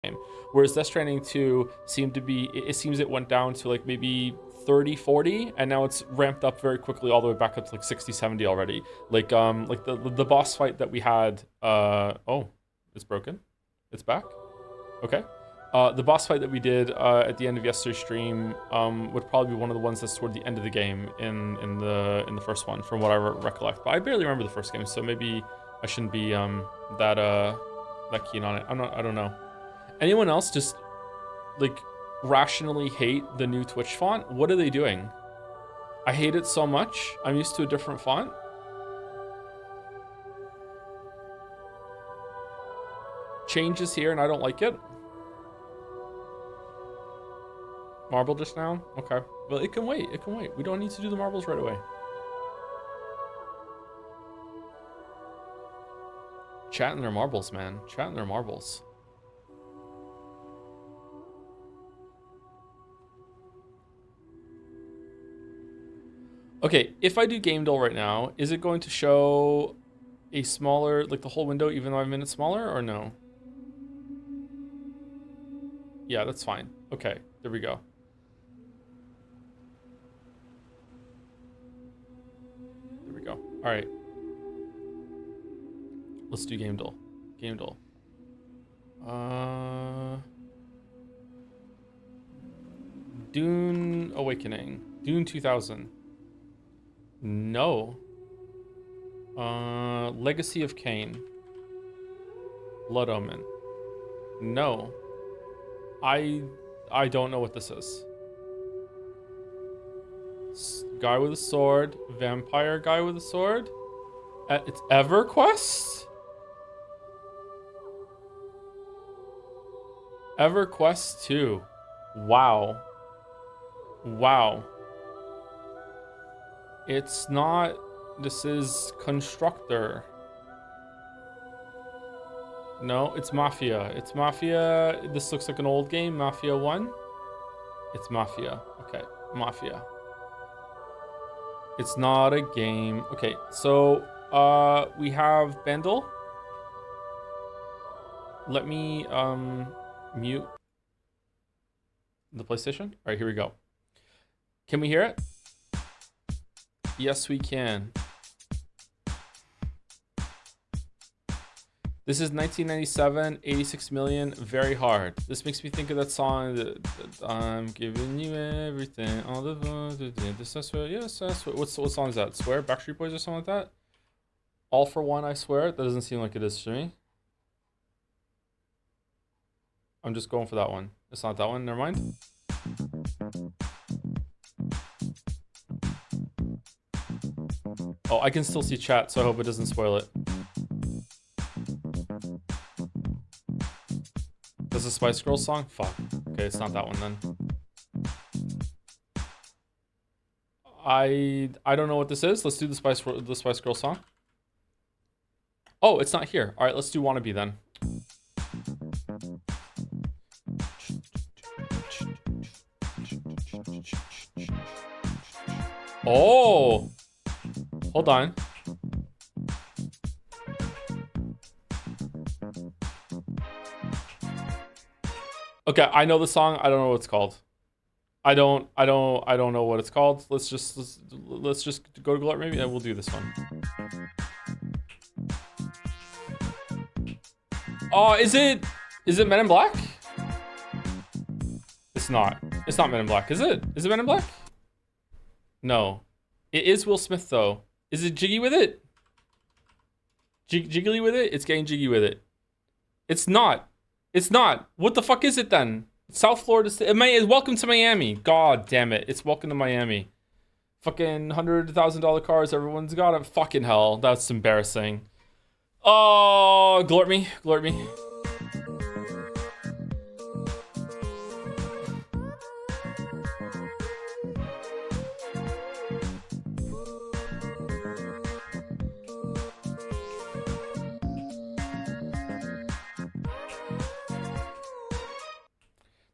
game. Whereas Death Stranding 2 seemed to be, it seems it went down to like maybe 30, 40, and now it's ramped up very quickly all the way back up to like 60, 70 already. Like the boss fight that we had, oh, it's broken. It's back. Okay. The boss fight that we did at the end of yesterday's stream would probably be one of the ones that's toward the end of the game in the first one, from what I recollect. But I barely remember the first game, so maybe I shouldn't be that keen on it. I don't know. Anyone else just like rationally hate the new Twitch font? What are they doing? I hate it so much. I'm used to a different font. Changes here and I don't like it. Marble just now? Okay. Well, it can wait. It can wait. We don't need to do the marbles right away. Chatting their marbles, man. Chatting their marbles. Okay, if I do game dull right now, is it going to show a smaller, like the whole window, even though I'm in it smaller, or no? Yeah, that's fine. Okay, there we go. There we go. All right. Let's do game dull. Game dull. Dune Awakening. Dune 2000. No. Legacy of Kain. Blood Omen. No. I don't know what this is. Guy with a sword. Vampire guy with a sword. It's EverQuest? EverQuest 2. Wow. Wow. It's not... This is Constructor. No, it's Mafia. It's Mafia. This looks like an old game. Mafia 1. It's Mafia. Okay, Mafia. It's not a game. Okay, so we have Bendel. Let me mute the PlayStation. All right, here we go. Can we hear it? Yes, we can. This is 1997, 86 million, very hard. This makes me think of that song that I'm giving you everything, all the this I swear, yes, I swear. What song is that? Swear? Backstreet Boys or something like that? All for One, I Swear? That doesn't seem like it is to me. I'm just going for that one. It's not that one, never mind. Oh, I can still see chat, so I hope it doesn't spoil it. That's a Spice Girls song? Fuck. Okay, it's not that one then. I don't know what this is. Let's do the Spice Girls song. Oh, it's not here. All right, let's do Wannabe then. Oh, hold on. Okay, I know the song. I don't know what it's called. I don't know what it's called. Let's just go to Glart maybe, and we'll do this one. Oh, is it Men in Black? It's not. It's not Men in Black, is it? Is it Men in Black? No. It is Will Smith though. Is it Jiggy with it? Jiggly with it? It's getting jiggy with it. It's not. It's not. What the fuck is it then? South Florida State. Welcome to Miami. God damn it. It's Welcome to Miami. Fucking $100,000 cars. Everyone's got it. Fucking hell. That's embarrassing. Oh, glort me. Glort me.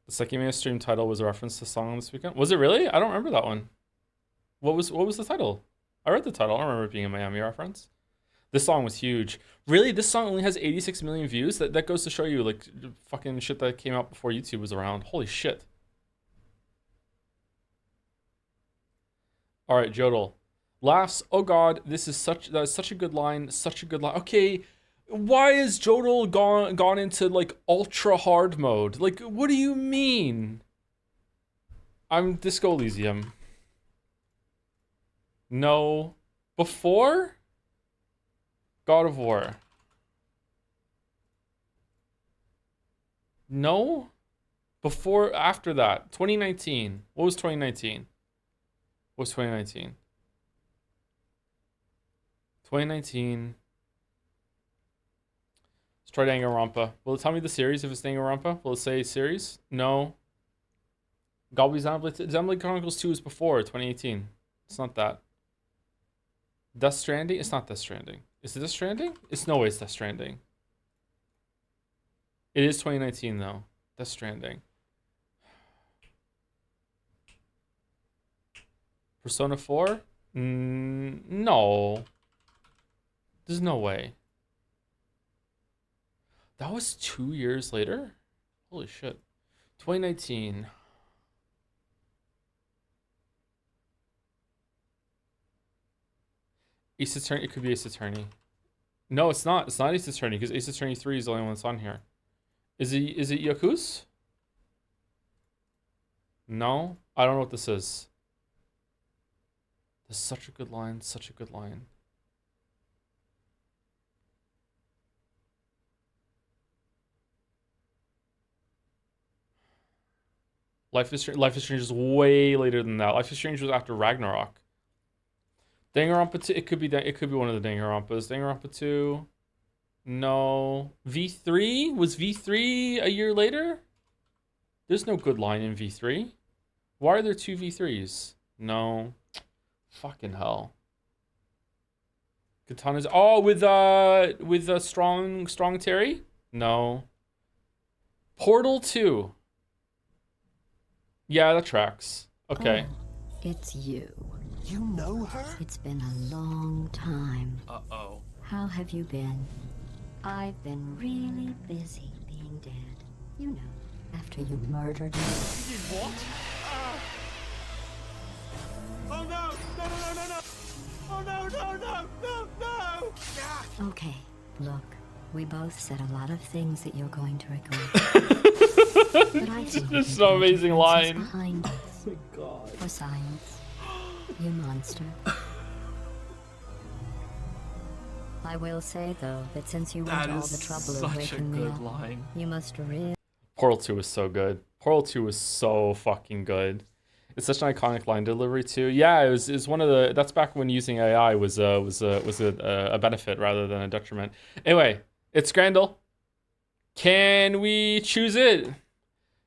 The second main stream title was a reference to the song this weekend. Was it really? I don't remember that one. What was the title? I read the title. I don't remember it being a Miami reference. This song was huge. Really, this song only has 86 million views. That goes to show you like fucking shit that came out before YouTube was around. Holy shit. All right, Jodel. Laughs. Oh God, that is such a good line. Such a good line. Okay, why is Jodel gone into like ultra hard mode? Like, what do you mean? I'm Disco Elysium. No. Before? God of War. No? Before, after that. 2019. What was 2019? What was 2019? 2019. Let's try Danganronpa. Will it tell me the series if it's Danganronpa? Will it say series? No. Galby's Xenoblade Chronicles 2 is before 2018. It's not that. Death Stranding? It's not Death Stranding. Is it Death Stranding? It's no way it's Death Stranding. It is 2019 though. Death Stranding. Persona 4? No. There's no way. That was 2 years later? Holy shit. 2019. Ace Attorney, it could be Ace Attorney. No, it's not. It's not Ace Attorney because Ace Attorney 3 is the only one that's on here. Is it Yakuza? No? I don't know what this is. This is such a good line, such a good line. Life is Strange is way later than that. Life is Strange was after Ragnarok. Danganronpa 2, it could be one of the Danganronpas. Danganronpa 2. No. V3? Was V3 a year later? There's no good line in V3. Why are there two V3s? No. Fucking hell. Katana's with strong Terry? No. Portal 2. Yeah, that tracks. Okay. Oh, it's you. You know her? It's been a long time. Uh-oh. How have you been? I've been really busy being dead. You know, after you murdered me. You did what? Oh no! No! Oh no! Okay, look. We both said a lot of things that you're going to regret. But I think This is so amazing line. Behind us. Oh my god. For science. You monster. I will say, though, that since you went to all the trouble of waking me up, line. you must really... Portal 2 was so good. Portal 2 was so fucking good. It's such an iconic line delivery too. Yeah, it was one of the. That's back when using AI was a benefit rather than a detriment. Anyway, it's Scrandle. Can we choose it?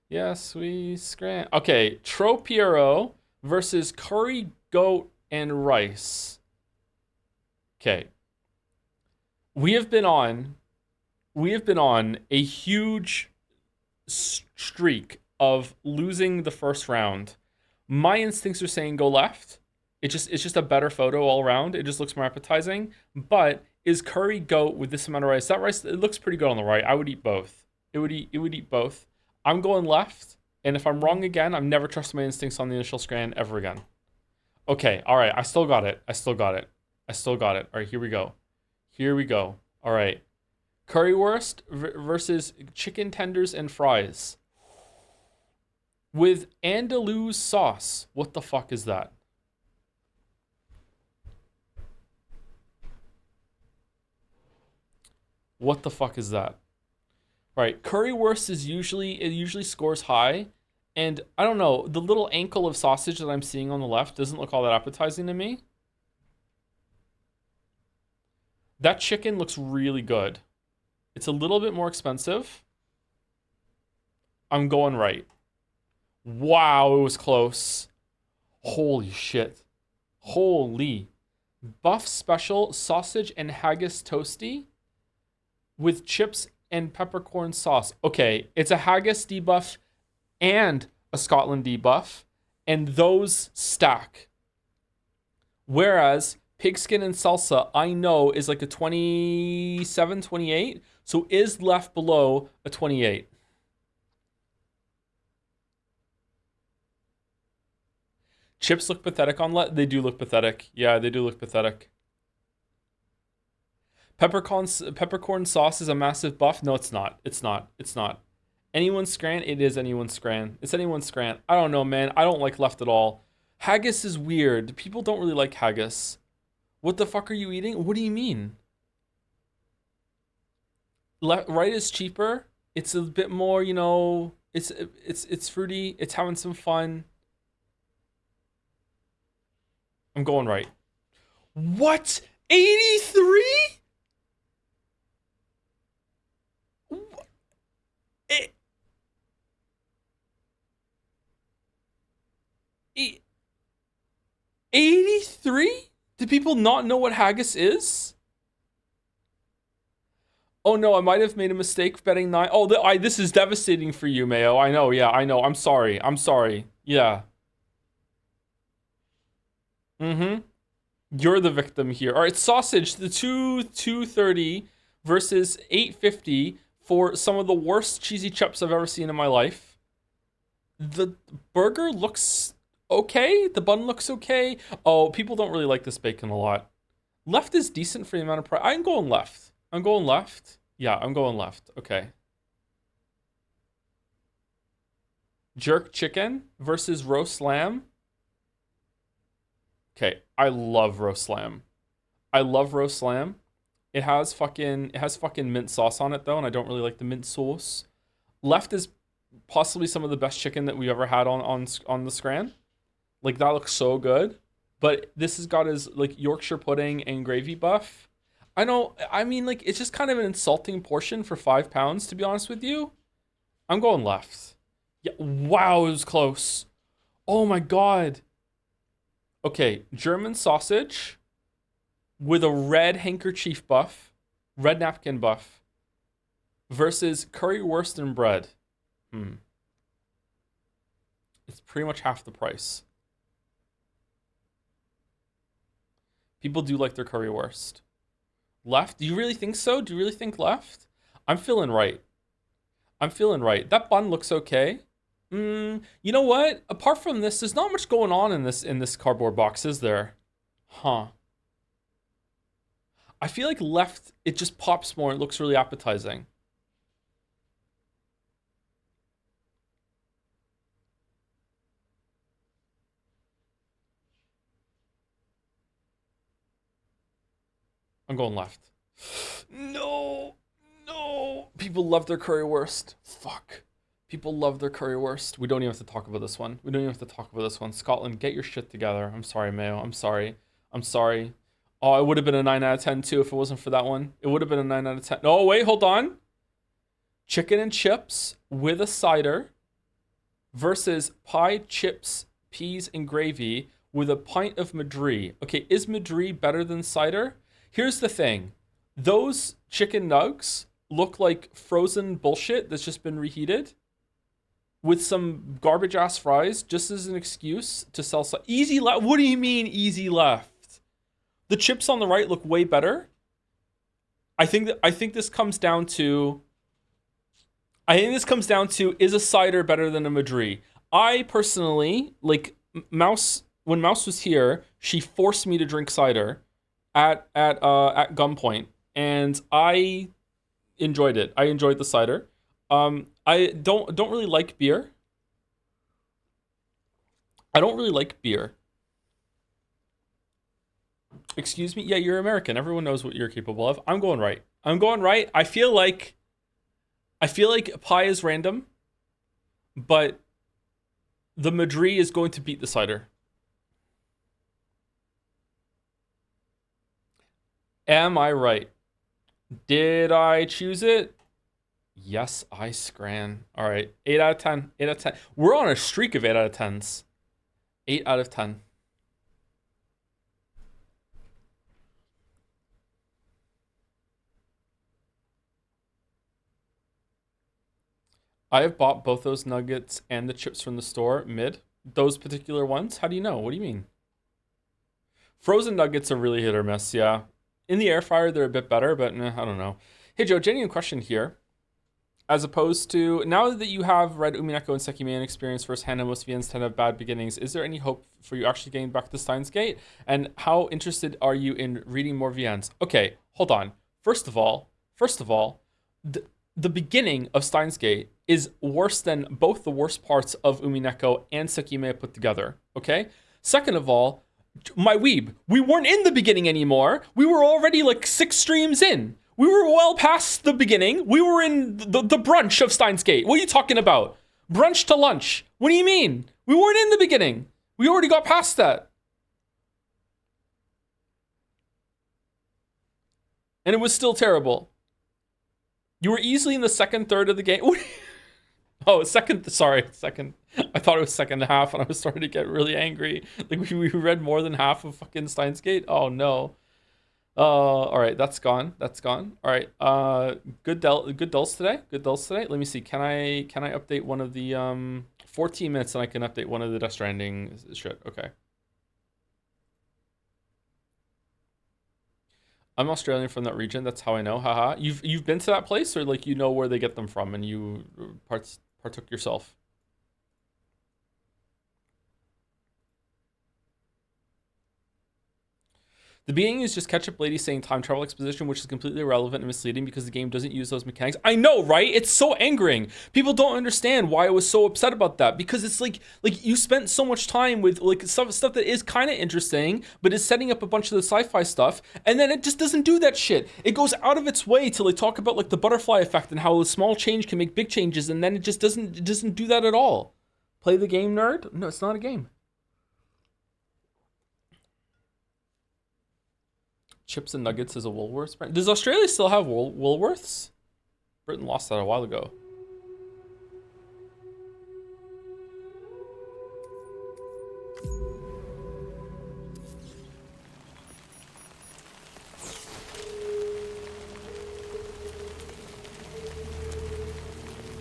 Yes, we scran. Okay, Tropiero versus curry goat and rice. Okay. We have been on a huge streak of losing the first round. My instincts are saying go left. It's just a better photo all around. It just looks more appetizing. But is curry goat with this amount of rice? That rice, it looks pretty good on the right. I would eat both. It would eat both. I'm going left, and if I'm wrong again, I'm never trusting my instincts on the initial scran ever again. Okay, all right. I still got it. All right, here we go. All right. Currywurst versus chicken tenders and fries. With Andalous sauce. What the fuck is that? What the fuck is that? All right, currywurst usually scores high, and I don't know, the little ankle of sausage that I'm seeing on the left doesn't look all that appetizing to me. That chicken looks really good. It's a little bit more expensive. I'm going right. Wow, it was close. Holy shit. Holy. Buff special sausage and haggis toasty with chips and peppercorn sauce. Okay, it's a haggis debuff and a Scotland debuff, and those stack. Whereas Pigskin and salsa, I know, is like a 27, 28. So is left below a 28. Chips look pathetic on left. They do look pathetic. Yeah, they do look pathetic. Peppercorn sauce is a massive buff. No, it's not. It's not. It's not. Anyone's scran? It is anyone's scran. It's anyone's scran. I don't know, man. I don't like left at all. Haggis is weird. People don't really like haggis. What the fuck are you eating? What do you mean? Right is cheaper. It's a bit more, you know, it's fruity. It's having some fun. I'm going right. What? 83? 83? Do people not know what haggis is? Oh no, I might have made a mistake betting 9. Oh, this is devastating for you, Mayo. I know, yeah, I know. I'm sorry. I'm sorry. Yeah. Mm-hmm. You're the victim here. All right, sausage, the 230 versus 850 for some of the worst cheesy chips I've ever seen in my life. The burger looks okay. The bun looks okay. Oh, people don't really like this bacon a lot. Left is decent for the amount of price. I'm going left. I'm going left. Yeah, I'm going left. Okay. Jerk chicken versus roast lamb. Okay, I love roast lamb. I love roast lamb. It has fucking mint sauce on it though, and I don't really like the mint sauce. Left is possibly some of the best chicken that we've ever had on the Scran. Like that looks so good. But this has got his like Yorkshire pudding and gravy buff. I know, I mean like it's just kind of an insulting portion for £5, to be honest with you. I'm going left. Yeah, wow, it was close. Oh my god. Okay, German sausage with a red handkerchief buff, red napkin buff, versus currywurst and bread. It's pretty much half the price. People do like their currywurst. Left? Do you really think so? Do you really think left? I'm feeling right. I'm feeling right. That bun looks okay. You know what? Apart from this, there's not much going on in this cardboard box, is there? Huh. I feel like left, it just pops more. It looks really appetizing. I'm going left. No, no. People love their currywurst. Fuck. People love their currywurst. We don't even have to talk about this one. We don't even have to talk about this one. Scotland, get your shit together. I'm sorry, Mayo. I'm sorry. I'm sorry. Oh, it would have been a 9 out of 10 too if it wasn't for that one. It would have been a 9 out of 10. No, wait, hold on. Chicken and chips with a cider versus pie, chips, peas, and gravy with a pint of Madrí. Okay, is Madrí better than cider? Here's the thing. Those chicken nugs look like frozen bullshit that's just been reheated with some garbage ass fries just as an excuse to sell easy left. What do you mean easy left? The chips on the right look way better. I think this comes down to is a cider better than a Madrí? I personally like Mouse. When Mouse was here, she forced me to drink cider at gunpoint, and I enjoyed it. I enjoyed the cider. I don't really like beer. I don't really like beer. Excuse me? Yeah, you're American. Everyone knows what you're capable of. I'm going right. I'm going right. I feel like pie is random, but the Madrí is going to beat the cider. Am I right? Did I choose it? Yes, I scran. All right, 8 out of 10. 8 out of 10. We're on a streak of 8 out of 10s. 8 out of 10. I have bought both those nuggets and the chips from the store mid. Those particular ones? How do you know? What do you mean? Frozen nuggets are really hit or miss, yeah. In the air fryer, they're a bit better, but I don't know. Hey, Joe, genuine question here. As opposed to, now that you have read Umineko and Sekimean experience firsthand and most VNs tend to have bad beginnings, is there any hope for you actually getting back to Steins Gate? And how interested are you in reading more VNs? Okay, hold on. First of all, the beginning of Steins Gate is worse than both the worst parts of Umineko and Sekime put together. Okay? Second of all, my weeb, we weren't in the beginning anymore. We were already like 6 streams in. We were well past the beginning. We were in the brunch of Steins Gate. What are you talking about? Brunch to lunch. What do you mean? We weren't in the beginning. We already got past that. And it was still terrible. You were easily in the second third of the game. Oh, second. I thought it was second half, and I was starting to get really angry. Like we read more than half of fucking Steins Gate. Oh no. All right, that's gone. All right. Good dulls today. Let me see. Can I update one of the 14 minutes, and I can update one of the Death Stranding shit. Okay. I'm Australian from that region. That's how I know. Haha. You've been to that place, or like you know where they get them from, and you partook yourself. The beginning is just ketchup lady saying time travel exposition, which is completely irrelevant and misleading because the game doesn't use those mechanics. I know, right? It's so angering. People don't understand why I was so upset about that, because it's like you spent so much time with like stuff that is kind of interesting, but is setting up a bunch of the sci-fi stuff, and then it just doesn't do that shit. It goes out of its way to like talk about like the butterfly effect and how a small change can make big changes, and then it just doesn't do that at all. Play the game, nerd? No, it's not a game. Chips and Nuggets is a Woolworths brand. Does Australia still have Woolworths? Britain lost that a while ago.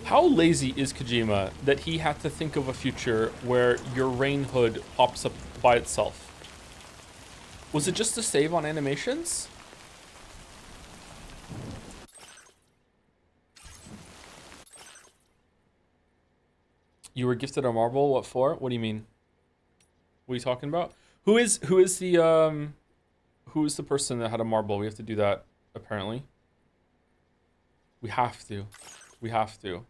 How lazy is Kojima that he had to think of a future where your rain hood pops up by itself? Was it just to save on animations? You were gifted a marble. What for? What do you mean? What are you talking about? Who is the person that had a marble? We have to do that apparently. We have to.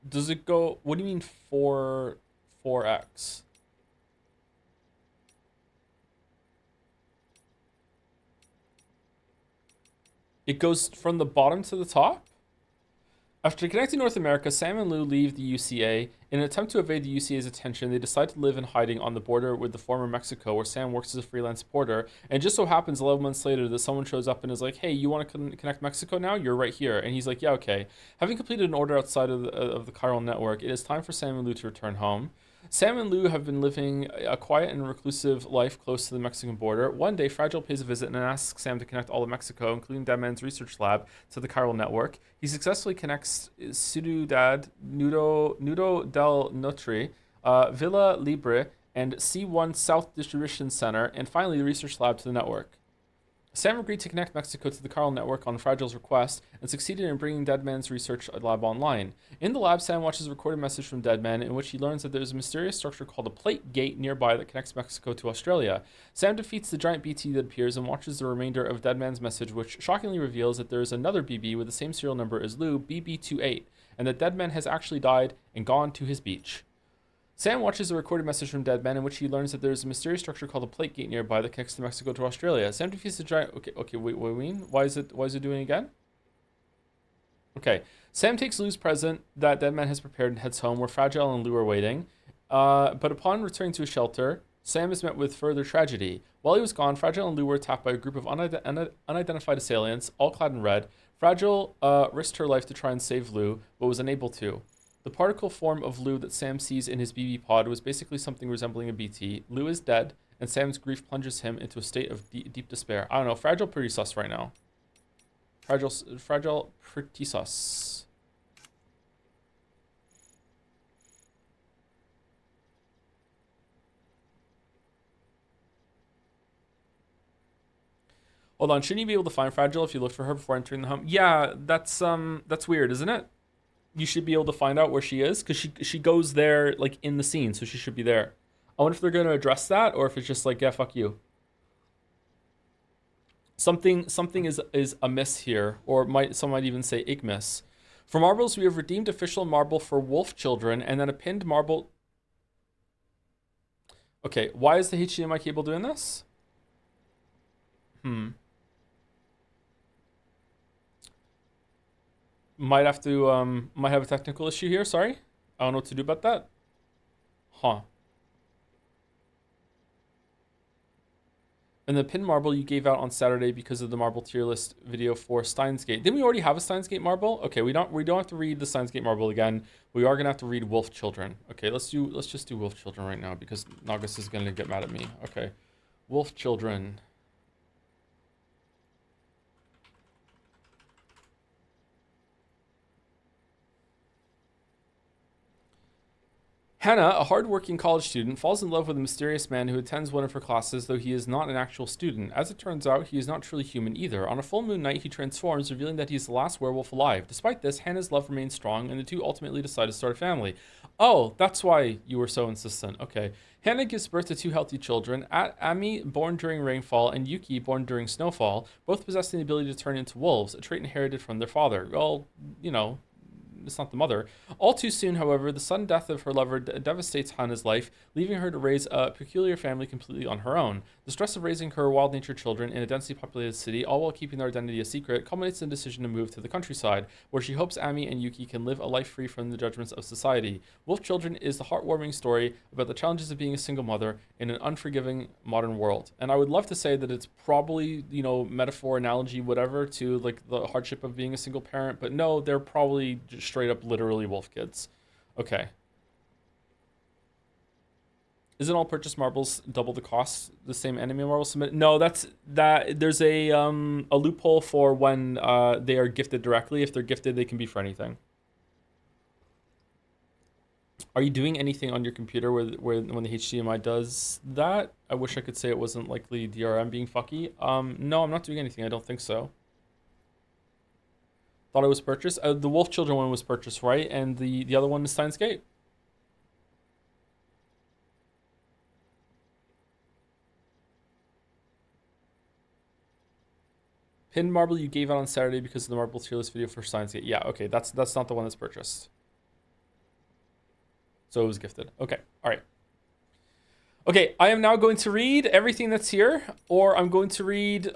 Does it go, what do you mean 4x? It goes from the bottom to the top? After connecting North America, Sam and Lou leave the UCA. In an attempt to evade the UCA's attention, they decide to live in hiding on the border with the former Mexico, where Sam works as a freelance porter. And it just so happens 11 months later that someone shows up and is like, hey, you want to connect Mexico now? You're right here. And he's like, yeah, okay. Having completed an order outside of the chiral network, it is time for Sam and Lou to return home. Sam and Lou have been living a quiet and reclusive life close to the Mexican border. One day, Fragile pays a visit and asks Sam to connect all of Mexico, including Deadman's research lab, to the chiral network. He successfully connects Ciudad Nudo del Notri, Villa Libre, and C1 South Distribution Center, and finally the research lab to the network. Sam agreed to connect Mexico to the chiral network on Fragile's request and succeeded in bringing Deadman's research lab online. In the lab, Sam watches a recorded message from Deadman in which he learns that there's a mysterious structure called a plate gate nearby that connects Mexico to Australia. Sam defeats the giant BT that appears and watches the remainder of Deadman's message, which shockingly reveals that there is another BB with the same serial number as Lou, BB28, and that Deadman has actually died and gone to his beach. Sam watches a recorded message from Deadman in which he learns that there is a mysterious structure called a plate gate nearby that connects Mexico to Australia. Sam defeats the giant. Okay. Wait. What do you mean? Why is it doing it again? Okay. Sam takes Lou's present that Deadman has prepared and heads home, where Fragile and Lou are waiting. But upon returning to his shelter, Sam is met with further tragedy. While he was gone, Fragile and Lou were attacked by a group of unidentified assailants, all clad in red. Fragile risked her life to try and save Lou, but was unable to. The particle form of Lou that Sam sees in his BB pod was basically something resembling a BT. Lou is dead, and Sam's grief plunges him into a state of deep despair. I don't know, Fragile pretty sus right now. Fragile pretty sus. Hold on, shouldn't you be able to find Fragile if you look for her before entering the home? Yeah, that's weird, isn't it? You should be able to find out where she is because she goes there like in the scene, so she should be there. I wonder if they're going to address that or if it's just like, yeah, fuck you. Something is amiss here, or some might even say igmiss. For marbles, we have redeemed official marble for wolf children, and then a pinned marble. Okay, why is the HDMI cable doing this? Might have to might have a technical issue here. Sorry, I don't know what to do about that. Huh. And the pin marble you gave out on Saturday because of the marble tier list video for Steins Gate. Didn't we already have a Steins Gate marble? Okay, we don't have to read the Steins Gate marble again. We are gonna have to read Wolf Children. Okay, let's just do Wolf Children right now because Nagus is gonna get mad at me. Okay. Wolf Children. Hannah, a hardworking college student, falls in love with a mysterious man who attends one of her classes, though he is not an actual student. As it turns out, he is not truly human either. On a full moon night, he transforms, revealing that he is the last werewolf alive. Despite this, Hannah's love remains strong, and the two ultimately decide to start a family. Oh, that's why you were so insistent. Okay. Hannah gives birth to two healthy children, Ami, born during rainfall, and Yuki, born during snowfall, both possessing the ability to turn into wolves, a trait inherited from their father. Well, you know, it's not the mother. All too soon, however, the sudden death of her lover devastates Hannah's life, leaving her to raise a peculiar family completely on her own. The stress of raising her wild-natured children in a densely populated city, all while keeping their identity a secret, culminates in the decision to move to the countryside, where she hopes Ami and Yuki can live a life free from the judgments of society. Wolf Children is the heartwarming story about the challenges of being a single mother in an unforgiving modern world. And I would love to say that it's probably, you know, metaphor, analogy, whatever, to like the hardship of being a single parent, but no, they're probably just straight up literally wolf kids. Okay. Isn't all purchase marbles double the cost the same enemy marbles submit? No, there's a loophole for when they are gifted directly. If they're gifted, they can be for anything. Are you doing anything on your computer where when the HDMI does that? I wish I could say it wasn't likely DRM being fucky. No, I'm not doing anything. I don't think so. Thought it was purchased. The Wolf Children one was purchased, right? And the other one is Steins Gate. Pinned marble you gave out on Saturday because of the marble tier list video for Steins Gate. Yeah, okay, that's not the one that's purchased. So it was gifted. Okay, all right. Okay, I am now going to read everything that's here, or I'm going to read.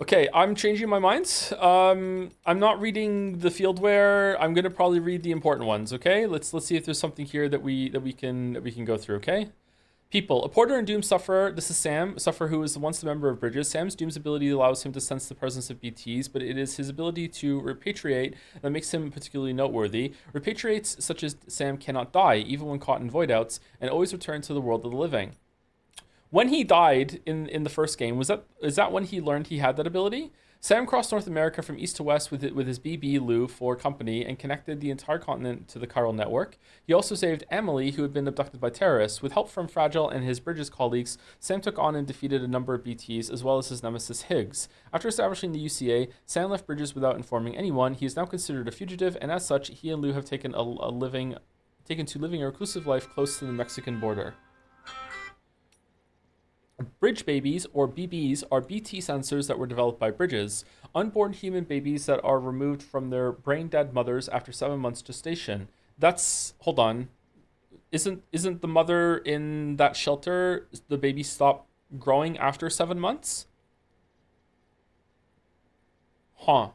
Okay, I'm changing my mind. I'm not reading the fieldware. I'm gonna probably read the important ones. Okay, let's see if there's something here that we can go through. Okay. People, a porter and doom sufferer. This is Sam, sufferer who is once a member of Bridges. Sam's doom's ability allows him to sense the presence of BTs, but it is his ability to repatriate that makes him particularly noteworthy. Repatriates such as Sam cannot die, even when caught in voidouts, and always return to the world of the living. When he died in the first game, is that when he learned he had that ability? Sam crossed North America from east to west with his BB Lou for company and connected the entire continent to the chiral network. He also saved Emily, who had been abducted by terrorists. With help from Fragile and his Bridges colleagues, Sam took on and defeated a number of BTs, as well as his nemesis Higgs. After establishing the UCA, Sam left Bridges without informing anyone. He is now considered a fugitive, and as such, he and Lou have taken to living a reclusive life close to the Mexican border. Bridge babies, or BBs, are BT sensors that were developed by Bridges, unborn human babies that are removed from their brain-dead mothers after 7 months gestation. Hold on. Isn't the mother in that shelter, the baby stop growing after 7 months? Huh.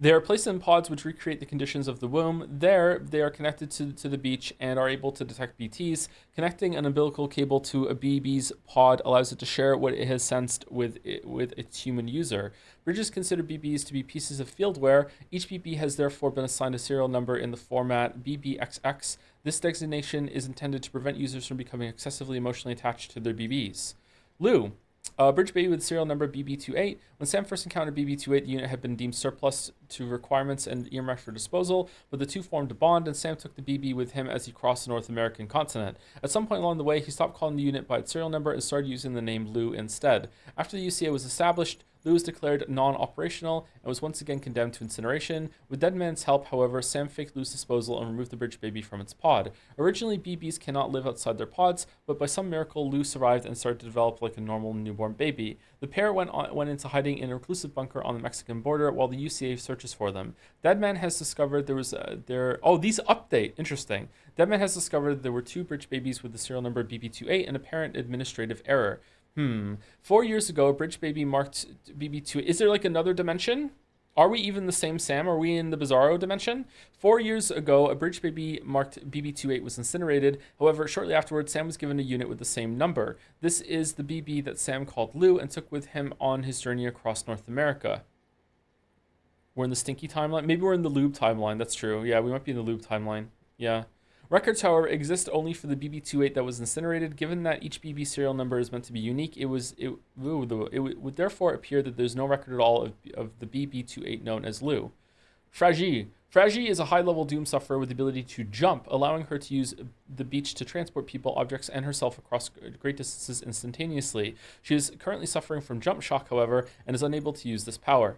They are placed in pods which recreate the conditions of the womb. There, they are connected to the beach and are able to detect BTs. Connecting an umbilical cable to a BB's pod allows it to share what it has sensed with its human user. Bridges consider BBs to be pieces of fieldware. Each BB has therefore been assigned a serial number in the format BBXX. This designation is intended to prevent users from becoming excessively emotionally attached to their BBs. Lou. Bridge Baby with serial number BB28. When Sam first encountered BB28, the unit had been deemed surplus to requirements and earmarked for disposal, but the two formed a bond, and Sam took the BB with him as he crossed the North American continent. At some point along the way, he stopped calling the unit by its serial number and started using the name Lou instead. After the UCA was established, Lou was declared non-operational and was once again condemned to incineration. With Deadman's help, however, Sam faked Lou's disposal and removed the Bridge Baby from its pod. Originally, BBs cannot live outside their pods, but by some miracle, Lou survived and started to develop like a normal newborn baby. The pair went into hiding in a reclusive bunker on the Mexican border while the UCA searches for them. Deadman has discovered these update. Interesting. Deadman has discovered there were two Bridge Babies with the serial number BB28 and apparent administrative error. 4 years ago, a Bridge Baby marked BB2. Is there like another dimension? Are we even the same Sam? Are we in the Bizarro dimension? 4 years ago, a Bridge Baby marked BB28 was incinerated. However, shortly afterwards, Sam was given a unit with the same number. This is the BB that Sam called Lou and took with him on his journey across North America. We're in the stinky timeline? Maybe we're in the lube timeline. That's true. Yeah, we might be in the lube timeline. Yeah. Records, however, exist only for the BB28 that was incinerated. Given that each BB serial number is meant to be unique, it would therefore appear that there's no record at all of the BB28 known as Lou. Fragi. Fragi is a high-level Doom sufferer with the ability to jump, allowing her to use the beach to transport people, objects, and herself across great distances instantaneously. She is currently suffering from jump shock, however, and is unable to use this power.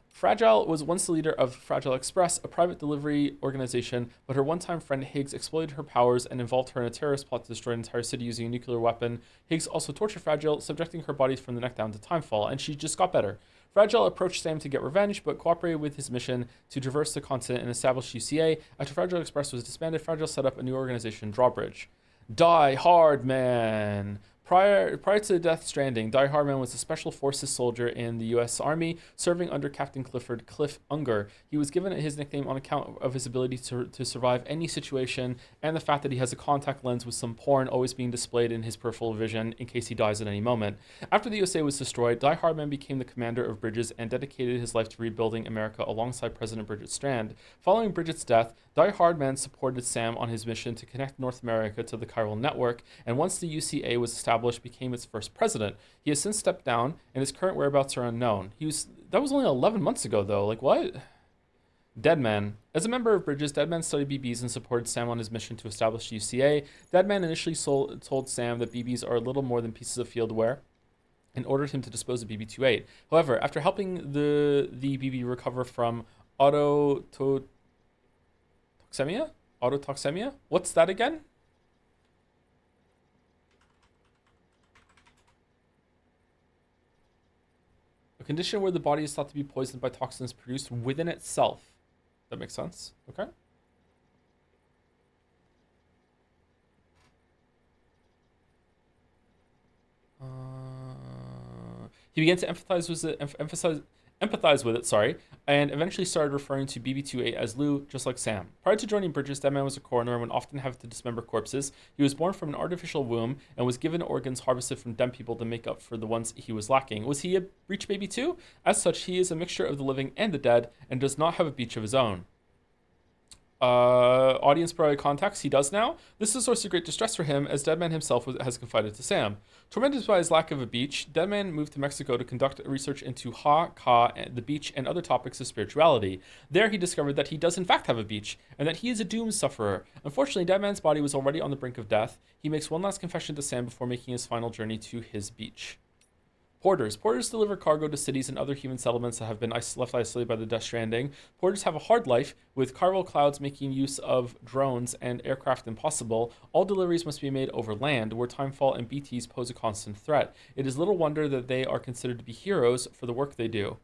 Fragile was once the leader of Fragile Express, a private delivery organization, but her one-time friend Higgs exploited her powers and involved her in a terrorist plot to destroy an entire city using a nuclear weapon. Higgs also tortured Fragile, subjecting her body from the neck down to timefall, and she just got better. Fragile approached Sam to get revenge, but cooperated with his mission to traverse the continent and establish UCA. After Fragile Express was disbanded, Fragile set up a new organization, Drawbridge. Die Hard Man. Prior to Death Stranding, Die Hard Man was a special forces soldier in the U.S. Army, serving under Captain Cliff Unger. He was given his nickname on account of his ability to survive any situation and the fact that he has a contact lens with some porn always being displayed in his peripheral vision in case he dies at any moment. After the USA was destroyed, Die Hard Man became the commander of Bridges and dedicated his life to rebuilding America alongside President Bridget Strand. Following Bridget's death, Die Hard Man supported Sam on his mission to connect North America to the chiral network, and once the UCA was established, became its first president. He has since stepped down, and his current whereabouts are unknown. That was only 11 months ago, though. Like, what? Deadman. As a member of Bridges, Deadman studied BBs and supported Sam on his mission to establish UCA. Deadman initially told Sam that BBs are little more than pieces of field wear and ordered him to dispose of BB-28. However, after helping the BB recover from autotoxemia? Autotoxemia? What's that again? A condition where the body is thought to be poisoned by toxins produced within itself. That makes sense. Okay. He began to empathize with it, and eventually started referring to BB-28 as Lou, just like Sam. Prior to joining Bridges, Deadman was a coroner and would often have to dismember corpses. He was born from an artificial womb and was given organs harvested from dead people to make up for the ones he was lacking. Was he a Breach Baby too? As such, he is a mixture of the living and the dead and does not have a beach of his own. Audience priority contacts, he does now. This is a source of great distress for him, as Deadman himself has confided to Sam. Tormented by his lack of a beach, Deadman moved to Mexico to conduct research into Ka, the beach, and other topics of spirituality. There he discovered that he does in fact have a beach, and that he is a doom sufferer. Unfortunately, Deadman's body was already on the brink of death. He makes one last confession to Sam before making his final journey to his beach. Porters. Porters deliver cargo to cities and other human settlements that have been left isolated by the Death Stranding. Porters have a hard life, with chiral clouds making use of drones and aircraft impossible. All deliveries must be made over land, where timefall and BTs pose a constant threat. It is little wonder that they are considered to be heroes for the work they do.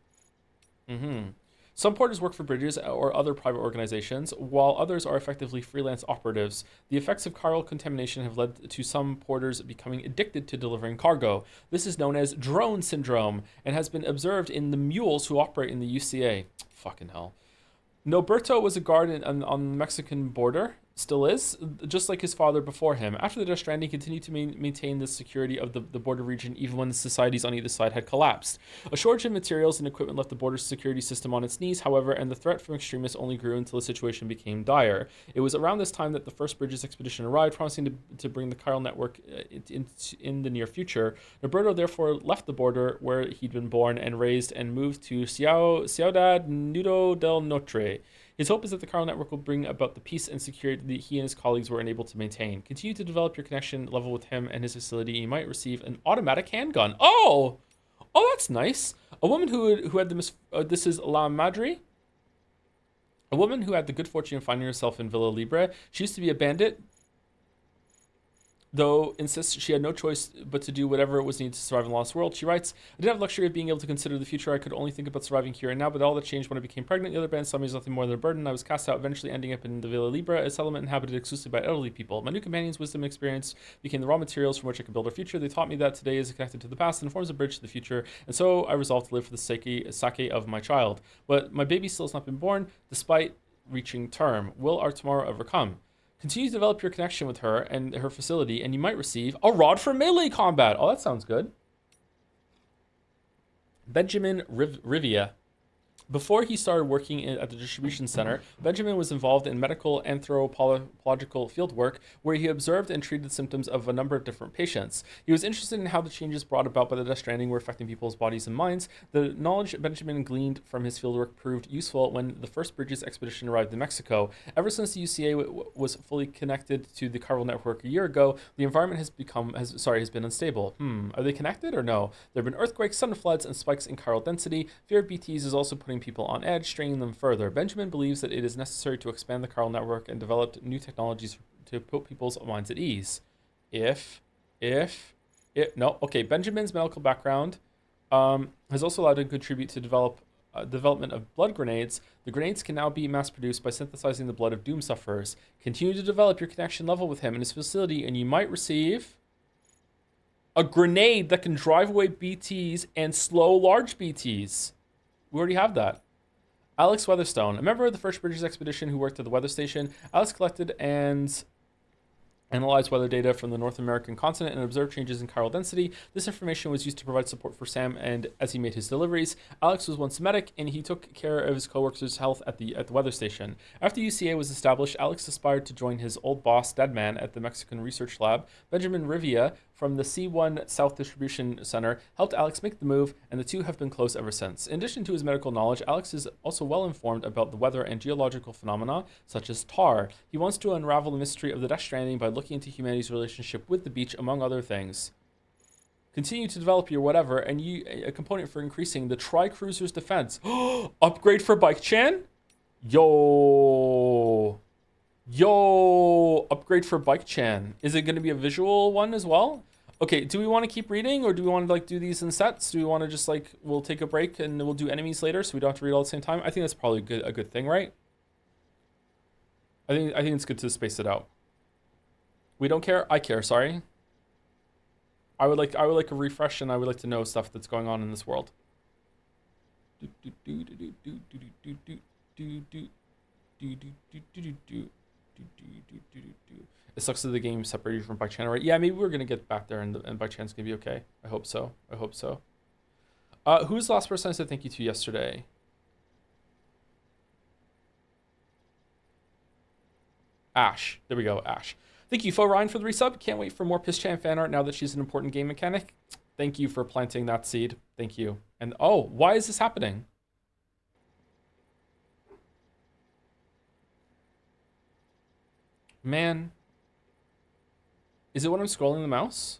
Some porters work for Bridges or other private organizations, while others are effectively freelance operatives. The effects of chiral contamination have led to some porters becoming addicted to delivering cargo. This is known as drone syndrome and has been observed in the mules who operate in the UCA. Fucking hell. Noberto was a guard on the Mexican border. still is, just like his father before him. After the Death Stranding, continued to maintain the security of the border region even when the societies on either side had collapsed. A shortage of materials and equipment left the border security system on its knees, however, and the threat from extremists only grew until the situation became dire. It was around this time that the first Bridges expedition arrived, promising to bring the chiral network in the near future. Roberto therefore left the border where he'd been born and raised and moved to Ciudad Nudo del Norte. His hope is that the chiral network will bring about the peace and security that he and his colleagues were unable to maintain. Continue to develop your connection level with him and his facility, and you might receive an automatic handgun. Oh, that's nice. A woman who had this is La Madre. A woman who had the good fortune of finding herself in Villa Libre. She used to be a bandit, though insists she had no choice but to do whatever was needed to survive in the lost world. She writes, I didn't have the luxury of being able to consider the future. I could only think about surviving here and now, but all that changed when I became pregnant. The other band saw me as nothing more than a burden. I was cast out, eventually ending up in the Villa Libre, a settlement inhabited exclusively by elderly people. My new companions' wisdom and experience became the raw materials from which I could build our future. They taught me that today is connected to the past and forms a bridge to the future, and so I resolved to live for the sake of my child. But my baby still has not been born, despite reaching term. Will our tomorrow ever come? Continue to develop your connection with her and her facility, and you might receive a rod for melee combat. Oh, that sounds good. Benjamin Rivia. Before he started working at the distribution center, Benjamin was involved in medical anthropological fieldwork where he observed and treated symptoms of a number of different patients. He was interested in how the changes brought about by the Death Stranding were affecting people's bodies and minds. The knowledge Benjamin gleaned from his fieldwork proved useful when the first Bridges expedition arrived in Mexico. Ever since the UCA was fully connected to the chiral network a year ago, the environment has been unstable. Are they connected or no? There have been earthquakes, sudden floods, and spikes in chiral density. Fear of BTs is also putting people on edge, straining them further. Benjamin believes that it is necessary to expand the chiral network and develop new technologies to put people's minds at ease. Benjamin's medical background has also allowed him to contribute to development of blood grenades. The grenades can now be mass-produced by synthesizing the blood of doom sufferers. Continue to develop your connection level with him and his facility, and you might receive a grenade that can drive away BTs and slow large BTs. We already have that. Alex Weatherstone, a member of the first Bridges expedition who worked at the weather station. Alex collected and analyzed weather data from the North American continent and observed changes in chiral density. This information was used to provide support for Sam and as he made his deliveries. Alex was once a medic and he took care of his coworkers' health at the weather station. After UCA was established, Alex aspired to join his old boss, Deadman, at the Mexican Research Lab. Benjamin Rivia from the C1 South Distribution Center helped Alex make the move, and the two have been close ever since. In addition to his medical knowledge, Alex is also well informed about the weather and geological phenomena, such as tar. He wants to unravel the mystery of the Death Stranding by looking into humanity's relationship with the beach, among other things. Continue to develop your whatever, and a component for increasing the Tri-Cruiser's defense. Upgrade for Bike Chan? Yo, upgrade for Bike Chan. Is it going to be a visual one as well? Okay, do we want to keep reading, or do we want to do these in sets? Do we want to just we'll take a break and we'll do enemies later, so we don't have to read all at the same time? I think that's probably a good thing, right? I think it's good to space it out. We don't care. I care. Sorry. I would like a refresh, and I would like to know stuff that's going on in this world. It sucks that the game separated from Bike Chan, right? Yeah, maybe we're gonna get back there, and Bike Chan's gonna be okay. I hope so. Who's the last person I said thank you to yesterday? Ash. There we go, Ash. Thank you, Fo Ryan, for the resub. Can't wait for more Piss Chan fan art now that she's an important game mechanic. Thank you for planting that seed. Thank you. And why is this happening? Man. Is it when I'm scrolling the mouse?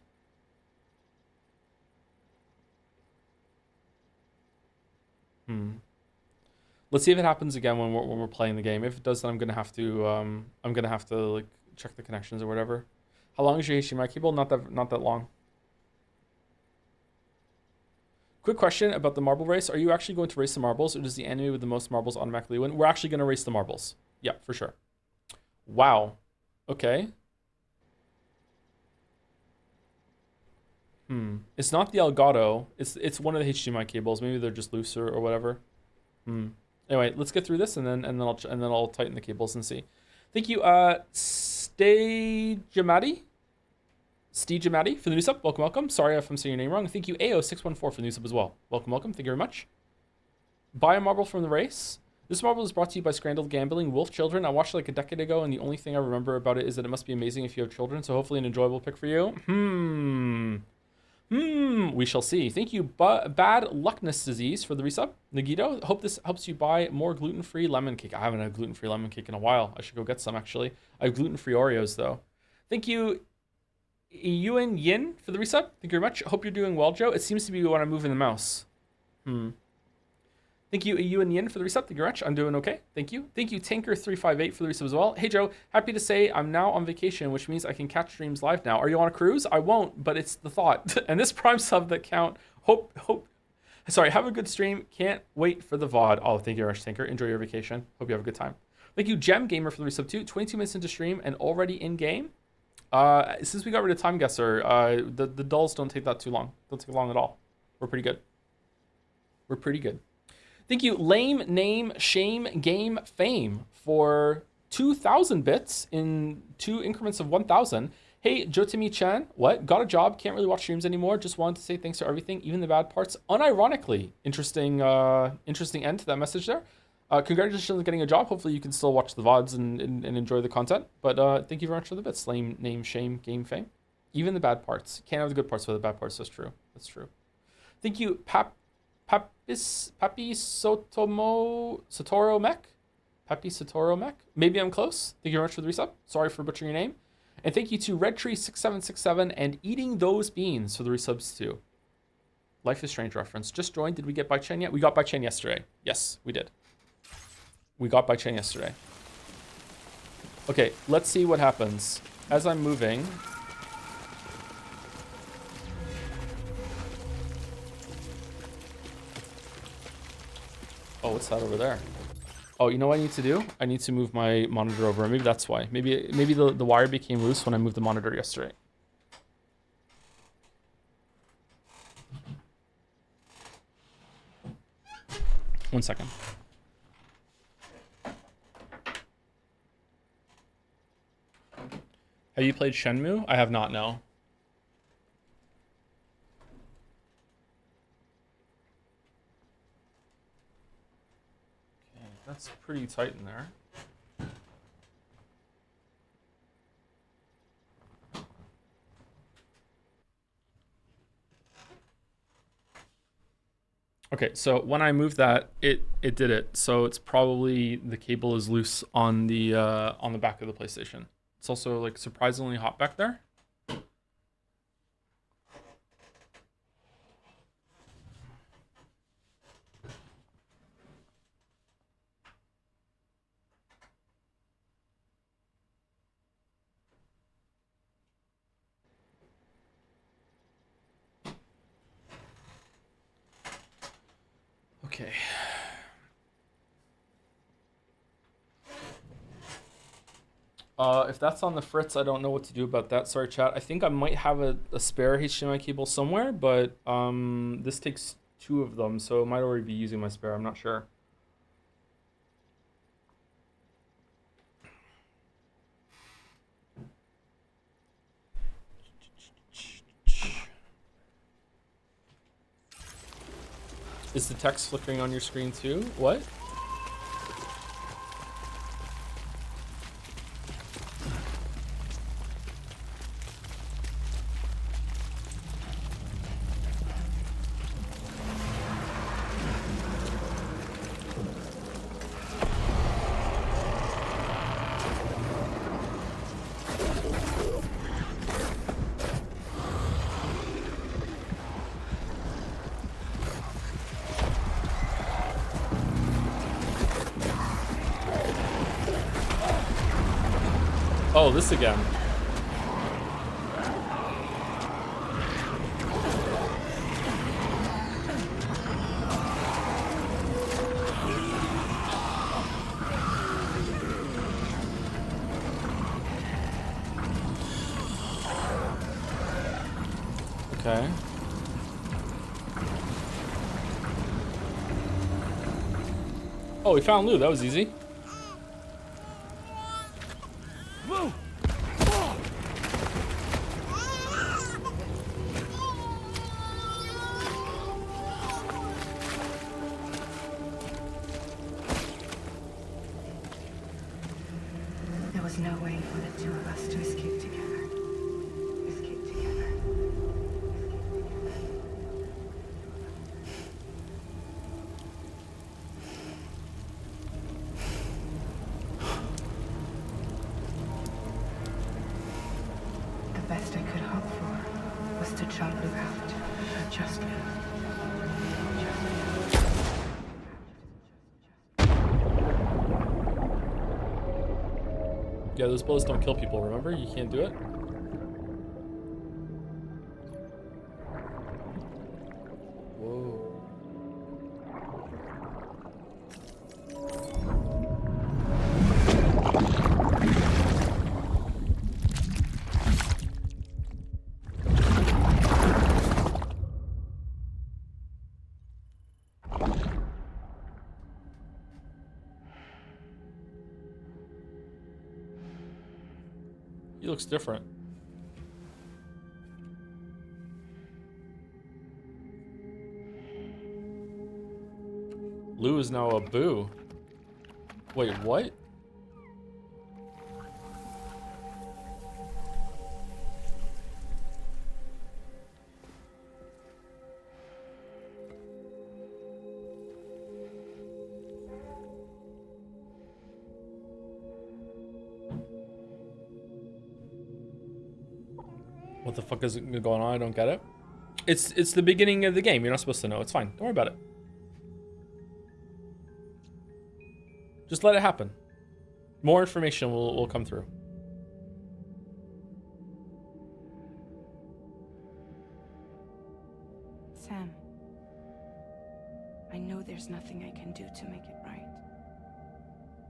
Let's see if it happens again when we're playing the game. If it does, then I'm gonna have to check the connections or whatever. How long is your HDMI cable? Not that long. Quick question about the marble race. Are you actually going to race the marbles, or does the enemy with the most marbles automatically win? We're actually gonna race the marbles. Yeah, for sure. Wow. Okay. It's not the Elgato. It's one of the HDMI cables. Maybe they're just looser or whatever. Anyway, let's get through this, and then I'll tighten the cables and see. Thank you, Stay Jamati for the new sub. Welcome, welcome. Sorry if I'm saying your name wrong. Thank you, AO614 for the new sub as well. Welcome, welcome. Thank you very much. Buy a marble from the race. This marble is brought to you by Scrandal Gambling, Wolf Children. I watched it like a decade ago, and the only thing I remember about it is that it must be amazing if you have children, so hopefully an enjoyable pick for you. We shall see. Thank you, Bad Luckness Disease for the resub. Nagito, hope this helps you buy more gluten-free lemon cake. I haven't had gluten-free lemon cake in a while. I should go get some, actually. I have gluten-free Oreos, though. Thank you, Yuen Yin for the resub. Thank you very much. Hope you're doing well, Joe. It seems to be when I'm moving the mouse. Thank you, Yuen Yin for the resub. Thank you very much. I'm doing okay. Thank you. Thank you, Tanker358 for the resub as well. Hey, Joe. Happy to say I'm now on vacation, which means I can catch streams live now. Are you on a cruise? I won't, but it's the thought. And this Prime sub that count. Sorry, have a good stream. Can't wait for the VOD. Oh, thank you, Rush Tanker. Enjoy your vacation. Hope you have a good time. Thank you, Gem Gamer for the resub too. 22 minutes into stream and already in game. Since we got rid of Time Guesser, the dulls don't take that too long. Don't take long at all. We're pretty good. We're pretty good. Thank you, Lame Name Shame Game Fame for 2,000 bits in 2 increments of 1,000. Hey, Jotimi-chan, what? Got a job, can't really watch streams anymore. Just wanted to say thanks for everything, even the bad parts. Unironically, interesting end to that message there. Congratulations on getting a job. Hopefully you can still watch the VODs and enjoy the content. But thank you very much for the bits. Lame Name Shame Game Fame. Even the bad parts. Can't have the good parts without the bad parts. That's true. That's true. Thank you, Papi Sotoro Mech? Papi Sotoro Mech? Maybe I'm close. Thank you very much for the resub. Sorry for butchering your name. And thank you to Redtree6767 and Eating Those Beans for the resubs too. Life is Strange reference. Just joined. Did we get Bai Chen yet? We got Bai Chen yesterday. Yes, we did. We got Bai Chen yesterday. Okay, let's see what happens. As I'm moving... Oh, what's that over there? Oh, you know what I need to do? I need to move my monitor over. Maybe that's why. Maybe the wire became loose when I moved the monitor yesterday. One second. Have you played Shenmue? I have not, no. That's pretty tight in there. Okay, so when I moved that, it did it. So it's probably the cable is loose on the back of the PlayStation. It's also like surprisingly hot back there. Okay. If that's on the fritz, I don't know what to do about that. Sorry, chat. I think I might have a spare HDMI cable somewhere, but this takes 2 of them, so it might already be using my spare. I'm not sure. Is the text flickering on your screen too? What? Oh, this again. Okay. Oh, we found loot. That was easy. us to escape together. Escape together. The best I could hope for was to jump Lou out. Just Lou. Yeah, those bullets don't kill people, remember? You can't do it. Whoa. He looks different. Lou is now a boo. Wait, what? What the fuck is going on? I don't get it. It's the beginning of the game. You're not supposed to know. It's fine. Don't worry about it. Just let it happen. More information will come through. Sam, I know there's nothing I can do to make it right.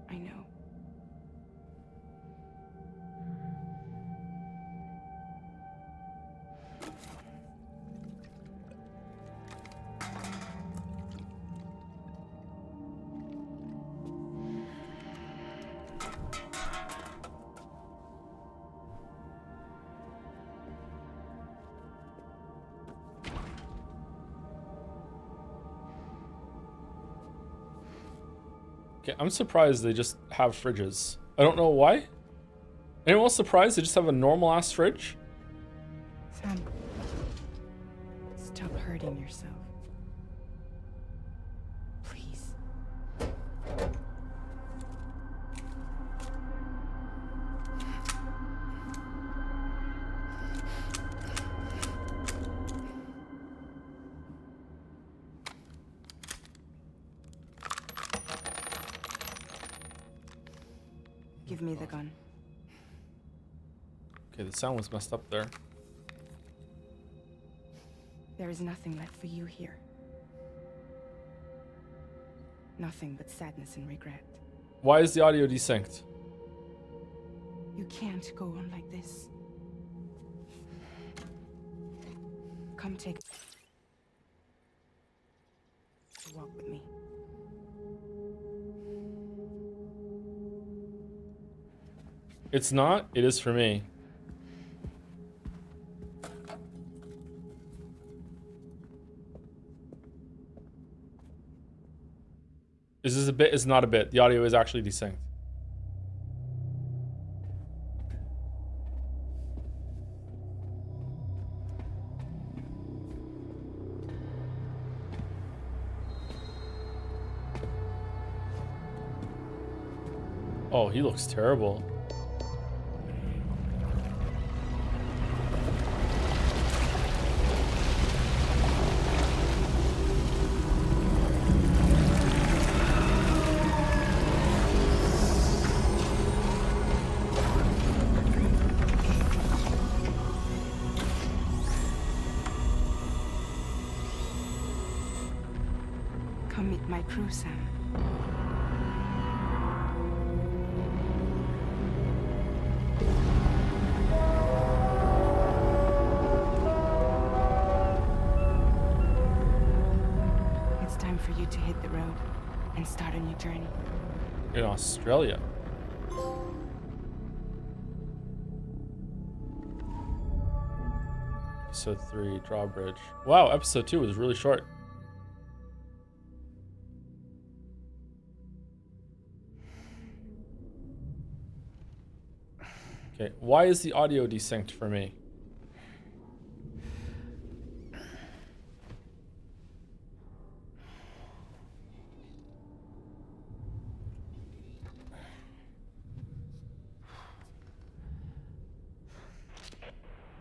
I know. Okay, I'm surprised they just have fridges. I don't know why. Anyone else surprised they just have a normal ass fridge? Sam, stop hurting yourself. Please. Give me the gun. Okay, the sound was messed up there. There is nothing left for you here. Nothing but sadness and regret. Why is the audio desynced? You can't go on like this. Come take a walk with me. It's not. It is for me. Is this a bit? It's not a bit. The audio is actually desynced. Oh, he looks terrible. Come meet my crew, Sam. It's time for you to hit the road and start a new journey. In Australia. Episode 3, Drawbridge. Wow, episode 2 was really short. Okay, why is the audio desynced for me?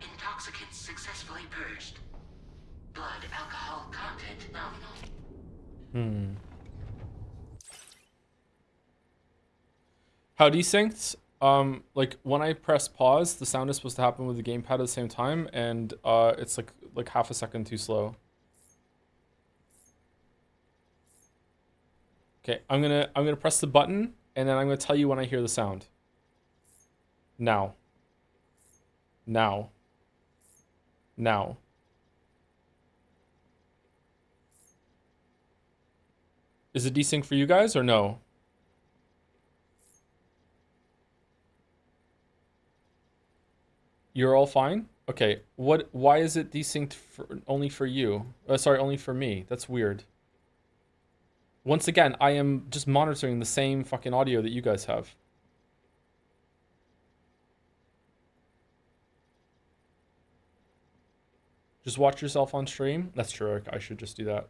Intoxicants successfully purged. Blood alcohol content nominal. Hmm. How desynced? Like when I press pause, the sound is supposed to happen with the gamepad at the same time, and it's like half a second too slow. Okay, I'm gonna press the button, and then I'm gonna tell you when I hear the sound. Now. Now. Now. Is it desync for you guys or no? You're all fine? Okay. Why is it desynced only for you? Sorry, only for me. That's weird. Once again, I am just monitoring the same fucking audio that you guys have. Just watch yourself on stream. That's true, Eric. I should just do that.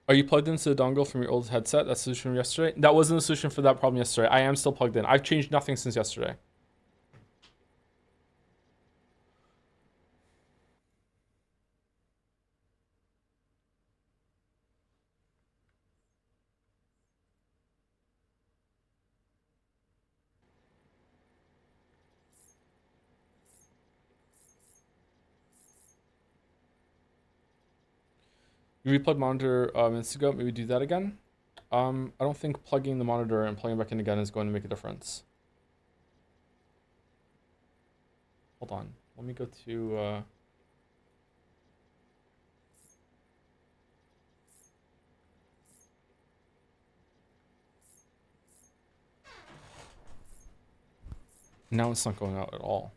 Are you plugged into the dongle from your old headset? That's the solution from yesterday? That wasn't the solution for that problem yesterday. I am still plugged in. I've changed nothing since yesterday. You replugged monitor minutes ago. Maybe do that again. I don't think plugging the monitor and plugging it back in again is going to make a difference. Hold on. Let me go to... Now it's not going out at all.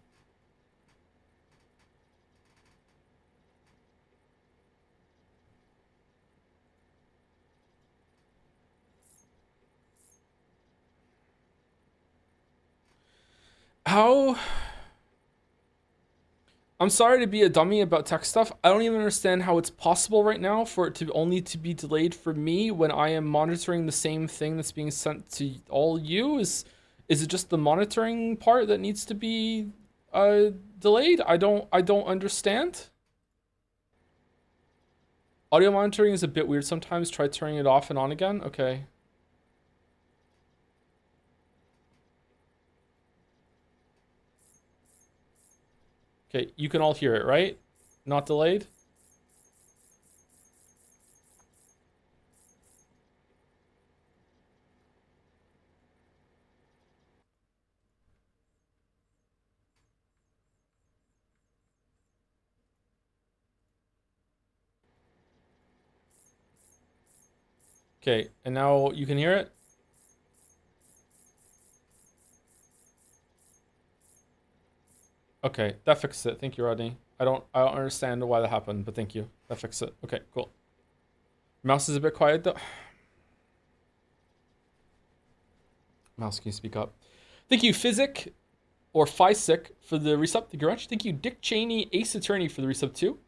How... I'm sorry to be a dummy about tech stuff. I don't even understand how it's possible right now for it to only to be delayed for me when I am monitoring the same thing that's being sent to all you. Is it just the monitoring part that needs to be delayed? I don't understand. Audio monitoring is a bit weird sometimes. Try turning it off and on again. Okay. Okay, you can all hear it, right? Not delayed? Okay, and now you can hear it? Okay, that fixed it. Thank you, Rodney. I don't understand why that happened, but thank you. That fixed it. Okay, cool. Mouse is a bit quiet though. Mouse, can you speak up? Thank you, Physic or Physic for the resub. Thank you very much. Thank you, Dick Cheney, Ace Attorney for the resub too.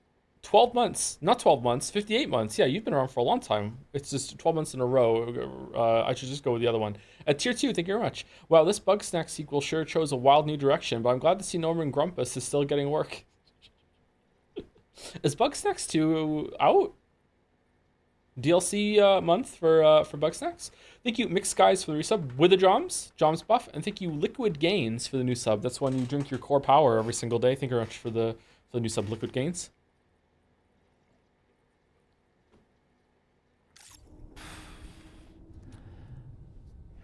12 months. Not 12 months, 58 months. Yeah, you've been around for a long time. It's just 12 months in a row. I should just go with the other one. At tier 2, thank you very much. Wow, this Bugsnax sequel sure chose a wild new direction, but I'm glad to see Norman Grumpus is still getting work. Is Bugsnax 2 out? DLC month for Bugsnax? Thank you, Mixed Guys, for the resub with the Joms buff, and thank you, Liquid Gains, for the new sub. That's when you drink your core power every single day. Thank you very much for the new sub, Liquid Gains.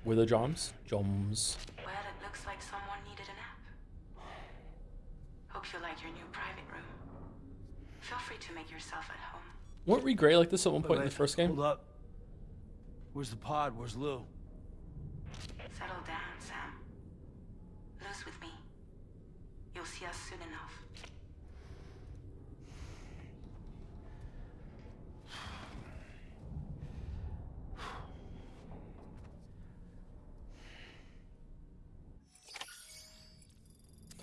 With the Joms. Well, it looks like someone needed a nap. Hope you like your new private room. Feel free to make yourself at home. Weren't we gray like this at one point in the first game? Hold up. Where's the pod? Where's Lou? Settle down, Sam. Lou's with me. You'll see us soon enough.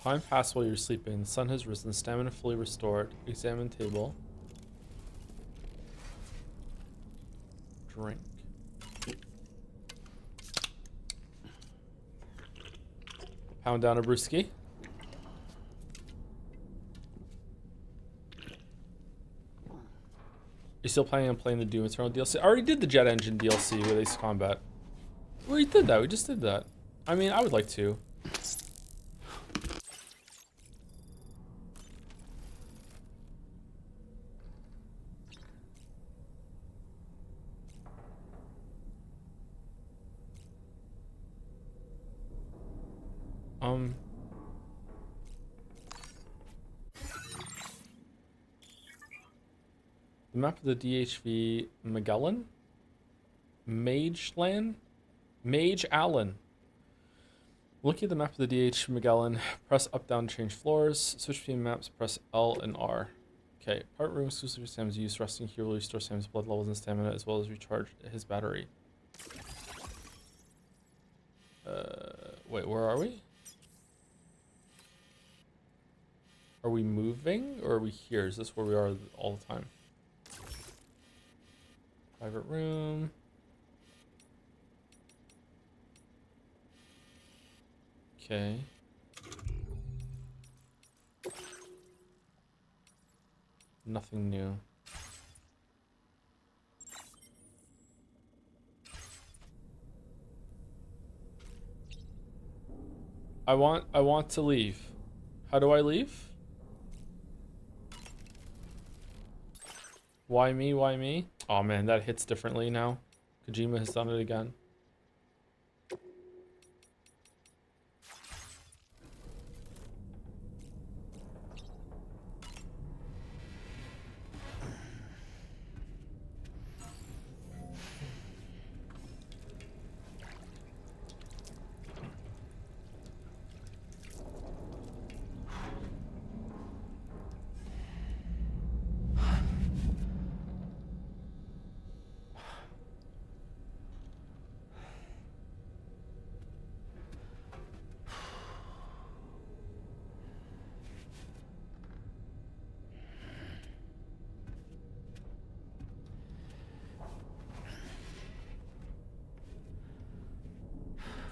Time passed while you were sleeping. The sun has risen. Stamina fully restored. Examine table. Drink. Pound down a brewski. You're still planning on playing the Doom Eternal DLC? I already did the Jet Engine DLC with Ace Combat. We did that. We just did that. I mean, I would like to. The map of the DHV Magellan? Mage Allen. Looking at the map of the DH Magellan, press up down to change floors. Switch between maps, press L and R. Okay, part room exclusively for Sam's use. Resting here will restore Sam's blood levels and stamina as well as recharge his battery. Wait, where are we? Are we moving or are we here? Is this where we are all the time? Private room. Okay. Nothing new. I want to leave. How do I leave? Why me? Why me? Oh man, that hits differently now. Kojima has done it again.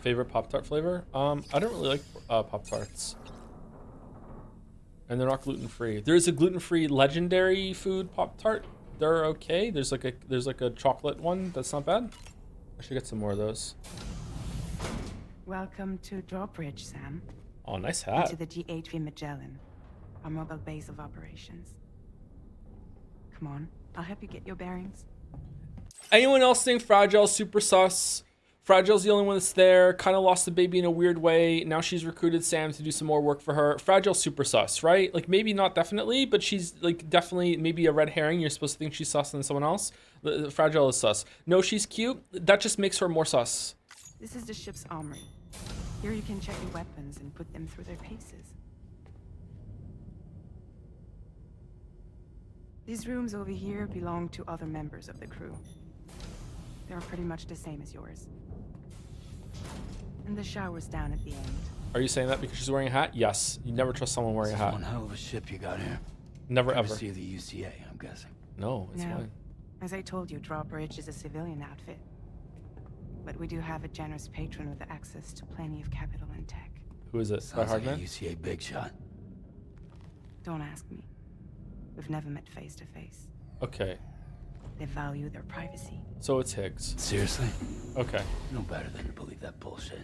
Favorite Pop-Tart flavor? I don't really like Pop-Tarts. And they're not gluten-free. There's a gluten-free legendary food Pop-Tart. They're okay. There's like a chocolate one that's not bad. I should get some more of those. Welcome to Drawbridge, Sam. Oh, nice hat. To the GHV Magellan, our mobile base of operations. Come on, I'll help you get your bearings. Anyone else think Fragile's super sus? Fragile's the only one that's there. Kind of lost the baby in a weird way. Now she's recruited Sam to do some more work for her. Fragile's super sus, right? Like maybe not definitely, but she's like definitely maybe a red herring. You're supposed to think she's sus than someone else. Fragile is sus. No, she's cute. That just makes her more sus. This is the ship's armory. Here you can check your weapons and put them through their paces. These rooms over here belong to other members of the crew. They're pretty much the same as yours. And the shower's down at the end. Are you saying that because she's wearing a hat? Yes. You never trust someone wearing a hat. One hell of a ship you got here. Never ever. See the UCA, I'm guessing. No, it's No. fine. As I told you, Drawbridge is a civilian outfit. But we do have a generous patron with access to plenty of capital and tech. Who is it? Sounds like a Hardman? UCA big shot. Don't ask me. We've never met face to face. Okay. They value their privacy. So it's Higgs. Seriously? Okay. No better than to believe that bullshit.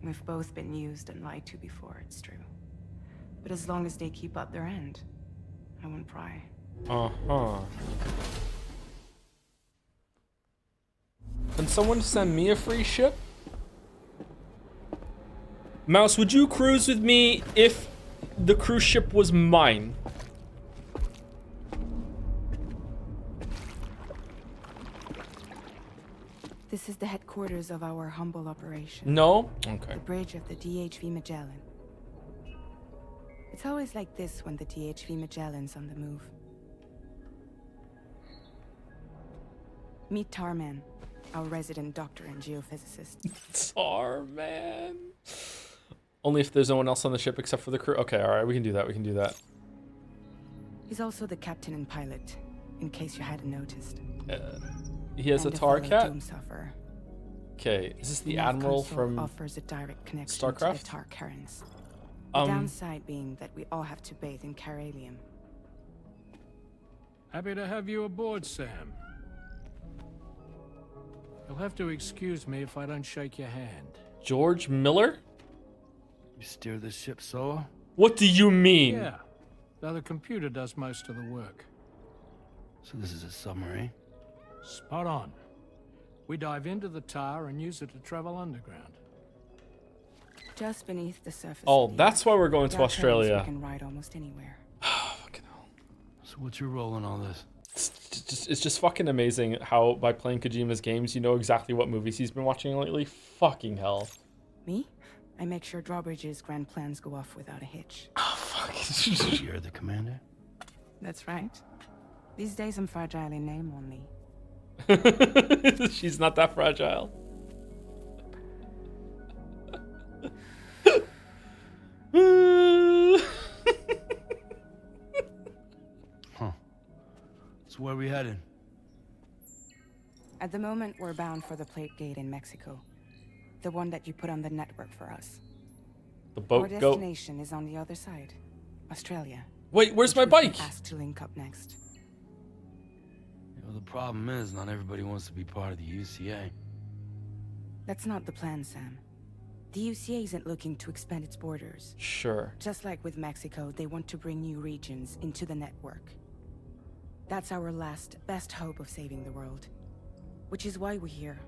We've both been used and lied to before, it's true. But as long as they keep up their end, I won't pry. Uh-huh. Can someone send me a free ship? Mouse, would you cruise with me if the cruise ship was mine? This is the headquarters of our humble operation. No? Okay. The bridge of the DHV Magellan. It's always like this when the DHV Magellan's on the move. Meet Tarman, our resident doctor and geophysicist. Tar, man. Only if there's no one else on the ship except for the crew. Okay, all right, we can do that. We can do that. He's also the captain and pilot, in case you hadn't noticed. He has And a tar fellow cat. Doom sufferer. Okay, is this the Nav admiral console from? offers a direct connection to StarCraft? the tar currents. The downside being that we all have to bathe in caralium. Happy to have you aboard, Sam. You'll have to excuse me if I don't shake your hand. George Miller? You steer this ship solo? What do you mean? Yeah, though the computer does most of the work. So this is a submarine? Spot on. We dive into the tar and use it to travel underground. Just beneath the surface. Oh, of the that's Earth, why we're going to there are trails Australia. We can ride almost anywhere. Fucking hell. So what's your role in all this? It's just fucking amazing how by playing Kojima's games, you know exactly what movies he's been watching lately. Fucking hell. Me? I make sure Drawbridge's grand plans go off without a hitch. Oh, fuck. You're the commander? That's right. These days I'm fragile in name only. She's not that fragile. Huh. So where are we headed? At the moment, we're bound for the plate gate in Mexico. The one that you put on the network for us. The Our boat go. destination is on the other side. Australia. Wait, where's which my we've been bike? asked to link up next. You know, the problem is not everybody wants to be part of the UCA. That's not the plan, Sam. The UCA isn't looking to expand its borders. Sure. Just like with Mexico, they want to bring new regions into the network. That's our last, best hope of saving the world. Which is why we're here.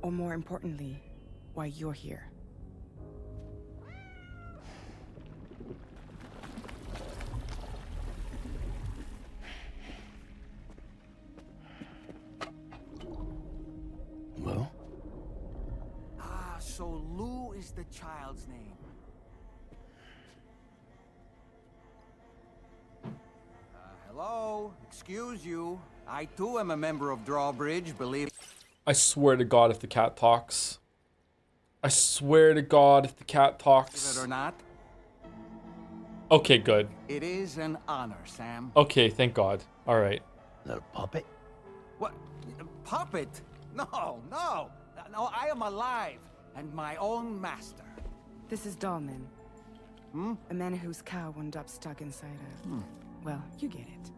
Or more importantly, why you're here. Lou? Ah, so Lou is the child's name. Hello? Excuse you. I too am a member of Drawbridge, believe. I swear to God if the cat talks. I swear to God if the cat It talks. or not, Okay, good. it is an honor, Sam. Okay, thank God. All right. Is that a puppet? What? Puppet? No, no. No, I am alive and my own master. This is Dolman. A man whose cow wound up stuck inside a... Well, you get it.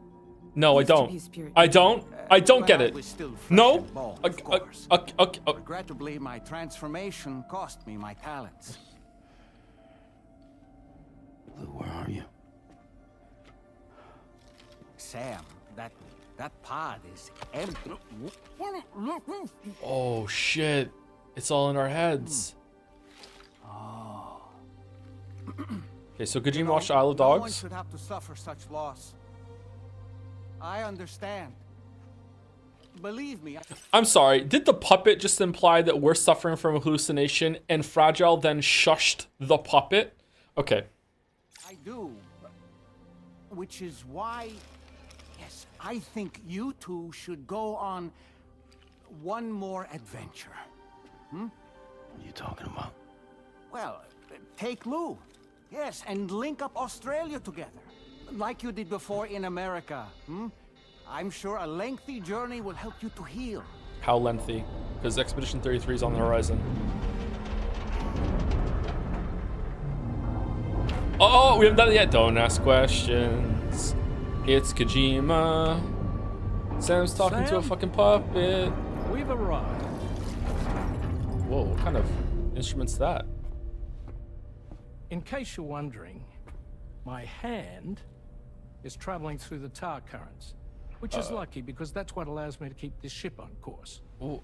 No, I Used to don't. be spirit I don't. I don't When get I it. was still fresh No. and bone, Uh, of uh, course. okay. Regrettably, my transformation cost me my talents. Lou, where are you? Sam, that pod is empty. Oh shit! It's all in our heads. Okay, so Kojima watched Isle of No one Dogs. should have to suffer such loss. I understand. Believe me. I'm sorry. Did the puppet just imply that we're suffering from a hallucination and Fragile then shushed the puppet? Okay. I do. Which is why, yes, I think you two should go on one more adventure. What are you talking about? Well, take Lou. Yes, and link up Australia together. Like you did before in America. I'm sure a lengthy journey will help you to heal. How lengthy? Because Expedition 33 is on the horizon. Oh, we haven't done it yet. Don't ask questions. It's Kojima. Sam's talking to a Sam? fucking puppet. We've arrived. Whoa, what kind of instrument's that? In case you're wondering, my hand is traveling through the tar currents, which is lucky because that's what allows me to keep this ship on course. Ooh.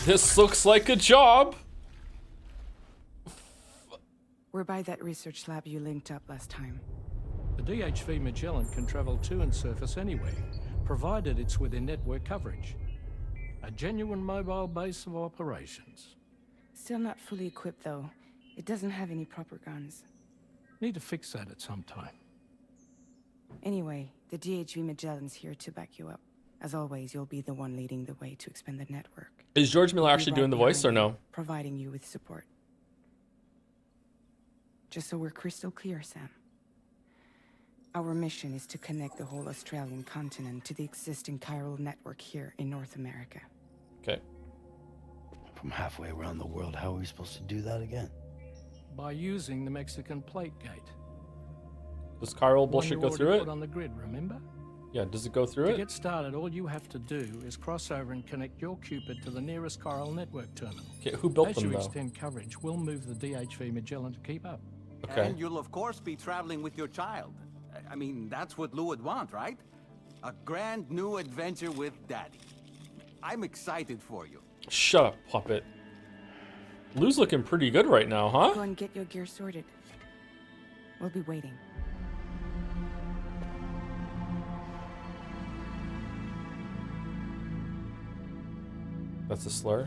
This looks like a job. We're by that research lab you linked up last time. The DHV Magellan can travel to and surface anywhere, provided it's within network coverage. A genuine mobile base of operations. Still not fully equipped, though. It doesn't have any proper guns. Need to fix that at some time. Anyway, the DHV Magellan's here to back you up. As always, you'll be the one leading the way to expand the network. Is George Miller We'll be actually right doing the voice or behind no? you, providing you with support. Just so we're crystal clear, Sam. Our mission is to connect the whole Australian continent to the existing chiral network here in North America. Okay. From halfway around the world, how are we supposed to do that again? By using the Mexican plate gate. Does chiral One bullshit you go already through put it? on the grid, remember? Yeah, does it go through To it? get started, all you have to do is cross over and connect your Cupid to the nearest chiral network terminal. Okay, who built As them you though? extend coverage, we'll move the DHV Magellan to keep up. Okay. And you'll of course be traveling with your child. I mean, that's what Lou would want, right? A grand new adventure with Daddy. I'm excited for you. Shut up, puppet. Lou's looking pretty good right now, Go huh? and get your gear sorted. We'll be waiting. That's a slur.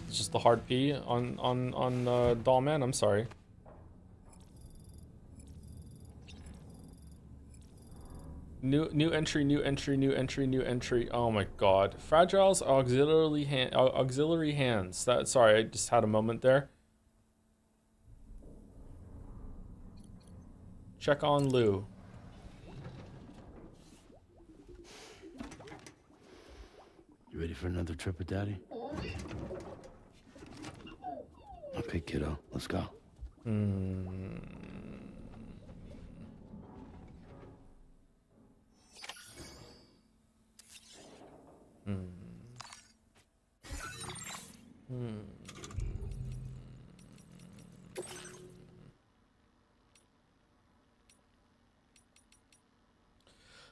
It's just the hard P on Dollman. I'm sorry. New entry, new entry, new entry, new entry. Oh my god. Fragile's auxiliary hands. That sorry, I just had a moment there. Check on Lou. You ready for another trip with Daddy? Okay, kiddo, let's go.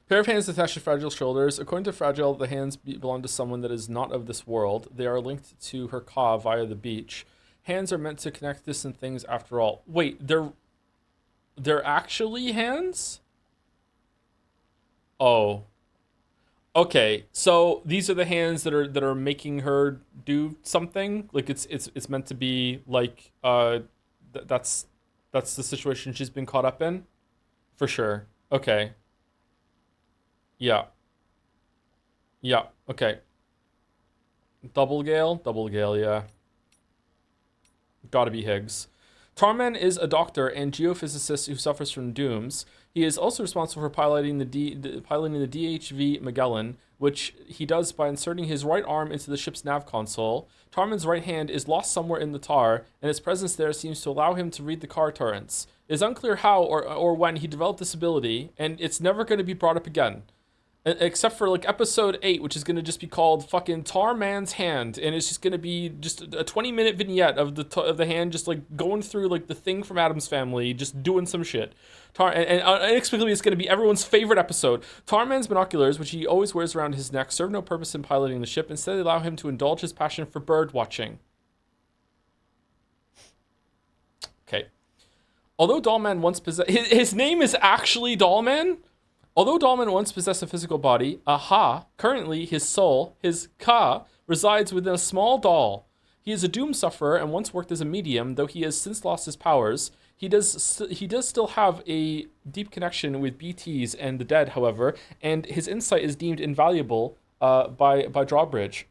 Pair of hands attached to Fragile's shoulders. According to Fragile, the hands belong to someone that is not of this world. They are linked to her ka via the beach. Hands are meant to connect distant things after all. Wait, they're actually hands? Oh. Okay, so these are the hands that are making her do something? Like it's meant to be like that's the situation she's been caught up in? For sure. Okay. Yeah. Yeah, okay. Double Gale, yeah. Gotta be Higgs. Tarman is a doctor and geophysicist who suffers from dooms. He is also responsible for piloting the DHV Magellan, which he does by inserting his right arm into the ship's nav console. Tarman's right hand is lost somewhere in the tar, and his presence there seems to allow him to read the car turrets. It is unclear how or when he developed this ability, and it's never going to be brought up again. Except for like episode 8, which is going to just be called fucking Tarman's hand, and it's just going to be just a 20-minute vignette of the hand just like going through like the thing from Addams Family, just doing some shit. And inexplicably, it's going to be everyone's favorite episode. Tarman's binoculars, which he always wears around his neck, serve no purpose in piloting the ship. Instead, they allow him to indulge his passion for bird watching. Okay. Although Dollman once possessed... His name is actually Dollman? Although Dollman once possessed a physical body, Aha, currently his soul, his Ka, resides within a small doll. He is a doom sufferer and once worked as a medium, though he has since lost his powers. He does still have a deep connection with BTs and the dead, however, and his insight is deemed invaluable by Drawbridge.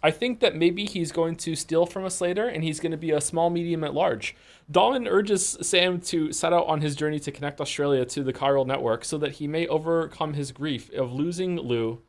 I think that maybe he's going to steal from us later, and he's going to be a small medium at large. Dolan urges Sam to set out on his journey to connect Australia to the chiral network so that he may overcome his grief of losing Lou.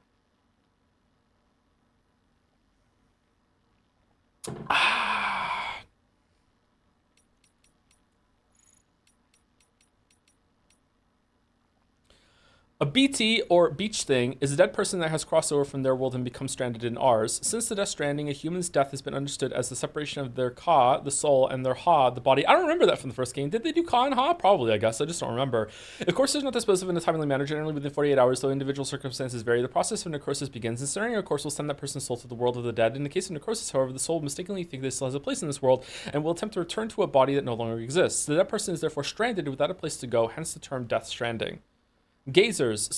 A BT, or beach thing, is a dead person that has crossed over from their world and become stranded in ours. Since the Death Stranding, a human's death has been understood as the separation of their Ka, the soul, and their Ha, the body. I don't remember that from the first game. Did they do Ka and Ha? Probably, I guess. I just don't remember. Of course, there's not disposed of in a timely manner, generally within 48 hours, though individual circumstances vary. The process of necrosis begins. Incineration, of course, will send that person's soul to the world of the dead. In the case of necrosis, however, the soul mistakenly thinks it still has a place in this world and will attempt to return to a body that no longer exists. The dead person is therefore stranded without a place to go, hence the term Death Stranding. Gazers.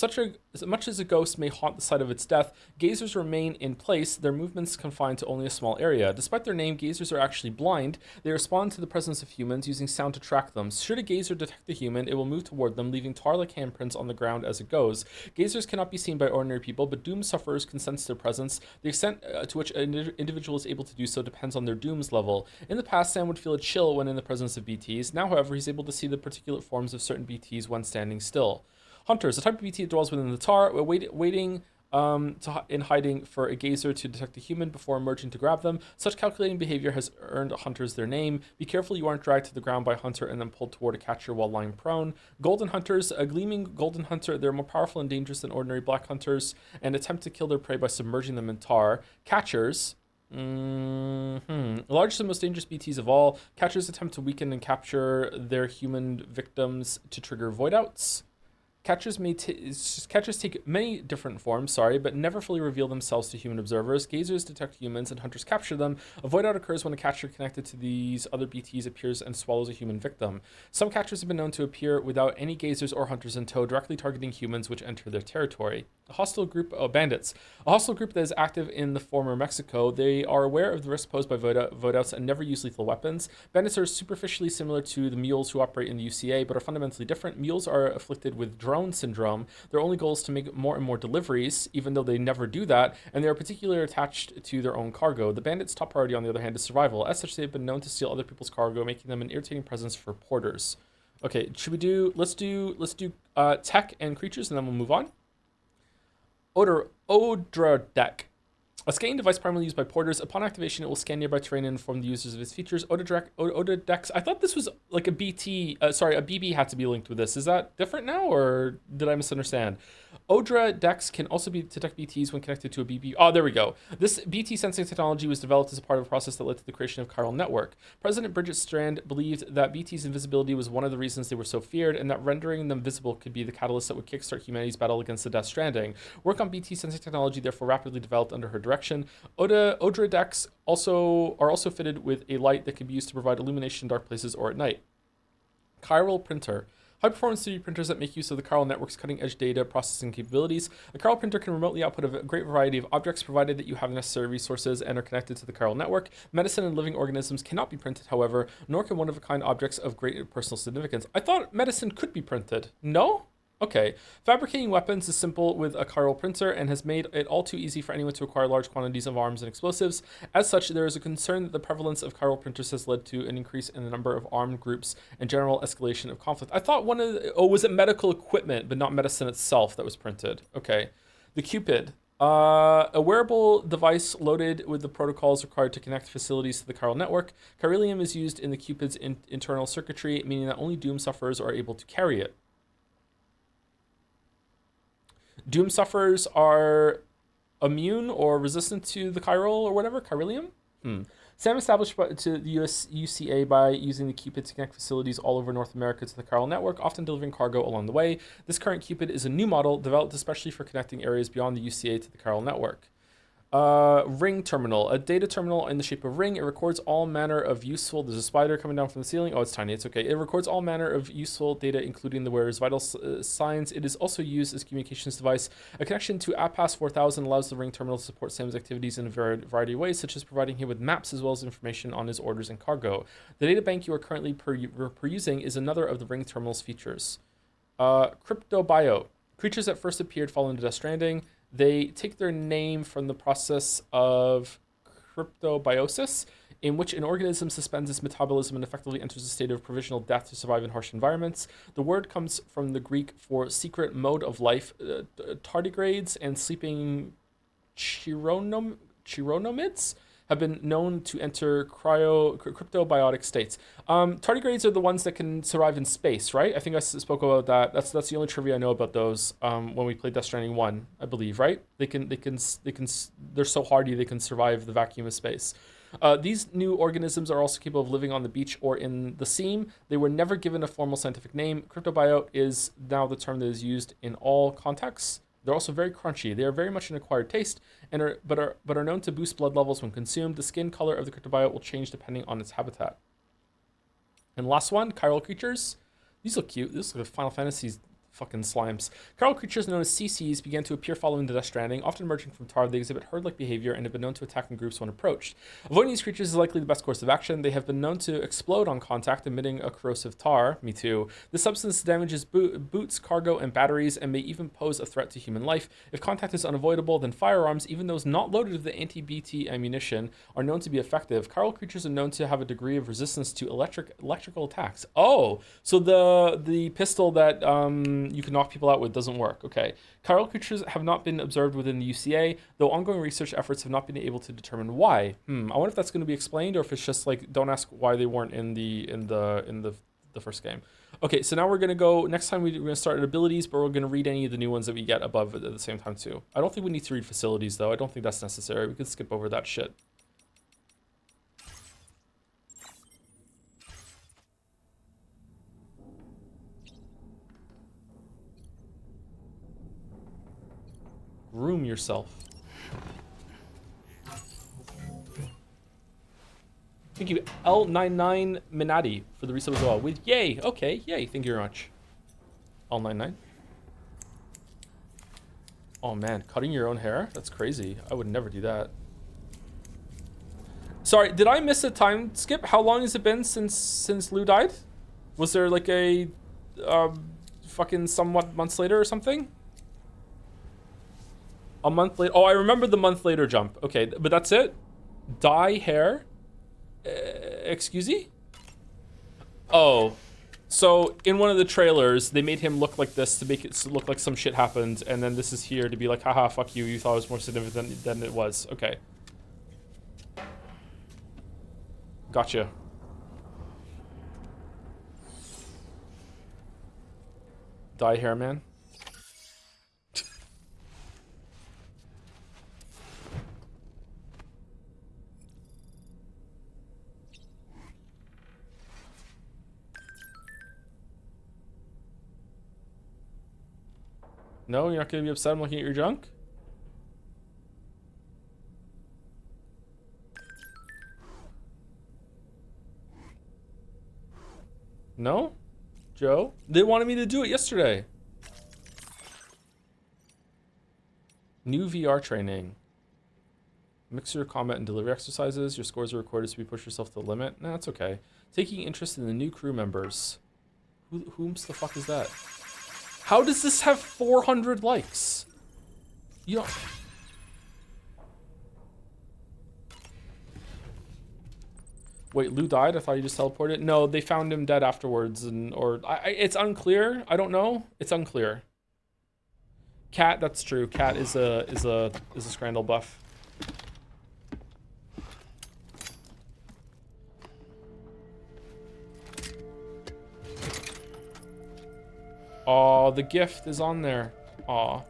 As much as a ghost may haunt the site of its death, gazers remain in place, their movements confined to only a small area. Despite their name, gazers are actually blind. They respond to the presence of humans using sound to track them. Should a gazer detect a human, it will move toward them, leaving tar-like handprints on the ground as it goes. Gazers cannot be seen by ordinary people, but doomed sufferers can sense their presence. The extent to which an individual is able to do so depends on their doom's level. In the past, Sam would feel a chill when in the presence of BTs. Now, however, he's able to see the particulate forms of certain BTs when standing still. Hunters, a type of BT that dwells within the tar, waiting in hiding for a gazer to detect a human before emerging to grab them. Such calculating behavior has earned hunters their name. Be careful you aren't dragged to the ground by a hunter and then pulled toward a catcher while lying prone. Golden hunters, a gleaming golden hunter, they're more powerful and dangerous than ordinary black hunters and attempt to kill their prey by submerging them in tar. Catchers, the largest and most dangerous BTs of all. Catchers attempt to weaken and capture their human victims to trigger void outs. Catchers take many different forms, but never fully reveal themselves to human observers. Gazers detect humans and hunters capture them. A void out occurs when a catcher connected to these other BTs appears and swallows a human victim. Some catchers have been known to appear without any gazers or hunters in tow, directly targeting humans which enter their territory. A hostile group of bandits. A hostile group that is active in the former Mexico. They are aware of the risk posed by void outs and never use lethal weapons. Bandits are superficially similar to the mules who operate in the UCA, but are fundamentally different. Mules are afflicted with drone syndrome. Their only goal is to make more and more deliveries, even though they never do that, and they are particularly attached to their own cargo. The bandits' top priority, on the other hand, is survival. As such, they've been known to steal other people's cargo, making them an irritating presence for porters. Okay, let's do tech and creatures, and then we'll move on. Odra deck. A scanning device primarily used by porters. Upon activation, it will scan nearby terrain and inform the users of its features. Ododex. I thought this was like a BT. A BB had to be linked with this. Is that different now, or did I misunderstand? Odra Dex can also detect BTs when connected to a BB. Oh, there we go. This BT sensing technology was developed as a part of a process that led to the creation of chiral network. President Bridget Strand believed that BT's invisibility was one of the reasons they were so feared, and that rendering them visible could be the catalyst that would kickstart humanity's battle against the Death Stranding. Work on BT sensing technology therefore rapidly developed under her direction. Odra Dex are also fitted with a light that can be used to provide illumination in dark places or at night. Chiral printer. High-performance 3D printers that make use of the chiral network's cutting-edge data processing capabilities. A chiral printer can remotely output a great variety of objects provided that you have necessary resources and are connected to the chiral network. Medicine and living organisms cannot be printed, however, nor can one-of-a-kind objects of great personal significance. I thought medicine could be printed. No? Okay. Fabricating weapons is simple with a chiral printer and has made it all too easy for anyone to acquire large quantities of arms and explosives. As such, there is a concern that the prevalence of chiral printers has led to an increase in the number of armed groups and general escalation of conflict. I thought was it medical equipment, but not medicine itself that was printed? Okay. The Cupid. A wearable device loaded with the protocols required to connect facilities to the chiral network. Chiralium is used in the Cupid's internal circuitry, meaning that only doom sufferers are able to carry it. Doom sufferers are immune or resistant to the chiral or whatever, chiralium? Sam established to the UCA by using the Cupid to connect facilities all over North America to the chiral network, often delivering cargo along the way. This current Cupid is a new model developed especially for connecting areas beyond the UCA to the chiral network. Ring terminal, a data terminal in the shape of ring. It records all manner of useful. There's a spider coming down from the ceiling. Oh, it's tiny. It's okay. It records all manner of useful data, including the wearer's vital signs. It is also used as a communications device. A connection to AppPass 4000 allows the ring terminal to support Sam's activities in a variety of ways, such as providing him with maps as well as information on his orders and cargo. The data bank you are currently perusing is another of the ring terminal's features. Cryptobio. Creatures that first appeared following Death Stranding. They take their name from the process of cryptobiosis, in which an organism suspends its metabolism and effectively enters a state of provisional death to survive in harsh environments. The word comes from the Greek for secret mode of life. Tardigrades and sleeping chironomids have been known to enter cryptobiotic states. Tardigrades are the ones that can survive in space, right? I think I spoke about that. That's the only trivia I know about those. When we played Death Stranding 1, I believe, right? They're so hardy they can survive the vacuum of space. These new organisms are also capable of living on the beach or in the seam. They were never given a formal scientific name. Cryptobiote is now the term that is used in all contexts. They're also very crunchy. They are very much an acquired taste, and are known to boost blood levels when consumed. The skin color of the cryptobiote will change depending on its habitat. And last one, chiral creatures. These look cute. This is like Final Fantasy fucking slimes. Chiral creatures known as CCs began to appear following the Death Stranding, often emerging from tar. They exhibit herd-like behavior and have been known to attack in groups when approached. Avoiding these creatures is likely the best course of action. They have been known to explode on contact, emitting a corrosive tar. Me too. This substance damages boots, cargo, and batteries, and may even pose a threat to human life. If contact is unavoidable, then firearms, even those not loaded with the anti-BT ammunition, are known to be effective. Chiral creatures are known to have a degree of resistance to electrical attacks. Oh, so the pistol that you can knock people out with doesn't work. Okay. Chiral creatures have not been observed within the UCA, though ongoing research efforts have not been able to determine why. I wonder if that's going to be explained, or if it's just like, don't ask why they weren't in the first game. Okay, so now we're going to go, next time we're going to start at abilities, but we're going to read any of the new ones that we get above at the same time too. I don't think we need to read facilities though. I don't think that's necessary. We could skip over that shit. Groom yourself. Thank you, L99 Minati, for the resub as well. With yay, okay, yay, thank you very much. L99. Oh man, cutting your own hair? That's crazy. I would never do that. Sorry, did I miss a time skip? How long has it been since Lou died? Was there like a fucking somewhat months later or something? A month later. Oh, I remember the month later jump. Okay, but that's it? Dye hair? Excuse me? Oh, so in one of the trailers, they made him look like this to make it look like some shit happened, and then this is here to be like, haha, fuck you, you thought it was more significant than it was. Okay. Gotcha. Dye hair, man. No, you're not going to be upset I'm looking at your junk? No? Joe? They wanted me to do it yesterday. New VR training. Mixer combat and delivery exercises. Your scores are recorded so you push yourself to the limit. Nah, that's okay. Taking interest in the new crew members. Whom's the fuck is that? How does this have 400 likes? You don't... Wait, Lou died? I thought you just teleported. No, they found him dead afterwards, and it's unclear. I don't know. It's unclear. Cat, that's true. Cat is a Scrandle buff. Oh, the gift is on there. Aw.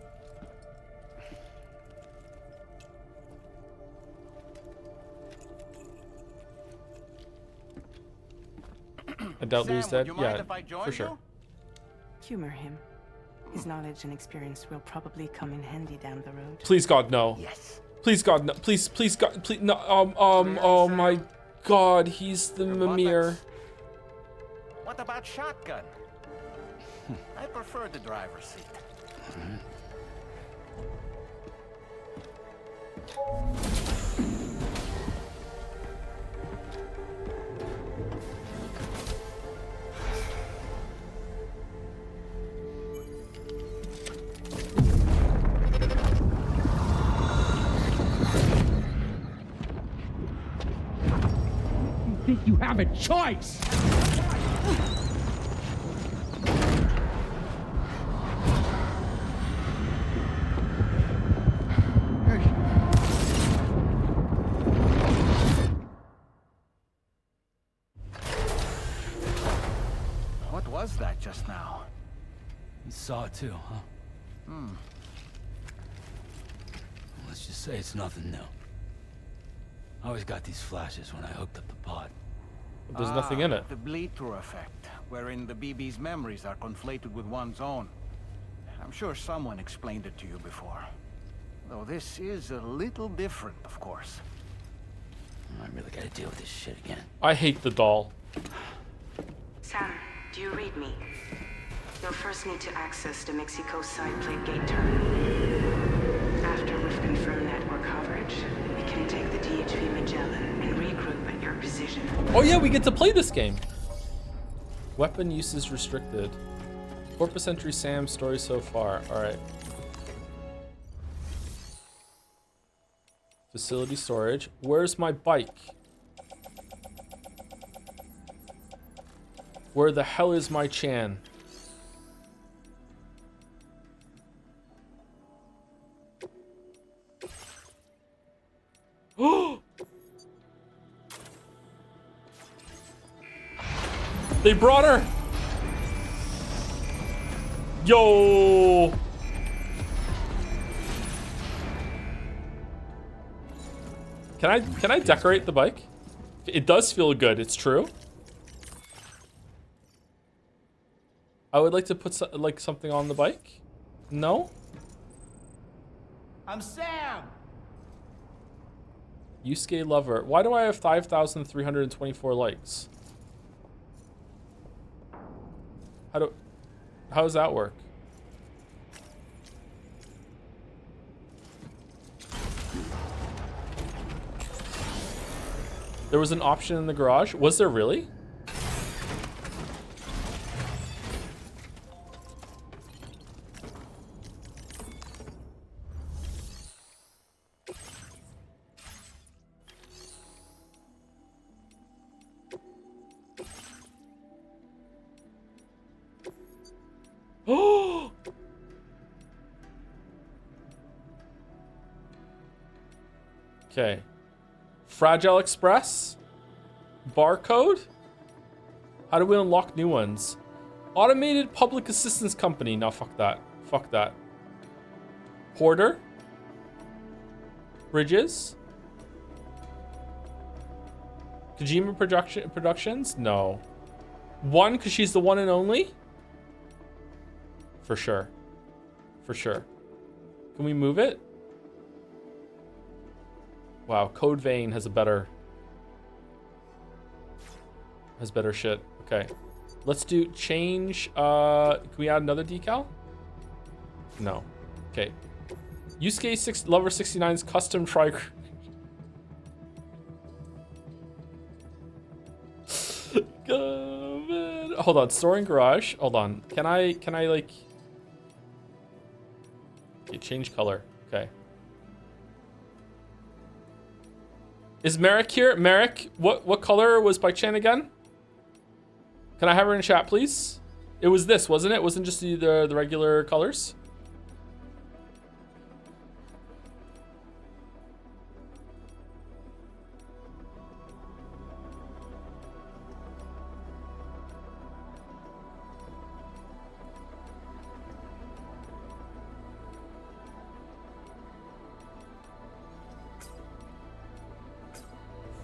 I doubt Lou's dead. Yeah, for sure. Humor him. His knowledge and experience will probably come in handy down the road. Please, God, no. Yes. Please, God, no. Please, God, please, no. Oh my God, he's the Mimir. What about shotgun? I prefer the driver's seat. You think you have a choice? What was that just now? You saw it too, huh? Let's just say it's nothing new. I always got these flashes when I hooked up the pod. But there's nothing in it. The bleed-through effect, wherein the BB's memories are conflated with one's own. I'm sure someone explained it to you before. Though this is a little different, of course. I really gotta deal with this shit again. I hate the doll. Sam, do you read me? You'll first need to access the Mexico side plate gate terminal. After we've confirmed network coverage, we can take the DHV Magellan and regroup at your position. Oh yeah, we get to play this game. Weapon uses restricted. 4th Century Sam story so far. All right. Facility storage. Where's my bike? Where the hell is my Chan? Oh! They brought her. Yo. Can I decorate the bike? It does feel good. It's true. I would like to put something on the bike. No? I'm Sam! Yusuke Lover. Why do I have 5,324 likes? How does that work? There was an option in the garage. Was there really? Oh! Okay. Fragile Express? Barcode? How do we unlock new ones? Automated Public Assistance Company. No, fuck that. Fuck that. Porter? Bridges? Kojima Productions? No. One, because she's the one and only? For sure. For sure. Can we move it? Wow, Code Vein has a better... has better shit. Okay. Let's do change. Can we add another decal? No. Okay. Yusuke Lover 69's custom tri... God, hold on. Storing garage. Hold on. Can I like... Okay, change color. Okay. Is Merrick here? Merrick, what color was by Chen again? Can I have her in chat, please? It was this, wasn't it? It wasn't just the regular colors?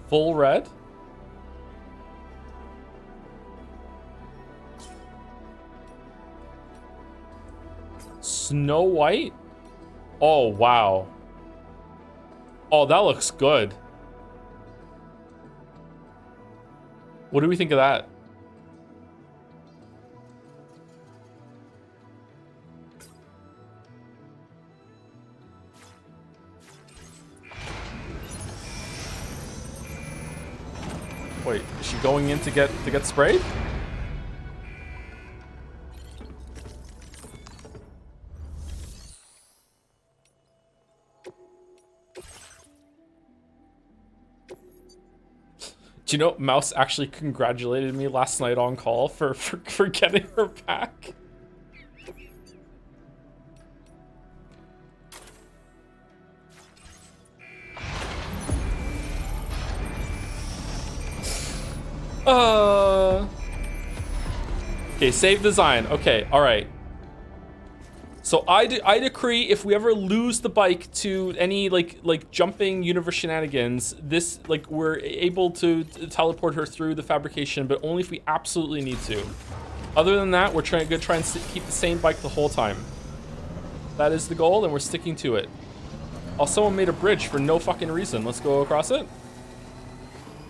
Full red? Snow White? Oh, wow. Oh, that looks good. What do we think of that? Wait, is she going in to get sprayed? Do you know Mouse actually congratulated me last night on call for getting her back? Okay, save design. Okay, all right. So I decree if we ever lose the bike to any like jumping universe shenanigans, this like we're able to teleport her through the fabrication, but only if we absolutely need to. Other than that, we're trying to keep the same bike the whole time. That is the goal, and we're sticking to it. Oh, someone made a bridge for no fucking reason. Let's go across it.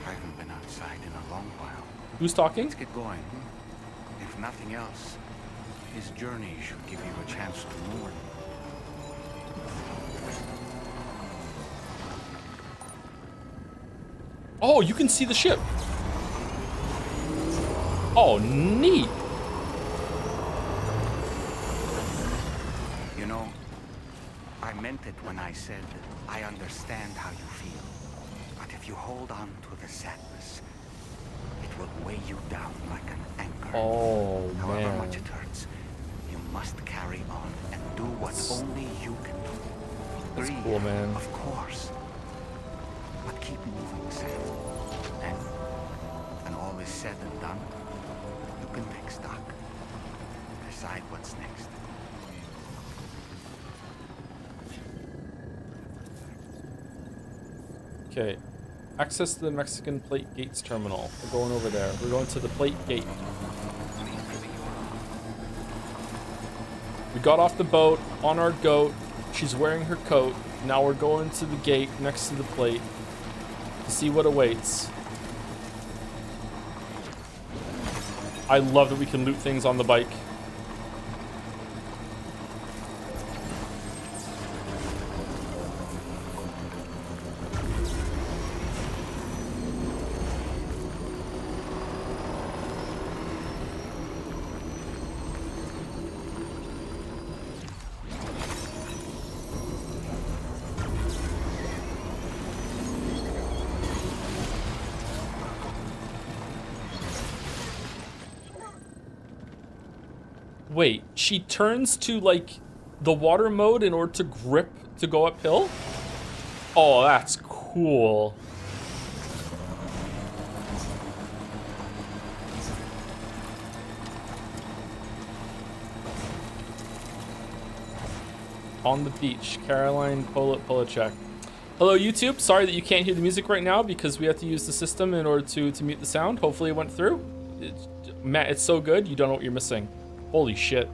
I haven't been outside in a long while. Who's talking? Let's get going. If nothing else, His journey should give you a chance to mourn. Oh, you can see the ship. Oh, neat. You know, I meant it when I said I understand how you feel. But if you hold on to the sadness, it will weigh you down like an anchor. Oh, However man. much it hurts, you must carry on and do what only you can do. That's Breathe, cool, man. of course. But keep moving, Sam. And when all is said and done, you can take stock. Decide what's next. Okay. Access to the Mexican Plate Gates terminal. We're going over there. We're going to the Plate Gate. We got off the boat on our goat. She's wearing her coat. Now we're going to the gate next to the plate to see what awaits. I love that we can loot things on the bike. Wait, she turns to like the water mode in order to grip to go uphill? Oh, that's cool. On the beach, Caroline Polacek. Hello, YouTube. Sorry that you can't hear the music right now because we have to use the system in order to mute the sound. Hopefully it went through. Matt, it's so good, you don't know what you're missing. Holy shit.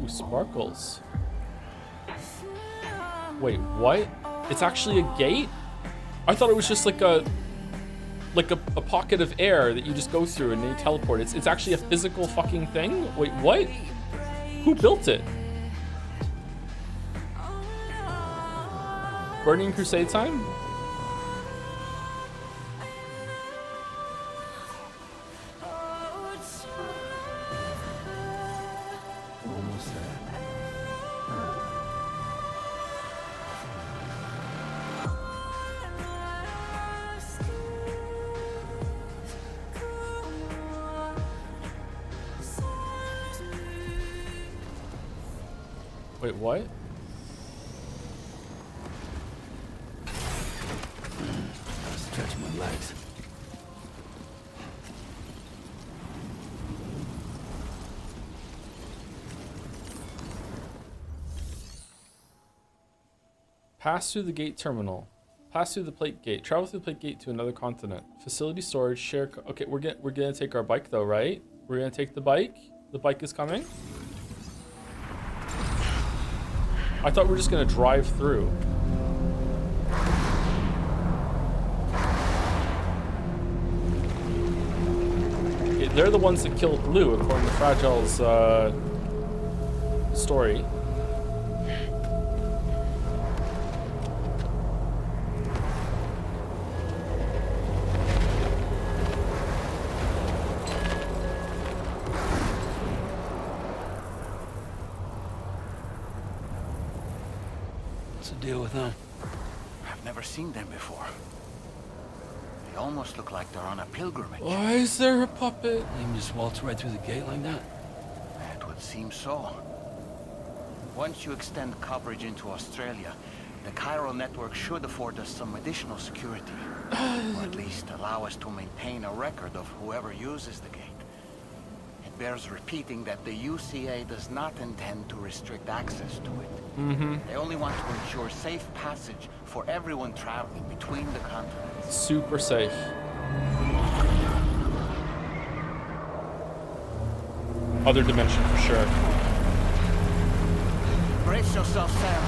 Ooh, sparkles. Wait, what? It's actually a gate? I thought it was just like a pocket of air that you just go through and then you teleport. It's actually a physical fucking thing? Wait, what? Who built it? Burning Crusade time? Almost there. Wait, what? Stretch my legs. Pass through the gate terminal. Pass through the plate gate. Travel through the plate gate to another continent. Facility storage. Share. Okay, we're gonna take our bike though, right? We're gonna take the bike. The bike is coming. I thought we were just gonna drive through. Okay, they're the ones that killed Blue, according to Fragile's story. What's the deal with them? I've never seen them before. They almost look like they're on a pilgrimage. Why is there a puppet? You can just waltz right through the gate like that? It would seem so. Once you extend coverage into Australia, the chiral network should afford us some additional security. Or at least allow us to maintain a record of whoever uses the gate. It bears repeating that the UCA does not intend to restrict access to it. They only want to ensure safe passage for everyone traveling between the continents. Super safe. Other dimension for sure. Brace yourself, Sam.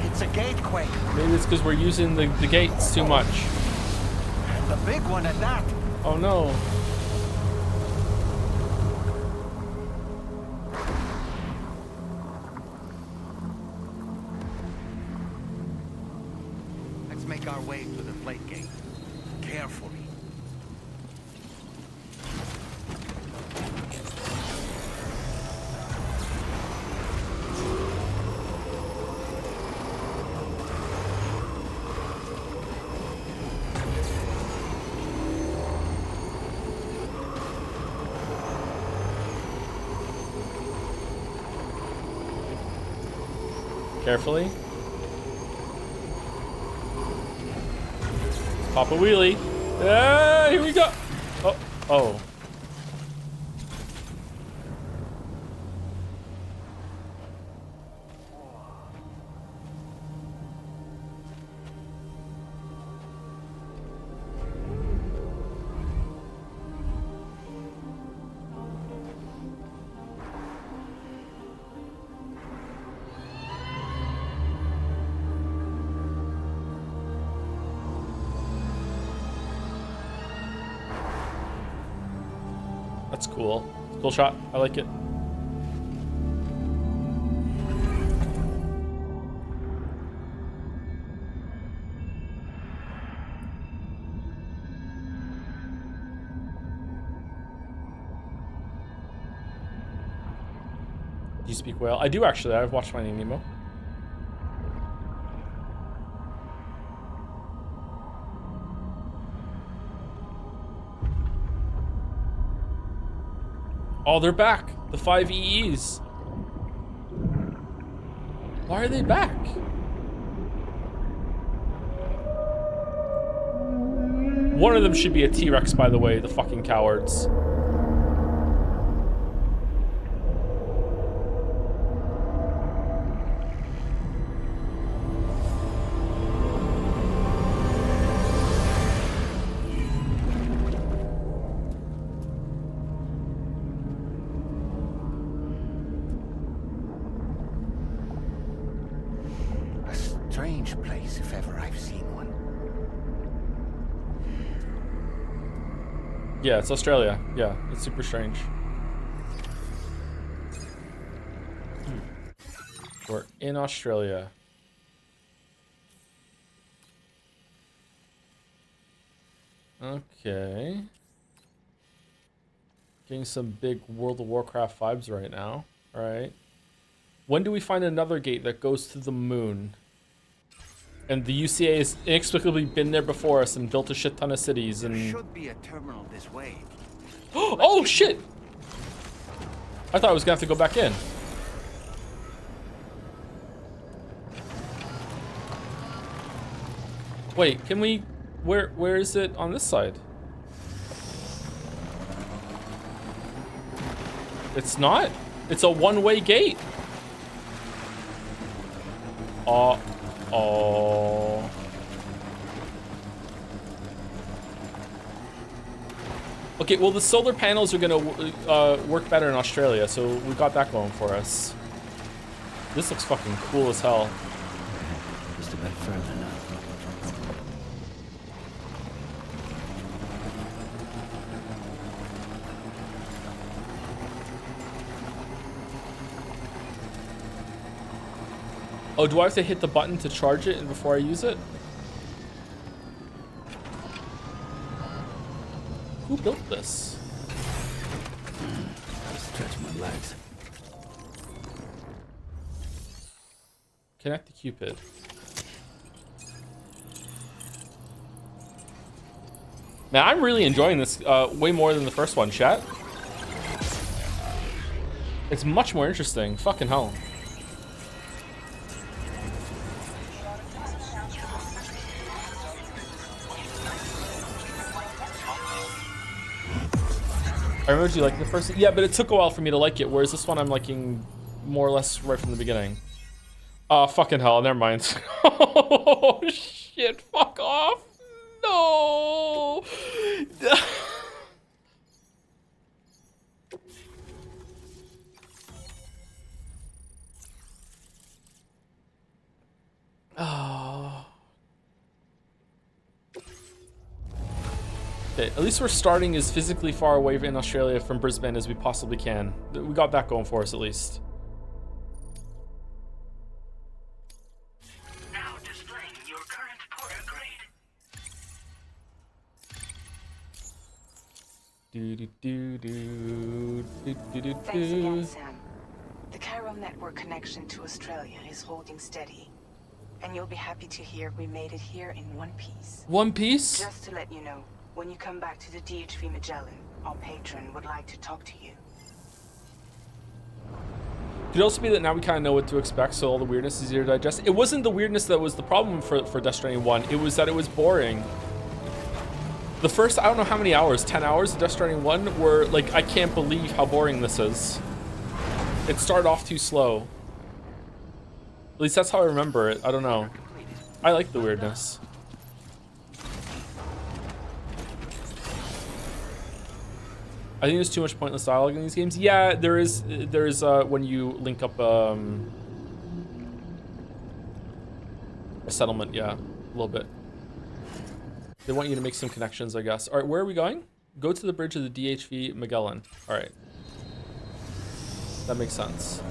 It's a gatequake. Maybe it's because we're using the gates too much. And the big one at that. Oh no. Let's make our way to the plate gate. Carefully. Carefully. Pop a wheelie. Ah, here we go. Oh, oh. That's cool. Cool shot. I like it. Do you speak whale? I do actually. I've watched Finding Nemo. Oh, they're back. The 5 EEs. Why are they back? One of them should be a T-Rex, by the way, the fucking cowards. Strange place, if ever I've seen one. Yeah, it's Australia. Yeah, it's super strange. We're in Australia. Okay. Getting some big World of Warcraft vibes right now. All right. When do we find another gate that goes to the moon? And the UCA has inexplicably been there before us and built a shit ton of cities and... There should be a terminal this way. Oh, shit! I thought I was gonna have to go back in. Wait, can we... Where is it on this side? It's not? It's a one-way gate. Oh. Okay, well the solar panels are gonna work better in Australia, so we got that going for us. This looks fucking cool as hell. Just a bit further now. Oh, do I have to hit the button to charge it before I use it? Who built this? Stretch my legs. Connect the Cupid. Now, I'm really enjoying this way more than the first one, chat. It's much more interesting. Fucking hell. I remember you like the first. Yeah, but it took a while for me to like it. Whereas this one, I'm liking more or less right from the beginning. Oh, fucking hell! Never mind. Oh shit! Fuck off! No. Oh. Okay, at least we're starting as physically far away in Australia from Brisbane as we possibly can. We got that going for us at least. Now displaying your current porter grade. Thanks again, Sam. The Chiral network connection to Australia is holding steady. And you'll be happy to hear we made it here in one piece. One piece? Just to let you know, when you come back to the DHV Magellan, our patron would like to talk to you. Could also be that now we kind of know what to expect, so all the weirdness is easier to digest. It wasn't the weirdness that was the problem for Death Stranding 1. It was that it was boring. The first, I don't know how many hours, 10 hours of Death Stranding 1 were like, I can't believe how boring this is. It started off too slow. At least that's how I remember it. I don't know. I like the weirdness. I think there's too much pointless dialogue in these games. Yeah, there is when you link up a settlement, yeah, a little bit. They want you to make some connections, I guess. All right, where are we going? Go to the bridge of the DHV Magellan. All right. That makes sense.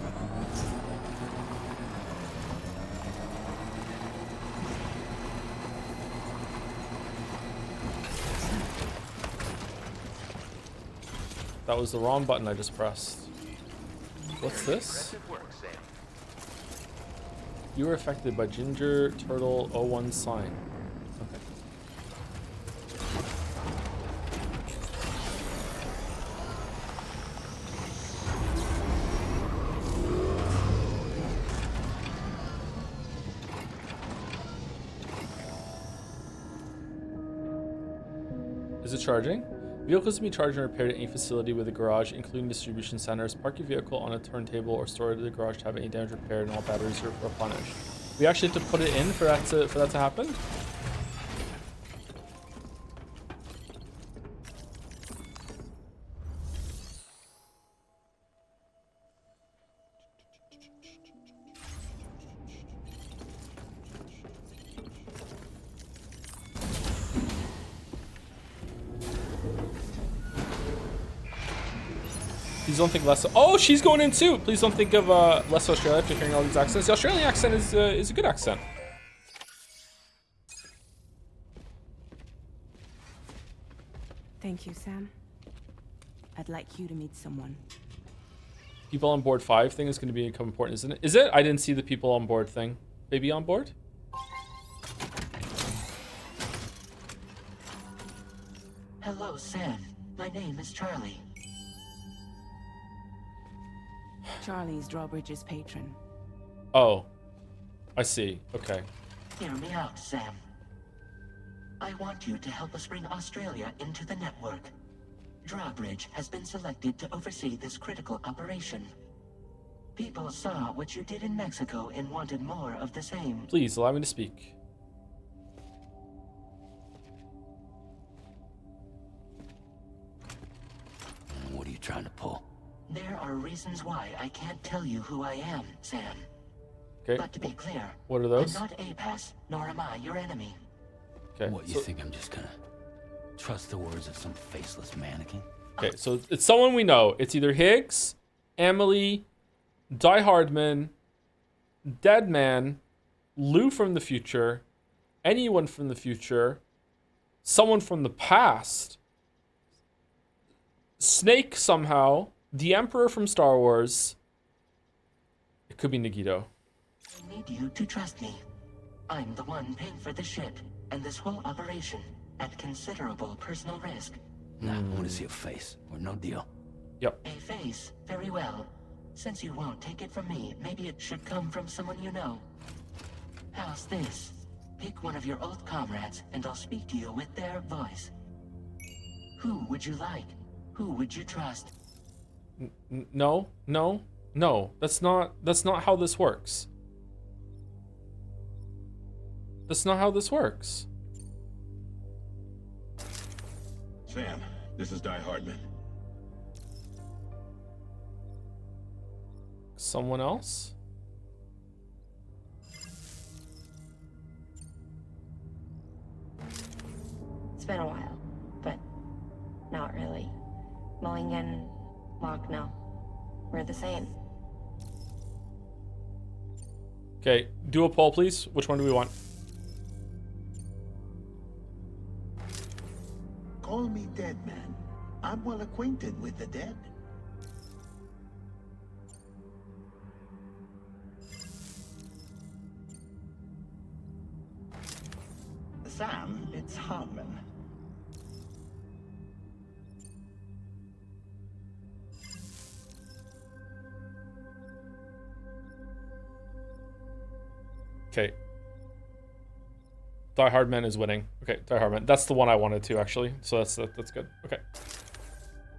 That was the wrong button I just pressed. What's this? You were affected by Ginger Turtle 01 sign. Okay. Is it charging? Vehicles can be charged and repaired at any facility with a garage, including distribution centers. Park your vehicle on a turntable or store it in the garage to have any damage repaired, and all batteries are replenished. We actually have to put it in for that to happen? Please don't think less. Oh, she's going in too. Please don't think of less Australia after hearing all these accents. The Australian accent is a good accent. Thank you, Sam. I'd like you to meet someone. People on board 5 thing is going to become important, isn't it? Is it? I didn't see the people on board thing. Baby on board? Hello, Sam. My name is Charlie. Charlie's Drawbridge's patron. Oh, I see. Okay. Hear me out, Sam. I want you to help us bring Australia into the network. Drawbridge has been selected to oversee this critical operation. People saw what you did in Mexico and wanted more of the same. Please allow me to speak. What are you trying to pull? There are reasons why I can't tell you who I am, Sam. Okay. But to be clear, What are those? I'm not APAS, nor am I your enemy. Okay. What, you think I'm just gonna trust the words of some faceless mannequin? Okay, so it's someone we know. It's either Higgs, Emily, Die Hardman, Deadman, Lou from the future, anyone from the future, someone from the past, Snake somehow, the Emperor from Star Wars. It could be Nagito. I need you to trust me. I'm the one paying for the ship and this whole operation at considerable personal risk. Nah, I want to see a face, or no deal. Yep. A face, very well. Since you won't take it from me, maybe it should come from someone you know. How's this? Pick one of your old comrades, and I'll speak to you with their voice. Who would you like? Who would you trust? No, no, no. That's not how this works. That's not how this works. Sam, this is Di Hardman. Someone else? It's been a while, but not really. Mulligan, Machno, we're the same. Okay, do a poll, please. Which one do we want? Call me dead, man. I'm well acquainted with the dead. Sam, it's Hardman. Okay. Die Hard Man is winning. Okay, Die Hard Man. That's the one I wanted to, actually. So that's good. Okay.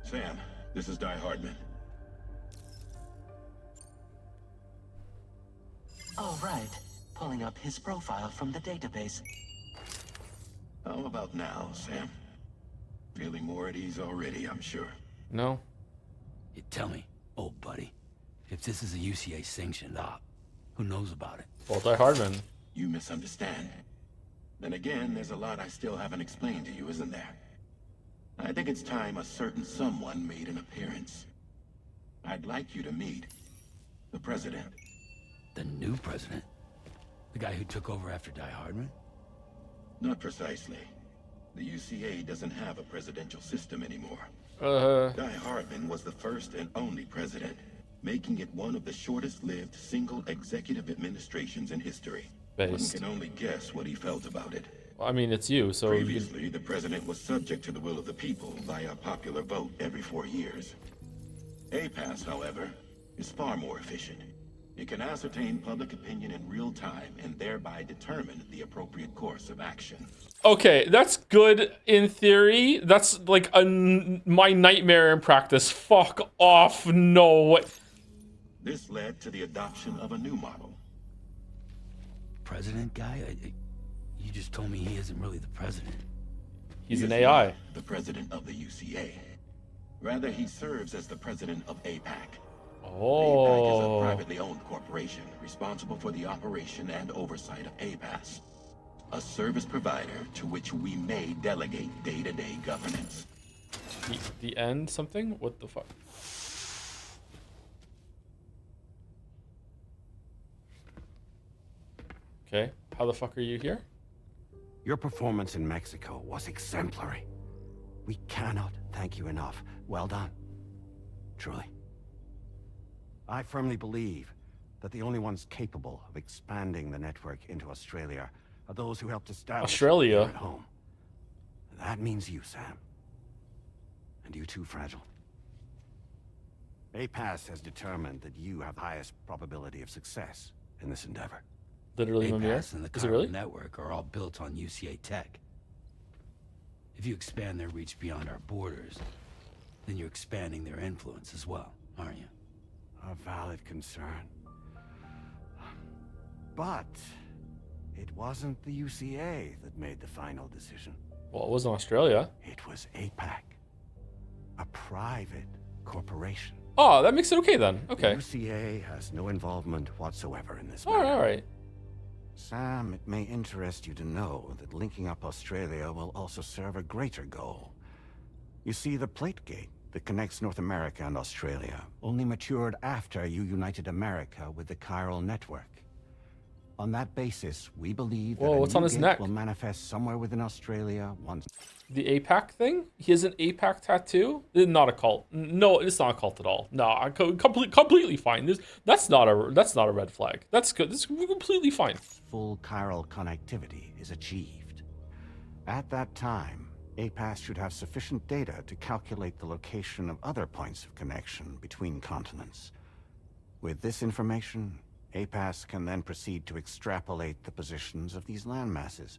Sam, this is Di Hardman. All right. Pulling up his profile from the database. How about now, Sam? Feeling more at ease already, I'm sure. No. You tell me, old buddy, if this is a UCA sanctioned op, who knows about it? Well, Die Hard Man. You misunderstand. Then again, there's a lot I still haven't explained to you, isn't there? I think it's time a certain someone made an appearance. I'd like you to meet the president. The new president? The guy who took over after Die Hardman? Not precisely. The UCA doesn't have a presidential system anymore. Die Hardman was the first and only president, making it one of the shortest-lived single executive administrations in history. One can only guess what he felt about it. I mean, it's you, so... Previously, the president was subject to the will of the people via popular vote every 4 years. APAS, however, is far more efficient. It can ascertain public opinion in real time and thereby determine the appropriate course of action. Okay, that's good in theory. That's like my nightmare in practice. Fuck off. No. This led to the adoption of a new model. President guy? You just told me he isn't really the president. He's He an is AI. not the president of the UCA. Rather, he serves as the president of APAC. APAC is a privately owned corporation responsible for the operation and oversight of APAS, a service provider to which we may delegate day-to-day governance. The end something? What the fuck? Okay, how the fuck are you here? Your performance in Mexico was exemplary. We cannot thank you enough. Well done. Truly. I firmly believe that the only ones capable of expanding the network into Australia are those who helped establish Australia? it here at home. That means you, Sam. And you too, Fragile. APAS has determined that you have the highest probability of success in this endeavor. Literally, APAS and the is it Chiral really? network are all built on UCA tech. If you expand their reach beyond our borders, then you're expanding their influence as well, aren't you? A valid concern. But it wasn't the UCA that made the final decision. Well, it was in Australia. It was APAC, a private corporation. Oh, that makes it okay then. Okay. The UCA has no involvement whatsoever in this All right, matter. all right. Sam, it may interest you to know that linking up Australia will also serve a greater goal. You see, the plate gate that connects North America and Australia only matured after you united America with the chiral network. On that basis, we believe that Whoa, a what's new on his gate neck? will manifest somewhere within Australia once. The APAC thing? He has an APAC tattoo? Not a cult. No, it's not a cult at all. No, completely fine. That's not a red flag. That's good. That's completely fine. Full chiral connectivity is achieved. At that time, APAS should have sufficient data to calculate the location of other points of connection between continents. With this information, APAS can then proceed to extrapolate the positions of these landmasses.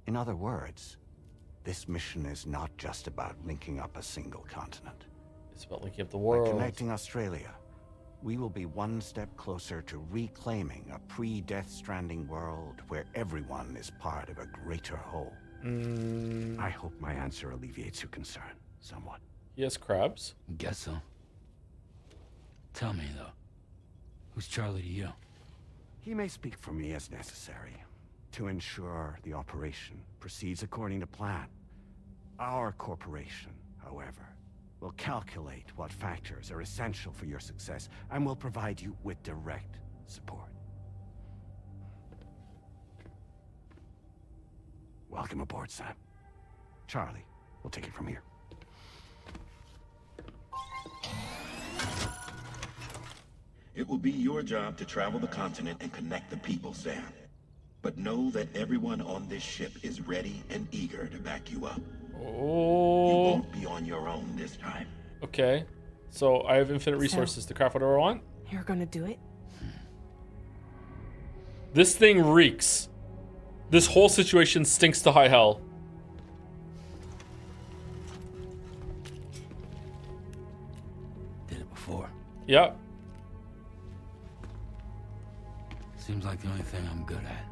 In other words, this mission is not just about linking up a single continent. It's about linking up the By world. connecting Australia, we will be one step closer to reclaiming a pre-Death Stranding world where everyone is part of a greater whole. I hope my answer alleviates your concern somewhat. Yes, crabs. Guess so. Tell me, though. Who's Charlie to you? He may speak for me as necessary to ensure the operation proceeds according to plan. Our corporation, however, will calculate what factors are essential for your success and will provide you with direct support. Welcome aboard, Sam. Charlie, we'll take it from here. It will be your job to travel the continent and connect the people, Sam. But know that everyone on this ship is ready and eager to back you up. Oh. You won't be on your own this time. Okay. So I have infinite resources to craft whatever I want. You're gonna do it? This thing reeks. This whole situation stinks to high hell. Did it before. Yep. Seems like the only thing I'm good at.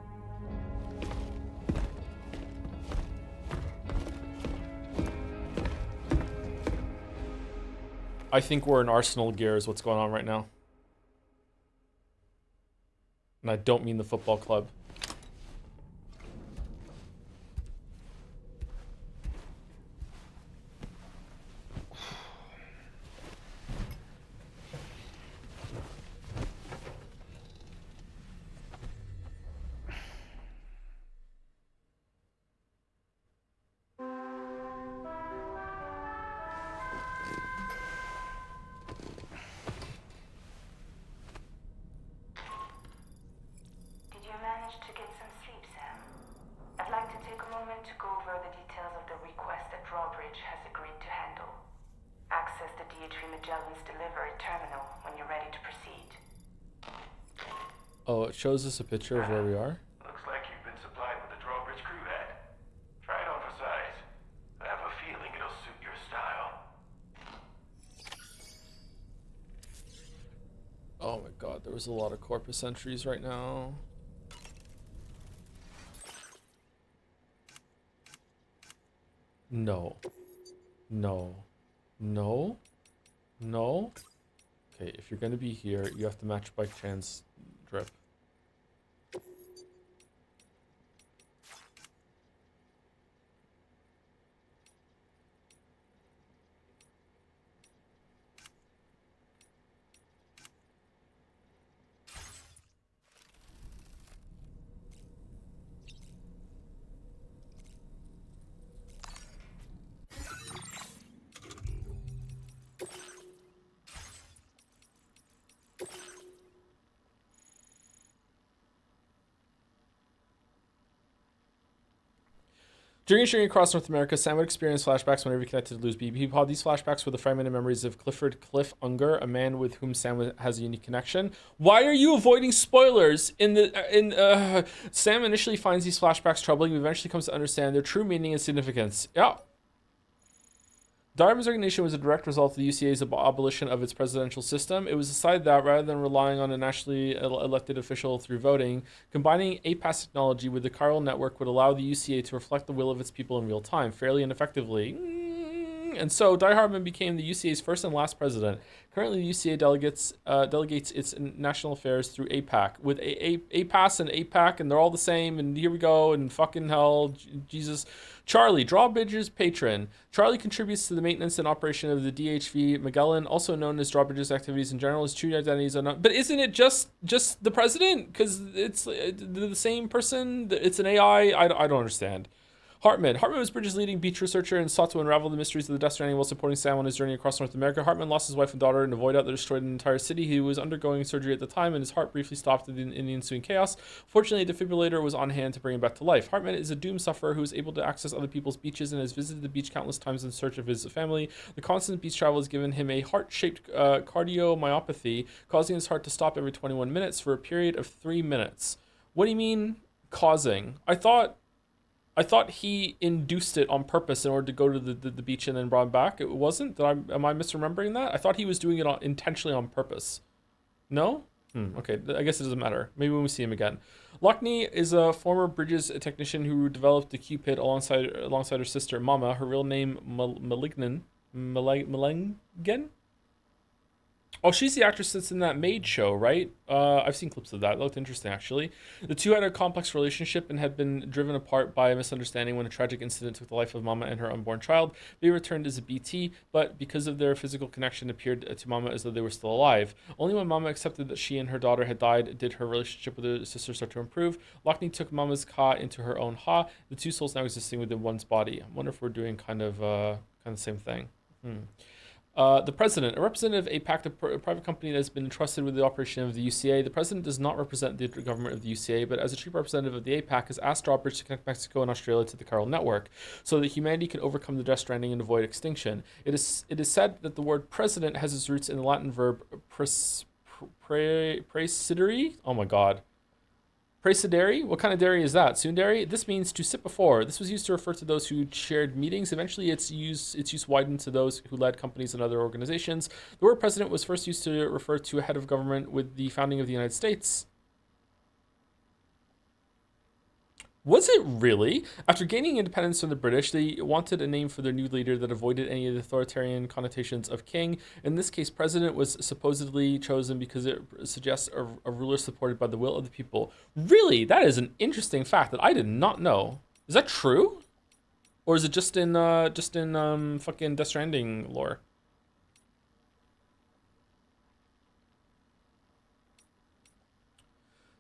I think we're in Arsenal gear is what's going on right now. And I don't mean the football club. Oh, it shows us a picture of where we are. Looks like you've been supplied with the drawbridge crew head. Try it on for size. I have a feeling it'll suit your style. Oh my god, there was a lot of corpus entries right now. No. No. No. No. Okay, if you're gonna be here, you have to match Bike Chan's drip. During his journey across North America, Sam would experience flashbacks whenever he connected to Lou's BB pod. These flashbacks were the fragmented memories of Clifford Cliff Unger, a man with whom Sam has a unique connection. Why are you avoiding spoilers? Sam initially finds these flashbacks troubling, but eventually comes to understand their true meaning and significance. Yeah. Darwin's resignation was a direct result of the UCA's abolition of its presidential system. It was decided that rather than relying on a nationally elected official through voting, combining APAS technology with the chiral network would allow the UCA to reflect the will of its people in real time, fairly and effectively. And so, Di Hartman became the UCA's first and last president. Currently, the UCA delegates its national affairs through APAC. With APAS and APAC, and they're all the same, and here we go, and fucking hell, Jesus. Charlie, Drawbridge's patron. Charlie contributes to the maintenance and operation of the DHV Magellan, also known as Drawbridge's activities in general. His true identity is unknown. But isn't it just the president? Because it's the same person? It's an AI? I don't understand. Hartman was Bridges' leading beach researcher and sought to unravel the mysteries of the Death Stranding while supporting Sam on his journey across North America. Hartman lost his wife and daughter in a void out that destroyed an entire city. He was undergoing surgery at the time, and his heart briefly stopped in the ensuing chaos. Fortunately, a defibrillator was on hand to bring him back to life. Hartman is a doom sufferer who is able to access other people's beaches and has visited the beach countless times in search of his family. The constant beach travel has given him a heart-shaped cardiomyopathy, causing his heart to stop every 21 minutes for a period of 3 minutes. What do you mean, causing? I thought I thought he induced it on purpose in order to go to the beach and then brought him back. It wasn't? Am I misremembering that? I thought he was doing it intentionally on purpose. No? Okay, I guess it doesn't matter. Maybe when we see him again. Lockney is a former bridges technician who developed the Cupid alongside her sister Mama. Her real name Malignan. Oh, she's the actress that's in that Maid show, right? I've seen clips of that. It looked interesting, actually. The two had a complex relationship and had been driven apart by a misunderstanding when a tragic incident took the life of Mama and her unborn child. They returned as a BT, but because of their physical connection, appeared to Mama as though they were still alive. Only when Mama accepted that she and her daughter had died did her relationship with her sister start to improve. Lockney took Mama's Ka into her own Ha, the two souls now existing within one's body. I wonder if we're doing kind of the same thing. The president, a representative of APAC, a private company that has been entrusted with the operation of the UCA. The president does not represent the government of the UCA, but as a chief representative of the APAC, has asked Drawbridge to connect Mexico and Australia to the chiral network so that humanity can overcome the Death Stranding and avoid extinction. It is said that the word president has its roots in the Latin verb praesidere. Oh my god. Praesidere? What kind of dairy is that? Sundari? This means to sit before. This was used to refer to those who chaired meetings. Eventually, its use widened to those who led companies and other organizations. The word president was first used to refer to a head of government with the founding of the United States. Was it really? After gaining independence from the British, they wanted a name for their new leader that avoided any of the authoritarian connotations of king. In this case, president was supposedly chosen because it suggests a ruler supported by the will of the people. Really? That is an interesting fact that I did not know. Is that true? Or is it just in fucking Death Stranding lore?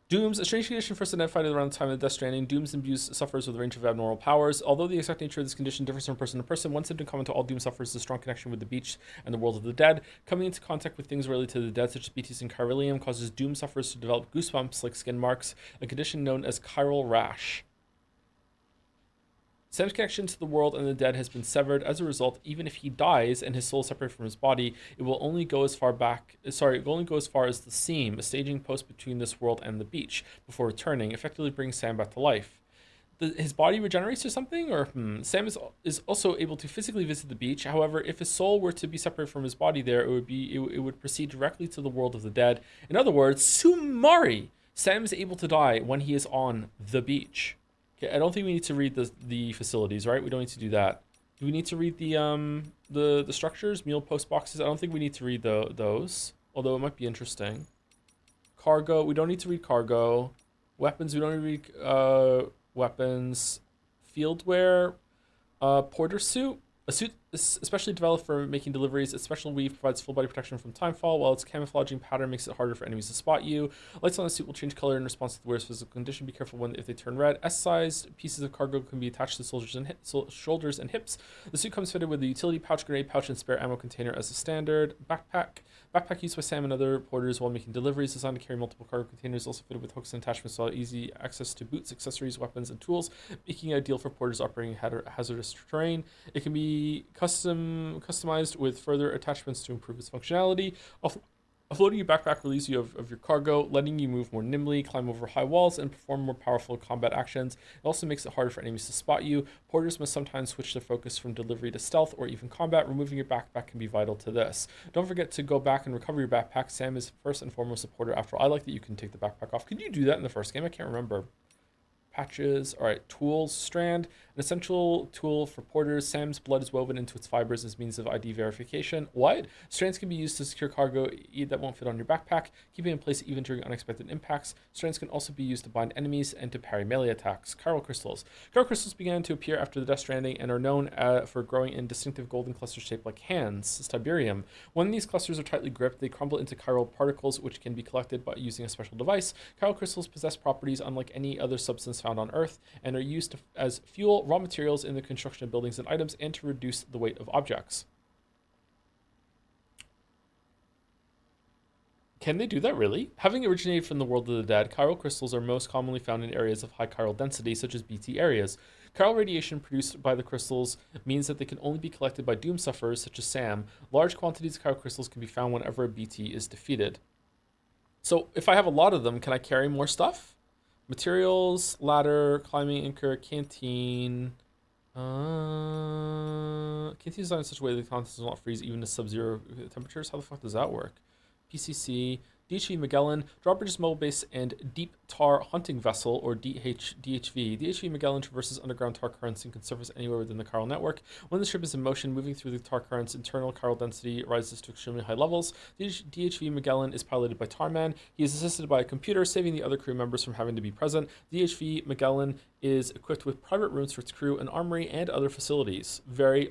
Dooms, a strange condition first identified around the time of Death Stranding. Dooms imbues sufferers with a range of abnormal powers. Although the exact nature of this condition differs from person to person, one symptom common to all Doom sufferers is a strong connection with the beach and the world of the dead. Coming into contact with things related to the dead, such as BTs and chiralium, causes Doom sufferers to develop goosebumps like skin marks, a condition known as chiral rash. Sam's connection to the world and the dead has been severed. As a result, even if he dies and his soul is separated from his body, it will only go as far as the seam, a staging post between this world and the beach, before returning, effectively bringing Sam back to life. His body regenerates or something? Or Sam is also able to physically visit the beach. However, if his soul were to be separated from his body there, it would proceed directly to the world of the dead. In other words, Sumari! Sam is able to die when he is on the beach. Okay, I don't think we need to read the facilities, right? We don't need to do that. Do we need to read the structures, meal post boxes? I don't think we need to read those, although it might be interesting. Cargo, we don't need to read cargo. Weapons, we don't need to read weapons. Fieldwear, porter suit. A suit is especially developed for making deliveries. Its special weave provides full body protection from timefall, while its camouflaging pattern makes it harder for enemies to spot you. Lights on the suit will change color in response to the wearer's physical condition. Be careful if they turn red. S-sized pieces of cargo can be attached to shoulders and hips. The suit comes fitted with a utility pouch, grenade pouch, and spare ammo container as a standard. Backpack used by Sam and other porters while making deliveries, designed to carry multiple cargo containers, also fitted with hooks and attachments to allow easy access to boots, accessories, weapons, and tools, making it ideal for porters operating hazardous terrain. It can be customized with further attachments to improve its functionality. Offloading your backpack relieves you of your cargo, letting you move more nimbly, climb over high walls, and perform more powerful combat actions. It also makes it harder for enemies to spot you. Porters must sometimes switch their focus from delivery to stealth or even combat. Removing your backpack can be vital to this. Don't forget to go back and recover your backpack. Sam is first and foremost a porter. After all, I like that you can take the backpack off. Could you do that in the first game? I can't remember. Patches. All right, tools. Strand, an essential tool for porters. Sam's blood is woven into its fibers as means of ID verification. What? Strands can be used to secure cargo that won't fit on your backpack, keeping it in place even during unexpected impacts. Strands can also be used to bind enemies and to parry melee attacks. Chiral crystals. Chiral crystals began to appear after the Death Stranding and are known for growing in distinctive golden clusters shaped like hands, Tiberium. When these clusters are tightly gripped, they crumble into chiral particles, which can be collected by using a special device. Chiral crystals possess properties unlike any other substance found on Earth and are used as fuel, raw materials in the construction of buildings and items, and to reduce the weight of objects. Can they do that really? Having originated from the world of the dead, chiral crystals are most commonly found in areas of high chiral density, such as BT areas. Chiral radiation produced by the crystals means that they can only be collected by doom sufferers such as Sam. Large quantities of chiral crystals can be found whenever a BT is defeated. So if I have a lot of them, can I carry more stuff? Materials, ladder, climbing anchor, canteen. Canteen is designed in such a way that the contents will not freeze even to sub-zero temperatures. How the fuck does that work? PCC, DHV Magellan, Drawbridge's mobile base, and Deep Tar Hunting Vessel, or DHV. DHV Magellan traverses underground tar currents and can surface anywhere within the chiral network. When the ship is in motion, moving through the tar currents, internal chiral density rises to extremely high levels. DHV Magellan is piloted by Tarman. He is assisted by a computer, saving the other crew members from having to be present. DHV Magellan is equipped with private rooms for its crew, an armory, and other facilities. Very...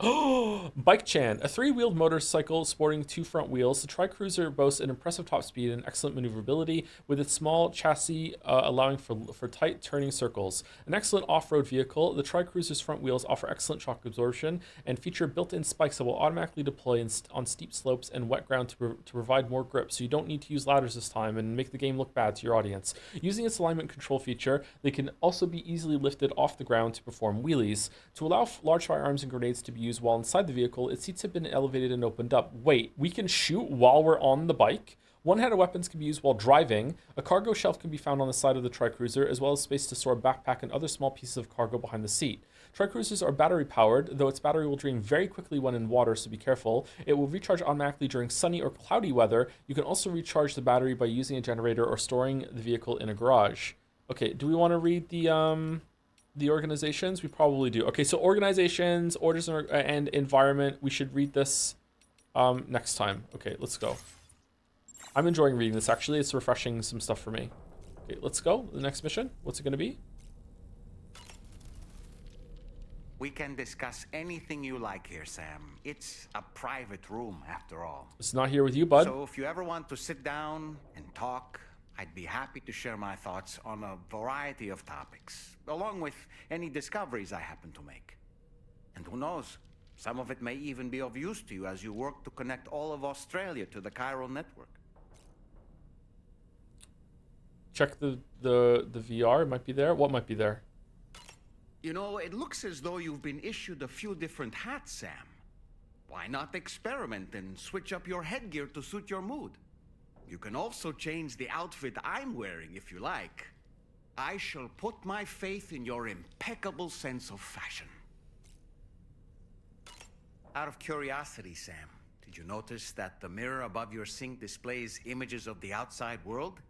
Bike Chan, a 3-wheeled motorcycle sporting 2 front wheels. The Tri-Cruiser boasts an impressive top speed and excellent maneuverability, with its small chassis allowing for tight turning circles. An excellent off-road vehicle, the Tri-Cruiser's front wheels offer excellent shock absorption and feature built-in spikes that will automatically deploy on steep slopes and wet ground to provide more grip, so you don't need to use ladders this time and make the game look bad to your audience. Using its alignment control feature, they can also be easily lifted off the ground to perform wheelies. To allow large firearms and grenades to be used while inside the vehicle, its seats have been elevated and opened up. Wait, we can shoot while we're on the bike? One-handed weapons can be used while driving. A cargo shelf can be found on the side of the Tri-Cruiser, as well as space to store a backpack and other small pieces of cargo behind the seat. Tri-Cruisers are battery-powered, though its battery will drain very quickly when in water, so be careful. It will recharge automatically during sunny or cloudy weather. You can also recharge the battery by using a generator or storing the vehicle in a garage. Okay, do we want to read the organizations? We probably do. Okay, so organizations, orders, and environment. We should read this next time. Okay, let's go. I'm enjoying reading this, actually. It's refreshing some stuff for me. Okay, let's go. The next mission. What's it going to be? We can discuss anything you like here, Sam. It's a private room, after all. It's not here with you, bud. So if you ever want to sit down and talk, I'd be happy to share my thoughts on a variety of topics, along with any discoveries I happen to make. And who knows, some of it may even be of use to you as you work to connect all of Australia to the chiral network. Check the VR. It might be there. What might be there? You know, it looks as though you've been issued a few different hats, Sam. Why not experiment and switch up your headgear to suit your mood? You can also change the outfit I'm wearing if you like. I shall put my faith in your impeccable sense of fashion. Out of curiosity, Sam, did you notice that the mirror above your sink displays images of the outside world?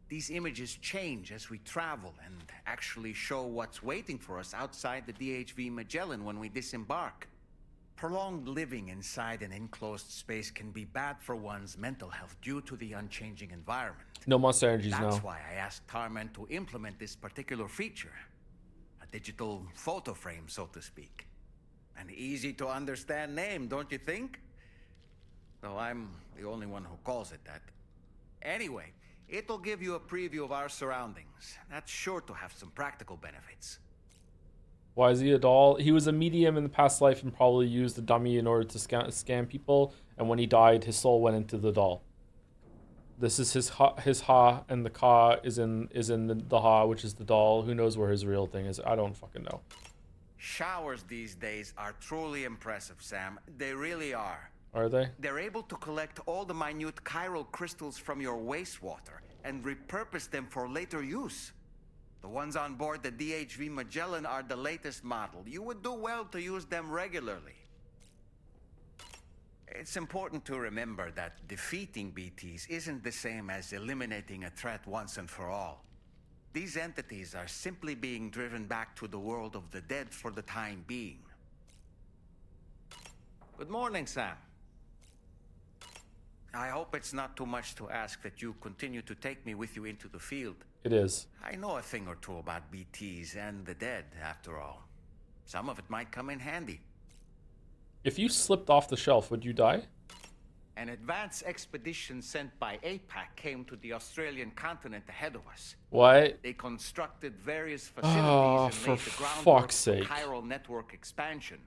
These images change as we travel and actually show what's waiting for us outside the DHV Magellan when we disembark. Prolonged living inside an enclosed space can be bad for one's mental health due to the unchanging environment. No monster energies now. That's why I asked Tarman to implement this particular feature. A digital photo frame, so to speak. An easy to understand name, don't you think? Though I'm the only one who calls it that. Anyway, it'll give you a preview of our surroundings. That's sure to have some practical benefits. Why is he a doll? He was a medium in the past life and probably used the dummy in order to scam people. And when he died, his soul went into the doll. This is his ha, and the ka is in the ha, which is the doll. Who knows where his real thing is? I don't fucking know. Showers these days are truly impressive, Sam. They really are. Are they? They're able to collect all the minute chiral crystals from your wastewater and repurpose them for later use. The ones on board the DHV Magellan are the latest model. You would do well to use them regularly. It's important to remember that defeating BTs isn't the same as eliminating a threat once and for all. These entities are simply being driven back to the world of the dead for the time being. Good morning, Sam. I hope it's not too much to ask that you continue to take me with you into the field. It is. I know a thing or two about BTs and the dead, after all. Some of it might come in handy. If you slipped off the shelf, would you die? An advance expedition sent by APAC came to the Australian continent ahead of us. What? They constructed various facilities and laid the groundwork for chiral network expansion.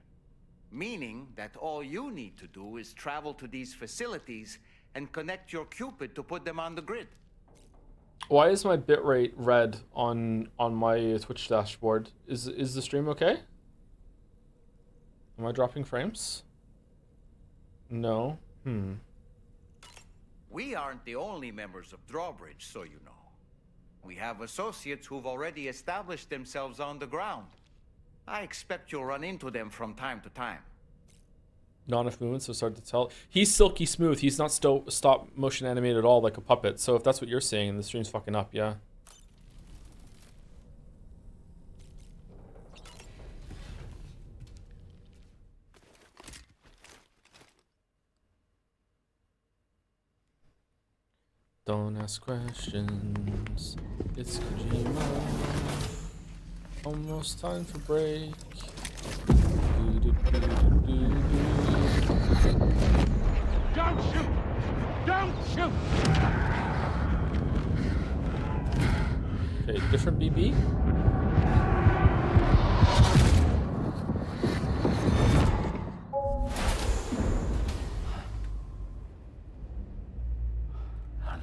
Meaning that all you need to do is travel to these facilities and connect your Cupid to put them on the grid. Why is my bitrate red on my Twitch dashboard? Is the stream okay? Am I dropping frames? No. We aren't the only members of Drawbridge, so you know. We have associates who've already established themselves on the ground. I expect you'll run into them from time to time. Not enough movement, so it's hard to tell. He's silky smooth. He's not stop motion animated at all, like a puppet. So if that's what you're saying, the stream's fucking up, yeah. Don't ask questions. It's Kojima. Almost time for break. Don't shoot! Don't shoot! Okay, different BB.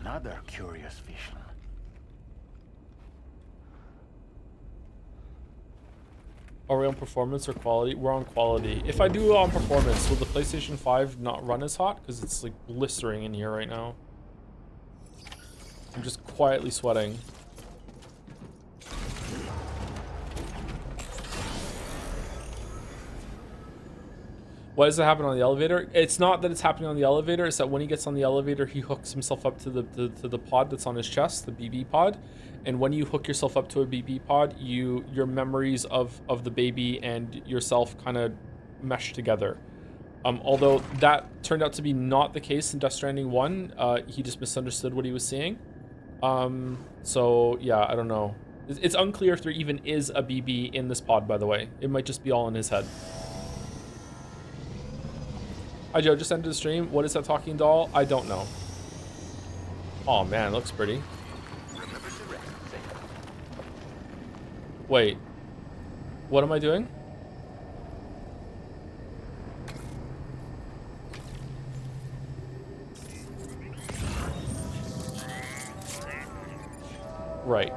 Another curious vision. Are we on performance or quality? We're on quality. If I do on performance, will the PlayStation 5 not run as hot? Because it's like blistering in here right now. I'm just quietly sweating. Why does it happen on the elevator? It's not that it's happening on the elevator. It's that when he gets on the elevator, he hooks himself up to the pod that's on his chest, the BB pod. And when you hook yourself up to a BB pod, your memories of the baby and yourself kind of mesh together. Although that turned out to be not the case in Death Stranding 1. He just misunderstood what he was seeing. So yeah, I don't know. It's unclear if there even is a BB in this pod, by the way. It might just be all in his head. Hi Joe, just ended the stream. What is that talking doll? I don't know. Oh man, it looks pretty. Wait. What am I doing? Right.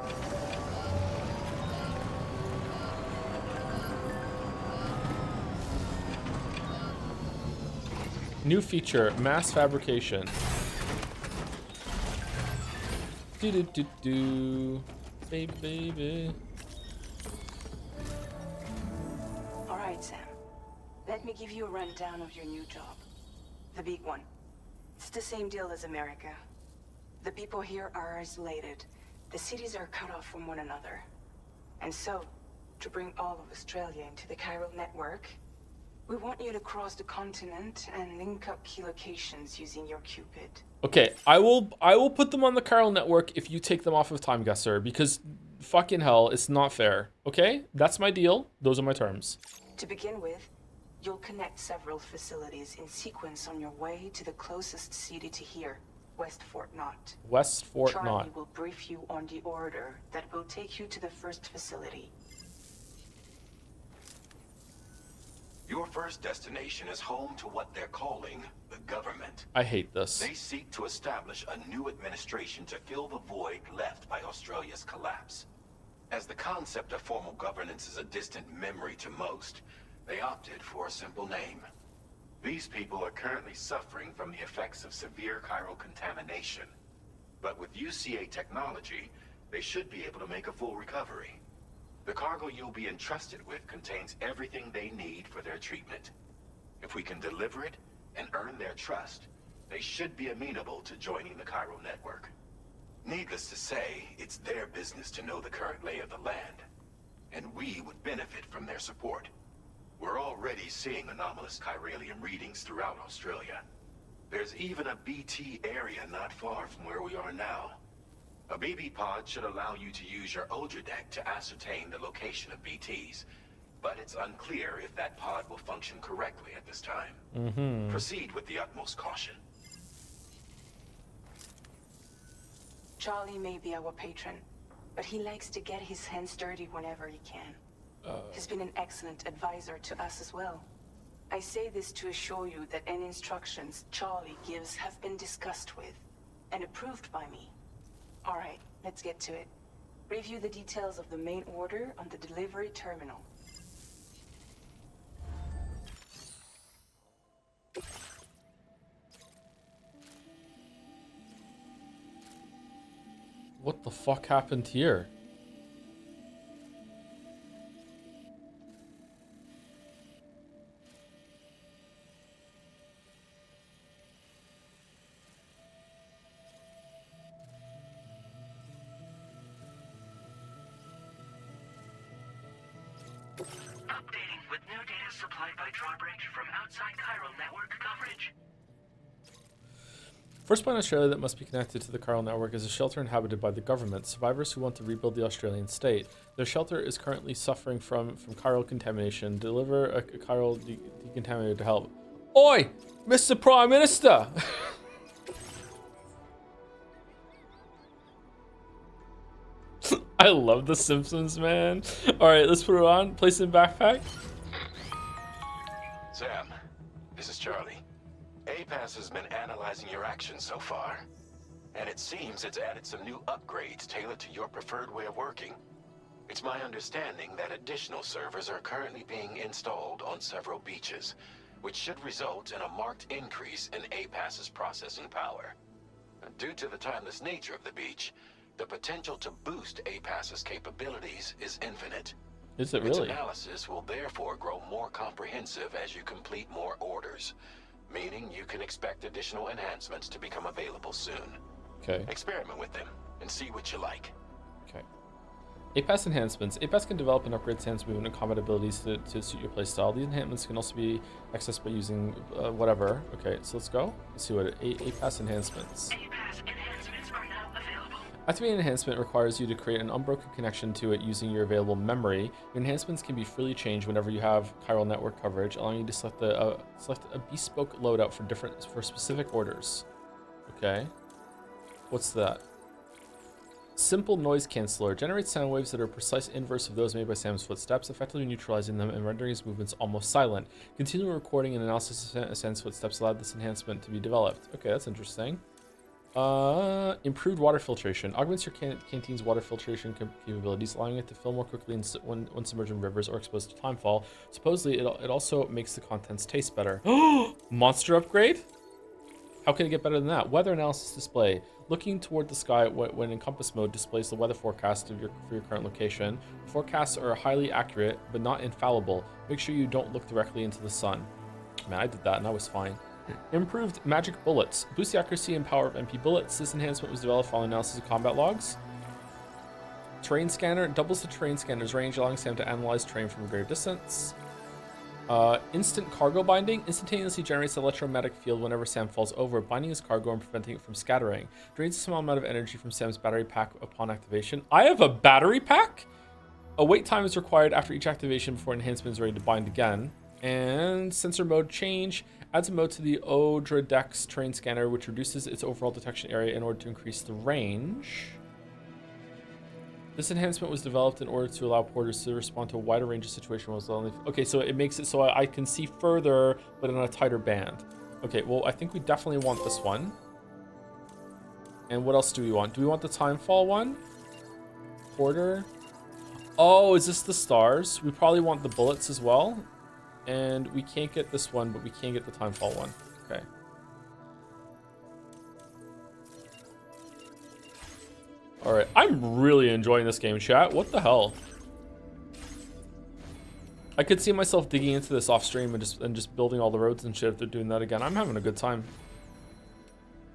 New feature, mass fabrication. Do. Baby. All right, Sam. Let me give you a rundown of your new job. The big one. It's the same deal as America. The people here are isolated. The cities are cut off from one another. And so, to bring all of Australia into the chiral network, we want you to cross the continent and link up key locations using your Cupid. Okay, I will put them on the chiral network if you take them off of Time Guesser, because fucking hell, it's not fair. Okay? That's my deal. Those are my terms. To begin with, you'll connect several facilities in sequence on your way to the closest city to here, West Fort Knott. West Fort Charlie Knott. will brief you on the order that will take you to the first facility. Your first destination is home to what they're calling the government. I hate this. They seek to establish a new administration to fill the void left by Australia's collapse. As the concept of formal governance is a distant memory to most, they opted for a simple name. These people are currently suffering from the effects of severe chiral contamination. But with UCA technology, they should be able to make a full recovery. The cargo you'll be entrusted with contains everything they need for their treatment. If we can deliver it and earn their trust, they should be amenable to joining the chiral network. Needless to say, it's their business to know the current lay of the land, and we would benefit from their support. We're already seeing anomalous chiralium readings throughout Australia. There's even a BT area not far from where we are now. A BB pod should allow you to use your Ultra deck to ascertain the location of BTs, but it's unclear if that pod will function correctly at this time. Proceed with the utmost caution. Charlie may be our patron, but he likes to get his hands dirty whenever he can. He's been an excellent advisor to us as well. I say this to assure you that any instructions Charlie gives have been discussed with and approved by me. All right, let's get to it. Review the details of the main order on the delivery terminal. What The fuck happened here? Updating with new data supplied by Drawbridge from outside chiral network coverage. First point in Australia that must be connected to the chiral network is a shelter inhabited by the government. Survivors who want to rebuild the Australian state. Their shelter is currently suffering from chiral contamination. Deliver a chiral decontaminator to help. Oi, Mr. Prime Minister! I love The Simpsons, man. All right, let's put it on. Place it in backpack. Sam, this is Charlie. APAS has been analyzing your actions so far, and it seems it's added some new upgrades tailored to your preferred way of working. It's my understanding that additional servers are currently being installed on several beaches, which should result in a marked increase in APAS's processing power. Due to the timeless nature of the beach, the potential to boost APAS's capabilities is infinite. Is it Its really? analysis will therefore grow more comprehensive as you complete more orders, meaning you can expect additional enhancements to become available soon. Okay. Experiment with them and see what you like. Okay. APAS enhancements. APAS can develop and upgrade Sam's movement and combat abilities to suit your playstyle. These enhancements can also be accessed by using whatever. Okay, so let's go. Let's see what APAS enhancements. APAS enhancements are now available. Activating an enhancement requires you to create an unbroken connection to it using your available memory. Your enhancements can be freely changed whenever you have chiral network coverage, allowing you to select a bespoke loadout for specific orders. Okay. What's that? Simple noise canceller generates sound waves that are precise inverse of those made by Sam's footsteps, effectively neutralizing them and rendering his movements almost silent. Continual recording and analysis of Sam's footsteps allowed this enhancement to be developed. Okay, that's interesting. Improved water filtration augments your canteen's water filtration capabilities, allowing it to fill more quickly when submerged in rivers or exposed to timefall. Supposedly, it also makes the contents taste better. Monster upgrade? How can it get better than that? Weather analysis display. Looking toward the sky when in compass mode displays the weather forecast for your current location. Forecasts are highly accurate, but not infallible. Make sure you don't look directly into the sun. Man, I did that and I was fine. Improved magic bullets. Boost the accuracy and power of MP bullets. This enhancement was developed following analysis of combat logs. Terrain scanner. Doubles the terrain scanner's range, allowing Sam to analyze terrain from a greater distance. Instant cargo binding instantaneously generates an electromagnetic field whenever Sam falls over, binding his cargo and preventing it from scattering. Drains a small amount of energy from Sam's battery pack upon activation. I have a battery pack? A wait time is required after each activation before enhancement is ready to bind again. And sensor mode change adds a mode to the Odra Dex terrain scanner, which reduces its overall detection area in order to increase the range. This enhancement was developed in order to allow porters to respond to a wider range of situations. Okay, so it makes it so I can see further, but in a tighter band. Okay, well, I think we definitely want this one. And what else do we want? Do we want the timefall one? Porter. Oh, is this the stars? We probably want the bullets as well. And we can't get this one, but we can get the timefall one. Okay. All right, I'm really enjoying this game, chat. What the hell? I could see myself digging into this off stream and just building all the roads and shit if they're doing that again. I'm having a good time.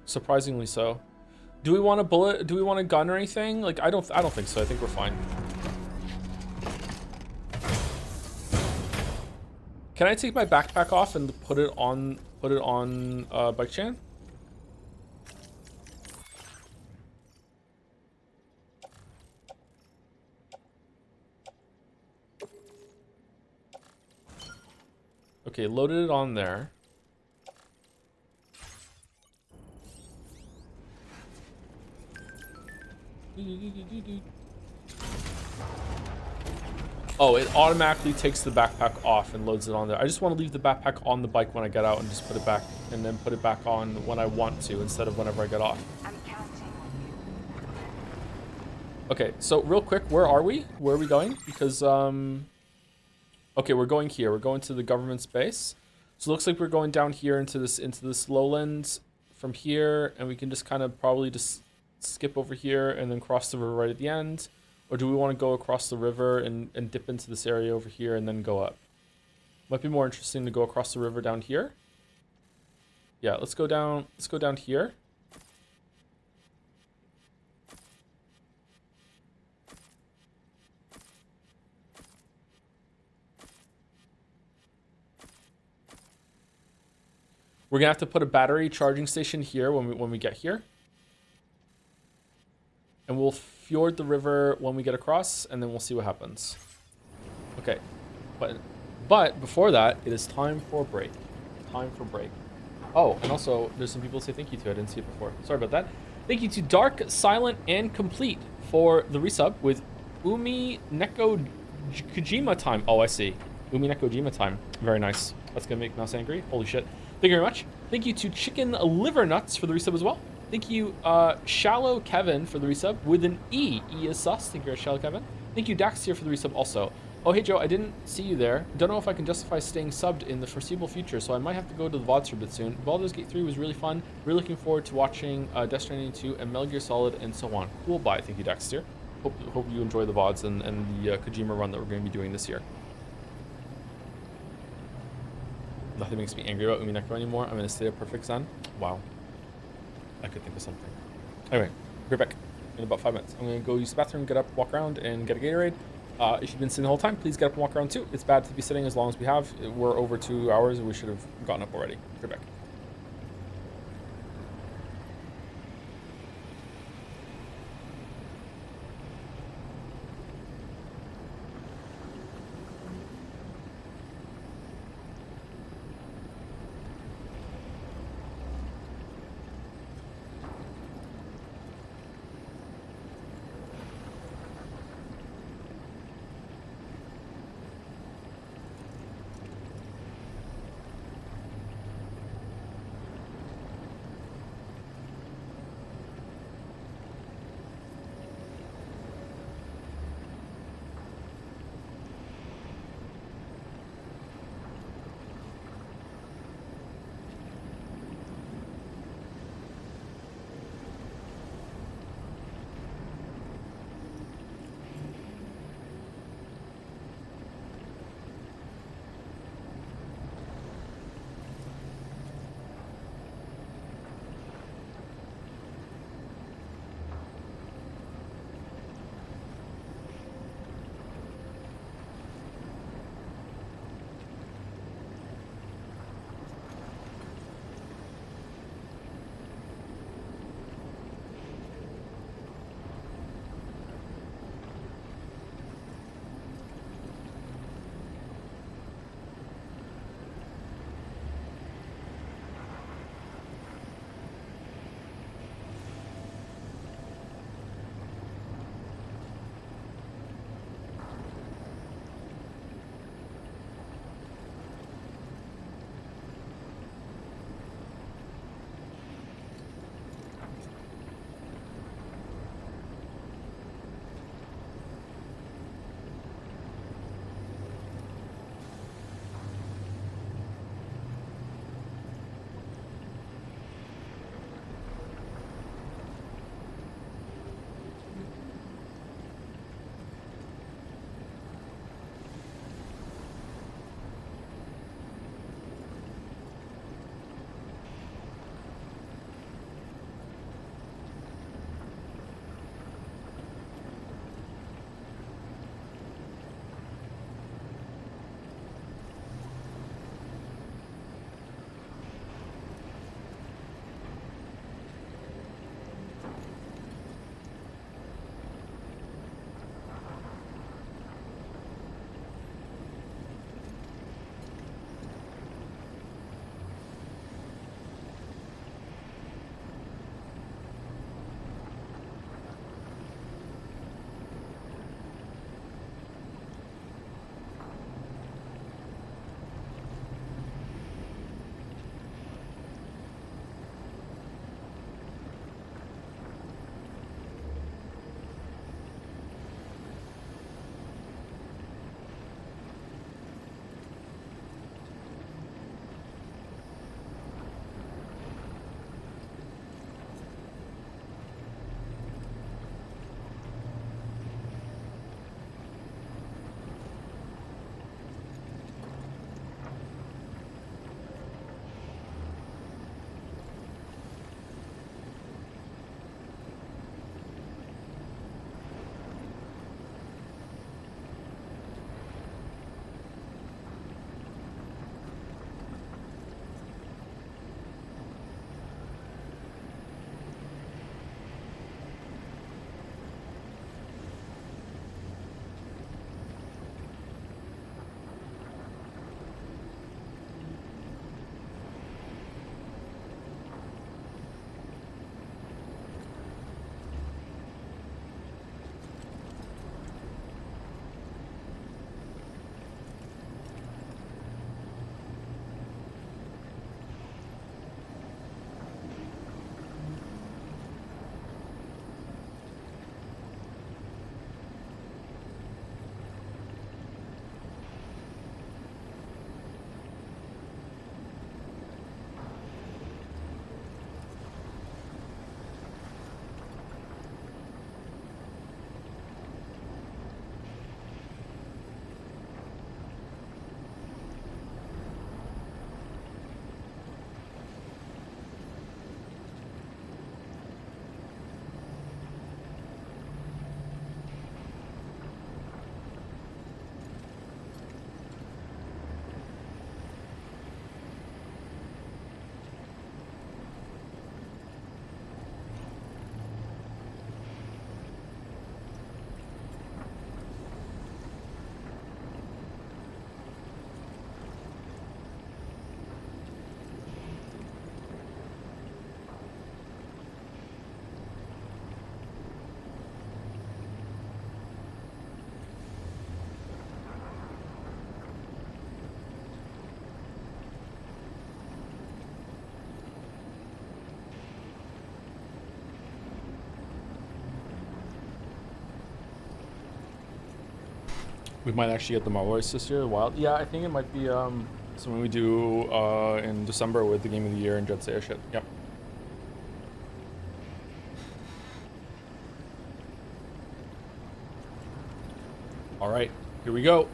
Surprisingly so. Do we want a bullet? Do we want a gun or anything? Like I don't think so. I think we're fine. Can I take my backpack off and put it on Bike Chan? Okay, loaded it on there. Oh, it automatically takes the backpack off and loads it on there. I just want to leave the backpack on the bike when I get out and just put it back and then put it back on when I want to instead of whenever I get off. Okay, so real quick, where are we? Where are we going? Because okay, we're going here. We're going to the government's base. So it looks like we're going down here into this lowlands from here, and we can just kind of probably just skip over here and then cross the river right at the end? Or do we want to go across the river and dip into this area over here and then go up? Might be more interesting to go across the river down here. Yeah, let's go down here. We're gonna have to put a battery charging station here when we get here. And we'll fjord the river when we get across, and then we'll see what happens. Okay. But before that, it is time for a break. Time for break. Oh, and also, there's some people who say thank you to. I didn't see it before. Sorry about that. Thank you to Dark, Silent, and Complete for the resub with Umi Neko Kojima time. Oh, I see. Umi Neko Kojima time. Very nice. That's going to make Mouse angry. Holy shit. Thank you very much. Thank you to Chicken Liver Nuts for the resub as well. Thank you, Shallow Kevin for the resub with an E. E is sus. Thank you, Shallow Kevin. Thank you, Dax here for the resub also. Oh, hey, Joe, I didn't see you there. Don't know if I can justify staying subbed in the foreseeable future, so I might have to go to the VODs for a bit soon. Baldur's Gate 3 was really fun. Really looking forward to watching Death Stranding 2 and Metal Gear Solid and so on. Cool, bye. Thank you, Dax here. Hope you enjoy the VODs and the Kojima run that we're going to be doing this year. Nothing makes me angry about Umi Neko anymore. I'm in a state of perfect zen. Wow. I could think of something. Anyway, be right back in about 5 minutes. I'm going to go use the bathroom, get up, walk around, and get a Gatorade. If you've been sitting the whole time, please get up and walk around too. It's bad to be sitting as long as we have. We're over 2 hours and we should have gotten up already. Be right back. We might actually get the Marvel race this year. Wild. Yeah, I think it might be something we do in December with the Game of the Year and Jet Seiya shit. Yep. All right, here we go.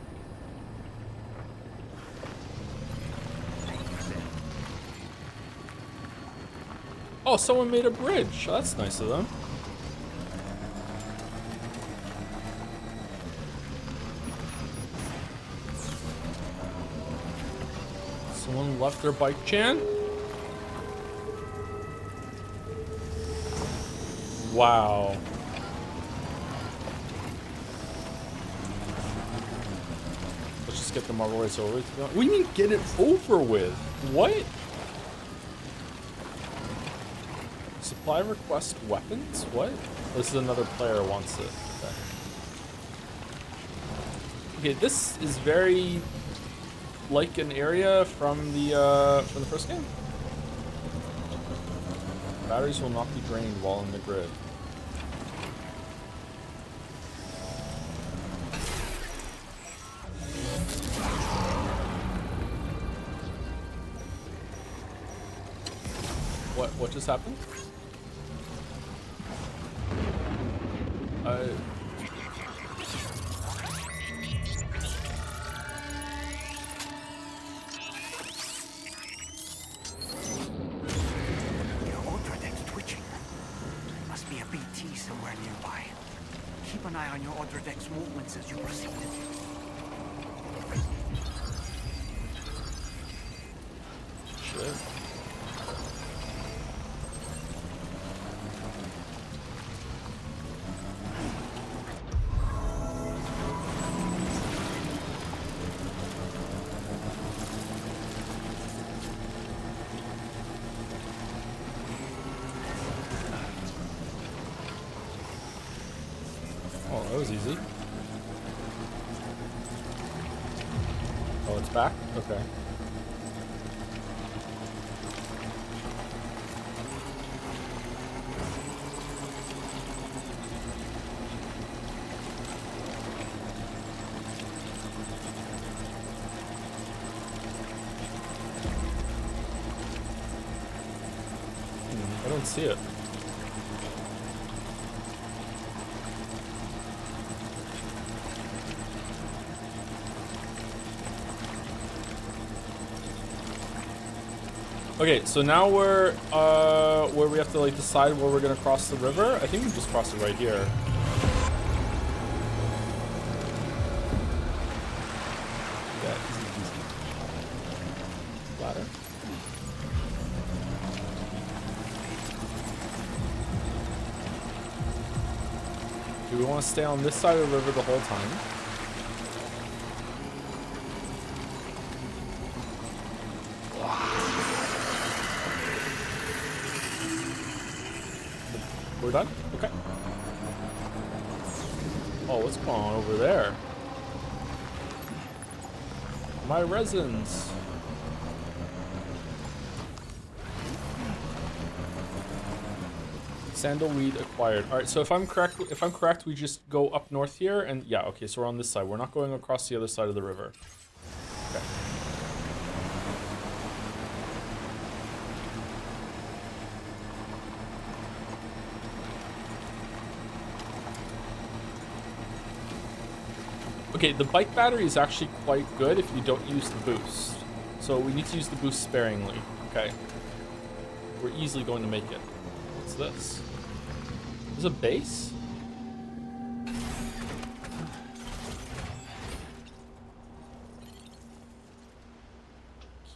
Oh, someone made a bridge. That's nice of them. Someone left their bike, Chan? Wow. Let's just get the Marvel race over with. What do you mean get it over with? What? Supply request weapons? What? This is another player wants it. Okay, this is very like an area from the first game. Batteries will not be drained while in the grid. What just happened? As you proceed. Shit. Oh, that was easy. Oh, it's back? Okay. I don't see it. Okay, so now we're where we have to like decide where we're gonna cross the river. I think we just cross it right here. Yeah, easy. Ladder. Do we want to stay on this side of the river the whole time? We're done? Okay. Oh, what's going on over there? My resins. Sandalweed acquired. All right, so if I'm correct, we just go up north here, and yeah, okay, so we're on this side. We're not going across the other side of the river. Okay. Okay, the bike battery is actually quite good if you don't use the boost. So we need to use the boost sparingly. Okay. We're easily going to make it. What's this? There's a base?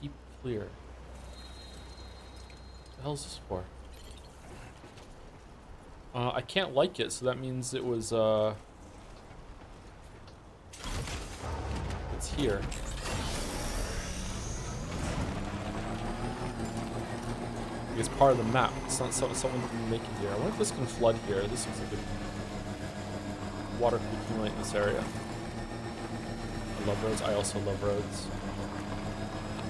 Keep clear. What the hell is this for? I can't like it, so that means it was, it's here. It's part of the map. It's not something that can make it here. I wonder if this can flood here. This looks like a water can accumulate in this area. I love roads. I also love roads.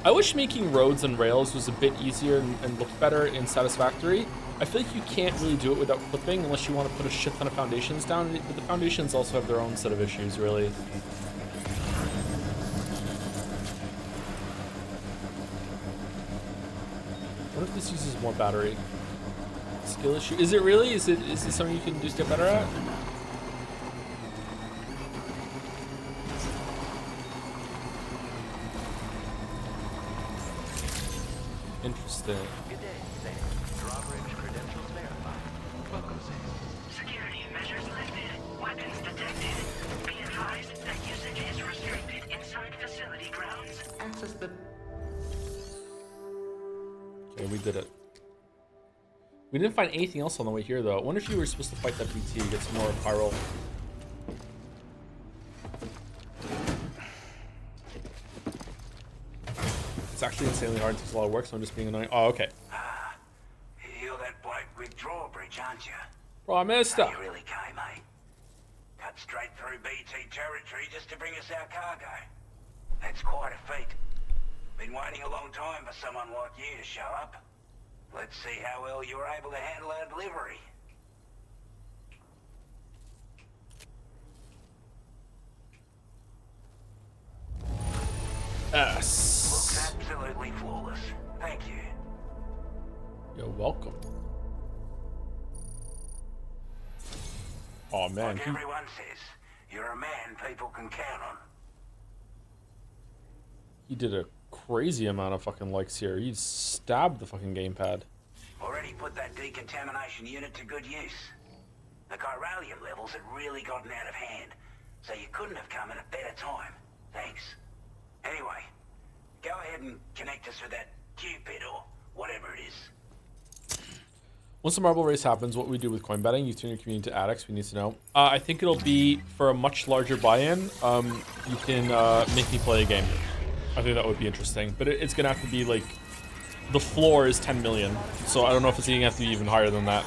I wish making roads and rails was a bit easier and looked better in Satisfactory. I feel like you can't really do it without clipping unless you want to put a shit ton of foundations down. But the foundations also have their own set of issues, really. wonder if this uses more battery. Skill issue. Is it really? Is it something you can just get better at? Interesting. Good day, Sam. Drawbridge credentials verified. Welcome, Sam. Security measures lifted. Weapons detected. Be advised that usage is restricted inside facility grounds. Access the... Okay, we did it. We didn't find anything else on the way here, though. I wonder if you were supposed to fight that BT to get some more pyro. It's actually insanely hard. It takes a lot of work, so I'm just being annoying. Oh, okay. You're that bloke with drawbridge, aren't you? Prime Minister. You really came, eh? Cut straight through BT territory just to bring us our cargo. That's quite a feat. Been waiting a long time for someone like you to show up. Let's see how well you were able to handle our delivery. Yes. Looks absolutely flawless. Thank you. You're welcome. Oh man. Like everyone says, you're a man people can count on. He did a crazy amount of fucking likes here. He stabbed the fucking gamepad. Already put that decontamination unit to good use. The chiralium levels had really gotten out of hand, so you couldn't have come at a better time. Thanks. Anyway, go ahead and connect us with that Cupid or whatever it is. Once the marble race happens, what we do with coin betting, you turn your community to addicts, we need to know. I think it'll be for a much larger buy-in. You can make me play a game. I think that would be interesting, but it's gonna have to be like, the floor is 10 million, so I don't know if it's gonna have to be even higher than that.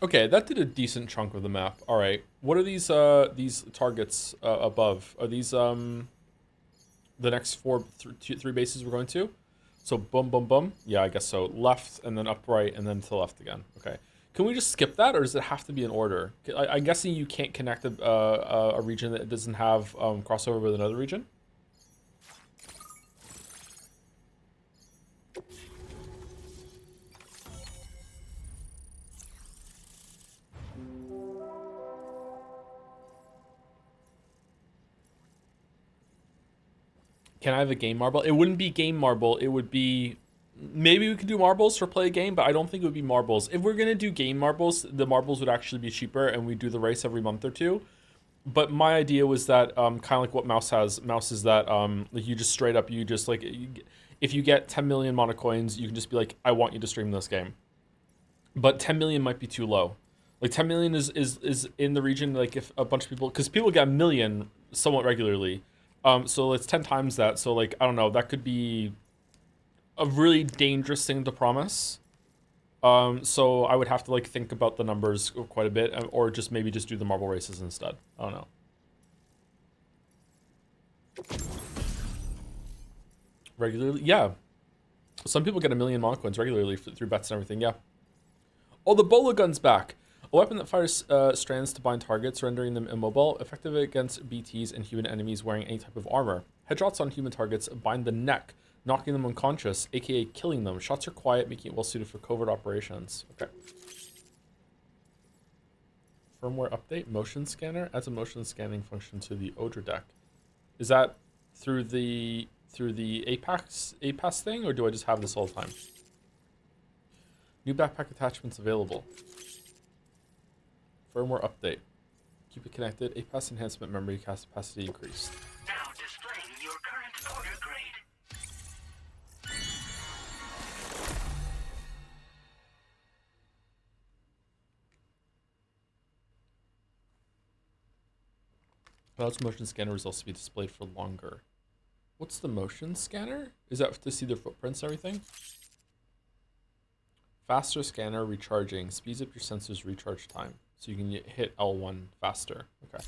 Okay, that did a decent chunk of the map. All right, what are these targets above? Are these the next three bases we're going to? So boom, boom, boom. Yeah, I guess so. Left and then upright and then to the left again. Okay. Can we just skip that, or does it have to be in order? I'm guessing you can't connect a region that doesn't have crossover with another region. Can I have a game marble? It wouldn't be game marble. It would be... Maybe we could do marbles for play a game, but I don't think it would be marbles. If we're going to do game marbles, the marbles would actually be cheaper, and we do the race every month or two. But my idea was that, kind of like what Mouse has. Mouse is that, like, you just straight up, you just, like... If you get 10 million monocoins, you can just be like, I want you to stream this game. But 10 million might be too low. Like, 10 million is in the region, like, if a bunch of people... Because people get a million somewhat regularly. So it's 10 times that. So, like, I don't know, that could be a really dangerous thing to promise. So I would have to, like, think about the numbers quite a bit, or just maybe just do the marble races instead. I don't know. Regularly? Yeah. Some people get a million monocoins regularly through bets and everything, yeah. Oh, the bowler gun's back. A weapon that fires strands to bind targets, rendering them immobile, effective against BTs and human enemies wearing any type of armor. Headshots on human targets bind the neck, knocking them unconscious, aka killing them. Shots are quiet, making it well suited for covert operations. Okay. Firmware update, motion scanner adds a motion scanning function to the Odra deck. Is that through the APAS thing, or do I just have this all the time? New backpack attachments available. Firmware update. Keep it connected. APAS enhancement memory capacity increased. Now displaying your current order grade. Cloud's motion scanner results to be displayed for longer. What's the motion scanner? Is that to see their footprints and everything? Faster scanner recharging. Speeds up your sensor's recharge time, so you can hit L1 faster. Okay.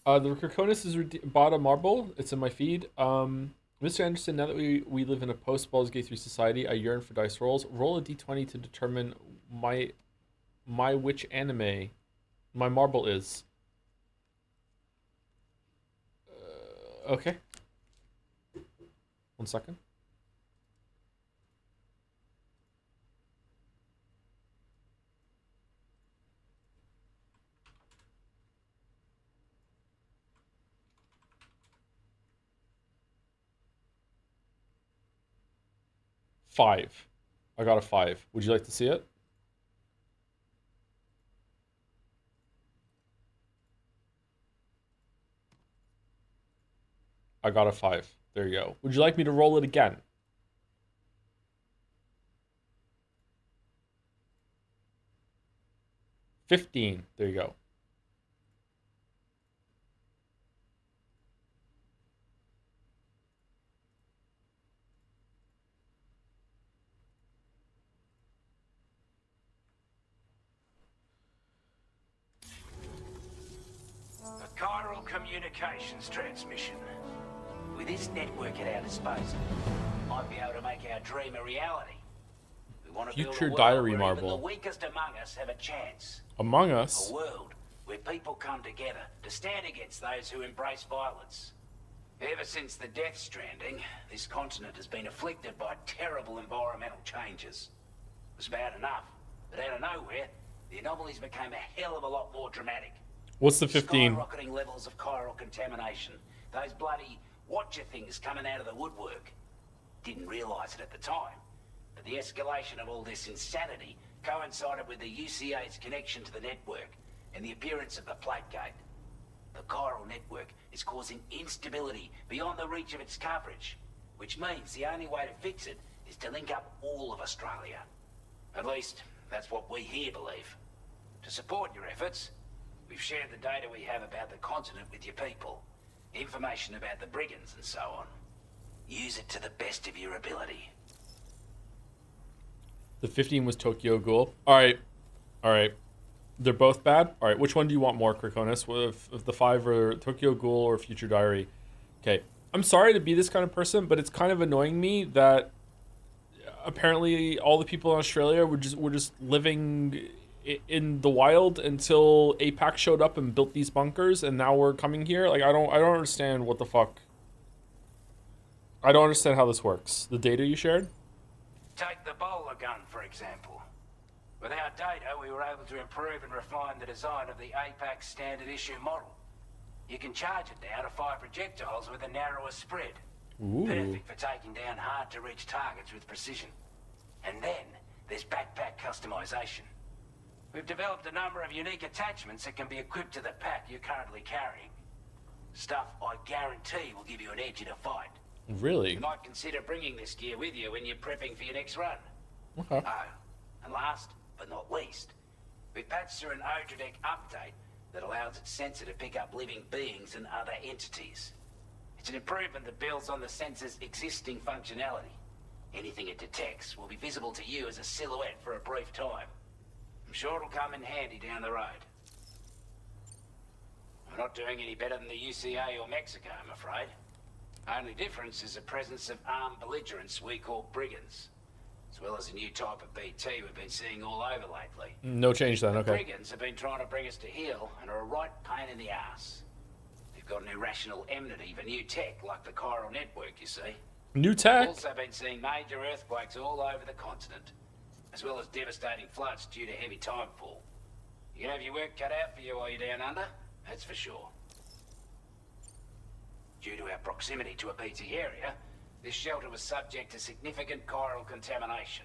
The Krakonis has bought a marble. It's in my feed. Mr. Anderson, now that we live in a post-Baldur's Gate 3 society, I yearn for dice rolls. Roll a d20 to determine my which anime my marble is. Okay. 1 second. Five. I got a 5. Would you like to see it? I got a 5. There you go. Would you like me to roll it again? 15. There you go. A chiral communications transmission. With this network at our disposal, we might be able to make our dream a reality. We want to build Future a world diary where even the marble. weakest among us have a chance. Among Us? A world where people come together to stand against those who embrace violence. Ever since the Death Stranding, this continent has been afflicted by terrible environmental changes. It was bad enough, but out of nowhere, the anomalies became a hell of a lot more dramatic. What's the 15? Skyrocketing levels of chiral contamination. Those bloody watcher things coming out of the woodwork. Didn't realise it at the time, but the escalation of all this insanity coincided with the UCA's connection to the network and the appearance of the plate gate. The chiral network is causing instability beyond the reach of its coverage, which means the only way to fix it is to link up all of Australia. At least, that's what we here believe. To support your efforts, we've shared the data we have about the continent with your people. Information about the brigands and so on. Use it to the best of your ability. The 15 was Tokyo Ghoul. Alright. Alright. They're both bad? Alright, which one do you want more, Krakonis? Of the 5 or Tokyo Ghoul or Future Diary? Okay. I'm sorry to be this kind of person, but it's kind of annoying me that apparently all the people in Australia were just living in the wild until APAC showed up and built these bunkers, and now we're coming here. Like, I don't understand what the fuck. I don't understand how this works. The data you shared? Take the bowler gun, for example. With our data, we were able to improve and refine the design of the APAC standard issue model. You can charge it now to fire projectiles with a narrower spread. Ooh. Perfect for taking down hard-to-reach targets with precision. And then there's backpack customization. We've developed a number of unique attachments that can be equipped to the pack you're currently carrying. Stuff I guarantee will give you an edge in a fight. Really? You might consider bringing this gear with you when you're prepping for your next run. Okay. Oh, and last but not least, we've patched through an Odradek update that allows its sensor to pick up living beings and other entities. It's an improvement that builds on the sensor's existing functionality. Anything it detects will be visible to you as a silhouette for a brief time. I'm sure it'll come in handy down the road. We're not doing any better than the UCA or Mexico, I'm afraid. Only difference is the presence of armed belligerents we call brigands, as well as a new type of BT we've been seeing all over lately. No change then, okay. Brigands have been trying to bring us to heel and are a right pain in the ass. They've got an irrational enmity for new tech like the chiral network, you see. New tech? We've also been seeing major earthquakes all over the continent, as well as devastating floods due to heavy timefall. You can have your work cut out for you while you're down under, that's for sure. Due to our proximity to a BT area, this shelter was subject to significant chiral contamination.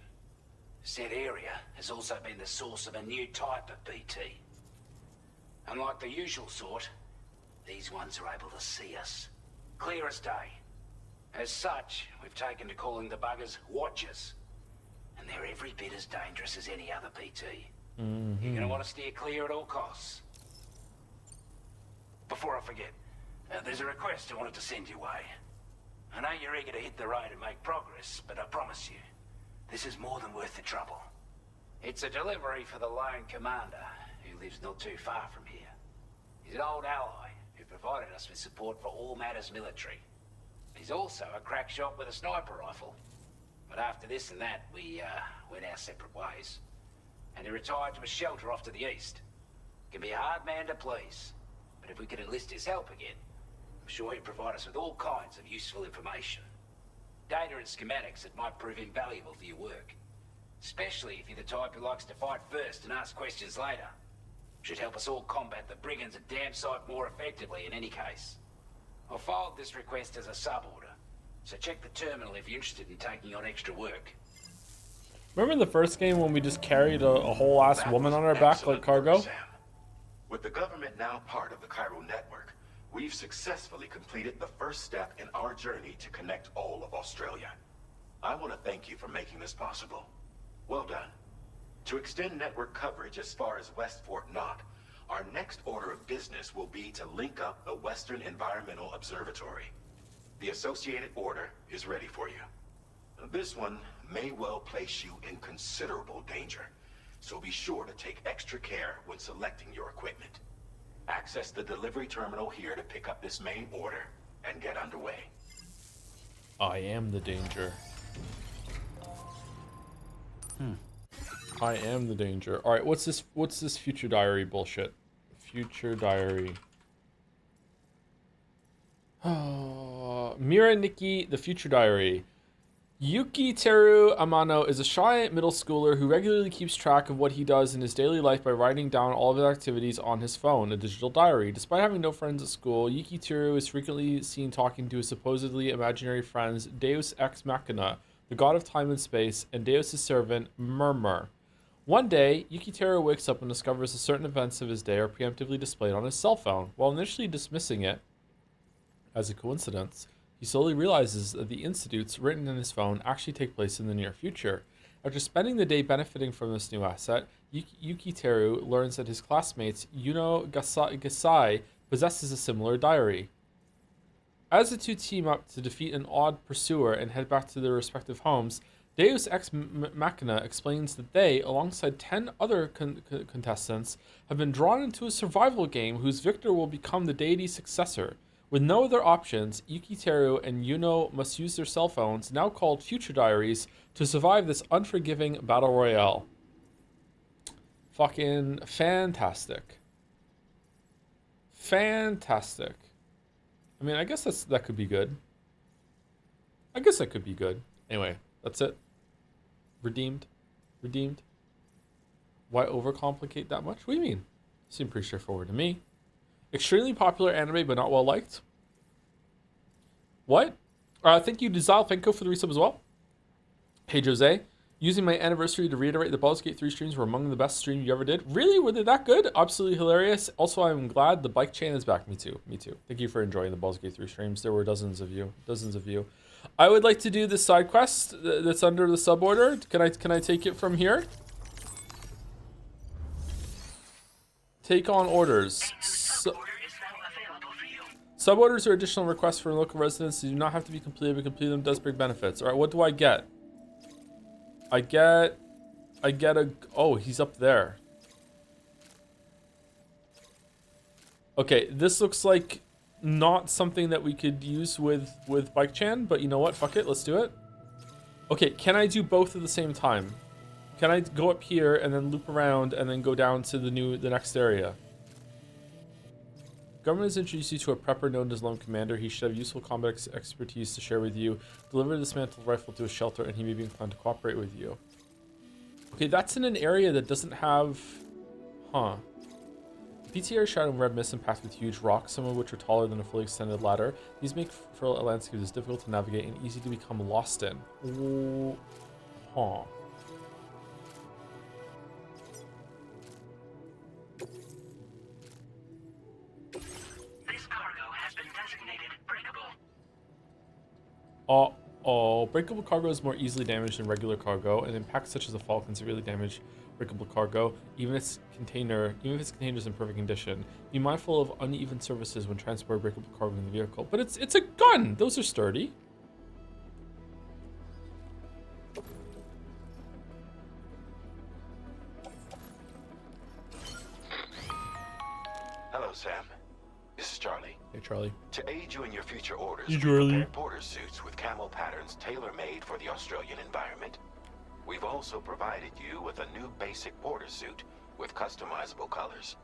Said area has also been the source of a new type of BT. Unlike the usual sort, these ones are able to see us. Clear as day. As such, we've taken to calling the buggers Watchers. And they're every bit as dangerous as any other BT. You're going to want to steer clear at all costs. Before I forget, there's a request I wanted to send your way. I know you're eager to hit the road and make progress, but I promise you, this is more than worth the trouble. It's a delivery for the lone commander, who lives not too far from here. He's an old ally who provided us with support for all matters military. He's also a crack shot with a sniper rifle. But after this and that, we went our separate ways. and he retired to a shelter off to the east. Can be a hard man to please, but if we could enlist his help again, I'm sure he'd provide us with all kinds of useful information. Data and schematics that might prove invaluable for your work. Especially if you're the type who likes to fight first and ask questions later. Should help us all combat the brigands a damn sight more effectively in any case. I'll filed this request as a sub-order, so check the terminal if you're interested in taking on extra work. Remember in the first game when we just carried a whole ass woman on our back like cargo? Sam. With the government now part of the Cairo network, we've successfully completed the first step in our journey to connect all of Australia. I want to thank you for making this possible. Well done. To extend network coverage as far as West Fort Knott, our next order of business will be to link up the Western Environmental Observatory. The associated order is ready for you. This one may well place you in considerable danger, so be sure to take extra care when selecting your equipment. Access the delivery terminal here to pick up this main order and get underway. I am the danger. I am the danger. All right, what's this future diary bullshit? Future diary. Oh, Mira Nikki, the future diary. Yuki Teru Amano is a shy middle schooler who regularly keeps track of what he does in his daily life by writing down all of his activities on his phone, a digital diary. Despite having no friends at school, Yuki Teru is frequently seen talking to his supposedly imaginary friends Deus Ex Machina, the god of time and space, and Deus' servant, Murmur. One day, Yukiteru wakes up and discovers that certain events of his day are preemptively displayed on his cell phone. While initially dismissing it as a coincidence, he slowly realizes that the institutes written in his phone actually take place in the near future. After spending the day benefiting from this new asset, Yukiteru learns that his classmates Yuno Gasai possesses a similar diary. As the two team up to defeat an odd pursuer and head back to their respective homes, Deus Ex Machina explains that they, alongside 10 other contestants, have been drawn into a survival game whose victor will become the deity's successor. With no other options, Yukiteru and Yuno must use their cell phones, now called future diaries, to survive this unforgiving battle royale. Fucking fantastic. Fantastic. I mean, I guess that could be good. I guess that could be good. Anyway, that's it. Redeemed. Why overcomplicate that much? What do you mean? Seemed pretty straightforward to me. Extremely popular anime, but not well liked. What? Thank you, Dizal Fenko, for the resub as well. Hey, Jose. Using my anniversary to reiterate, the Baldur's Gate 3 streams were among the best streams you ever did. Really? Were they that good? Absolutely hilarious. Also, I'm glad the bike chain is back. Me too. Thank you for enjoying the Baldur's Gate 3 streams. There were dozens of you. I would like to do the side quest that's under the sub order. Can I take it from here? Take on orders. Sub orders are additional requests for local residents. They do not have to be completed, but completing them does bring benefits. All right, what do I get? I get a. Oh, he's up there. Okay, this looks like not something that we could use with Bike Chan, but you know what? Fuck it, let's do it. Okay, can I do both at the same time? Can I go up here and then loop around and then go down to the next area? Government has introduced you to a prepper known as Lone Commander. He should have useful combat expertise to share with you. Deliver this dismantled rifle to a shelter and he may be inclined to cooperate with you. Okay, that's in an area that doesn't have... Huh. PTR Shadow and Red Mist impact with huge rocks, some of which are taller than a fully extended ladder. These make for landscapes difficult to navigate and easy to become lost in. Ooh. Huh. Breakable cargo is more easily damaged than regular cargo, and impacts such as a fall can severely damage breakable cargo, even if its container is in perfect condition. Be mindful of uneven surfaces when transporting breakable cargo in the vehicle. But it's a gun! Those are sturdy. Hello, Sam. This is Charlie. Hey, Charlie. To aid you in your future orders, Hey, we Charlie. prepared border suits with camo patterns tailor-made for the Australian environment. We've also provided you with a new basic border suit with customizable colors.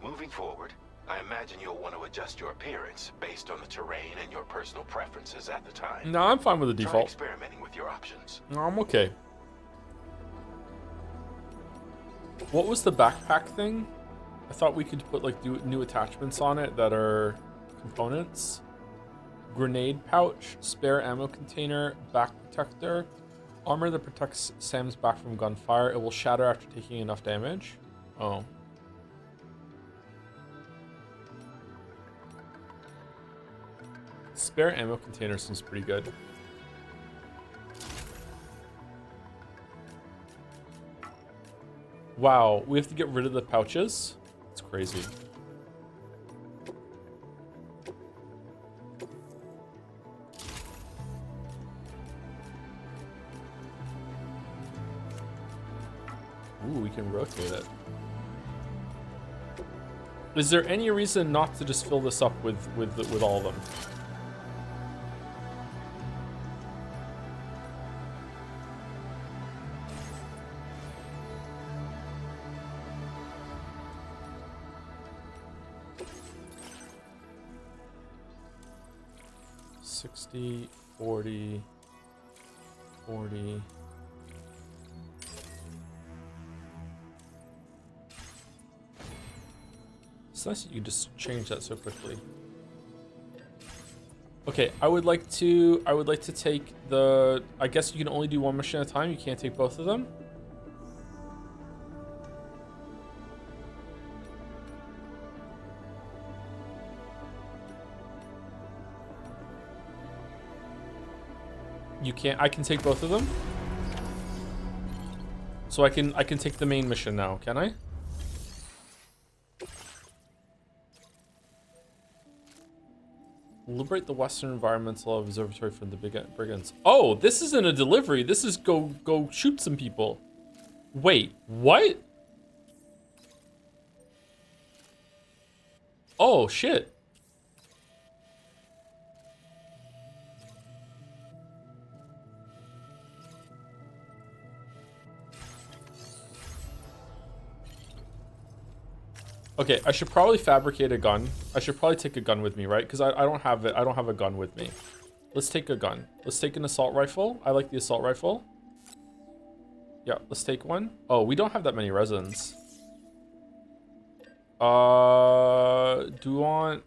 Moving forward, I imagine you'll want to adjust your appearance based on the terrain and your personal preferences at the time. No, I'm fine with the Try default. experimenting with your options. No, I'm okay. What was the backpack thing? I thought we could put like new attachments on it that are components. Grenade pouch, spare ammo container, back protector, armor that protects Sam's back from gunfire. It will shatter after taking enough damage. Oh. Spare ammo container seems pretty good. Wow, we have to get rid of the pouches? It's crazy. Ooh, we can rotate it. Is there any reason not to just fill this up with all of them? $60, $40, $40. It's nice that you just change that so quickly. Okay, I would like to take the, I guess you can only do one mission at a time. You can't take both of them. You can't, I can take both of them. So I can take the main mission now, can I? Liberate the Western Environmental Observatory from the brigands. Oh, this isn't a delivery. This is go shoot some people. Wait, what? Oh, shit. Okay, I should probably fabricate a gun. I should probably take a gun with me, right? Because I don't have it. I don't have a gun with me. Let's take a gun. Let's take an assault rifle. I like the assault rifle. Yeah, let's take one. Oh, we don't have that many resins. Do you want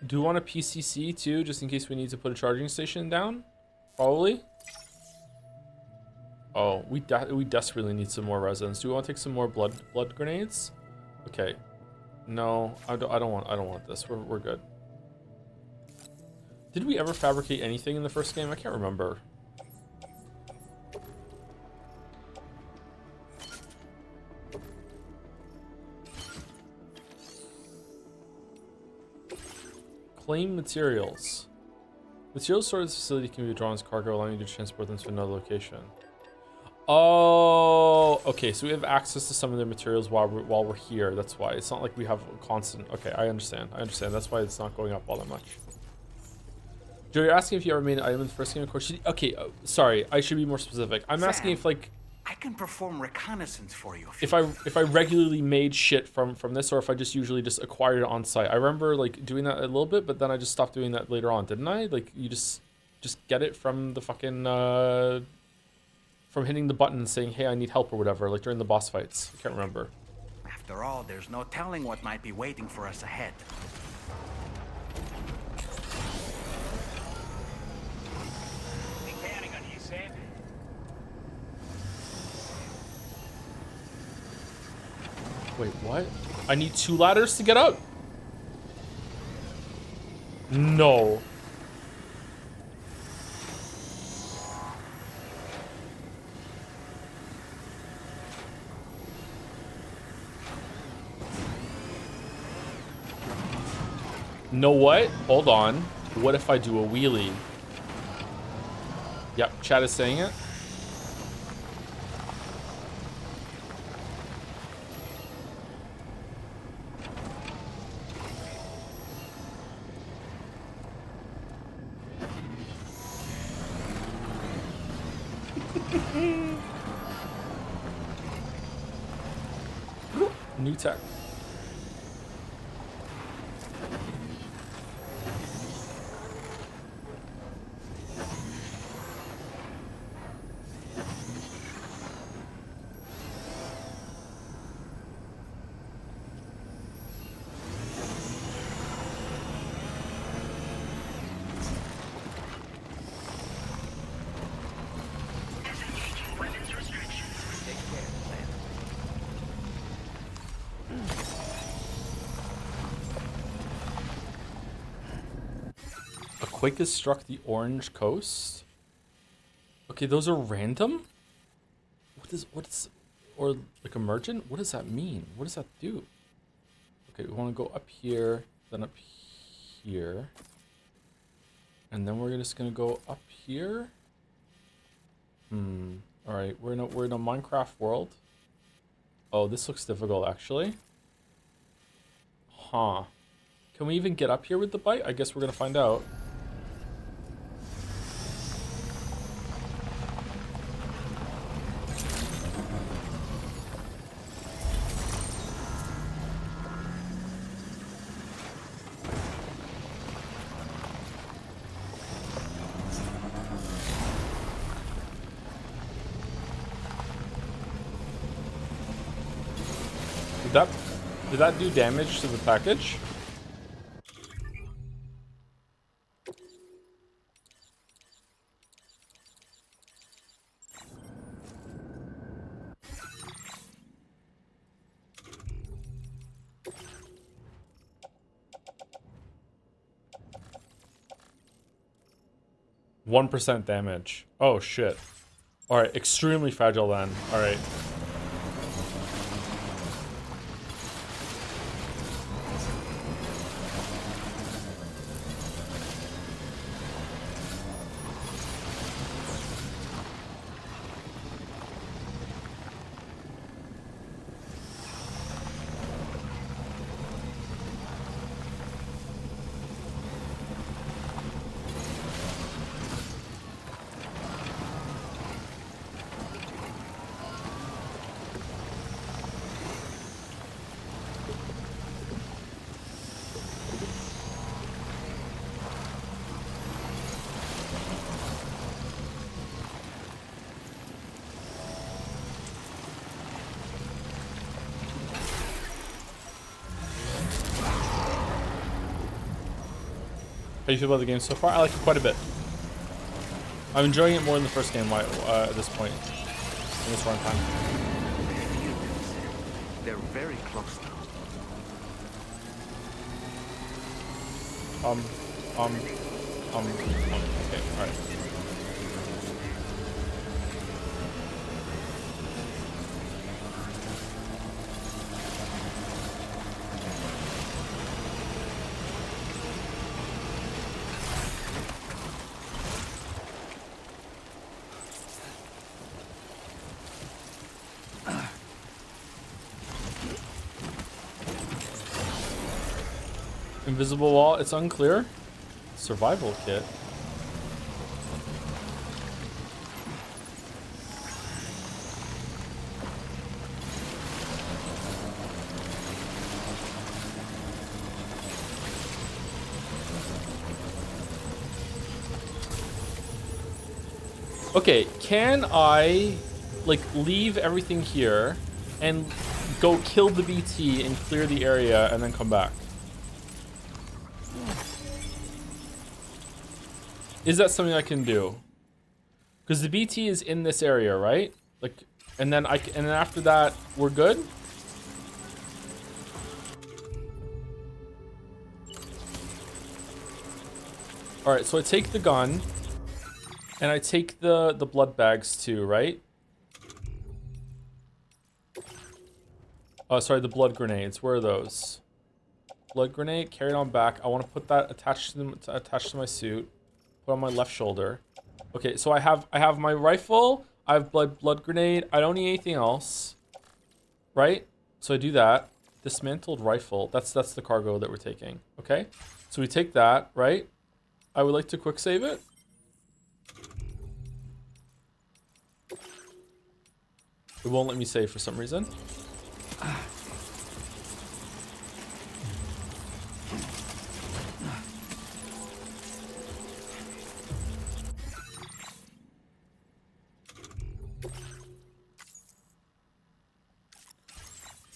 a PCC too, just in case we need to put a charging station down? Probably. Oh, we desperately need some more resins. Do we want to take some more blood grenades? Okay. No, I don't want this. We're good. Did we ever fabricate anything in the first game? I can't remember. Claim materials. Materials stored at this facility can be drawn as cargo, allowing you to transport them to another location. Oh, okay. So we have access to some of the materials while we're here. That's why. It's not like we have a constant. Okay, I understand. That's why it's not going up all that much. Joe, you're asking if you ever made an item in the first game, of course. Okay, sorry. I should be more specific. I'm asking if like I can perform reconnaissance for you. If I regularly made shit from this, or if I just usually just acquired it on site. I remember like doing that a little bit, but then I just stopped doing that later on, didn't I? Like you just get it from the fucking from hitting the button saying, hey, I need help or whatever, like during the boss fights. I can't remember. After all, there's no telling what might be waiting for us ahead. Be counting on you, Sam. Wait, what? I need 2 ladders to get up? No. Know what? Hold on. What if I do a wheelie? Yep, chat is saying it. New tech. Disengaging weapons restrictions. Take care, Sam. A quake has struck the Orange Coast. Okay, those are random? What's or like emergent? What does that mean? What does that do? Okay, we want to go up here, then up here. And then we're just gonna go up here. Alright, we're in a Minecraft world. Oh, this looks difficult actually. Huh. Can we even get up here with the bite? I guess we're gonna find out. Did that do damage to the package? %1 damage. Oh shit. Alright, extremely fragile then. Alright. How do you feel about the game so far? I like it quite a bit. I'm enjoying it more than the first game at this point. In this runtime. They're very close now. Okay, alright. Invisible wall, it's unclear. Survival kit. Okay, can I like leave everything here and go kill the BT and clear the area and then come back? Is that something I can do? Because the BT is in this area, right? Like, and then after that, we're good. All right, so I take the gun, and I take the blood bags too, right? Oh, sorry, the blood grenades. Where are those? Blood grenade, carry it on back. I want to put that attached to my suit. Put on my left shoulder. Okay, so I have my rifle. I have blood grenade. I don't need anything else, right? So I do that. Dismantled rifle. That's the cargo that we're taking. Okay, so we take that, right? I would like to quick save it. It won't let me save for some reason.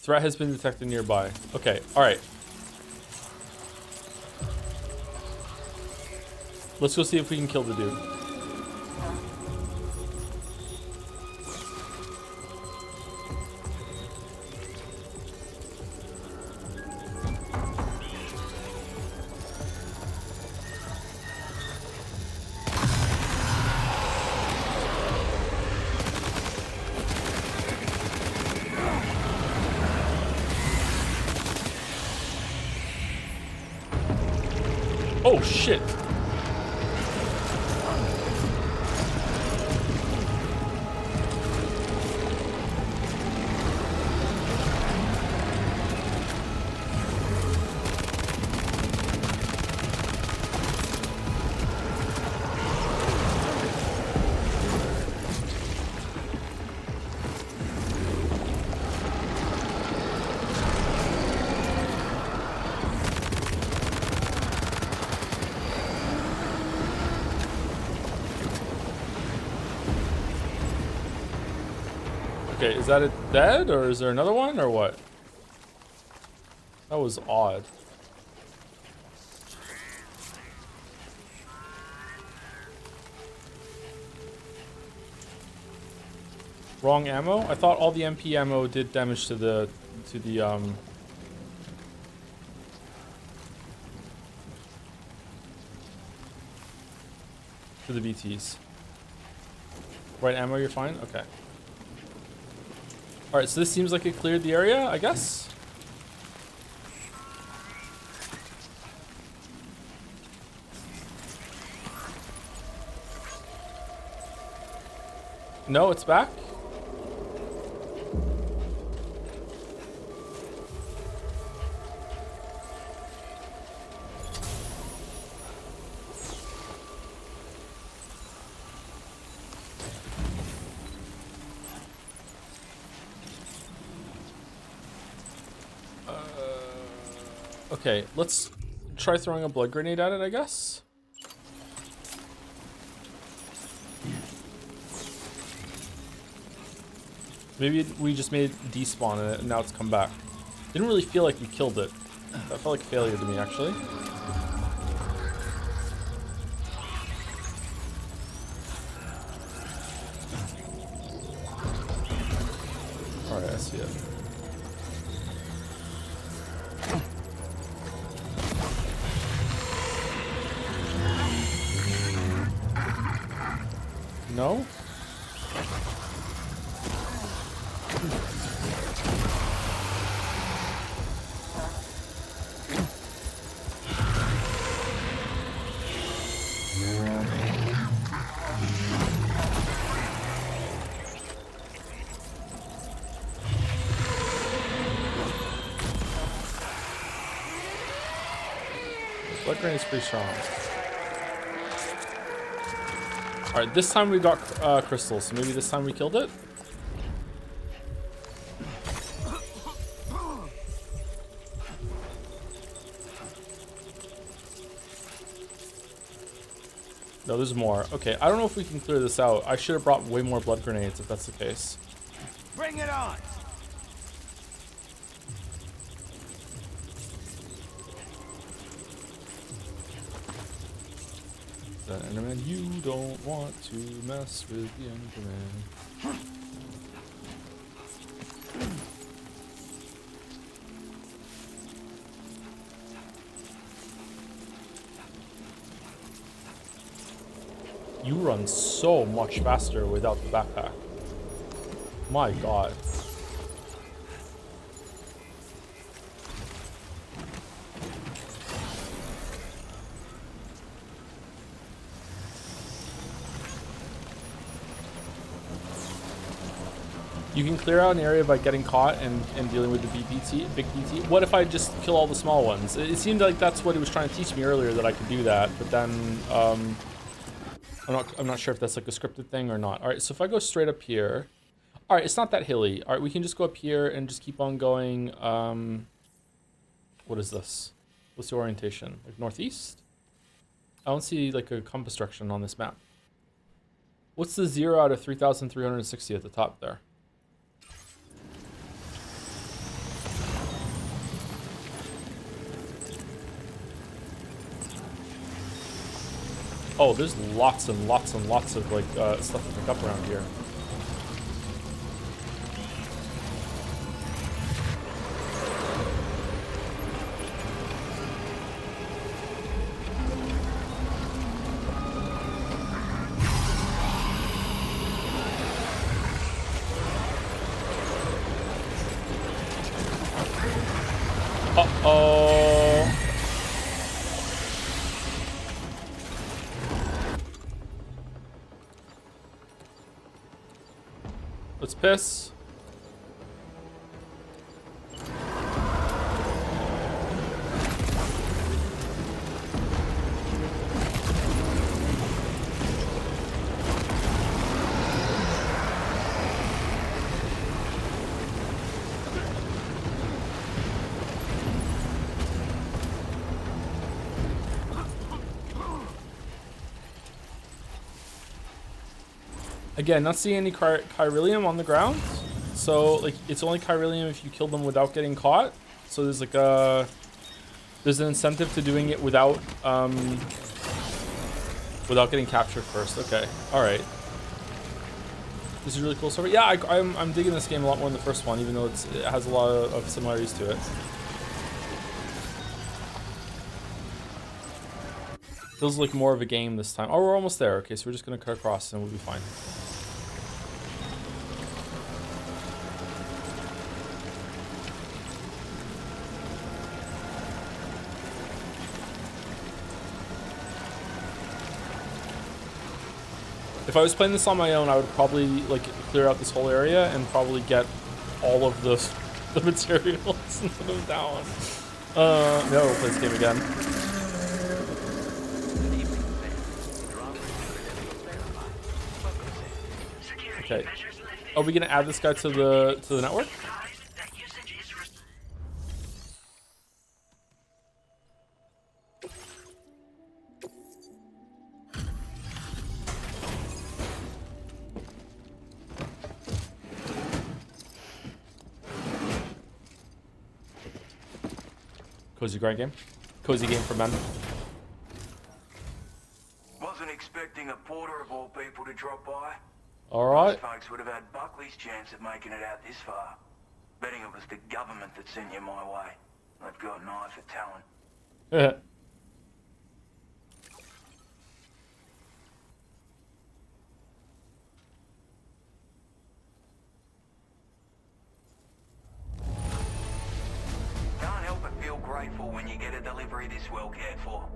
Threat has been detected nearby. Okay, alright. Let's go see if we can kill the dude. Oh shit. Okay, is that it dead, or is there another one, or what? That was odd. Wrong ammo? I thought all the MP ammo did damage to the to the BTs. Right ammo, you're fine? Okay. Alright, so this seems like it cleared the area, I guess? No, it's back? Okay, let's try throwing a blood grenade at it, I guess. Maybe we just made despawn in it and now it's come back. Didn't really feel like we killed it. That felt like a failure to me, actually. Alright, I see it. No? Blood grenade's pretty strong. Alright, this time we got crystals, so maybe this time we killed it? No, there's more. Okay, I don't know if we can clear this out. I should have brought way more blood grenades if that's the case. Bring it on! The Enderman, you don't want to mess with the Enderman. You run so much faster without the backpack. My god. You can clear out an area by getting caught and dealing with the big BT. What if I just kill all the small ones? It seemed like that's what it was trying to teach me earlier, that I could do that, but then I'm not sure if that's like a scripted thing or not. All right, so if I go straight up here, all right, it's not that hilly. All right, we can just go up here and just keep on going. What is this? What's the orientation? Like northeast? I don't see like a compass direction on this map. What's the 0 out of 3,360 at the top there? Oh, there's lots and lots and lots of like stuff to pick up around here. Uh-oh. Let's piss. Again, not seeing any chiralium on the ground. So, like, it's only chiralium if you kill them without getting caught. So there's like there's an incentive to doing it without getting captured first. Okay, all right. This is really cool so far. Yeah, I'm digging this game a lot more than the first one, even though it has a lot of similarities to it. Feels like more of a game this time. Oh, we're almost there. Okay, so we're just gonna cut across and we'll be fine. If I was playing this on my own, I would probably like clear out this whole area and probably get all of the materials and put them down. No, we'll play this game again. Okay. Are we gonna add this guy to the network? Cozy grind game. Cozy game for men. Wasn't expecting a porter of all people to drop by. All right. Most folks would have had Buckley's chance of making it out this far. Betting it was the government that sent you my way. They've got an eye for talent. Can't help but feel grateful when you get a delivery this well cared for.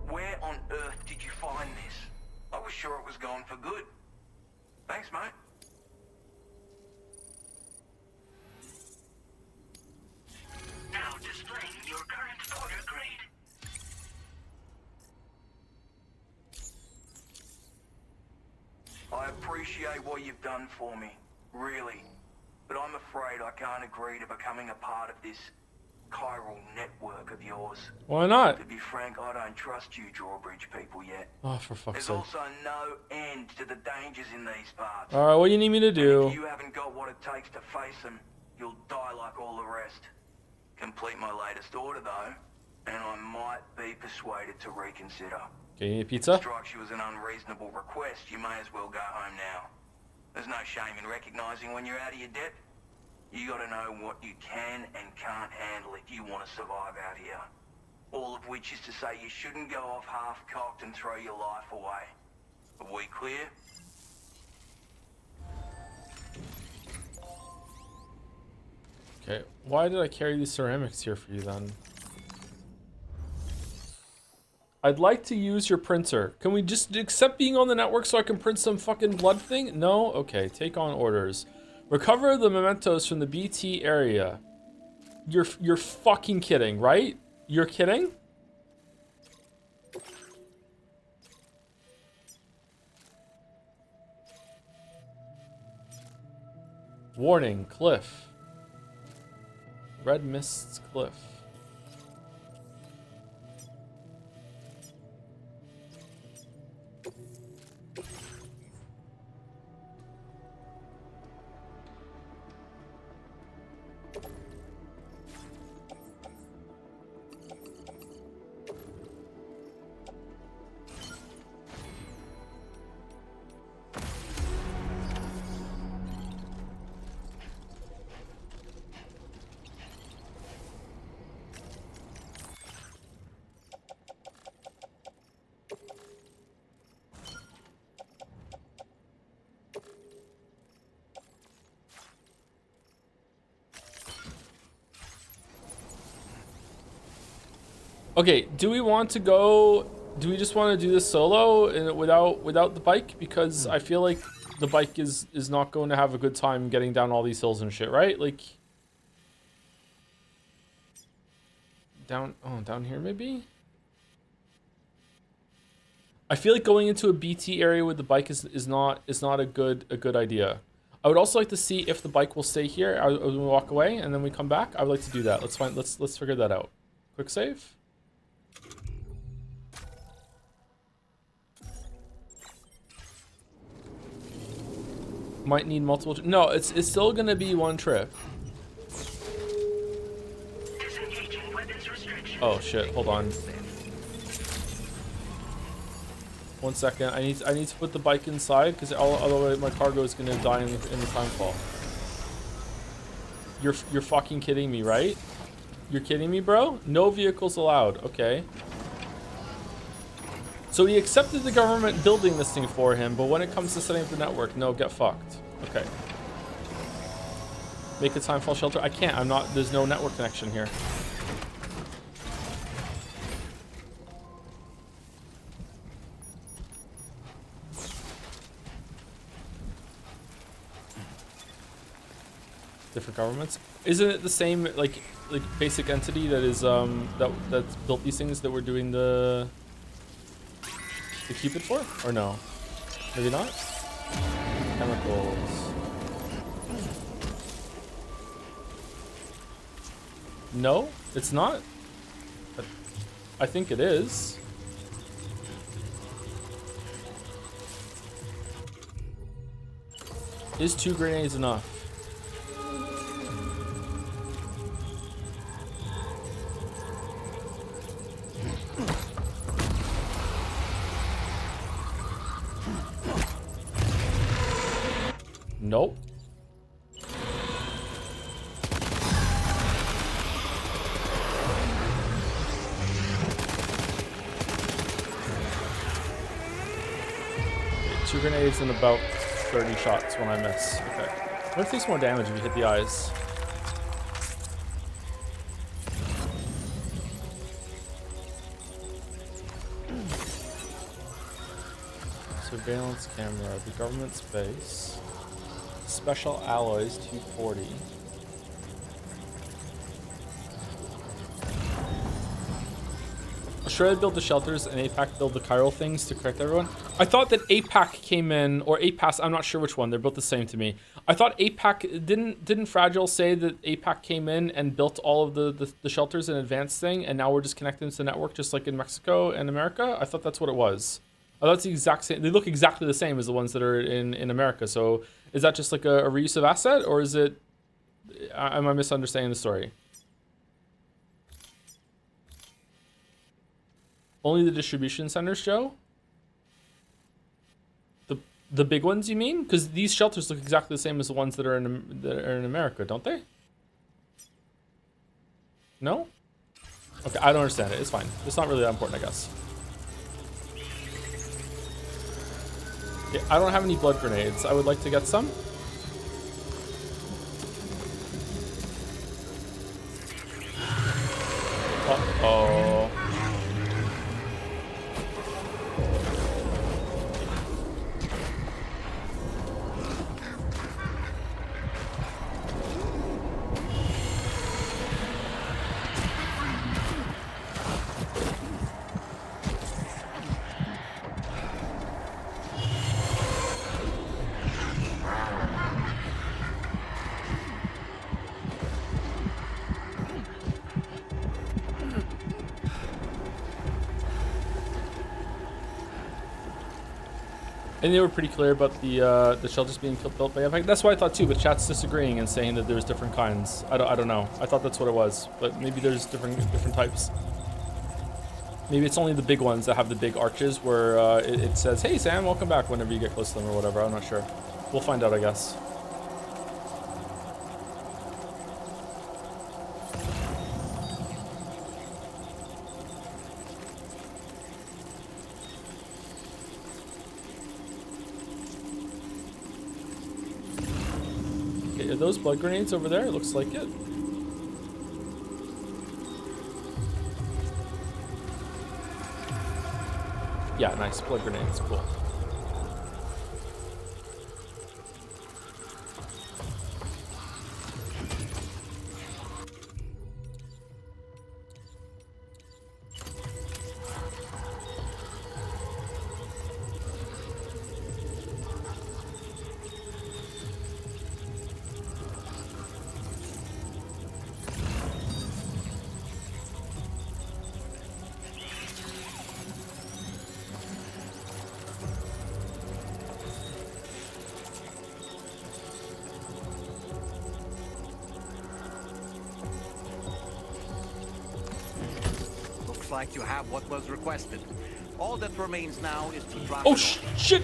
Where on earth did you find this? I was sure it was gone for good. Thanks, mate. Now displaying your current porter grade. I appreciate what you've done for me, really. But I'm afraid I can't agree to becoming a part of this chiral network of yours. Why not? To be frank, I don't trust you Drawbridge people yet. Oh, for fuck's There's sake. also no end to the dangers in these parts. All right, what do you need me to do? And if you haven't got what it takes to face them, you'll die like all the rest. Complete my latest order, though, and I might be persuaded to reconsider. Okay, you need a pizza? Strikes you as an unreasonable request, you may as well go home now. There's no shame in recognizing when you're out of your depth. You gotta know what you can and can't handle if you want to survive out here. All of which is to say you shouldn't go off half-cocked and throw your life away. Are we clear? Okay, why did I carry these ceramics here for you then? I'd like to use your printer. Can we just accept being on the network so I can print some fucking blood thing? No? Okay, take on orders. Recover the mementos from the BT area. You're fucking kidding, right? You're kidding? Warning, cliff. Red Mist's cliff. Okay, do we want to go? Do we just want to do this solo and without the bike? Because I feel like the bike is not going to have a good time getting down all these hills and shit, right? Like down here maybe. I feel like going into a BT area with the bike is not a good idea. I would also like to see if the bike will stay here as we walk away and then we come back. I would like to do that. Let's figure that out. Quick save. Might need multiple. No, it's still gonna be one trip. Oh shit! Hold on. 1 second. I need to put the bike inside because otherwise my cargo is gonna die in the time fall. You're fucking kidding me, right? You're kidding me, bro? No vehicles allowed. Okay. So he accepted the government building this thing for him, but when it comes to setting up the network, no, get fucked. Okay. Make a timefall shelter. I can't. I'm not. There's no network connection here. Different governments. Isn't it the same like basic entity that is that's built these things that we're doing the Cupid for? Or no? Maybe not? Chemicals. No, it's not. But I think it is. Is 2 grenades enough? Nope. Okay, 2 grenades and about 30 shots when I miss. Okay. What takes more damage if you hit the eyes? Surveillance camera, the government's base. Special alloys, 240. Australia built the shelters and APAC built the chiral things to correct everyone. I thought that APAC came in, or APAS, I'm not sure which one, they're both the same to me. I thought APAC, didn't Fragile say that APAC came in and built all of the shelters in advance thing, and now we're just connecting to the network just like in Mexico and America? I thought that's what it was. I thought it's the exact same, they look exactly the same as the ones that are in America, so is that just like a reuse of asset, or is it, am I misunderstanding the story? Only the distribution centers, Joe? The big ones, you mean? Because these shelters look exactly the same as the ones that are in America, don't they? No? Okay, I don't understand it. It's fine. It's not really that important, I guess. Okay, I don't have any blood grenades. I would like to get some. Uh-oh. And they were pretty clear about the shelters being built by Epic. That's what I thought too, but chat's disagreeing and saying that there's different kinds. I don't know. I thought that's what it was, but maybe there's different types. Maybe it's only the big ones that have the big arches where it says, "Hey Sam, welcome back," whenever you get close to them or whatever. I'm not sure. We'll find out, I guess. Are those blood grenades over there? It looks like it. Yeah, nice. Blood grenades. Cool. Looks like you have what was requested. All that remains now is to drop Oh, it off. shit.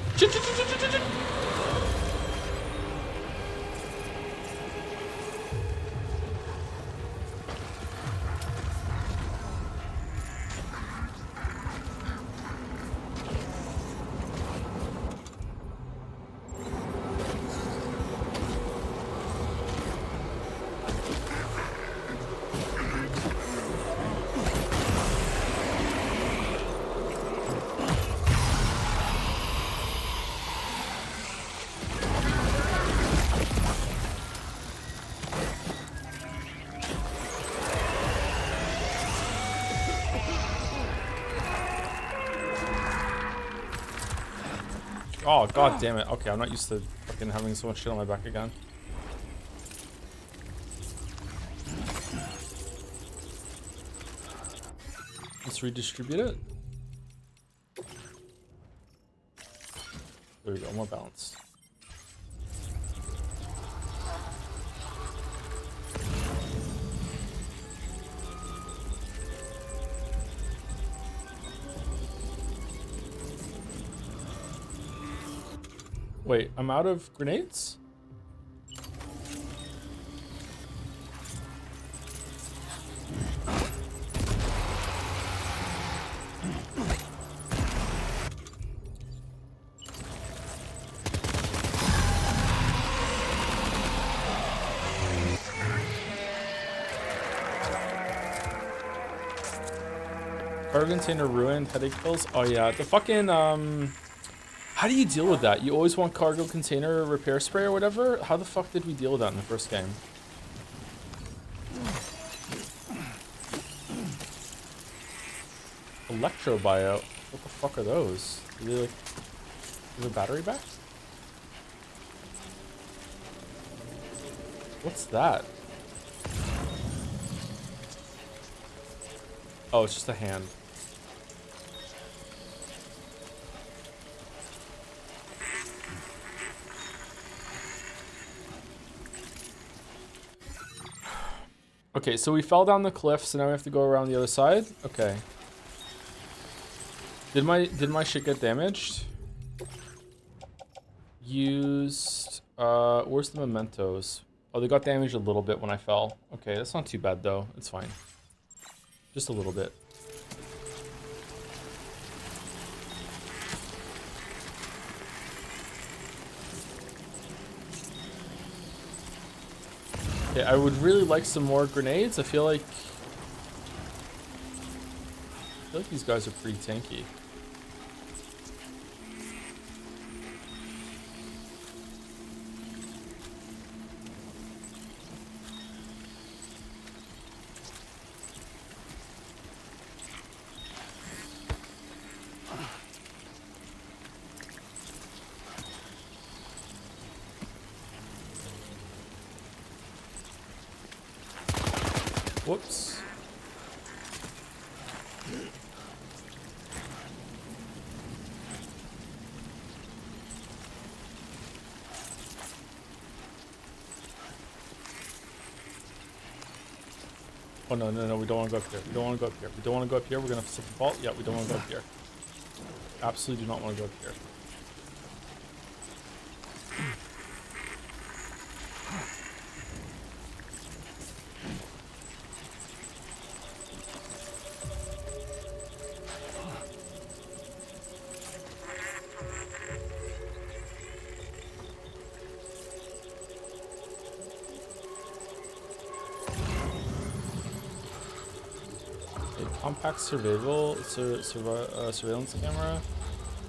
Oh, god damn it. Okay, I'm not used to fucking having so much shit on my back again. Let's redistribute it. There we go, more balanced. Wait, I'm out of grenades? Cargo container ruined, headache pills. Oh yeah, the fucking how do you deal with that? You always want cargo container repair spray or whatever? How the fuck did we deal with that in the first game? Electro buyout. What the fuck are those? Do they like give a battery back? What's that? Oh, it's just a hand. Okay, so we fell down the cliff, so now we have to go around the other side. Okay. Did my shit get damaged? Used where's the mementos? Oh, they got damaged a little bit when I fell. Okay, that's not too bad though. It's fine. Just a little bit. Yeah, I would really like some more grenades. I feel like these guys are pretty tanky. Whoops. Oh no, no, no, we don't want to go up here. We don't want to go up here. We don't want to go up here. We're gonna set the vault. Yeah, we don't want to go up here. Absolutely do not want to go up here. Compact surveillance camera.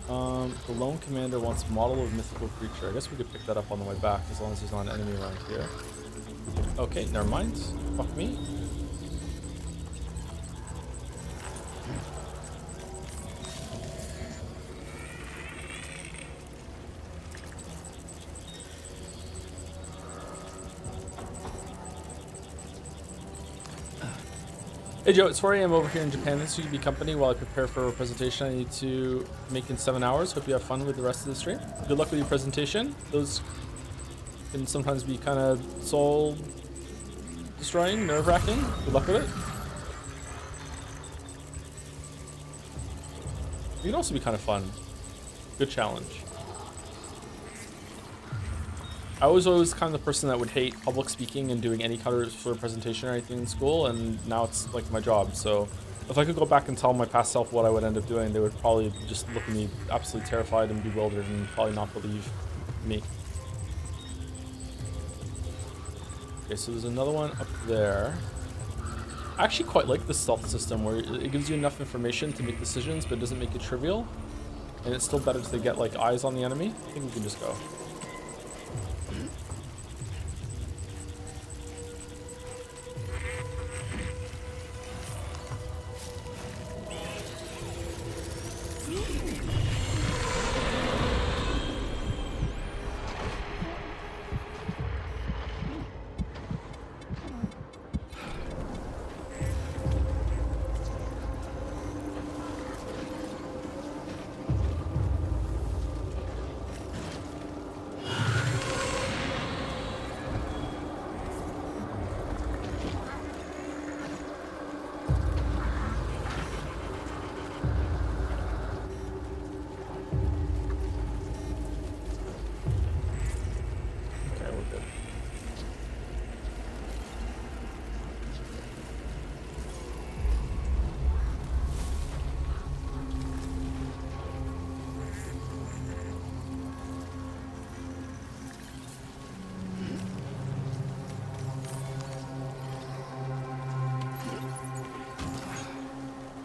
The lone commander wants model of mythical creature. I guess we could pick that up on the way back as long as there's not an enemy around here. Okay, never mind. Fuck me. Hey Joe, it's 4 a.m. over here in Japan. This will be company while I prepare for a presentation I need to make in 7 hours. Hope you have fun with the rest of the stream. Good luck with your presentation. Those can sometimes be kind of soul destroying, nerve-wracking. Good luck with it. It can also be kind of fun. Good challenge. I was always kind of the person that would hate public speaking and doing any kind of sort of presentation or anything in school, and now it's like my job. So if I could go back and tell my past self what I would end up doing, they would probably just look at me absolutely terrified and bewildered and probably not believe me. Okay, so there's another one up there. I actually quite like the stealth system where it gives you enough information to make decisions, but it doesn't make it trivial. And it's still better to get like eyes on the enemy. I think we can just go.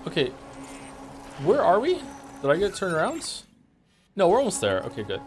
Okay, where are we? Did I get turned around? No, we're almost there. Okay, good.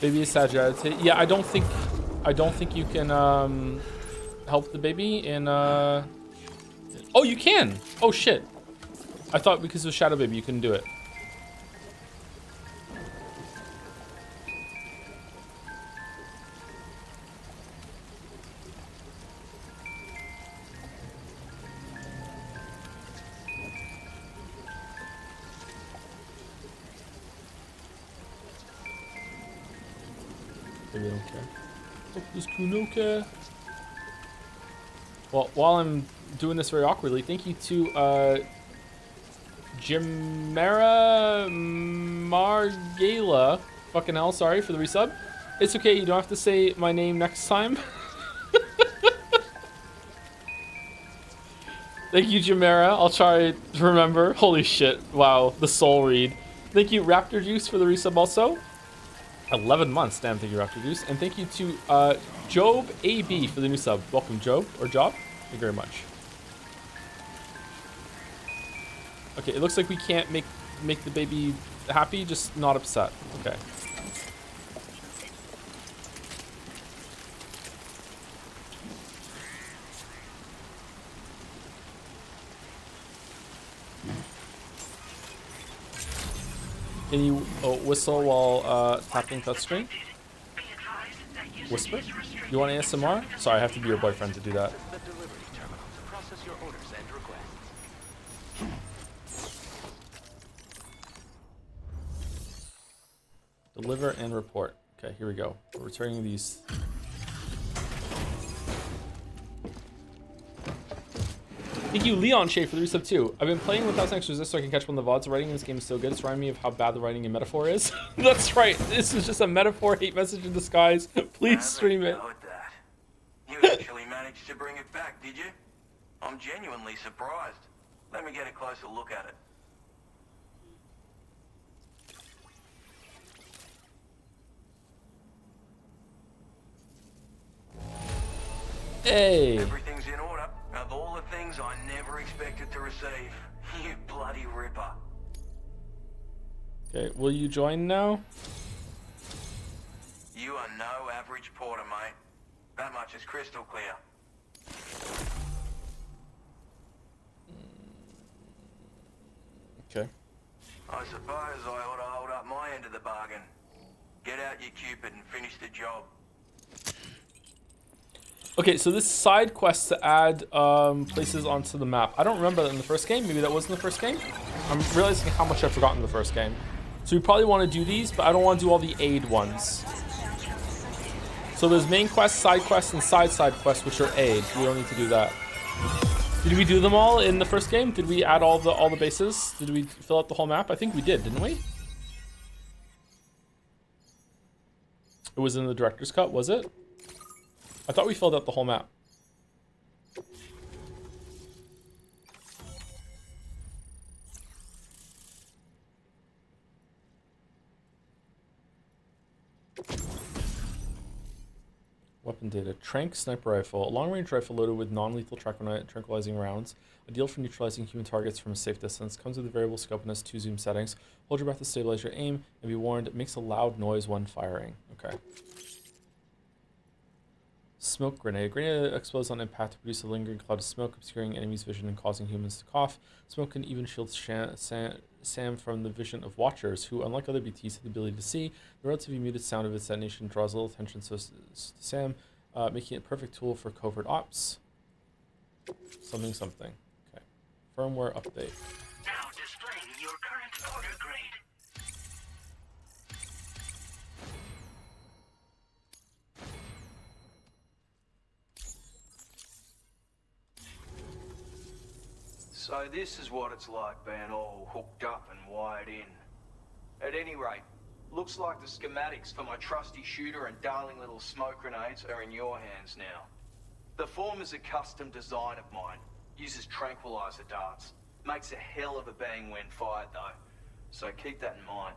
Baby is Sagittarius. Yeah, I don't think you can help the baby in Oh, you can. Oh shit. I thought because it was Shadow Baby you couldn't do it. Maybe I don't care. Hope this Kuno care. Well, while I'm doing this very awkwardly, thank you to Jimera Margela. Fucking hell, sorry for the resub. It's okay, you don't have to say my name next time. Thank you, Jimera. I'll try to remember. Holy shit. Wow, the soul read. Thank you, Raptor Juice, for the resub also. 11 months, damn, thank you, Raptor Juice. And thank you to Job AB for the new sub. Welcome, Job, or Job. Thank you very much. Okay, it looks like we can't make the baby happy, just not upset. Okay. Can you whistle while tapping touchscreen? Whisper? You want ASMR? Sorry, I have to be your boyfriend to do that. Deliver and report. Okay, here we go. We're returning these. Thank you, Leon Shea, for the resub too. I've been playing without extra resist so I can catch one of the VODs. The writing in this game is so good. It's reminding me of how bad the writing in Metaphor is. That's right. This is just a Metaphor hate message in disguise. Please stream it. You actually managed to bring it back, did you? I'm genuinely surprised. Let me get a closer look at it. Hey! Everything's in order. Of all the things I never expected to receive. You bloody ripper. Okay, will you join now? You are no average porter, mate. That much is crystal clear. Okay. I suppose I ought to hold up my end of the bargain. Get out your Cupid and finish the job. Okay, so this side quest to add places onto the map. I don't remember that in the first game. Maybe that was in the first game. I'm realizing how much I've forgotten in the first game. So we probably want to do these, but I don't want to do all the aid ones. So there's main quest, side quest, and side quests, which are aid. We don't need to do that. Did we do them all in the first game? Did we add all the bases? Did we fill out the whole map? I think we did, didn't we? It was in the director's cut, was it? I thought we filled out the whole map. Weapon data. Trank sniper rifle. A long-range rifle loaded with non-lethal tranquilizing rounds. Ideal for neutralizing human targets from a safe distance. Comes with a variable scope and has 2 zoom settings. Hold your breath to stabilize your aim, and be warned, it makes a loud noise when firing. Okay. Smoke grenade. Grenade that explodes on impact to produce a lingering cloud of smoke, obscuring enemies' vision and causing humans to cough. Smoke can even shield Sam from the vision of watchers, who, unlike other BTs, have the ability to see. The relatively muted sound of its detonation draws little attention to Sam, making it a perfect tool for covert ops. Something. Okay. Firmware update. Now displaying your current order grade. So this is what it's like being all hooked up and wired in. At any rate, looks like the schematics for my trusty shooter and darling little smoke grenades are in your hands now. The former's a custom design of mine. Uses tranquilizer darts. Makes a hell of a bang when fired though. So keep that in mind.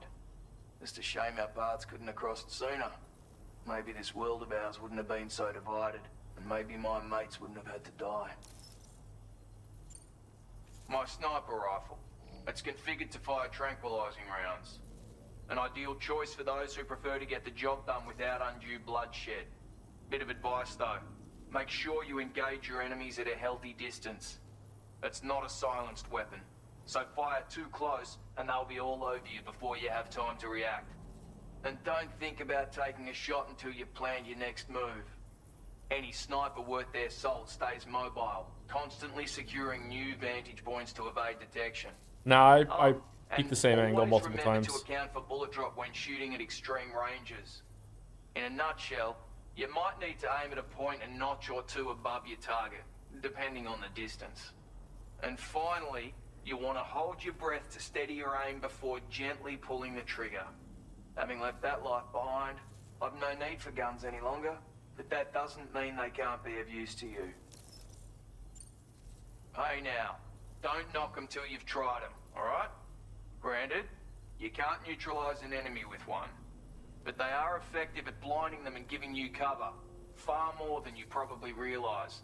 Just a shame our paths couldn't have crossed sooner. Maybe this world of ours wouldn't have been so divided, and maybe my mates wouldn't have had to die. My sniper rifle. It's configured to fire tranquilizing rounds. An ideal choice for those who prefer to get the job done without undue bloodshed. Bit of advice though. Make sure you engage your enemies at a healthy distance. It's not a silenced weapon, so fire too close and they'll be all over you before you have time to react. And don't think about taking a shot until you've planned your next move. Any sniper worth their salt stays mobile, constantly securing new vantage points to evade detection. Nah, I peeked the same angle multiple times. Remember to account for bullet drop when shooting at extreme ranges. In a nutshell, you might need to aim at a point a notch or two above your target, depending on the distance. And finally, you want to hold your breath to steady your aim before gently pulling the trigger. Having left that life behind, I've no need for guns any longer, but that doesn't mean they can't be of use to you. Hey now, don't knock them till you've tried them, alright? Granted, you can't neutralize an enemy with one, but they are effective at blinding them and giving you cover, far more than you probably realize.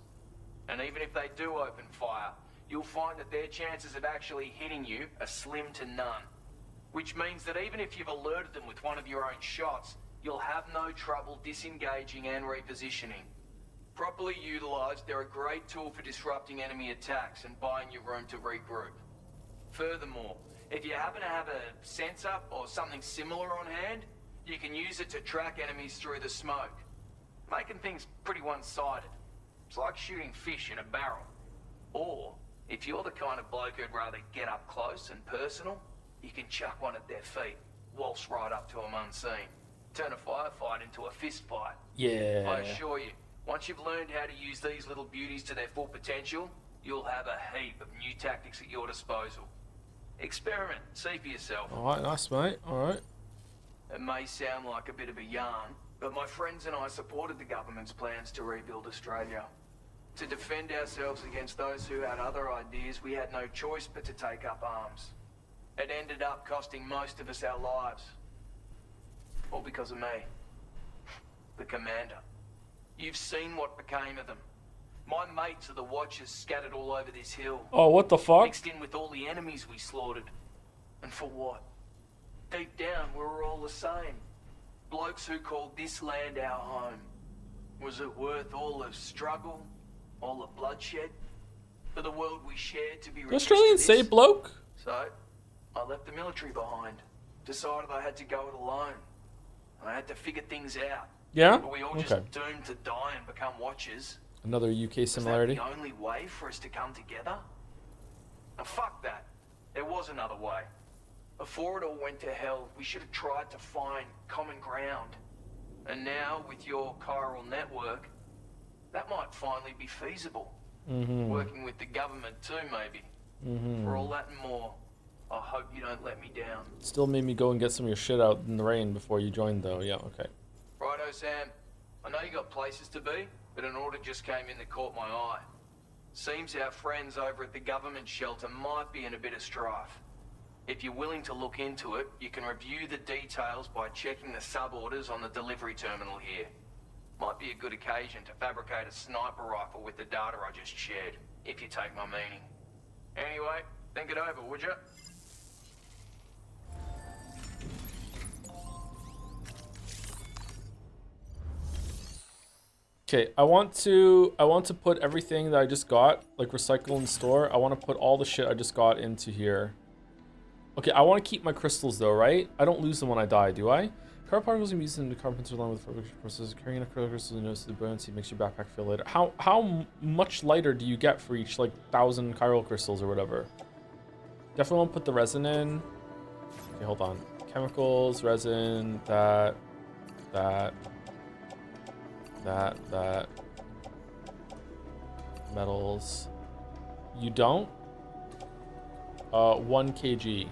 And even if they do open fire, you'll find that their chances of actually hitting you are slim to none. Which means that even if you've alerted them with one of your own shots, you'll have no trouble disengaging and repositioning. Properly utilized, they're a great tool for disrupting enemy attacks and buying you room to regroup. Furthermore, if you happen to have a sensor or something similar on hand, you can use it to track enemies through the smoke, making things pretty one-sided. It's like shooting fish in a barrel. Or, if you're the kind of bloke who'd rather get up close and personal, you can chuck one at their feet, waltz right up to them unseen. Turn a firefight into a fist fight. Yeah. I assure you, once you've learned how to use these little beauties to their full potential, you'll have a heap of new tactics at your disposal. Experiment, see for yourself. Alright, nice mate, alright. It may sound like a bit of a yarn, But my friends and I supported the government's plans to rebuild Australia. To defend ourselves against those who had other ideas, we had no choice but to take up arms. It ended up costing most of us our lives. All because of me. The commander. You've seen what became of them. My mates are the Watchers scattered all over this hill. Oh, what the fuck? Mixed in with all the enemies we slaughtered. And for what? Deep down, we were all the same. Blokes who called this land our home. Was it worth all the struggle? All the bloodshed? For the world we shared to be reduced to Australians say this? bloke? So, I left the military behind. Decided I had to go it alone. I had to figure things out. Yeah? But we all just Okay. doomed to die and become Watchers. Another UK similarity. Was that the only way for us to come together? Now, fuck that. There was another way. Before it all went to hell, we should have tried to find common ground. And now, with your chiral network, that might finally be feasible. Working with the government too, maybe. For all that and more, I hope you don't let me down. Still made me go and get some of your shit out in the rain before you joined, though. Yeah, okay. Righto, Sam. I know you got places to be, but an order just came in that caught my eye. Seems our friends over at the government shelter might be in a bit of strife. If you're willing to look into it, you can review the details by checking the sub-orders on the delivery terminal here. Might be a good occasion to fabricate a sniper rifle with the data I just shared, if you take my meaning. Anyway, think it over, would you? Okay, I want to put everything that I just got, like recycle and store. I want to put all the shit I just got into here. Okay, I want to keep my crystals though, right? I don't lose them when I die, do I? Car particles can be used in the carpenter along with fabrication process. Carrying a crystal notice the buoyancy makes your backpack feel lighter. How much lighter do you get for each like 1,000 chiral crystals or whatever? Definitely want to put the resin in. Okay, hold on. Chemicals, resin, that. Metals. You don't? 1 kg.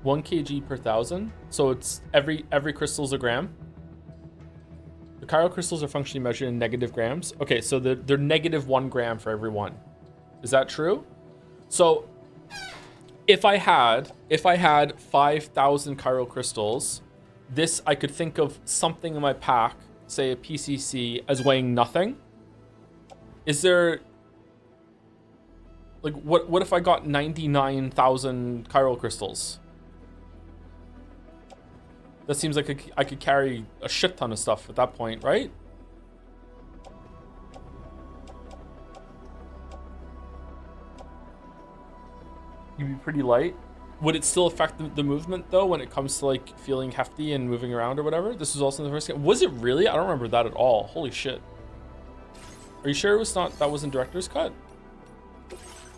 One kg per 1,000, so it's every crystal's a gram. The chiral crystals are functionally measured in negative grams. Okay, so they're negative 1 gram for every one. Is that true? So if I had 5,000 chiral crystals, this I could think of something in my pack, say a PCC, as weighing nothing. Is there like what if I got 99,000 chiral crystals? That seems like I could carry a shit ton of stuff at that point, right? You'd be pretty light. Would it still affect the movement though when it comes to like feeling hefty and moving around or whatever? This was also in the first game. Was it really? I don't remember that at all. Holy shit. Are you sure it was not, that wasn't director's cut?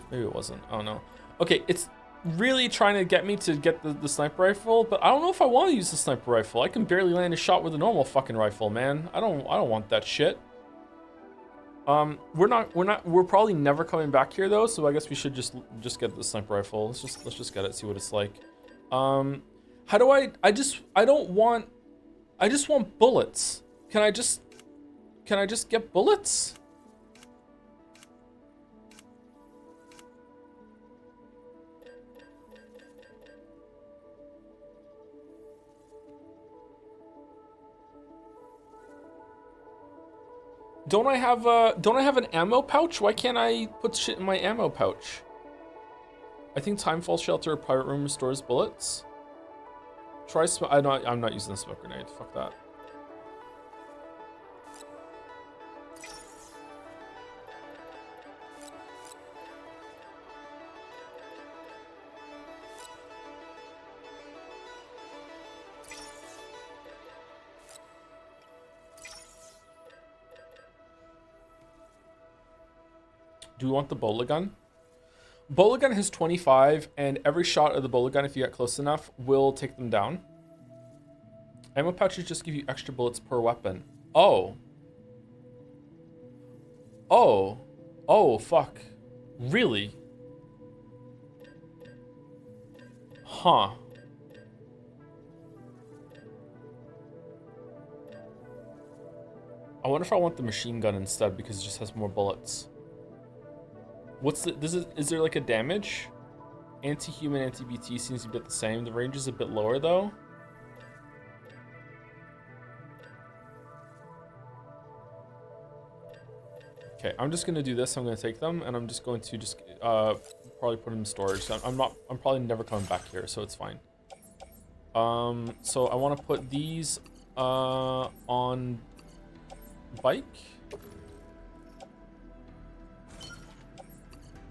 Maybe it wasn't. I don't know. Okay, it's really trying to get me to get the sniper rifle, but I don't know if I want to use the sniper rifle. I can barely land a shot with a normal fucking rifle, man. I don't want that shit. We're probably never coming back here though, so I guess we should just get the sniper rifle. Let's just get it, see what it's like. How do I just want bullets. Can I just get bullets? Don't I have an ammo pouch? Why can't I put shit in my ammo pouch? I think Timefall Shelter or Pirate Room restores bullets. Try I'm not using the smoke grenade. Fuck that. Do we want the bola gun? Bola gun has 25, and every shot of the bola gun, if you get close enough, will take them down. Ammo pouches just give you extra bullets per weapon. Oh. Oh. Oh, fuck. Really? Huh. I wonder if I want the machine gun instead because it just has more bullets. What's the, is there like a damage? Anti-human, anti-BT seems to be the same. The range is a bit lower though. Okay, I'm just gonna do this. I'm gonna take them and I'm just going to probably put them in storage. So I'm probably never coming back here, so it's fine. So I want to put these on bike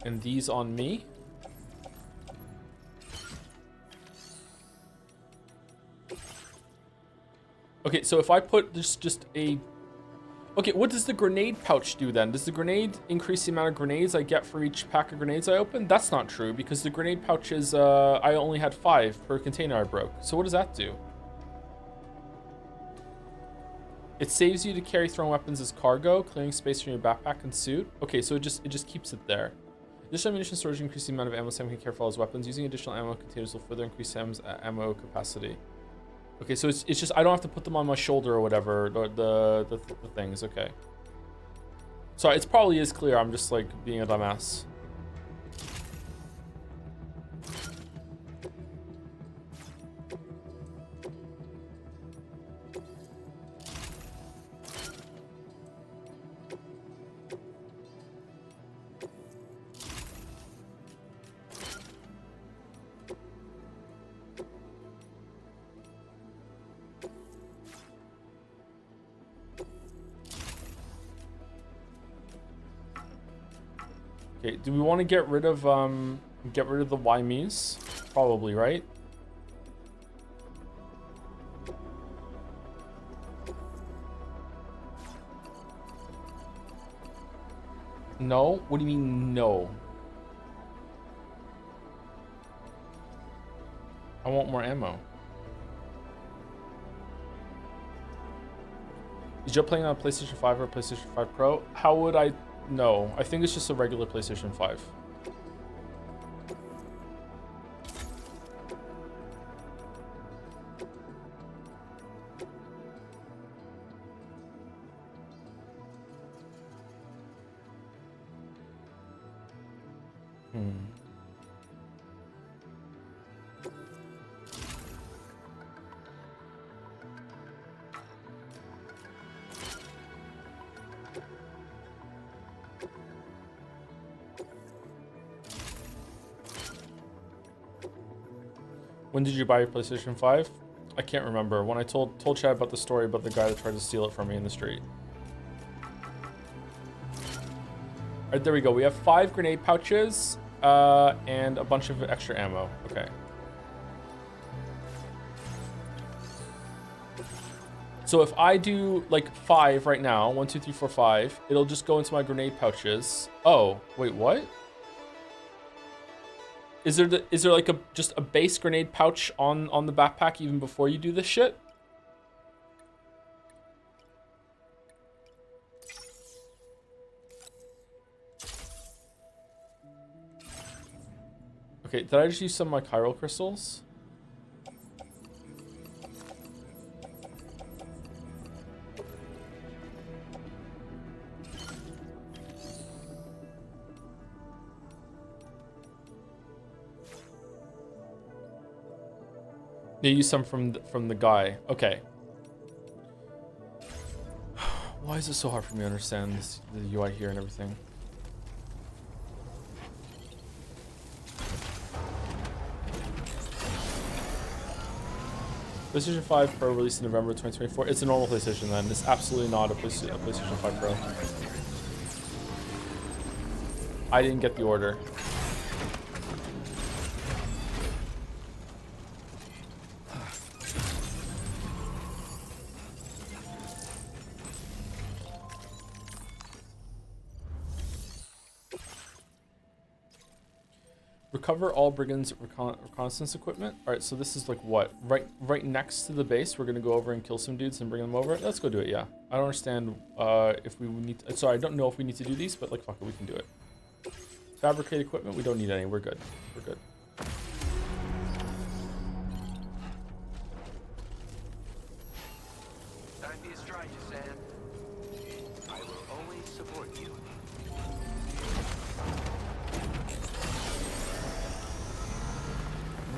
and these on me. Okay, so if I put just a... Okay, what does the grenade pouch do then? Does the grenade increase the amount of grenades I get for each pack of grenades I open? That's not true, because the grenade pouches, I only had 5 per container I broke. So what does that do? It saves you to carry thrown weapons as cargo, clearing space from your backpack and suit. Okay, so it just keeps it there. Additional ammunition storage increases the amount of ammo Sam can carry for all his weapons. Using additional ammo containers will further increase Sam's ammo capacity. Okay, so it's just I don't have to put them on my shoulder or whatever. The things. Okay. Sorry, it probably is clear. I'm just like being a dumbass. Okay, do we want to get rid of the YMEs? Probably, right? No? What do you mean no? I want more ammo. Is Joe playing on a PlayStation 5 or a PlayStation 5 Pro? How would I know? I think it's just a regular PlayStation 5. When did you buy your PlayStation 5? I can't remember. When I told Chad about the story about the guy that tried to steal it from me in the street. Alright, there we go. We have 5 grenade pouches and a bunch of extra ammo. Okay. So if I do like 5 right now, 1, 2, 3, 4, 5, it'll just go into my grenade pouches. Oh, wait, what? Is there like just a base grenade pouch on the backpack even before you do this shit? Okay, did I just use some of my chiral crystals? You use some from the guy. Okay. Why is it so hard for me to understand the UI here and everything? PlayStation 5 Pro released in November 2024. It's a normal PlayStation then. It's absolutely not a PlayStation 5 Pro. I didn't get the order. Recover all brigands' reconnaissance equipment. All right, so this is like what? Right next to the base. We're gonna go over and kill some dudes and bring them over. Let's go do it. Yeah. I don't understand if we need. Sorry, I don't know if we need to do these, but like fuck it, we can do it. Fabricate equipment. We don't need any. We're good. We're good. Don't be a stranger, Sam. I will always support you.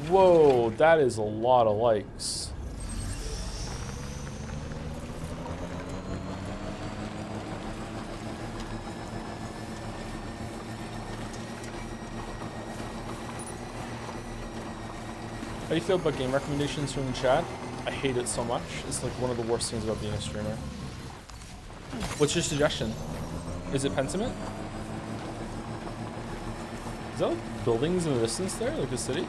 Whoa, that is a lot of likes. How do you feel about game recommendations from the chat? I hate it so much. It's like one of the worst things about being a streamer. What's your suggestion? Is it Pentiment? Is that like buildings in the distance there? Like a city?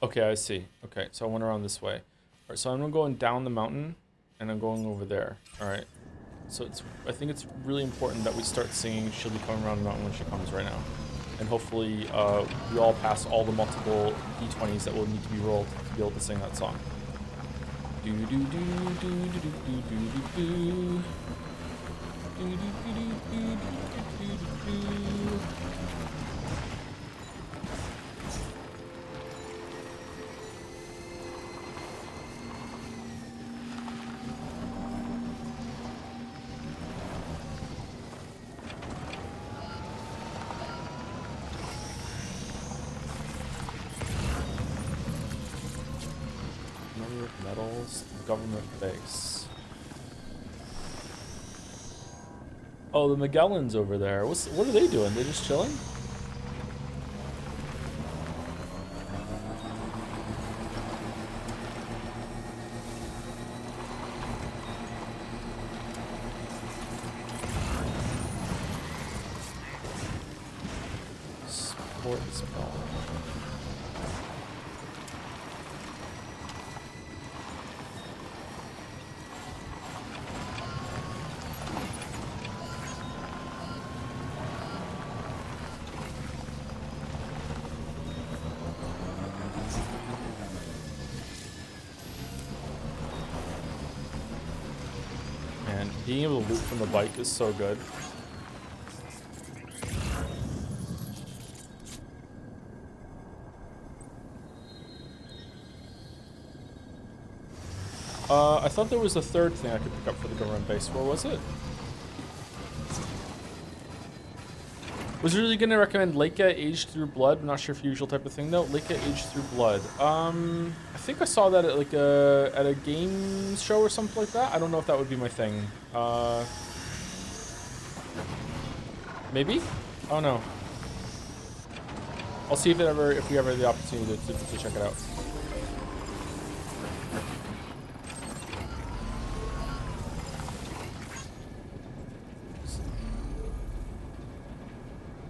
Okay, I see. Okay, so I went around this way. All right, so I'm going down the mountain, and I'm going over there. All right. So I think it's really important that we start singing "She'll Be Coming Around the Mountain When She Comes" right now, and hopefully we all pass all the multiple D20s that will need to be rolled to be able to sing that song. Do do do do do do do do do. Do do do do do do do. Metals, government base. Oh, the Magellans over there. What are they doing? They're just chilling? Sports ball. Being able to loot from the bike is so good. I thought there was a third thing I could pick up for the government base. Where was it? Was really gonna recommend Leica Aged Through Blood. I'm not sure if usual type of thing though. Leica Aged Through Blood. I think I saw that at like at a game show or something like that. I don't know if that would be my thing. Maybe? I don't know. I'll see if we ever have the opportunity to check it out.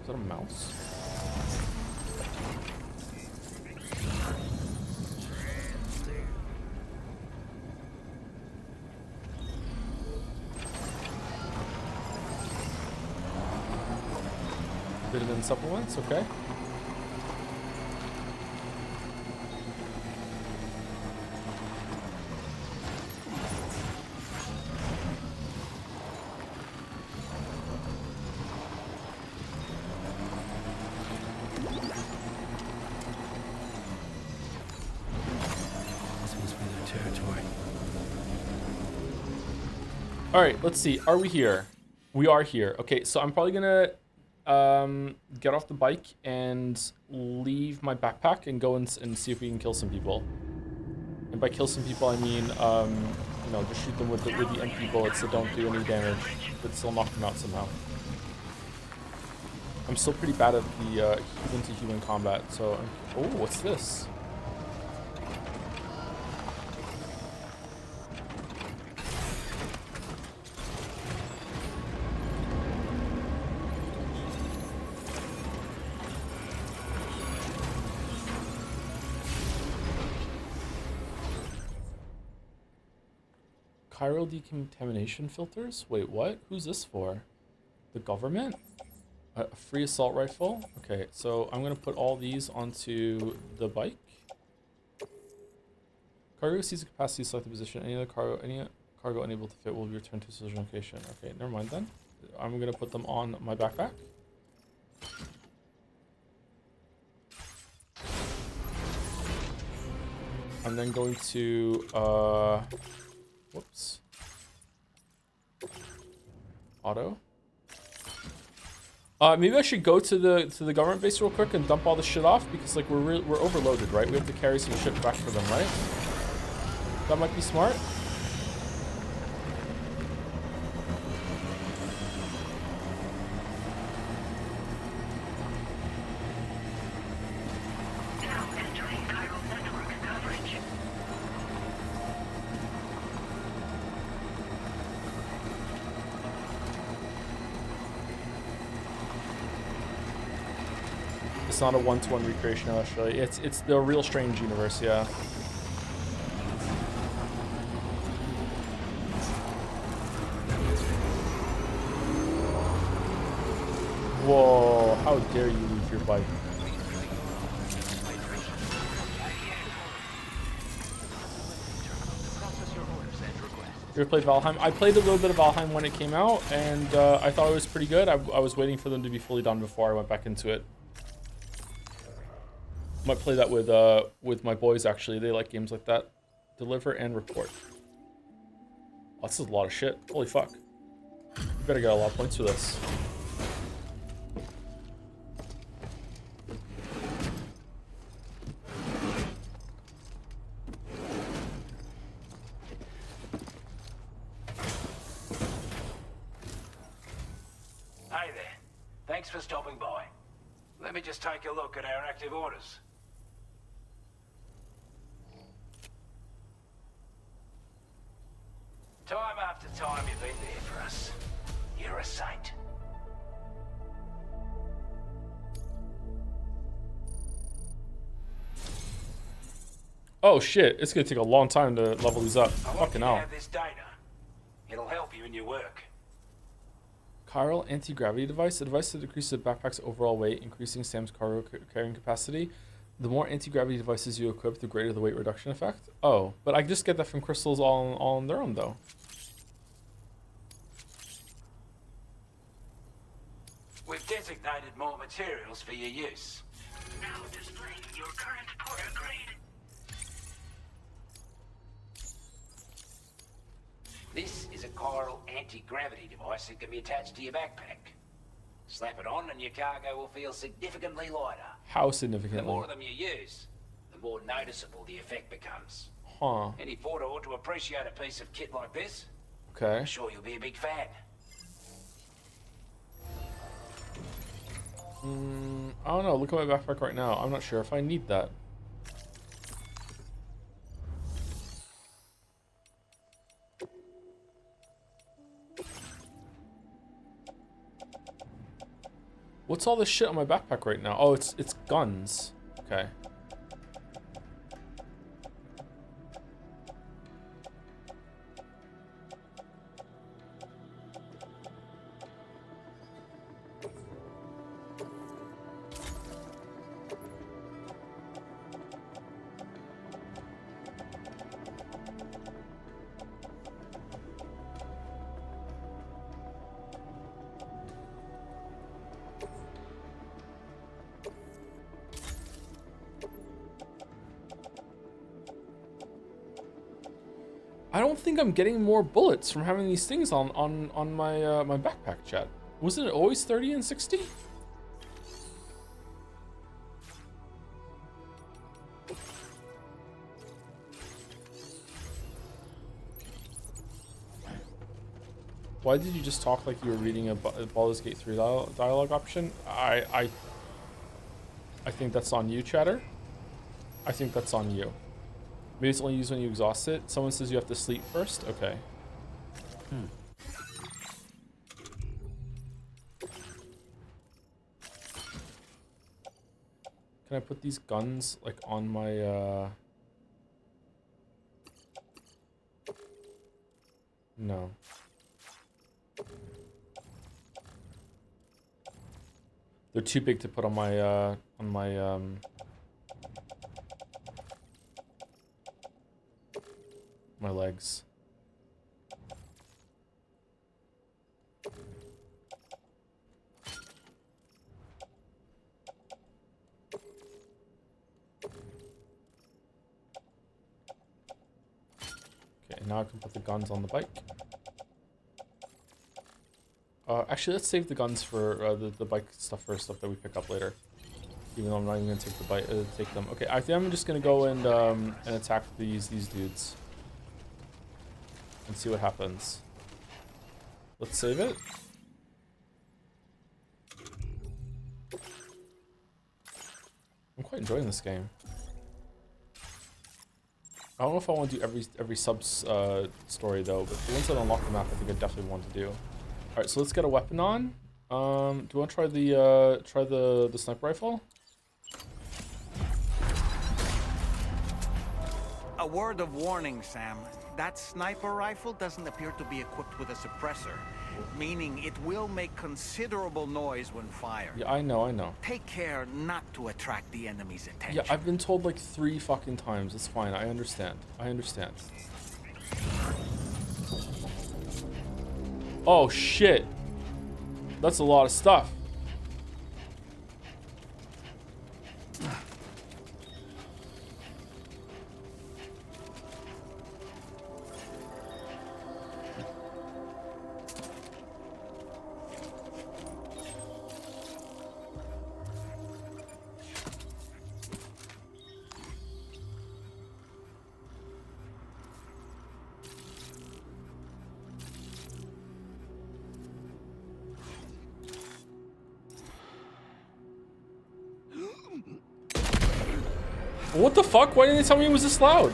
Is that a mouse? Vitamin supplements, okay. All right, let's see. Are we here? We are here. Okay, so I'm probably gonna get off the bike and leave my backpack and go and see if we can kill some people. And by kill some people, I mean, you know, just shoot them with the empty bullets that don't do any damage, but still knock them out somehow. I'm still pretty bad at the human-to-human combat, so... Oh, what's this? Chiral decontamination filters? Wait, what? Who's this for? The government? A free assault rifle? Okay, so I'm gonna put all these onto the bike. Cargo sees the capacity to select the position. Any cargo unable to fit will be returned to its original location. Okay, never mind then. I'm gonna put them on my backpack. I'm then going to whoops. Auto. Maybe I should go to the government base real quick and dump all this shit off because like we're overloaded, right? We have to carry some shit back for them, right? That might be smart. Now entering chiral network coverage. It's not a one-to-one recreation of Australia. It's the real strange universe, yeah. Whoa, how dare you leave your bike? You ever played Valheim? I played a little bit of Valheim when it came out, and I thought it was pretty good. I was waiting for them to be fully done before I went back into it. Might play that with my boys, actually. They like games like that. Deliver and report. Oh, this is a lot of shit. Holy fuck. You better get a lot of points for this. Hey there. Thanks for stopping by. Let me just take a look at our active orders. Time after time you've been there for us. You're a saint. Oh shit, it's gonna take a long time to level these up. I want Fucking you to hell. have this data. It'll help you in your work. Chiral anti-gravity device. A device that decreases the backpack's overall weight, increasing Sam's cargo carrying capacity. The more anti-gravity devices you equip, the greater the weight reduction effect. Oh, but I just get that from crystals all on their own, though. We've designated more materials for your use. Now displaying your current porter grade. This is a chiral anti-gravity device that can be attached to your backpack. Slap it on and your cargo will feel significantly lighter. How The significantly? more of them you use, the more noticeable the effect becomes. Huh. Any porter ought to appreciate a piece of kit like this. Okay. I'm sure you'll be a big fan. I don't know. Look at my backpack right now. I'm not sure if I need that. What's all this shit on my backpack right now? Oh, it's guns. Okay. I don't think I'm getting more bullets from having these things on my my backpack, chat. Wasn't it always 30 and 60? Why did you just talk like you were reading a Baldur's Gate 3 dialogue option? I think that's on you, chatter. I think that's on you. Maybe it's only used when you exhaust it. Someone says you have to sleep first? Okay. Can I put these guns like on my No. They're too big to put on my my legs. Okay, now I can put the guns on the bike. Actually, let's save the guns for the bike stuff for stuff that we pick up later. Even though I'm not even gonna take the bike, take them. Okay, I think I'm just gonna go and attack these dudes and see what happens. Let's save it. I'm quite enjoying this game. I don't know if I want to do every sub story though, but the ones that unlock the map, I think I definitely want to do. All right, so let's get a weapon on. Do you want to try the sniper rifle? A word of warning, Sam. That sniper rifle doesn't appear to be equipped with a suppressor, meaning it will make considerable noise when fired. Yeah, I know. Take care not to attract the enemy's attention. Yeah, I've been told like 3 fucking times. It's fine. I understand. Oh shit. That's a lot of stuff. What the fuck? Why didn't they tell me it was this loud?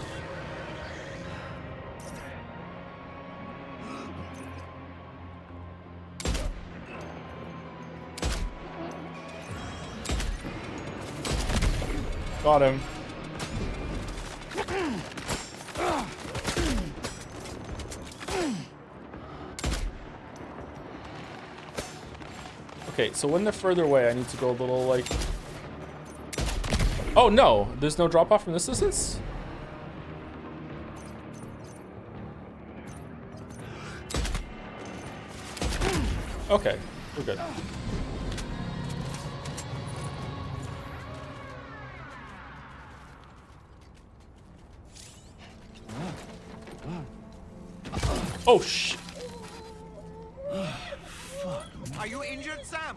Got him. Okay, so when they're further away, I need to go a little like... Oh no, there's no drop off from this distance? Okay, we're good. Oh shit. Are you injured, Sam?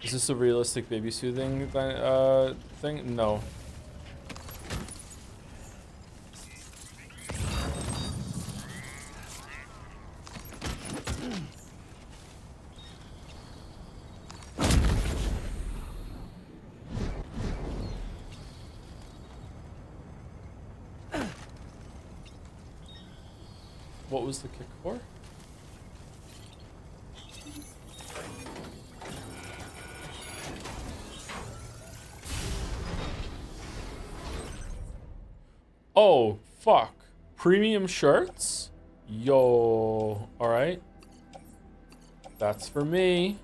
Is this a realistic baby soothing thing? No. What was the kick for? Oh, fuck. Premium shirts? Yo. Alright. That's for me.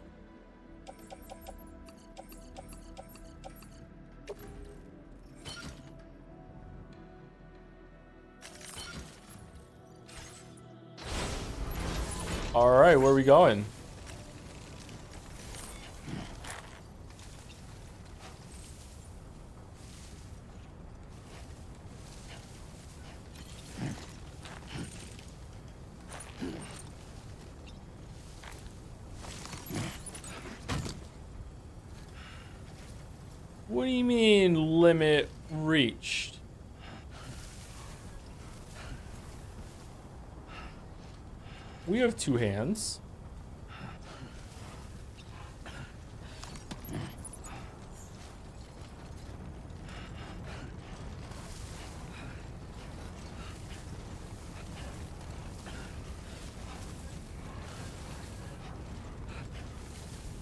Alright, where are we going? What do you mean, limit reached? We have 2 hands.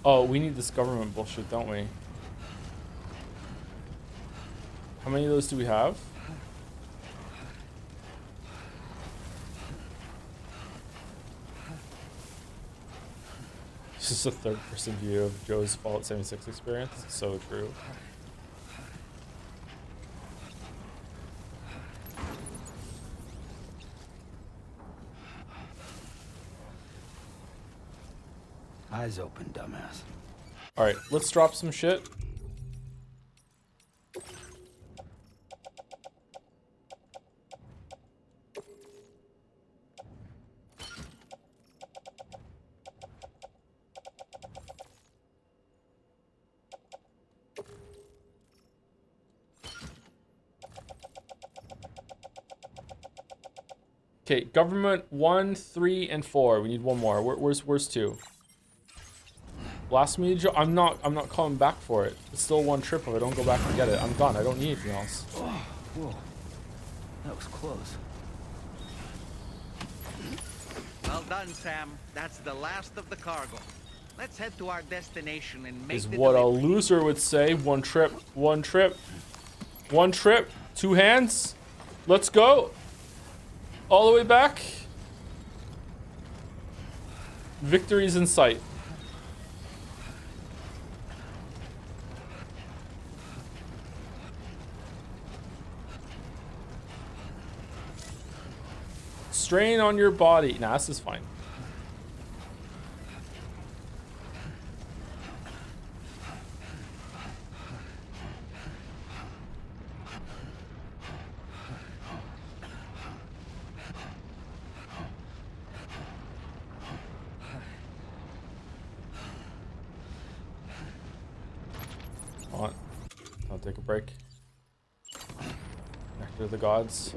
Oh, we need this government bullshit, don't we? How many of those do we have? This is a third-person view of Joe's Fallout 76 experience. It's so true. Eyes open, dumbass. All right, let's drop some shit. Okay, government 1, 3, and 4. We need one more. Where's 2? Last media. I'm not coming back for it. It's still 1 trip if I don't go back and get it. I'm done. I don't need anything else. Whoa, that was close. Well done, Sam. That's the last of the cargo. Let's head to our destination and make Is the what a delivery. loser would say. 1 trip, 1 trip, 1 trip, 2 hands. Let's go. All the way back. Victory's in sight. Strain on your body. Nah, this is fine. Come on. I'll take a break. Nectar of the gods.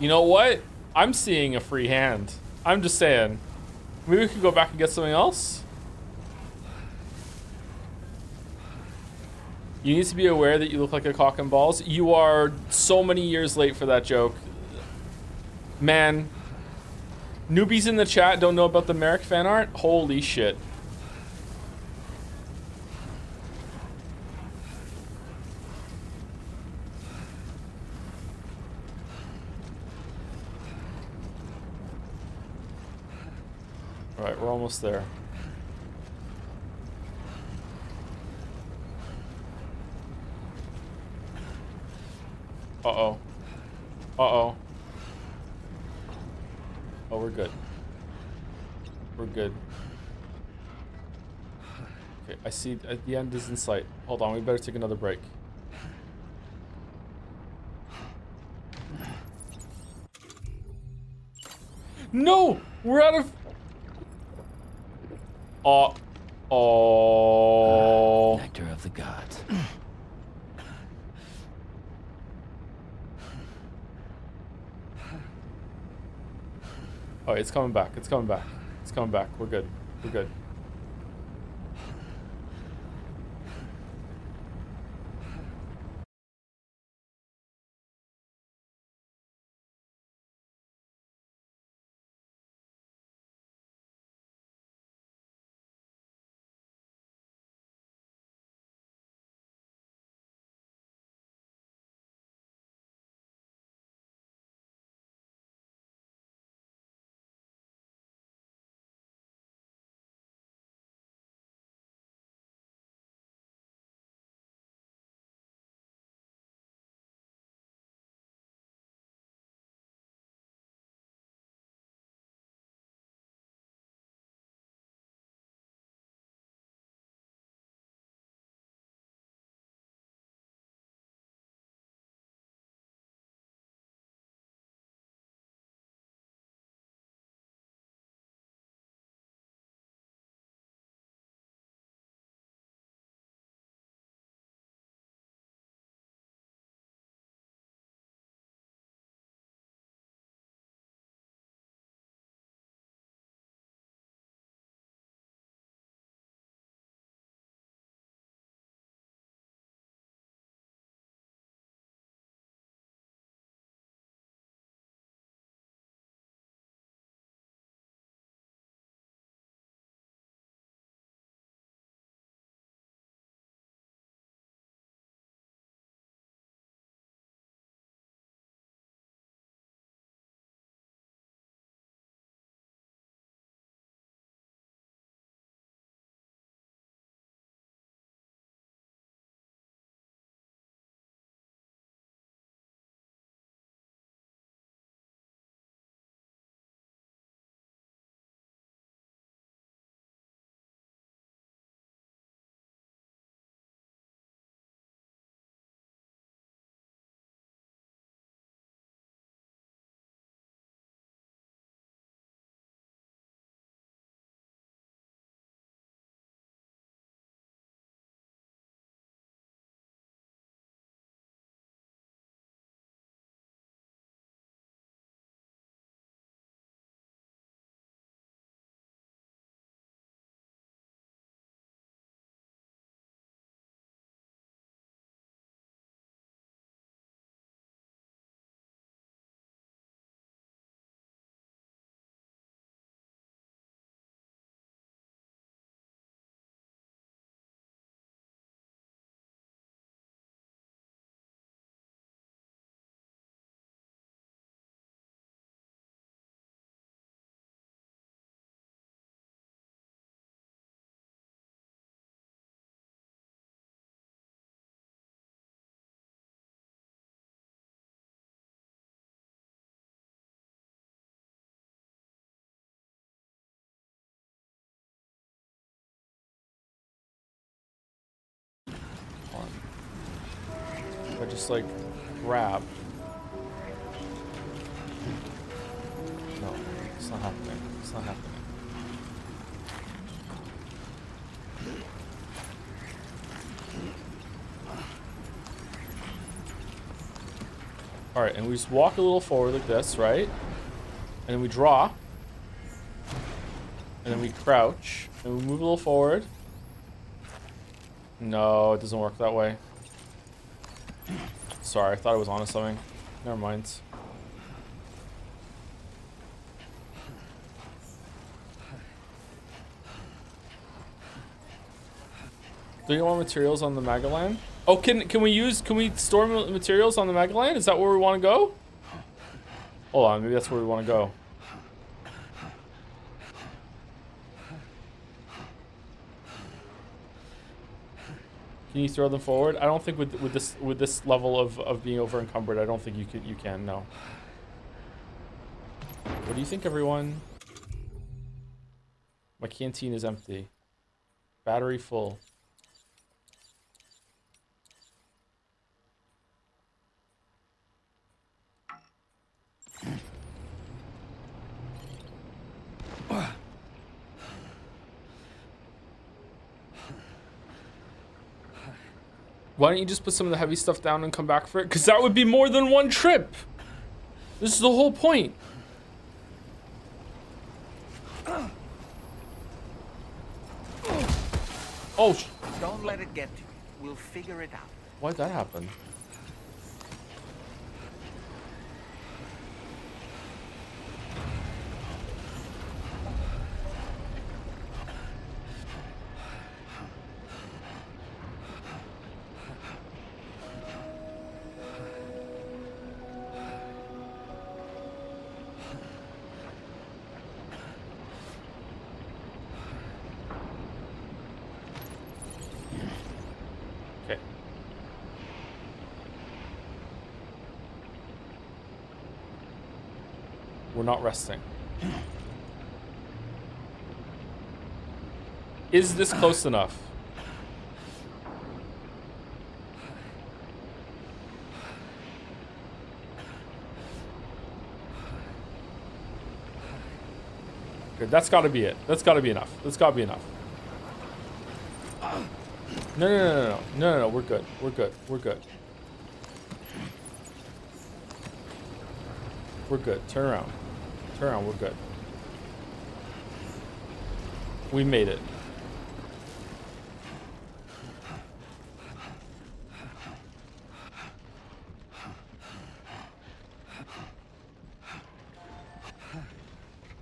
You know what? I'm seeing a free hand. I'm just saying. Maybe we could go back and get something else. You need to be aware that you look like a cock and balls. You are so many years late for that joke. Man. Newbies in the chat don't know about the Merrick fan art? Holy shit. Alright, we're almost there. Uh-oh. Uh-oh. Oh, we're good. We're good. Okay, I see the end is in sight. Hold on, we better take another break. No! We're out of... Oh. Nectar of the gods. Oh, it's coming back. It's coming back. It's coming back. We're good. We're good. just like grab. No, it's not happening. It's not happening. All right, and we just walk a little forward like this, right? And then we draw. And then we crouch. And we move a little forward. No, it doesn't work that way. Sorry, I thought it was onto something. Never mind. Do you want materials on the Magalan? Oh, can we store materials on the Magalan? Is that where we want to go? Hold on, maybe that's where we want to go. Can you throw them forward? I don't think with this level of being over encumbered, I don't think you can. No. What do you think, everyone? My canteen is empty. Battery full. Why don't you just put some of the heavy stuff down and come back for it? Because that would be more than one trip. This is the whole point. Oh, don't let it get to you. We'll figure it out. Why'd that happen? We're not resting. Is this close enough? Good, that's gotta be it. That's gotta be enough. That's gotta be enough. No, we're good. We're good. We're good. We're good. Turn around. Turn around. We're good. We made it.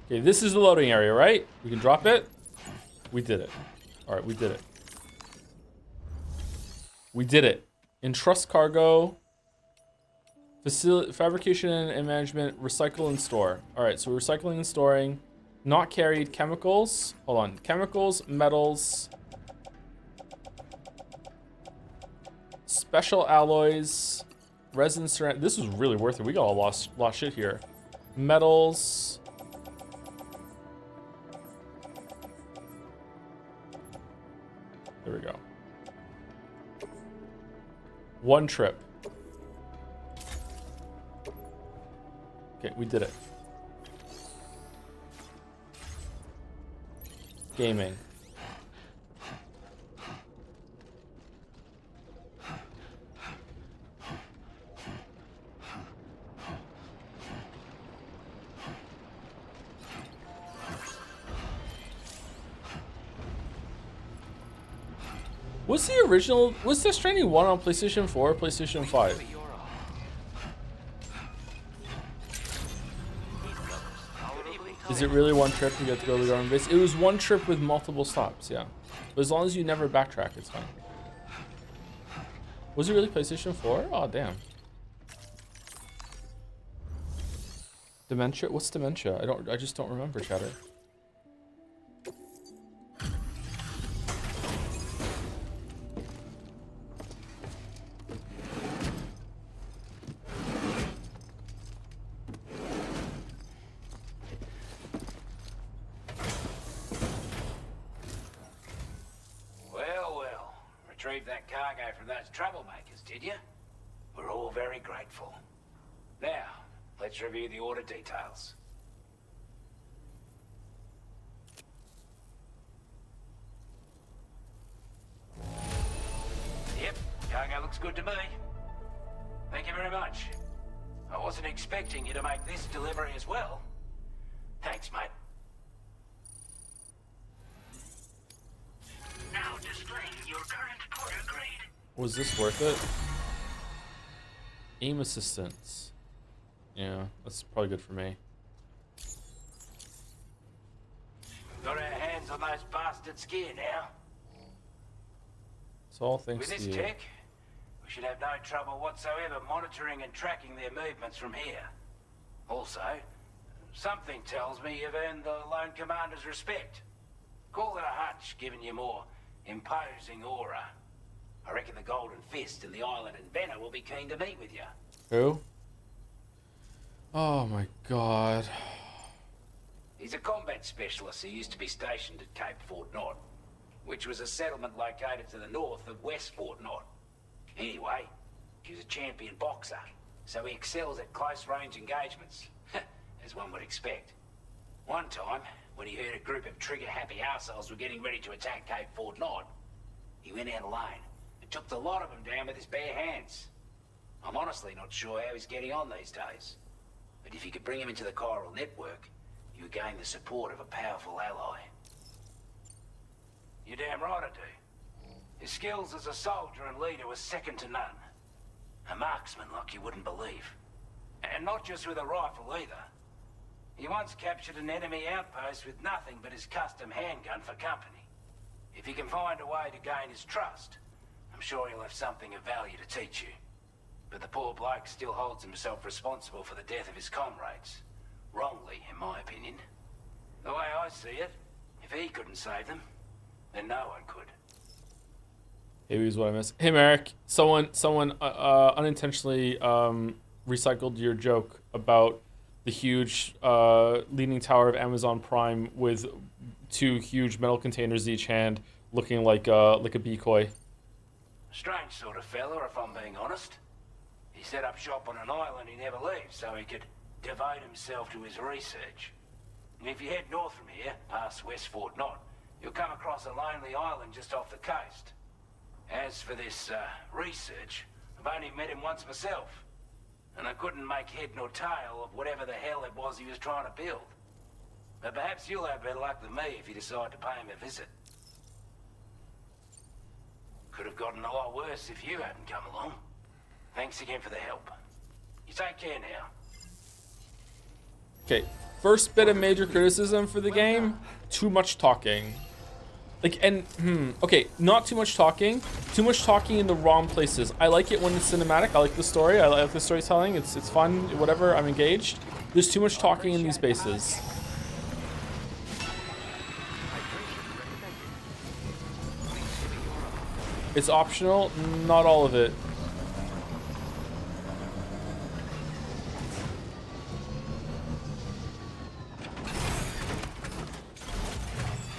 Okay, this is the loading area, right? We can drop it. We did it. All right, we did it. We did it. Entrust cargo. Fabrication and management, recycle and store. All right, so we're recycling and storing. Not carried chemicals. Hold on. Chemicals, metals. Special alloys. Resin ceramic. This was really worth it. We got a lot of shit here. Metals. There we go. One trip. Okay, we did it. Gaming. Was the original, was Death Stranding 1 on PlayStation 4 or PlayStation 5? Is it really one trip to get to go to the government base? It was one trip with multiple stops, yeah. But as long as you never backtrack, it's fine. Was it really PlayStation 4? Oh, damn. Dementia? What's dementia? I just don't remember, chatter. Retrieved that cargo from those troublemakers, did you? We're all very grateful. Now, let's review the order details. Yep, cargo looks good to me. Thank you very much. I wasn't expecting you to make this delivery as well. Thanks, mate. Now displaying your current porter grade. Was this worth it? Aim assistance. Yeah, that's probably good for me. Got our hands on those bastards' gear now. It's all thanks With to this you. tech, we should have no trouble whatsoever monitoring and tracking their movements from here. Also, something tells me you've earned the Lone Commander's respect. Call it a hunch, giving you more imposing aura. I reckon the Golden Fist and the Island Inventor will be keen to meet with you. Who? Oh my god. He's a combat specialist who used to be stationed at Cape Fort Knot, which was a settlement located to the north of West Fort Knot. Anyway, he was a champion boxer, so he excels at close-range engagements, as one would expect. One time, when he heard a group of trigger-happy arseholes were getting ready to attack Cape Fort Knot, he went out alone and took the lot of them down with his bare hands. I'm honestly not sure how he's getting on these days, but if you could bring him into the chiral network, you would gain the support of a powerful ally. You're damn right I do. His skills as a soldier and leader were second to none. A marksman like you wouldn't believe. And not just with a rifle either. He once captured an enemy outpost with nothing but his custom handgun for company. If you can find a way to gain his trust, I'm sure he'll have something of value to teach you. But the poor bloke still holds himself responsible for the death of his comrades. Wrongly, in my opinion. The way I see it, if he couldn't save them, then no one could. Maybe is what I missed. Hey Merrick, someone unintentionally recycled your joke about the huge leaning tower of Amazon Prime with two huge metal containers each hand, looking like a decoy. Strange sort of fella, if I'm being honest. He set up shop on an island he never leaves so he could devote himself to his research. And if you head north from here, past West Fort Knot, you'll come across a lonely island just off the coast. As for this research, I've only met him once myself, and I couldn't make head nor tail of whatever the hell it was he was trying to build. But perhaps you'll have better luck than me if you decide to pay him a visit. Could have gotten a lot worse if you hadn't come along. Thanks again for the help. You take care now. Okay, first bit of major criticism for the game, too much talking. Like, and, okay, not too much talking in the wrong places. I like it when it's cinematic, I like the story, I like the storytelling, it's fun, whatever, I'm engaged. There's too much talking in these bases. It's optional, not all of it.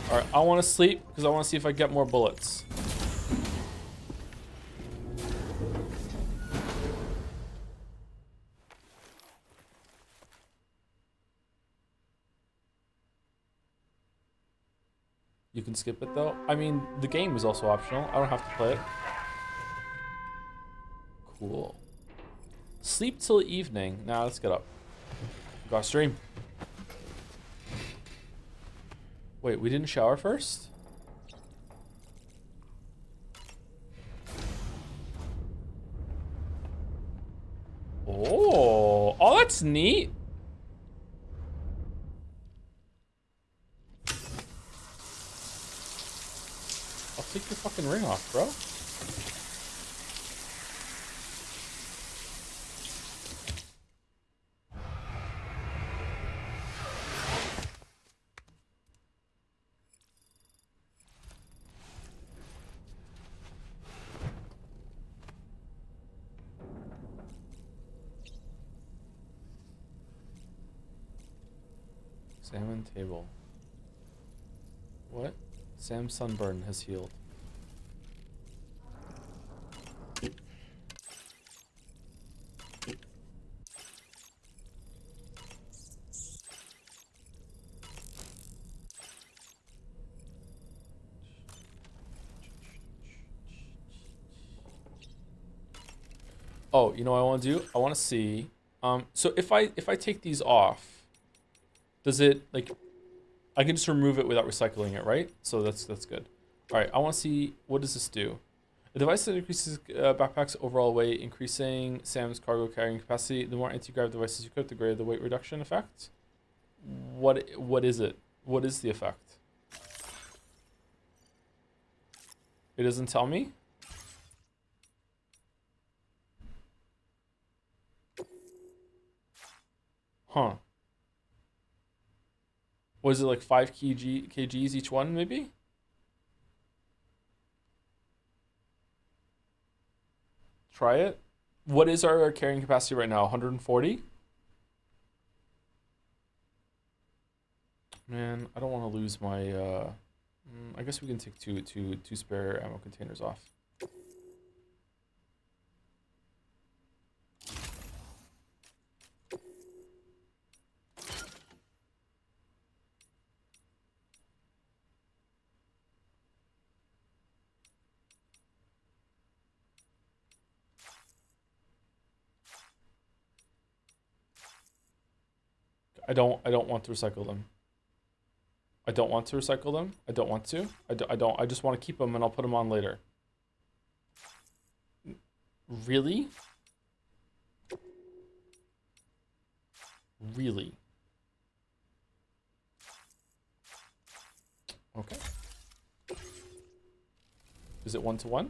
Alright, I want to sleep because I want to see if I get more bullets. You can skip it though. I mean, the game is also optional. I don't have to play it. Cool. Sleep till evening. Now let's get up. Gotta stream. Wait, we didn't shower first? Oh, that's neat. I'll take your fucking ring off, bro. Salmon table. What? Sam's sunburn has healed. Oh, you know what I want to do? I want to see. So if I take these off, does it like? I can just remove it without recycling it, right? So that's good. All right, I want to see, what does this do? A device that increases backpack's overall weight, increasing Sam's cargo carrying capacity. The more anti-grav devices you equip, the greater the weight reduction effect. What is it? What is the effect? It doesn't tell me. Huh. Was it like 5 kgs each one, maybe? Try it. What is our carrying capacity right now? 140? Man, I don't want to lose my, I guess we can take two spare ammo containers off. I don't want to recycle them. I don't want to recycle them. I don't want to. I just want to keep them and I'll put them on later. Really? Really? Okay. Is it 1-to-1?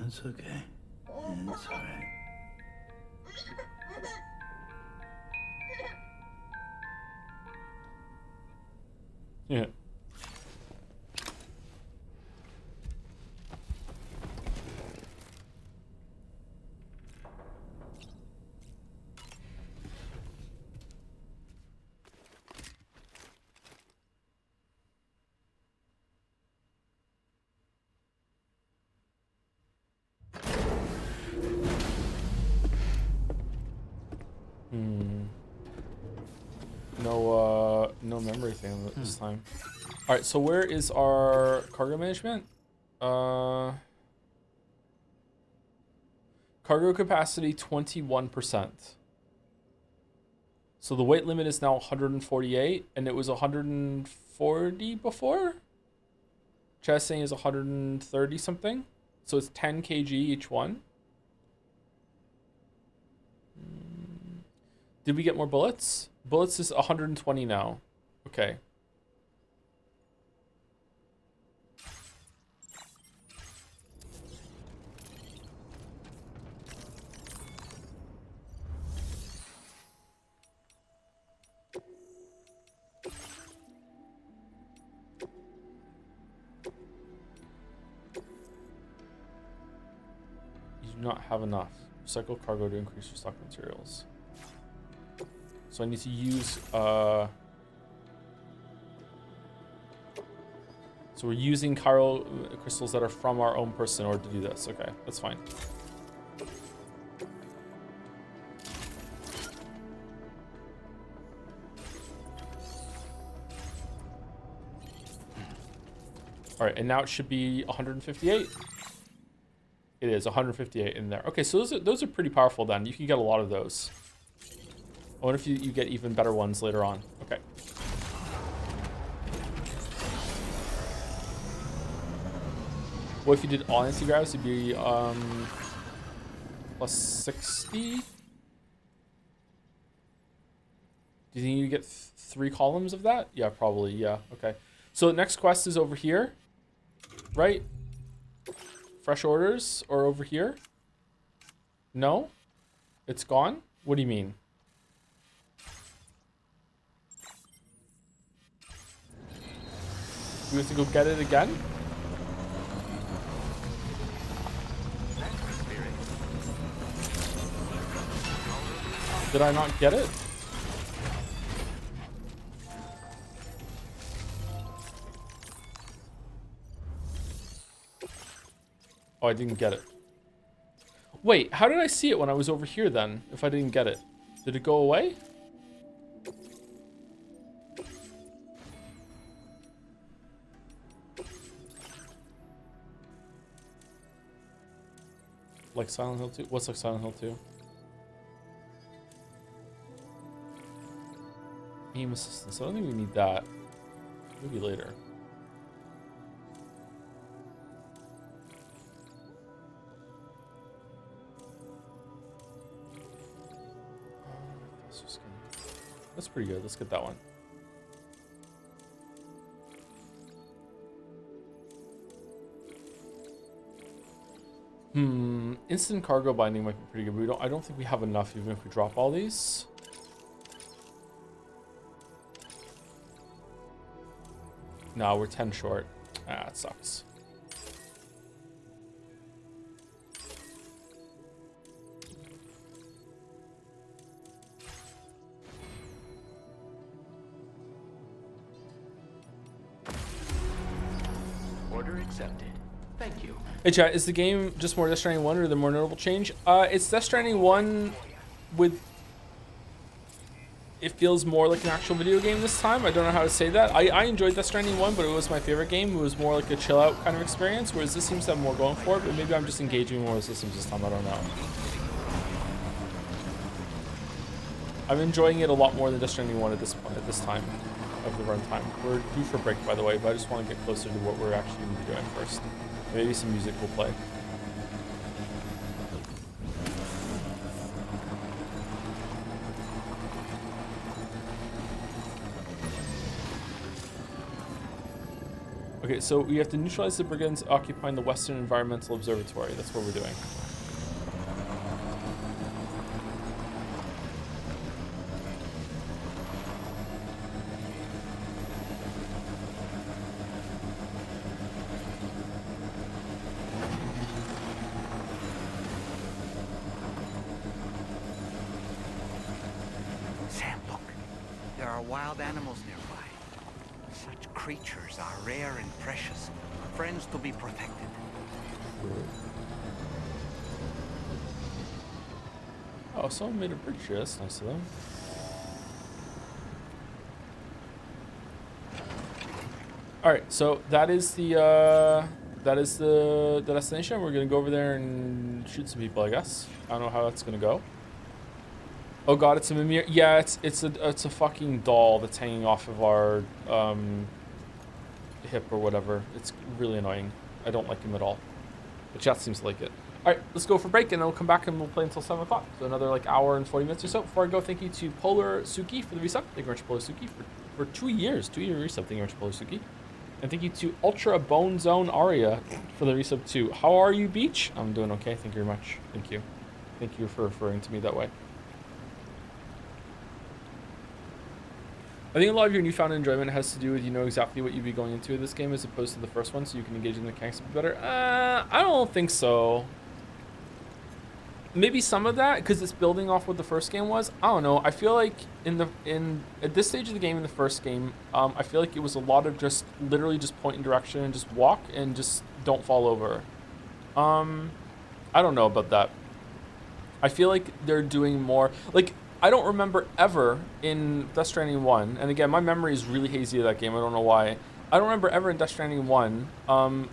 It's okay. It's alright. Yeah. No memory thing this time. All right, so where is our cargo management? Cargo capacity 21%. So the weight limit is now 148, and it was 140 before. Chest saying is 130 something. So it's 10 kg each one. Did we get more bullets? Bullets is 120 now. Okay. You do not have enough. Recycle cargo to increase your stock materials. So I need to use, so we're using chiral crystals that are from our own person in order to do this. Okay, that's fine. All right, and now it should be 158. It is 158 in there. Okay, so those are pretty powerful then. You can get a lot of those. I wonder if you get even better ones later on. Okay. What if you did all anti-gravs? It'd be plus 60. Do you think you get 3 columns of that? Yeah, probably. Yeah. Okay. So the next quest is over here, right? Fresh orders or over here? No? It's gone? What do you mean? We have to go get it again? Did I not get it? Oh, I didn't get it. Wait, how did I see it when I was over here then, if I didn't get it? Did it go away? Like Silent Hill 2? What's like Silent Hill 2? Aim assistance. I don't think we need that. Maybe later. That's pretty good. Let's get that one. Instant cargo binding might be pretty good. But I don't think we have enough even if we drop all these. No, we're 10 short. Ah, it sucks. Order accepted. Thank you. Hey chat, is the game just more Death Stranding 1 or the more notable change? It's Death Stranding 1 with... It feels more like an actual video game this time. I don't know how to say that. I enjoyed Death Stranding 1, but it was my favorite game. It was more like a chill out kind of experience, whereas this seems to have more going for it, but maybe I'm just engaging more with systems this time, I don't know. I'm enjoying it a lot more than Death Stranding 1 at this point, at this time of the runtime. We're due for a break, by the way, but I just want to get closer to what we're actually going to be doing first. Maybe some music will play. Okay, so we have to neutralize the brigands occupying the Western Environmental Observatory. That's what we're doing. Sam, look. There are wild animals nearby. Such creatures are rare and precious. Friends to be protected. Oh, someone made a bridge here. That's nice of them. All right, so that is the destination. We're gonna go over there and shoot some people, I guess. I don't know how that's gonna go. Oh God, it's a Mimir. Yeah, it's a fucking doll that's hanging off of our hip or whatever. It's really annoying. I don't like him at all. The chat seems to like it. All right, let's go for break and then we'll come back and we'll play until 7 o'clock. So another like hour and 40 minutes or so. Before I go, thank you to Polar Suki for the resub. Thank you very much, Polar Suki, for 2 years. 2-year resub. Thank you very much, Polar Suki. And thank you to Ultra Bone Zone Aria for the resub too. How are you, Beach? I'm doing okay. Thank you very much. Thank you. Thank you for referring to me that way. I think a lot of your newfound enjoyment has to do with you know exactly what you'd be going into in this game as opposed to the first one, so you can engage in the mechanics a bit better. I don't think so. Maybe some of that because it's building off what the first game was. I don't know. I feel like at this stage of the game in the first game, I feel like it was a lot of just literally just point in direction and just walk and just don't fall over. I don't know about that. I feel like they're doing more like. I don't remember ever in Death Stranding 1, and again, my memory is really hazy of that game, I don't know why. I don't remember ever in Death Stranding 1,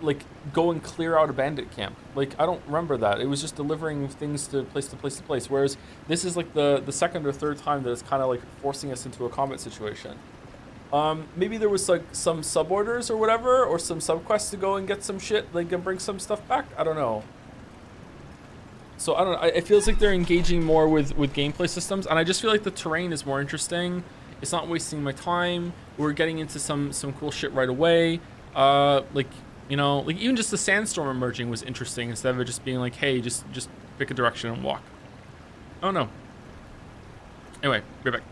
like, going clear out a bandit camp. Like, I don't remember that. It was just delivering things to place to place to place, whereas this is like the second or third time that it's kind of like forcing us into a combat situation. Maybe there was like some sub-orders or whatever, or some sub-quests to go and get some shit, like, and bring some stuff back. I don't know. So I don't know, it feels like they're engaging more with gameplay systems, and I just feel like the terrain is more interesting. It's not wasting my time. We're getting into some cool shit right away. Like, you know, like even just the sandstorm emerging was interesting instead of it just being like, hey, just pick a direction and walk. I don't know. Anyway, be right back.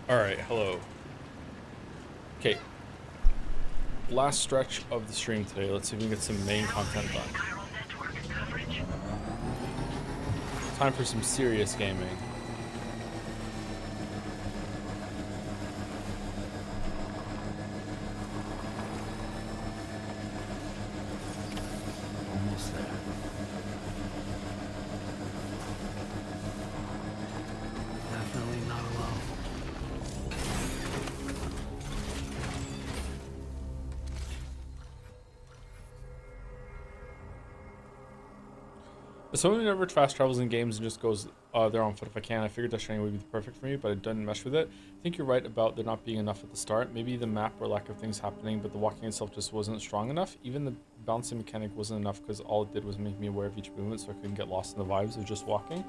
All right, hello. Okay. Last stretch of the stream today. Let's see if we can get some main content done. Time for some serious gaming. Almost there. Definitely not alone. As someone who never fast travels in games and just goes there on foot if I can, I figured Death Stranding would be perfect for me, but I didn't mesh with it. I think you're right about there not being enough at the start. Maybe the map or lack of things happening, but the walking itself just wasn't strong enough. Even the bouncing mechanic wasn't enough because all it did was make me aware of each movement, so I couldn't get lost in the vibes of just walking.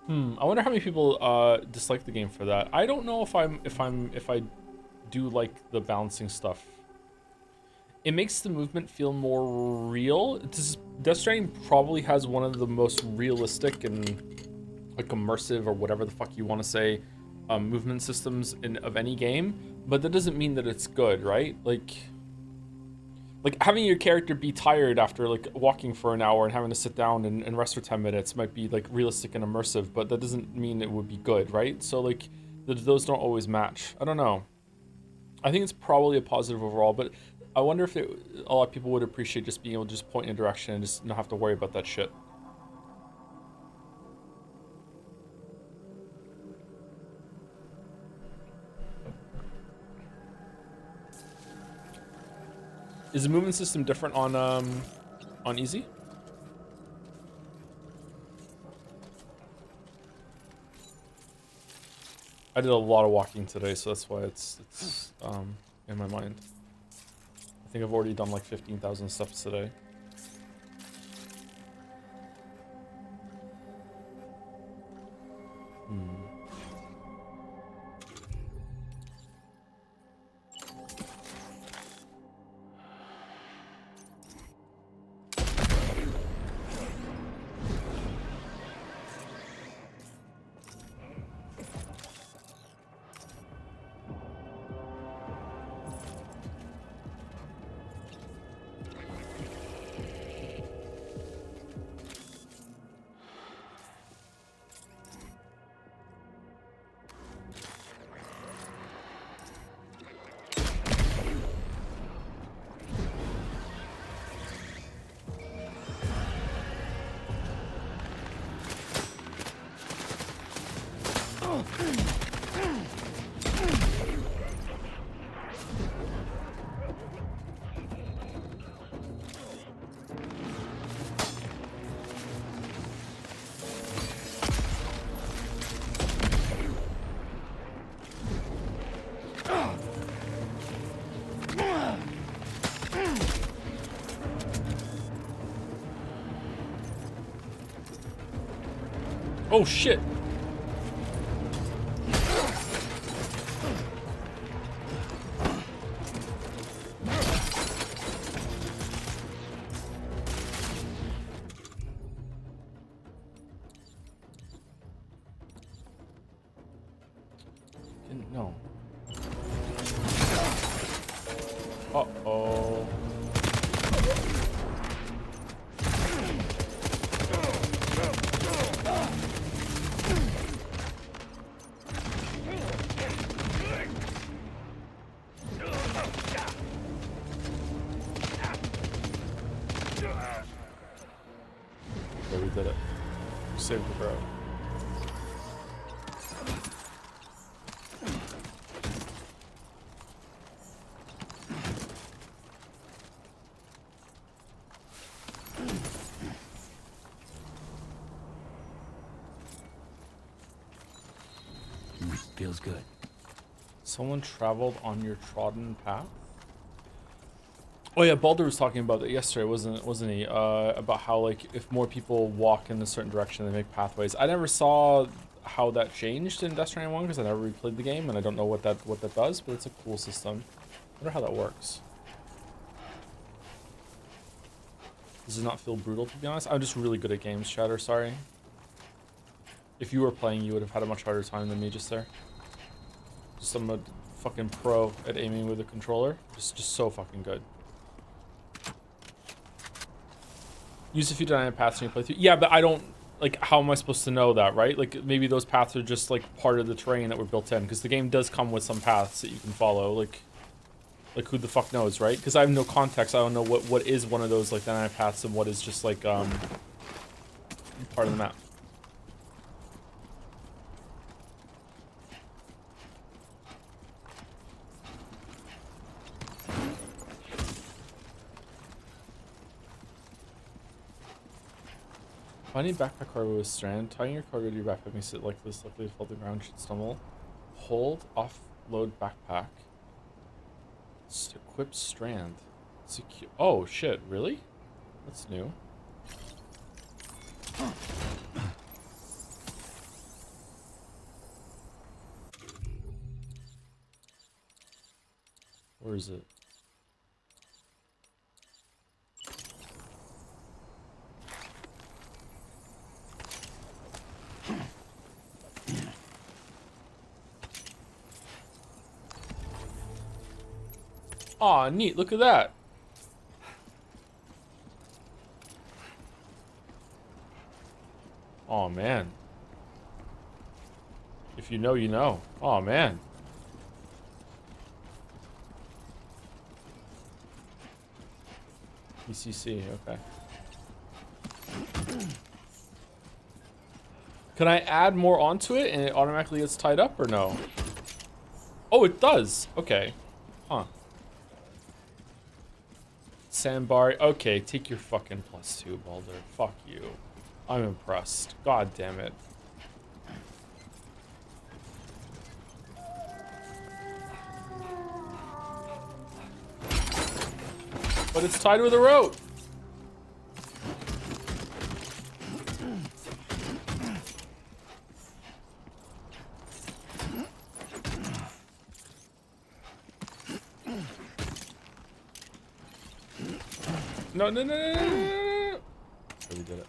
I wonder how many people dislike the game for that. I don't know if I do like the balancing stuff. It makes the movement feel more real. Death Stranding probably has one of the most realistic and like immersive or whatever the fuck you want to say movement systems of any game, but that doesn't mean that it's good, right? Like having your character be tired after like walking for an hour and having to sit down and rest for 10 minutes might be like realistic and immersive, but that doesn't mean it would be good, right? So like those don't always match. I don't know. I think it's probably a positive overall, but I wonder if a lot of people would appreciate just being able to just point in a direction and just not have to worry about that shit. Is the movement system different on easy? I did a lot of walking today, so that's why it's in my mind. I think I've already done like 15,000 steps today. Oh shit! No. Uh-oh. Yeah, we did it. We saved the crowd. Feels good. Someone traveled on your trodden path? Oh yeah, Baldur was talking about that yesterday, wasn't he? About how like if more people walk in a certain direction, they make pathways. I never saw how that changed in Death Stranding 1 because I never replayed the game and I don't know what that does, but it's a cool system. I wonder how that works. Does it not feel brutal, to be honest? I'm just really good at games, Shatter, sorry. If you were playing, you would have had a much harder time than me just there. Just I'm a fucking pro at aiming with a controller. Just so fucking good. Use a few dynamic paths in your playthrough. Yeah, but I don't, like, how am I supposed to know that, right? Like, maybe those paths are just, like, part of the terrain that were built in. Because the game does come with some paths that you can follow. Like who the fuck knows, right? Because I have no context. I don't know what is one of those, like, dynamic paths and what is just, like, part of the map. Finding backpack cargo with strand. Tying your cargo to your backpack makes it like this. Luckily, fall to the ground should stumble. Hold offload backpack. Equip strand. Secure. Oh shit! Really? That's new. Where is it? Aw, neat. Look at that. Oh man. If you know, you know. Oh man. ECC, okay. Can I add more onto it and it automatically gets tied up or no? Oh, it does. Okay. Huh. Sandbar. Okay, take your fucking +2, Baldur. Fuck you. I'm impressed. God damn it. But it's tied with a rope. No, no, no, no, no, no. Oh, we did it.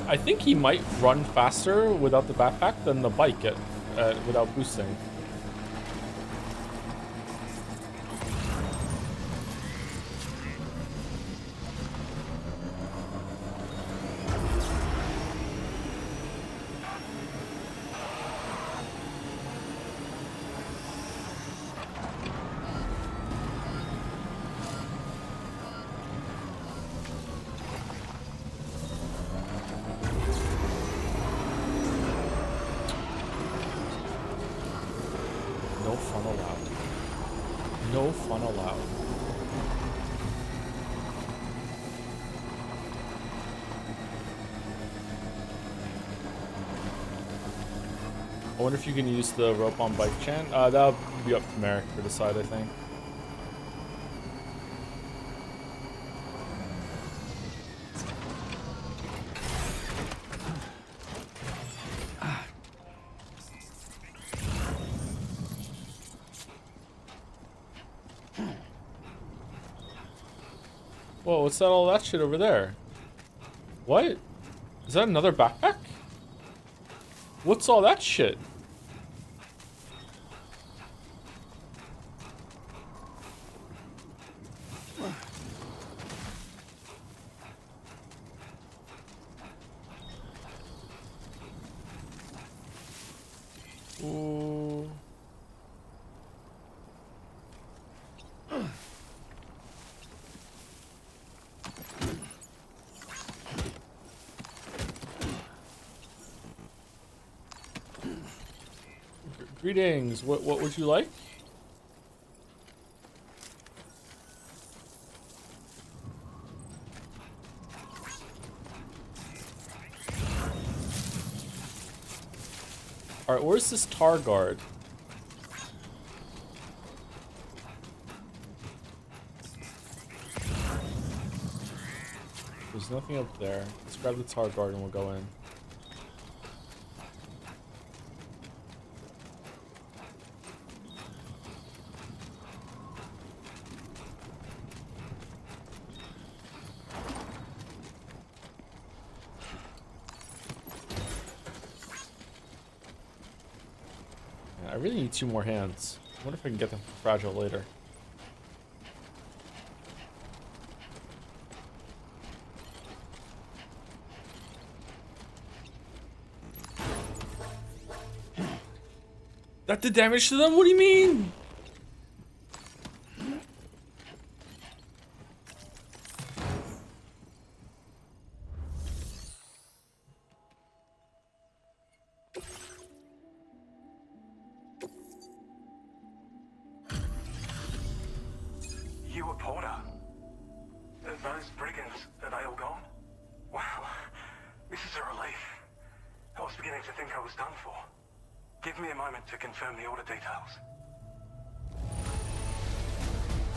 I think he might run faster without the backpack than the bike without boosting. No fun allowed. No fun allowed. I wonder if you can use the rope on bike chan. That'll be up to Merrick to decide, I think. Whoa, what's all that shit over there? What? Is that another backpack? What's all that shit? Ooh. Greetings. What would you like? All right, where's this tar guard? There's nothing up there. Let's grab the tar guard and we'll go in. Yeah, I really need 2 more hands. I wonder if I can get them fragile later. That did damage to them? What do you mean? You a Porter? Those brigands, are they all gone? Wow, this is a relief. I was beginning to think I was done for. Give me a moment to confirm the order details.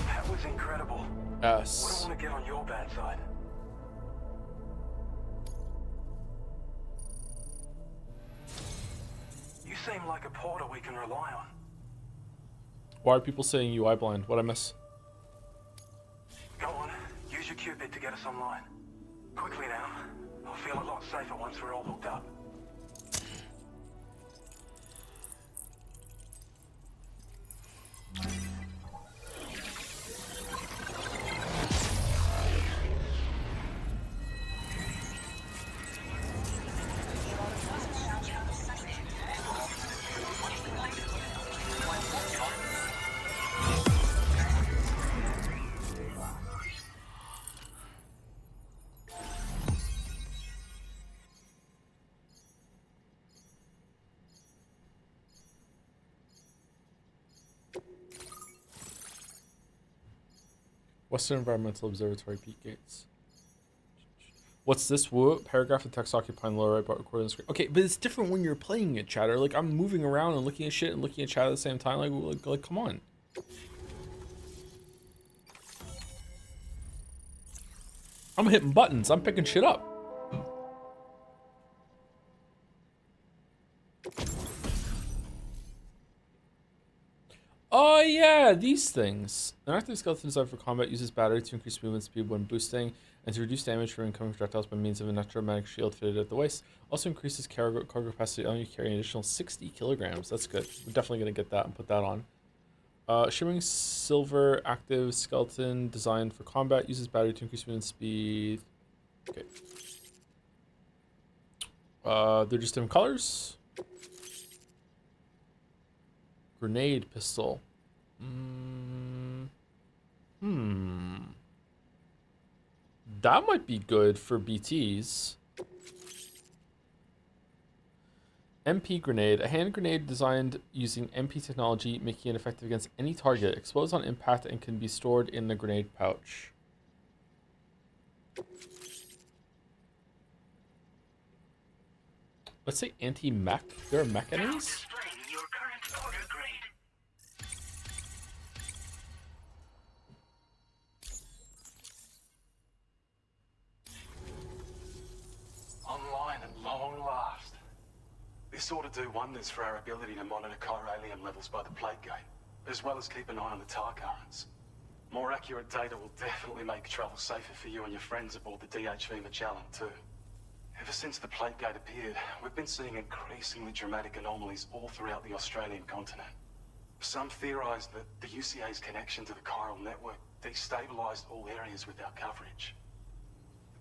That was incredible. Yes. Wouldn't want to get on your bad side. You seem like a Porter we can rely on. Why are people saying UI blind? What'd I miss? Go on, use your Cupid to get us online. Quickly now. I'll feel a lot safer once we're all hooked up. Western Environmental Observatory peak gates. What's this? Whoa, paragraph of text occupying the lower right part recording the screen. Okay, but it's different when you're playing it, chatter. Like, I'm moving around and looking at shit and looking at chat at the same time. Like come on. I'm hitting buttons. I'm picking shit up. Oh yeah, these things. An active skeleton designed for combat uses battery to increase movement speed when boosting and to reduce damage from incoming projectiles by means of an electromagnetic shield fitted at the waist. Also increases cargo capacity, only carrying an additional 60 kilograms. That's good. We're definitely gonna get that and put that on. Shimmering silver active skeleton designed for combat uses battery to increase movement speed. Okay. They're just different colors. Grenade pistol. That might be good for BTs. MP grenade. A hand grenade designed using MP technology, making it effective against any target. Explodes on impact and can be stored in the grenade pouch. Let's say anti-mech. There are mech enemies? Online at long last. This ought to do wonders for our ability to monitor chiralium levels by the plate gate, as well as keep an eye on the tar currents. More accurate data will definitely make travel safer for you and your friends aboard the DHV Magellan, too. Ever since the plate gate appeared, we've been seeing increasingly dramatic anomalies all throughout the Australian continent. Some theorize that the UCA's connection to the chiral network destabilized all areas with our coverage.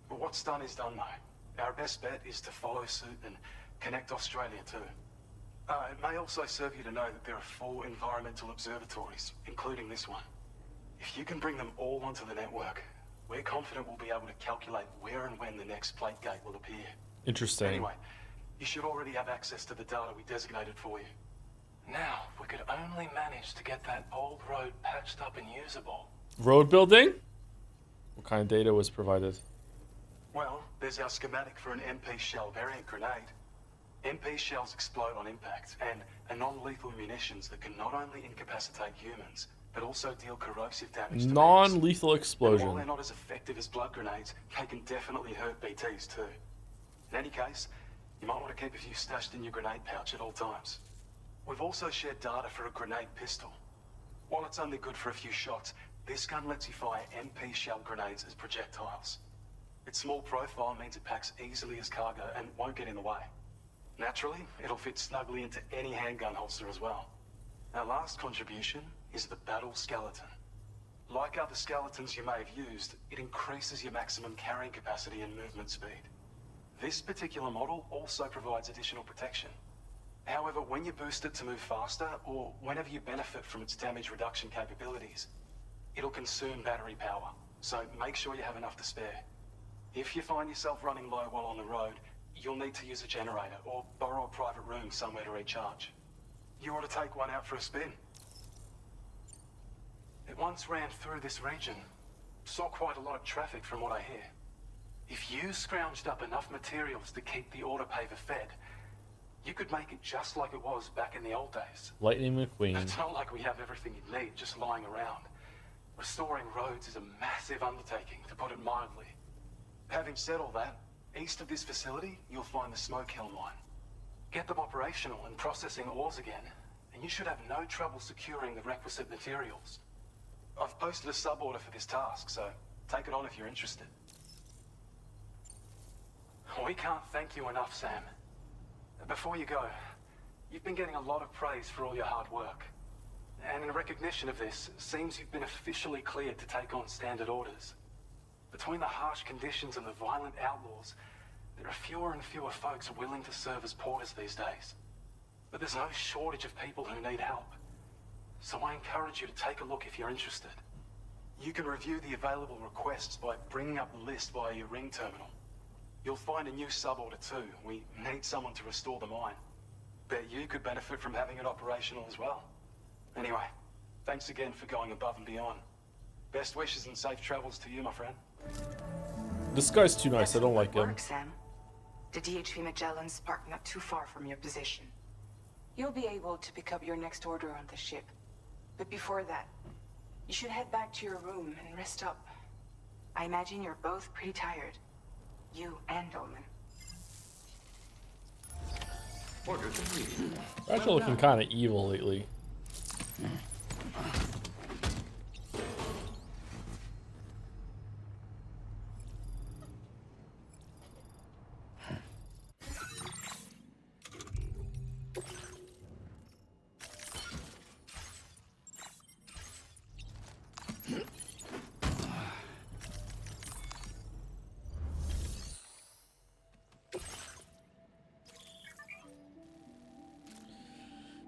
But what's done is done, though. Our best bet is to follow suit and connect Australia too. It may also serve you to know that there are 4 environmental observatories, including this one. If you can bring them all onto the network, we're confident we'll be able to calculate where and when the next plate gate will appear. Interesting. Anyway, you should already have access to the data we designated for you. Now, if we could only manage to get that old road patched up and usable. Road building? What kind of data was provided? Well, there's our schematic for an MP shell variant grenade. MP shells explode on impact, and are non-lethal munitions that can not only incapacitate humans, but also deal corrosive damage to Non-lethal And while explosion. they're not as effective as blood grenades, they can definitely hurt BTs too. In any case, you might want to keep a few stashed in your grenade pouch at all times. We've also shared data for a grenade pistol. While it's only good for a few shots, this gun lets you fire MP shell grenades as projectiles. Its small profile means it packs easily as cargo and won't get in the way. Naturally, it'll fit snugly into any handgun holster as well. Our last contribution is the battle skeleton. Like other skeletons you may have used, it increases your maximum carrying capacity and movement speed. This particular model also provides additional protection. However, when you boost it to move faster, or whenever you benefit from its damage reduction capabilities, it'll consume battery power, so make sure you have enough to spare. If you find yourself running low while on the road, you'll need to use a generator or borrow a private room somewhere to recharge. You ought to take one out for a spin. It once ran through this region. Saw quite a lot of traffic from what I hear. If you scrounged up enough materials to keep the autopaver fed, you could make it just like it was back in the old days. Lightning McQueen. It's not like we have everything you need just lying around. Restoring roads is a massive undertaking, to put it mildly. Having said all that, east of this facility, you'll find the Smoke Hill mine. Get them operational and processing ores again, and you should have no trouble securing the requisite materials. I've posted a sub-order for this task, so take it on if you're interested. We can't thank you enough, Sam. Before you go, you've been getting a lot of praise for all your hard work. And in recognition of this, it seems you've been officially cleared to take on standard orders. Between the harsh conditions and the violent outlaws, there are fewer and fewer folks willing to serve as porters these days. But there's no shortage of people who need help. So I encourage you to take a look if you're interested. You can review the available requests by bringing up the list via your ring terminal. You'll find a new sub-order too. We need someone to restore the mine. Bet you could benefit from having it operational as well. Anyway, thanks again for going above and beyond. Best wishes and safe travels to you, my friend. This guy's too nice. I don't like him. Sam. The DHV Magellan's parked not too far from your position. You'll be able to pick up your next order on the ship. But before that, you should head back to your room and rest up. I imagine you're both pretty tired. You and Dolman. They're actually looking kind of evil lately.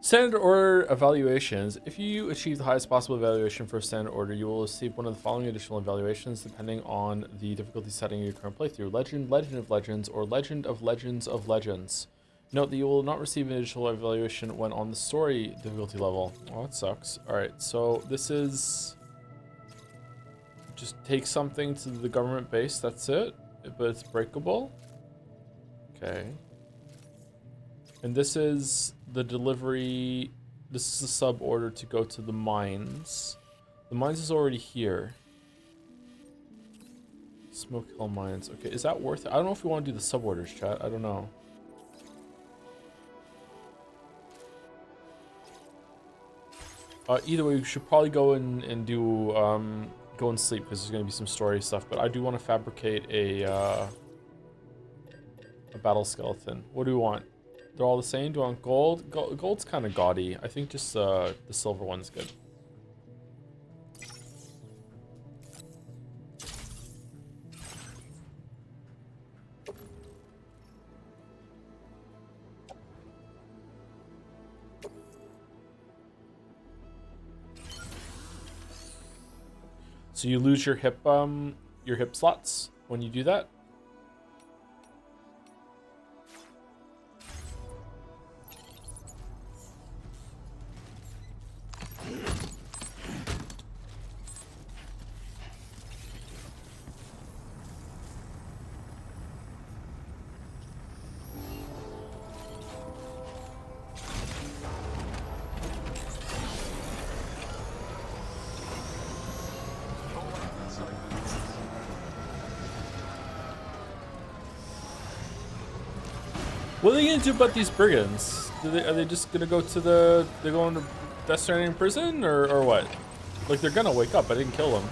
Standard order evaluations. If you achieve the highest possible evaluation for a standard order, you will receive one of the following additional evaluations depending on the difficulty setting of your current playthrough. Legend, Legend of Legends, or Legend of Legends of Legends. Note that you will not receive an additional evaluation when on the story difficulty level. Oh, that sucks. Alright, so this is... just take something to the government base, that's it. But it's breakable. Okay. And this is the delivery. This is the sub order to go to the mines. The mines is already here. Smoke Hill Mines. Okay, is that worth it? I don't know if we want to do the sub orders, chat. I don't know. Either way, we should probably go and do go and sleep because there's gonna be some story stuff. But I do want to fabricate a battle skeleton. What do we want? They're all the same. Do you want gold? Gold's kind of gaudy. I think just the silver one's good. So you lose your hip slots when you do that. What are they gonna do about these brigands? Are they just gonna go to they're going to Death Stranding prison or what? Like they're gonna wake up. I didn't kill them.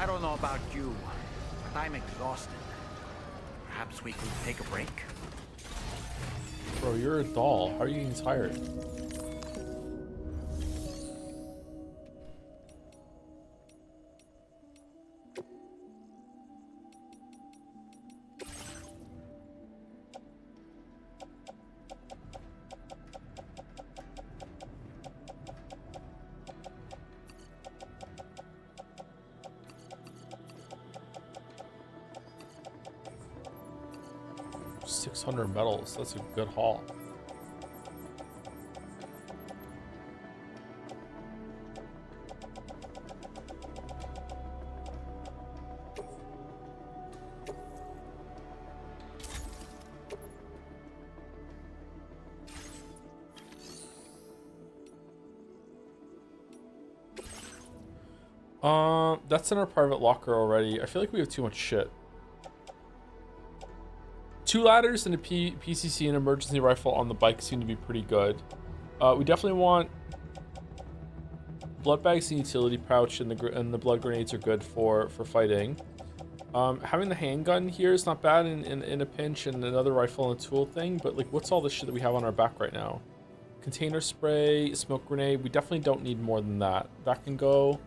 I don't know about you, but I'm exhausted. Perhaps we could take a break? Bro, you're a doll. How are you getting tired? $600 That's a good haul. That's in our private locker already. I feel like we have too much shit. 2 ladders and a PCC and emergency rifle on the bike seem to be pretty good. We definitely want blood bags and utility pouch, and the blood grenades are good for fighting. Having the handgun here is not bad in a pinch, and another rifle and a tool thing. But like, what's all this shit that we have on our back right now? Container spray, smoke grenade. We definitely don't need more than that. That can go.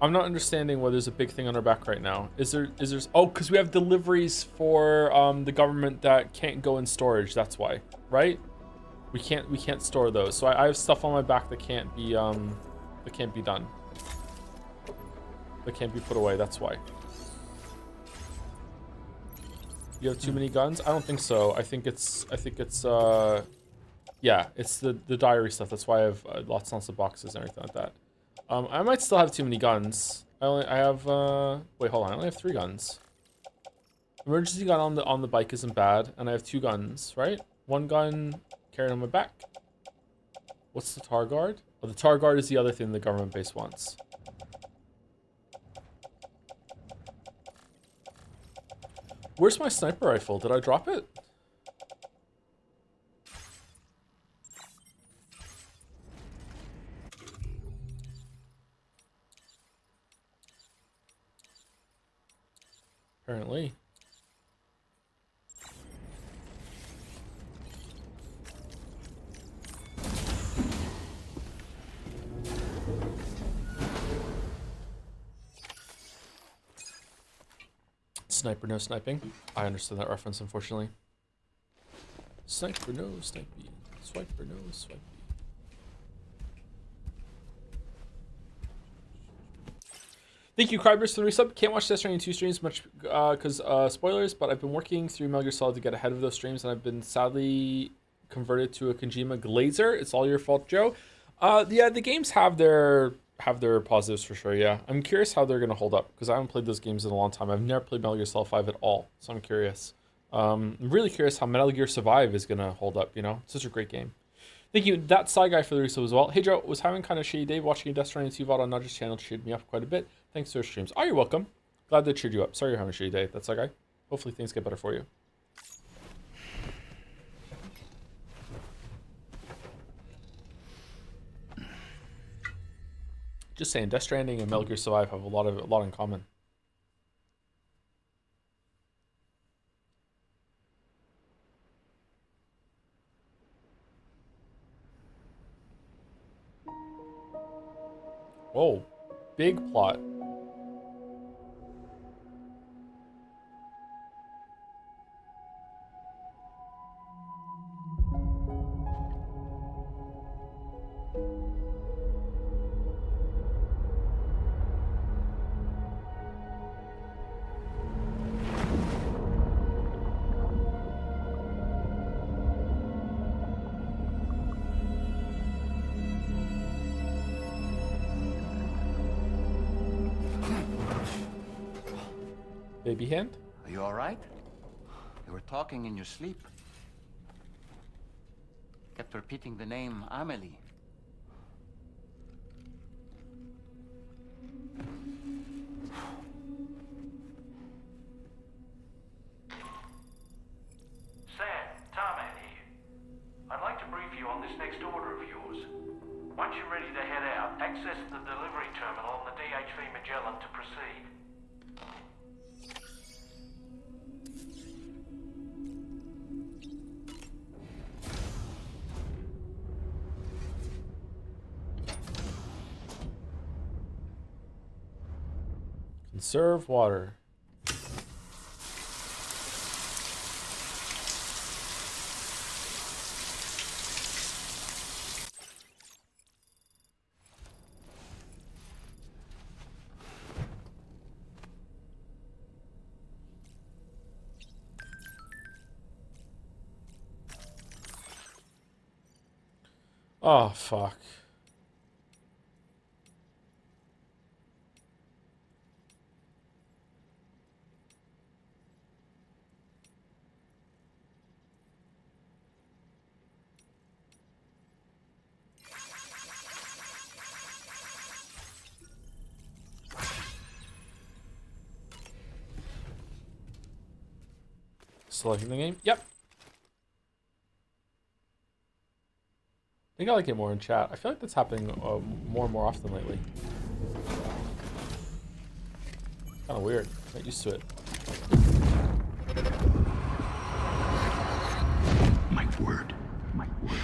I'm not understanding why there's a big thing on our back right now. Is there? Oh, because we have deliveries for the government that can't go in storage. That's why, right? We can't store those. So I have stuff on my back that can't be done. That can't be put away. That's why. You have too many guns? I don't think so. I think it's yeah, it's the diary stuff. That's why I have lots and lots of boxes and everything like that. I might still have too many guns. I have wait, hold on. I only have 3 guns. Emergency gun on the bike isn't bad, and I have 2 guns, right? 1 gun carried on my back. What's the tar guard? Oh, the tar guard is the other thing the government base wants. Where's my sniper rifle? Did I drop it? Apparently. Sniper, no sniping. I understood that reference, unfortunately. Sniper, no sniping. Swiper, no swiping. Thank you, Crybers, for the resub. Can't watch Death Stranding 2 streams much because spoilers, but I've been working through Metal Gear Solid to get ahead of those streams, and I've been sadly converted to a Kojima Glazer. It's all your fault, Joe. Yeah, the games have their have their positives for sure. Yeah, I'm curious how they're gonna hold up because I haven't played those games in a long time. I've never played Metal Gear Solid 5 at all, so I'm curious. I'm really curious how Metal Gear Survive is gonna hold up. You know, it's such a great game. Thank you, that side guy, for the resub as well. Hey Joe, was having kind of shitty day watching Death Stranding 2 VOD on Nudge's channel. Cheered me up quite a bit. Thanks to your streams. Oh, you're welcome. Glad that cheered you up. Sorry you're having a shitty day. That's that guy. Hopefully things get better for you. Just saying, Death Stranding and Metal Gear Survive have a lot in common. Whoa, big plot. Baby hand? Are you alright? You were talking in your sleep. Kept repeating the name Amelie. Sam, Tarman here. I'd like to brief you on this next order of yours. Once you're ready to head out, access the delivery terminal on the DHV Magellan to proceed. Conserve water. Oh, fuck. Selecting the game? Yep. I think I like it more in chat. I feel like that's happening more and more often lately. Kind of weird. Not used to it. My word. My word.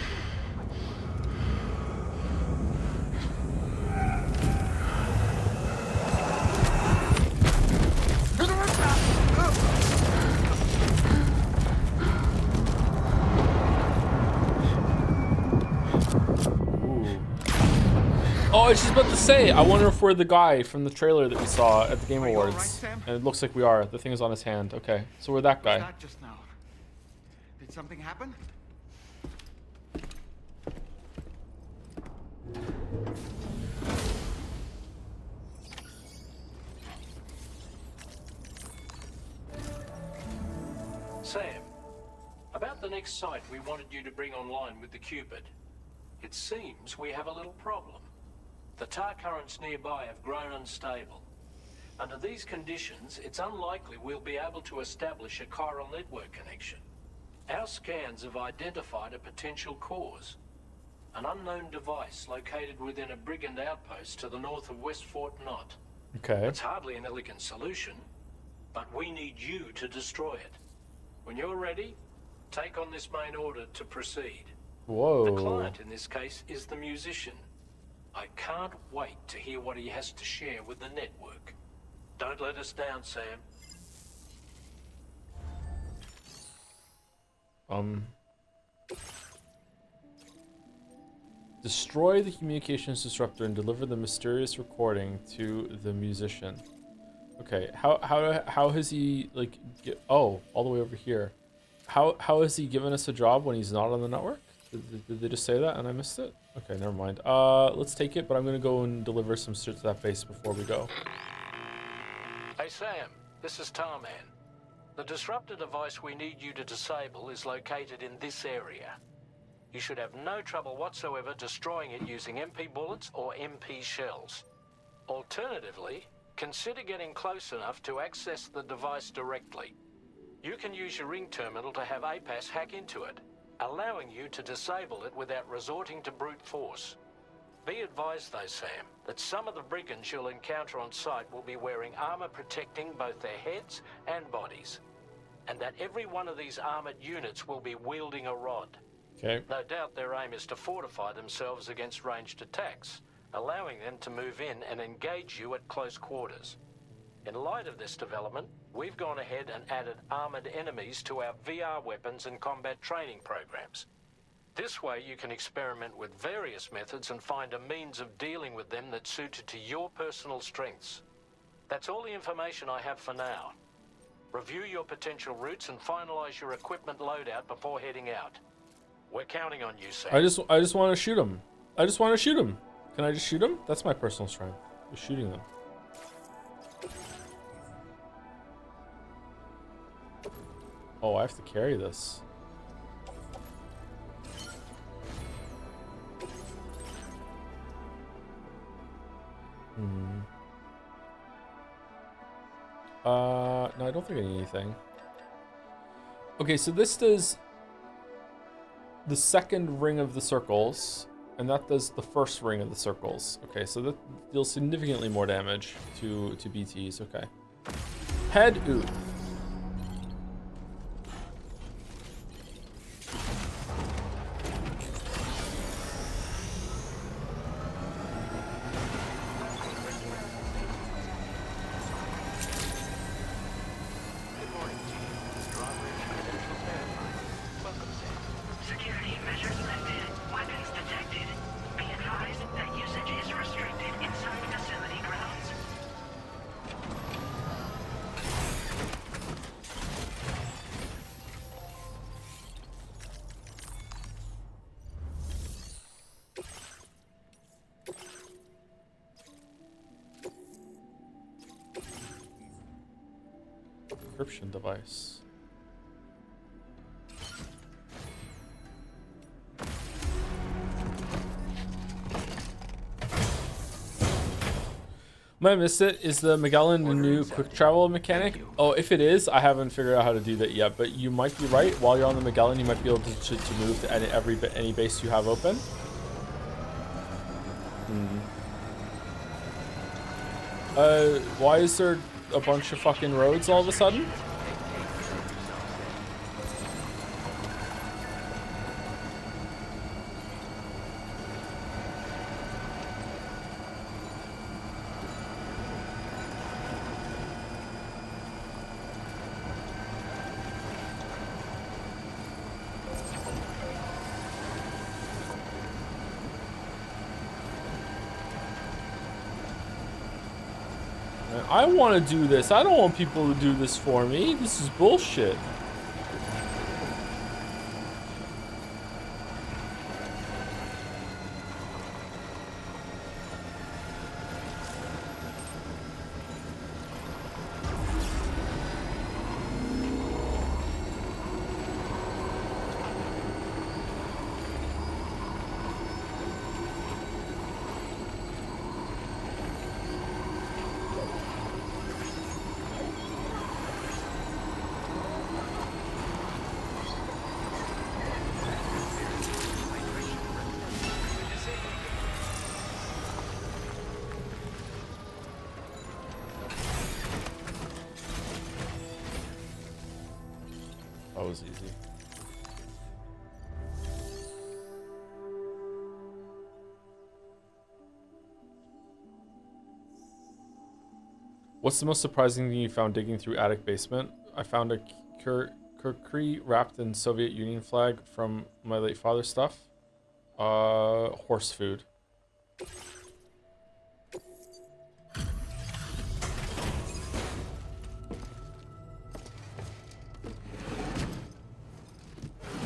Oh, I was just about to say, I wonder if we're the guy from the trailer that we saw at the Game Awards. Right, Sam? And it looks like we are. The thing is on his hand. Okay, so we're that guy. That just now. Did something happen? Sam, about the next site we wanted you to bring online with the Cupid. It seems we have a little problem. The tar currents nearby have grown unstable. Under these conditions, it's unlikely we'll be able to establish a chiral network connection. Our scans have identified a potential cause. An unknown device located within a brigand outpost to the north of West Fort Knott. Okay. It's hardly an elegant solution, but we need you to destroy it. When you're ready, take on this main order to proceed. Whoa. The client in this case is the musician. I can't wait to hear what he has to share with the network. Don't let us down, Sam. Destroy the communications disruptor and deliver the mysterious recording to the musician. Okay, how has he like oh, all the way over here. How has he given us a job when he's not on the network? Did they just say that and I missed it? Okay, never mind. Let's take it, but I'm gonna go and deliver some suit to that base before we go. Hey Sam, this is Tarman. The disruptor device we need you to disable is located in this area. You should have no trouble whatsoever destroying it using MP bullets or MP shells. Alternatively, consider getting close enough to access the device directly. You can use your ring terminal to have APAS hack into it, allowing you to disable it without resorting to brute force. Be advised though, Sam, that some of the brigands you'll encounter on site will be wearing armor protecting both their heads and bodies, and that every one of these armored units will be wielding a rod. Okay. No doubt their aim is to fortify themselves against ranged attacks, allowing them to move in and engage you at close quarters. In light of this development, we've gone ahead and added armored enemies to our VR weapons and combat training programs. This way you can experiment with various methods and find a means of dealing with them that's suited to your personal strengths. That's all the information I have for now. Review your potential routes and finalize your equipment loadout before heading out. We're counting on you, Sam. I just want to shoot him. I just want to shoot him. Can I just shoot him? That's my personal strength. Just shooting them. Oh, I have to carry this. No, I don't think I need anything. Okay, so this does the second ring of the circles, and that does the first ring of the circles. Okay, so that deals significantly more damage to BTs. Okay. Head, ooh. Security measures lifted. Weapons detected. Be advised that usage is restricted inside facility grounds. Encryption device. Might have missed it. Is the Magellan the new quick travel mechanic? Oh, if it is, I haven't figured out how to do that yet. But you might be right. While you're on the Magellan, you might be able to move to any base you have open. Why is there a bunch of fucking roads all of a sudden? I want to do this. I don't want people to do this for me. This is bullshit. That was easy. What's the most surprising thing you found digging through attic basement? I found a kukri wrapped in Soviet Union flag from my late father's stuff. Horse food.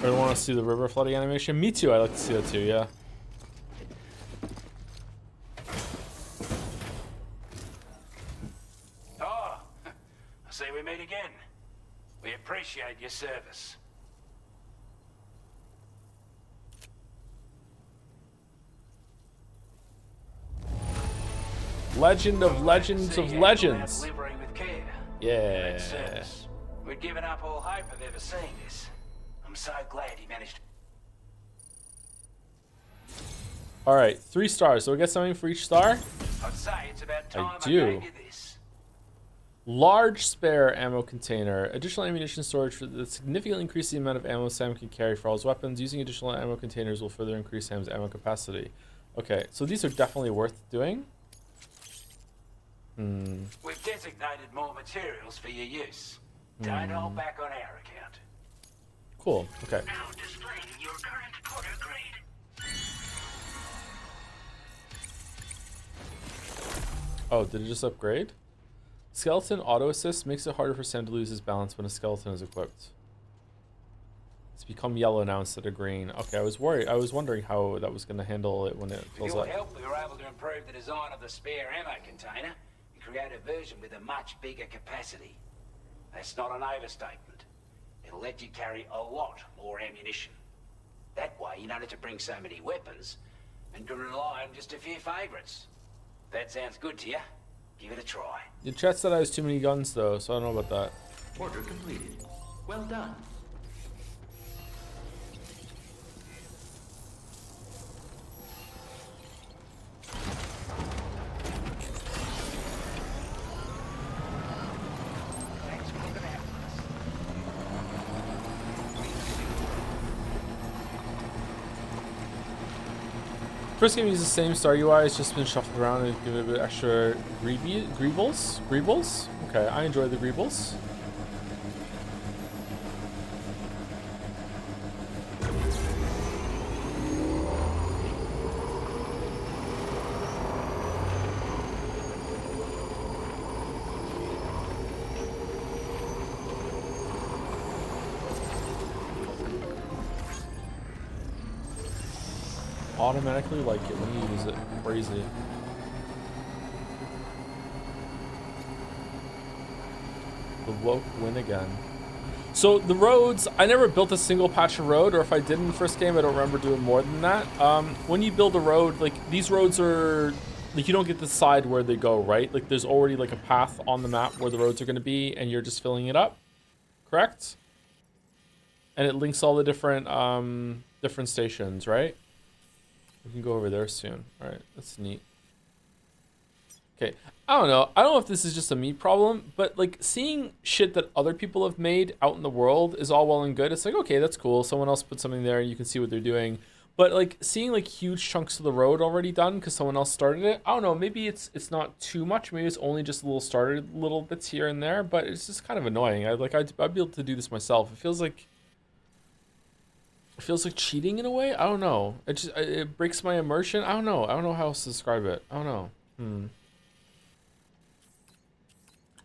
I want to see the river flooding animation. Me too. I like to see that too. Yeah. see we meet again. We appreciate your service. Legend of Legends of Legends. Delivery with care. Yeah. Service. We'd given up all hope of ever seeing this. I'm so glad he managed. All right, 3 stars. So I get something for each star? I'd say it's about time I do. gave you this. Large spare ammo container. Additional ammunition storage for the significantly increase the amount of ammo Sam can carry for all his weapons. Using additional ammo containers will further increase Sam's ammo capacity. Okay, so these are definitely worth doing. We've designated more materials for your use. Don't hold back on our account. Cool. Okay. Now displaying your current porter grade. Oh, did it just upgrade? Skeleton auto assist makes it harder for Sam to lose his balance when a skeleton is equipped. It's become yellow now instead of green. Okay, I was worried. I was wondering how that was going to handle it when it With fills your up. help, we were able to improve the design of the spare ammo container and create a version with a much bigger capacity. That's not an overstatement. It'll let you carry a lot more ammunition. That way, you don't have to bring so many weapons and can rely on just a few favorites. That sounds good to you? Give it a try. The chat said I has too many guns though, so I don't know about that. Order completed. Well done. First game uses the same star UI, it's just been shuffled around and give it a bit extra greebles? Greebles? Okay, I enjoy the greebles. Automatically like it when you use it. Crazy. The woke win again. So the roads, I never built a single patch of road, or if I did in the first game, I don't remember doing more than that. When you build a road, like these roads are, like you don't get to decide where they go, right? Like there's already like a path on the map where the roads are going to be, and you're just filling it up, correct? And it links all the different different stations, right? We can go over there soon. All right, that's neat. Okay, I don't know. I don't know if this is just a me problem, but like seeing shit that other people have made out in the world is all well and good. It's like, okay, that's cool. Someone else put something there and you can see what they're doing. But like seeing like huge chunks of the road already done because someone else started it, I don't know. Maybe it's not too much. Maybe it's only just little bits here and there. But it's just kind of annoying. I'd be able to do this myself. It feels like cheating in a way. I don't know. It breaks my immersion. I don't know how else to describe it. I don't know.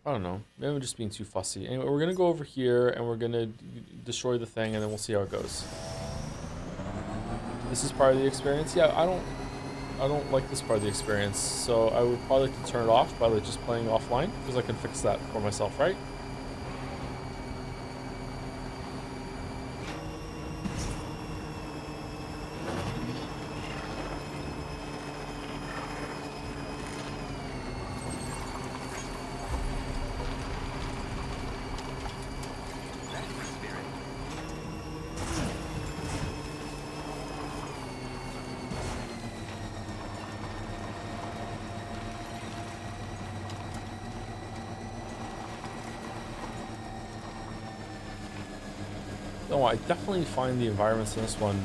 I don't know. Maybe I'm just being too fussy. Anyway, we're gonna go over here and we're gonna destroy the thing and then we'll see how it goes. This is part of the experience. Yeah, I don't like this part of the experience. So I would probably like to turn it off by like just playing offline because I can fix that for myself, right? No, I definitely find the environments in this one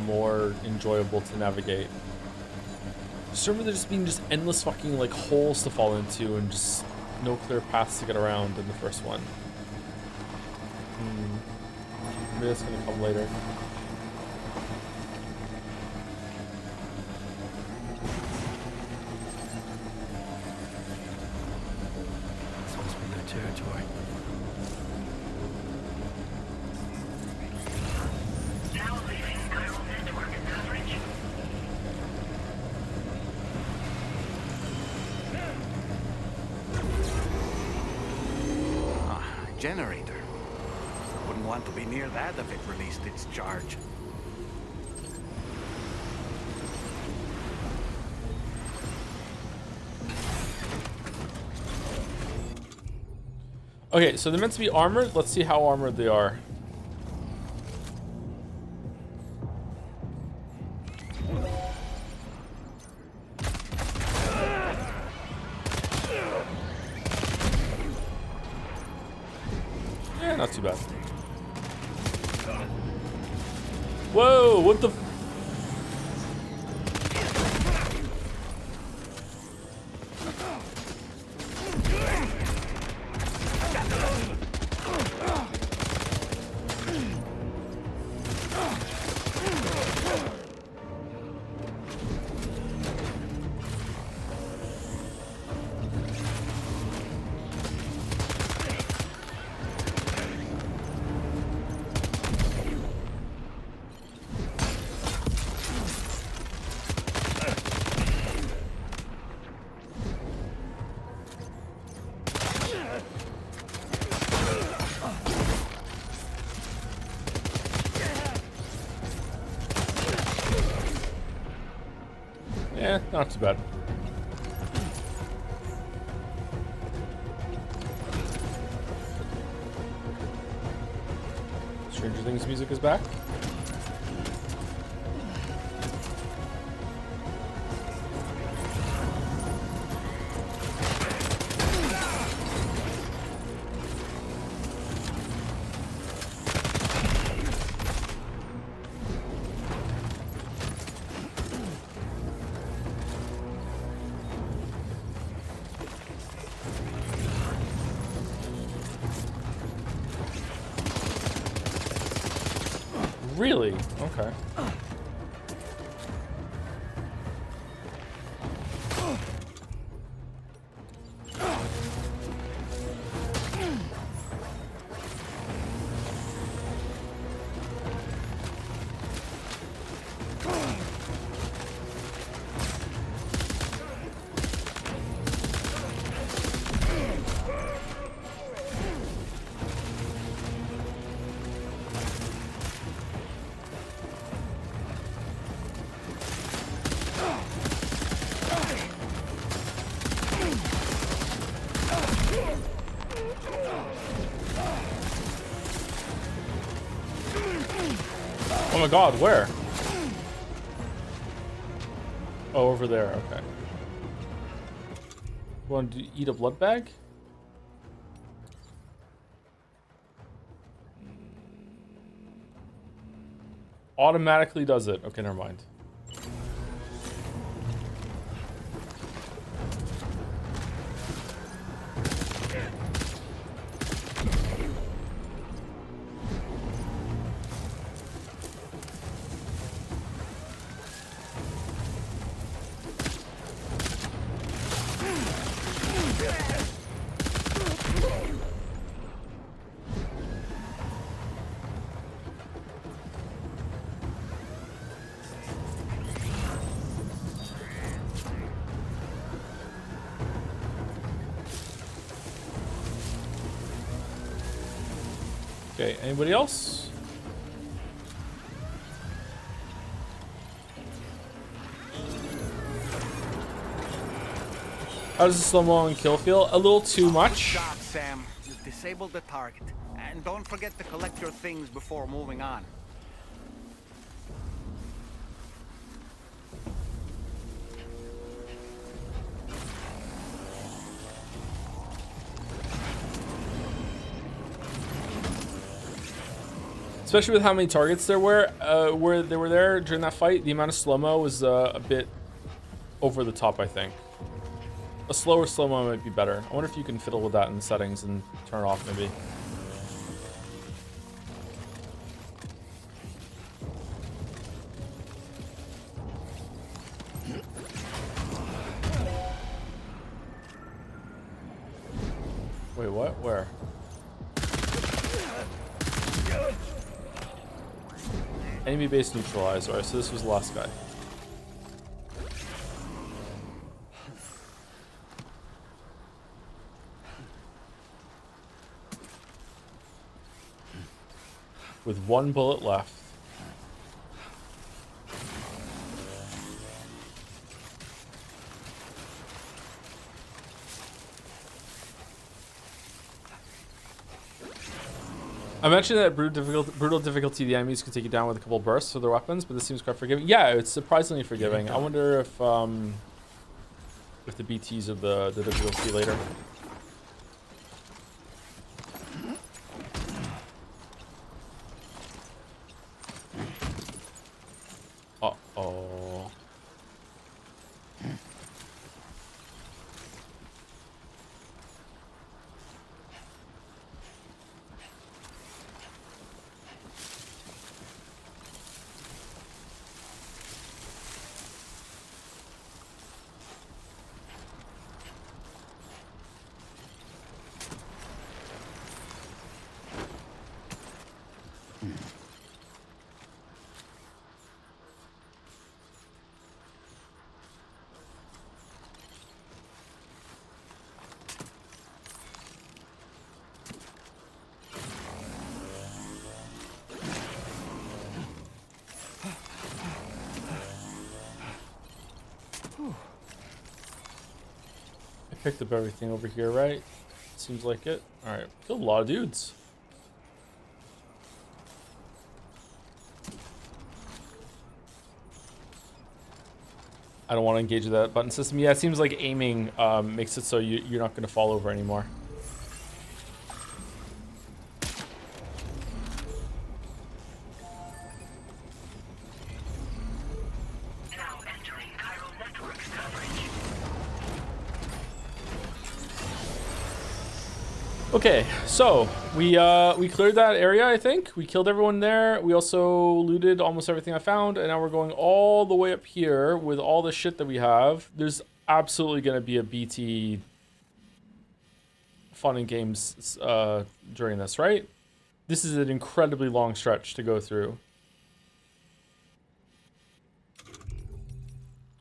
more enjoyable to navigate. Just remember there just being just endless fucking like holes to fall into and just no clear paths to get around in the first one. Maybe that's gonna come later. This must be their territory. Now leaving chiral network coverage. generator. Wouldn't want to be near that if it released its charge. Okay, so they're meant to be armored. Let's see how armored they are. Yeah, not too bad. Whoa, what the... Yeah, not too bad. Stranger Things music is back. Really? Okay. Oh my god, where? Oh, over there, okay. Want to eat a blood bag? Automatically does it. Okay, never mind. Okay, anybody else? How does the slow-mo and kill feel? A little too much. Good job, Sam. You've disabled the target. And don't forget to collect your things before moving on. Especially with how many targets there were there during that fight, the amount of slow-mo was a bit over the top, I think. A slower slow-mo might be better. I wonder if you can fiddle with that in the settings and turn it off, maybe. Wait, what? Where? Enemy base neutralized. Alright, so this was the last guy. with 1 bullet left. I mentioned that brutal difficulty, the enemies can take you down with a couple bursts of their weapons, but this seems quite forgiving. Yeah, it's surprisingly forgiving. I wonder if the BTs of the difficulty later. Uh-oh. I picked up everything over here, right? Seems like it. Alright, killed a lot of dudes. I don't want to engage with that button system. Yeah, it seems like aiming makes it so you're not going to fall over anymore. Now entering Chiral Networks coverage. Okay, so we cleared that area, I think. We killed everyone there. We also looted almost everything I found, and now we're going all the way up here with all the shit that we have. There's absolutely going to be a BT fun and games during this, right? This is an incredibly long stretch to go through.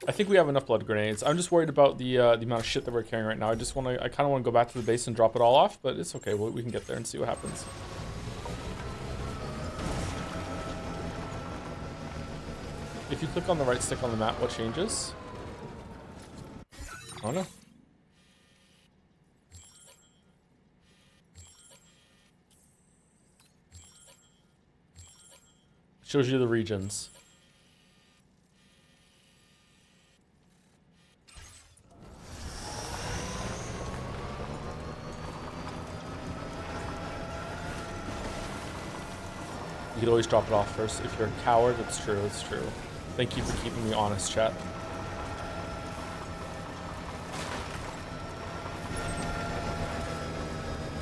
I think we have enough blood grenades. I'm just worried about the amount of shit that we're carrying right now. I kind of want to go back to the base and drop it all off, but it's okay. We can get there and see what happens. If you click on the right stick on the map, what changes? I don't know. Shows you the regions. You could always drop it off first. If you're a coward, it's true, it's true. Thank you for keeping me honest, chat.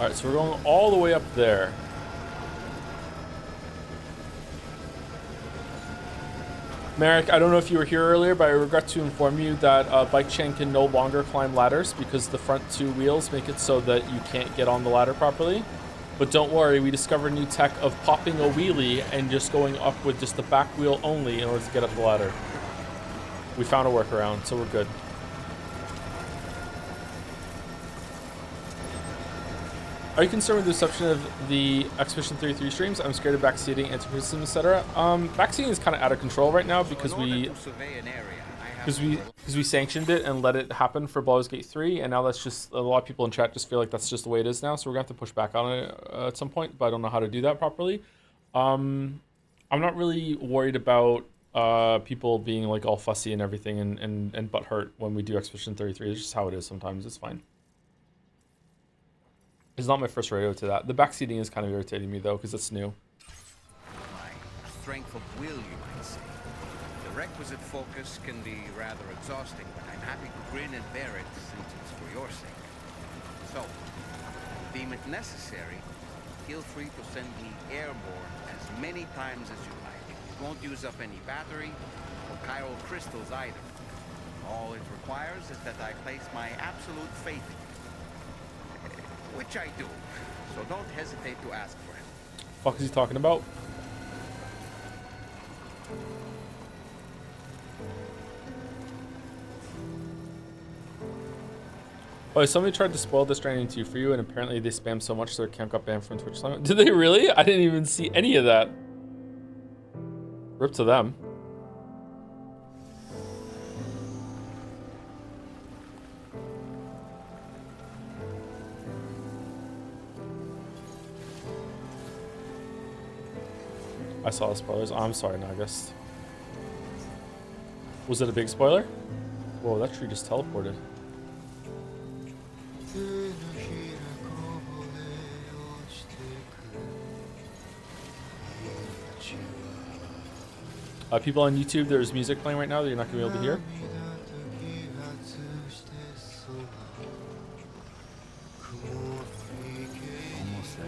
Alright, so we're going all the way up there. Merrick, I don't know if you were here earlier, but I regret to inform you that Bike Chain can no longer climb ladders because the front 2 wheels make it so that you can't get on the ladder properly. But don't worry, we discovered new tech of popping a wheelie and just going up with just the back wheel only in order to get up the ladder. We found a workaround, so we're good. Are you concerned with the reception of the Expedition 33 streams? I'm scared of backseating, anti-criticism, etc. Backseating is kind of out of control right now because we sanctioned it and let it happen for Baldur's Gate 3, and now that's just, a lot of people in chat just feel like that's just the way it is now, so we're gonna have to push back on it at some point, but I don't know how to do that properly. I'm not really worried about people being like all fussy and everything and butthurt when we do Expedition 33. It's just how it is sometimes. It's fine. It's not my first rodeo to that. The backseating is kind of irritating me though, because it's new. My strength of will, you might say. The requisite focus can be rather exhausting, but I'm happy to grin and bear it since it's for your sake. So, deem it necessary, feel free to send me airborne as many times as you like. It won't use up any battery or chiral crystals either. All it requires is that I place my absolute faith in you. Which I do, so don't hesitate to ask for it. Fuck is he talking about? Oh, somebody tried to spoil the Stranding 2 for you, and apparently they spammed so much their account got banned from Twitch. Did they really? I didn't even see any of that. Rip to them. I saw the spoilers. Oh, I'm sorry, Nagus. Was it a big spoiler? Whoa, that tree just teleported. People on YouTube, there's music playing right now that you're not going to be able to hear. Almost there.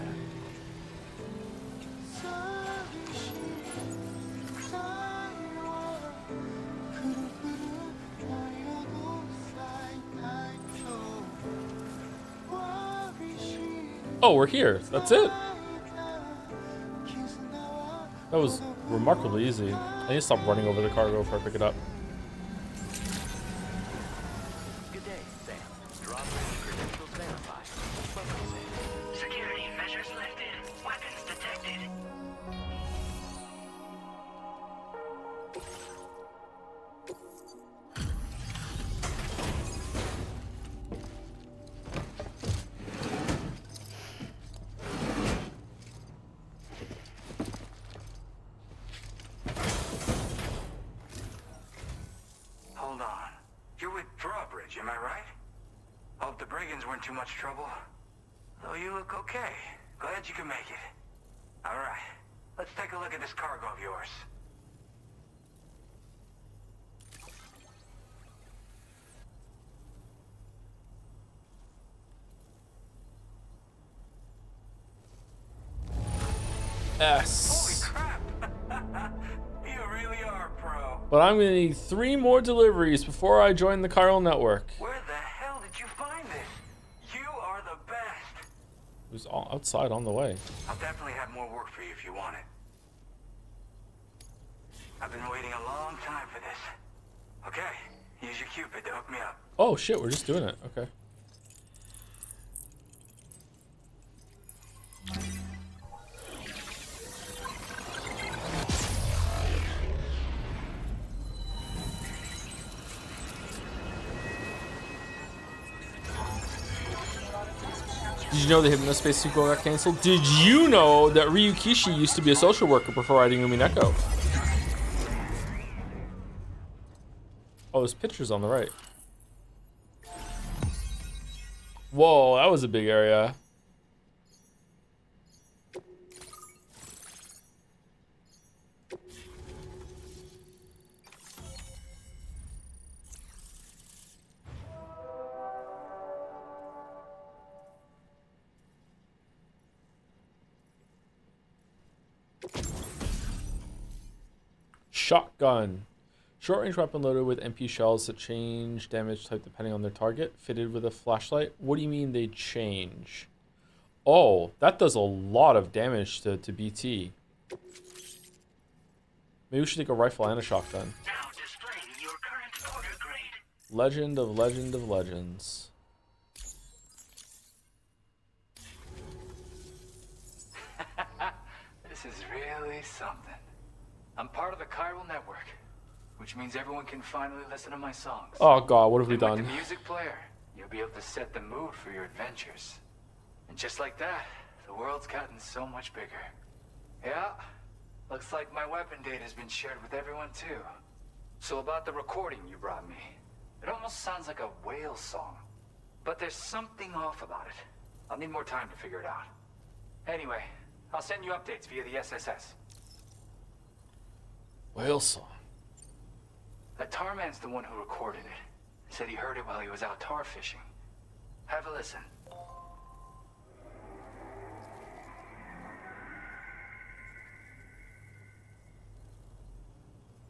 Oh, we're here. That's it. That was remarkably easy. I need to stop running over the cargo before I pick it up. Good day, Sam. Drawbridge credentials verified. Security measures lifted. Weapons detected. Hold on. You're with Drawbridge, am I right? Hope the brigands weren't too much trouble. Though you look okay. Glad you can make it. Alright, let's take a look at this cargo of yours. S. Holy crap! You really are a pro. But I'm going to need 3 more deliveries before I join the chiral network. Where the hell did you find this? You are the best. It was all outside on the way. I'll definitely have more work for you if you want it. I've been waiting a long time for this. Okay, use your Cupid to hook me up. Oh shit, we're just doing it. Okay. Did you know the Hypnospace sequel got canceled? Did you know that Ryukishi used to be a social worker before writing Umineko? Oh, there's pictures on the right. Whoa, that was a big area. Shotgun. Short-range weapon loaded with MP shells that change damage type depending on their target. Fitted with a flashlight. What do you mean they change? Oh, that does a lot of damage to BT. Maybe we should take a rifle and a shotgun. Now displaying your current order grade. Legend of Legends. This is really something. I'm part of the chiral network, which means everyone can finally listen to my songs. Oh god, what have we done? With the music player, you'll be able to set the mood for your adventures. And just like that, the world's gotten so much bigger. Yeah, looks like my weapon data has been shared with everyone too. So about the recording you brought me, it almost sounds like a whale song. But there's something off about it. I'll need more time to figure it out. Anyway, I'll send you updates via the SSS. Whale song. That tar man's the one who recorded it. Said he heard it while he was out tar fishing. Have a listen.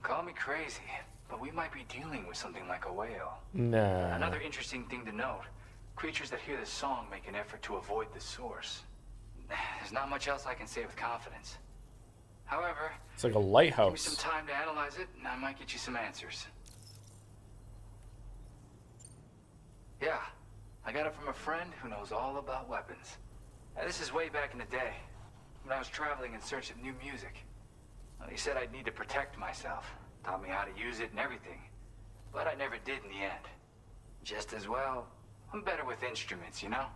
Call me crazy, but we might be dealing with something like a whale. Nah. Another interesting thing to note, creatures that hear this song make an effort to avoid the source. There's not much else I can say with confidence. However, it's like a give me lighthouse. some time to analyze it, and I might get you some answers. Yeah, I got it from a friend who knows all about weapons. Now, this is way back in the day, when I was traveling in search of new music. Well, he said I'd need to protect myself, taught me how to use it and everything. But I never did in the end. Just as well, I'm better with instruments, you know?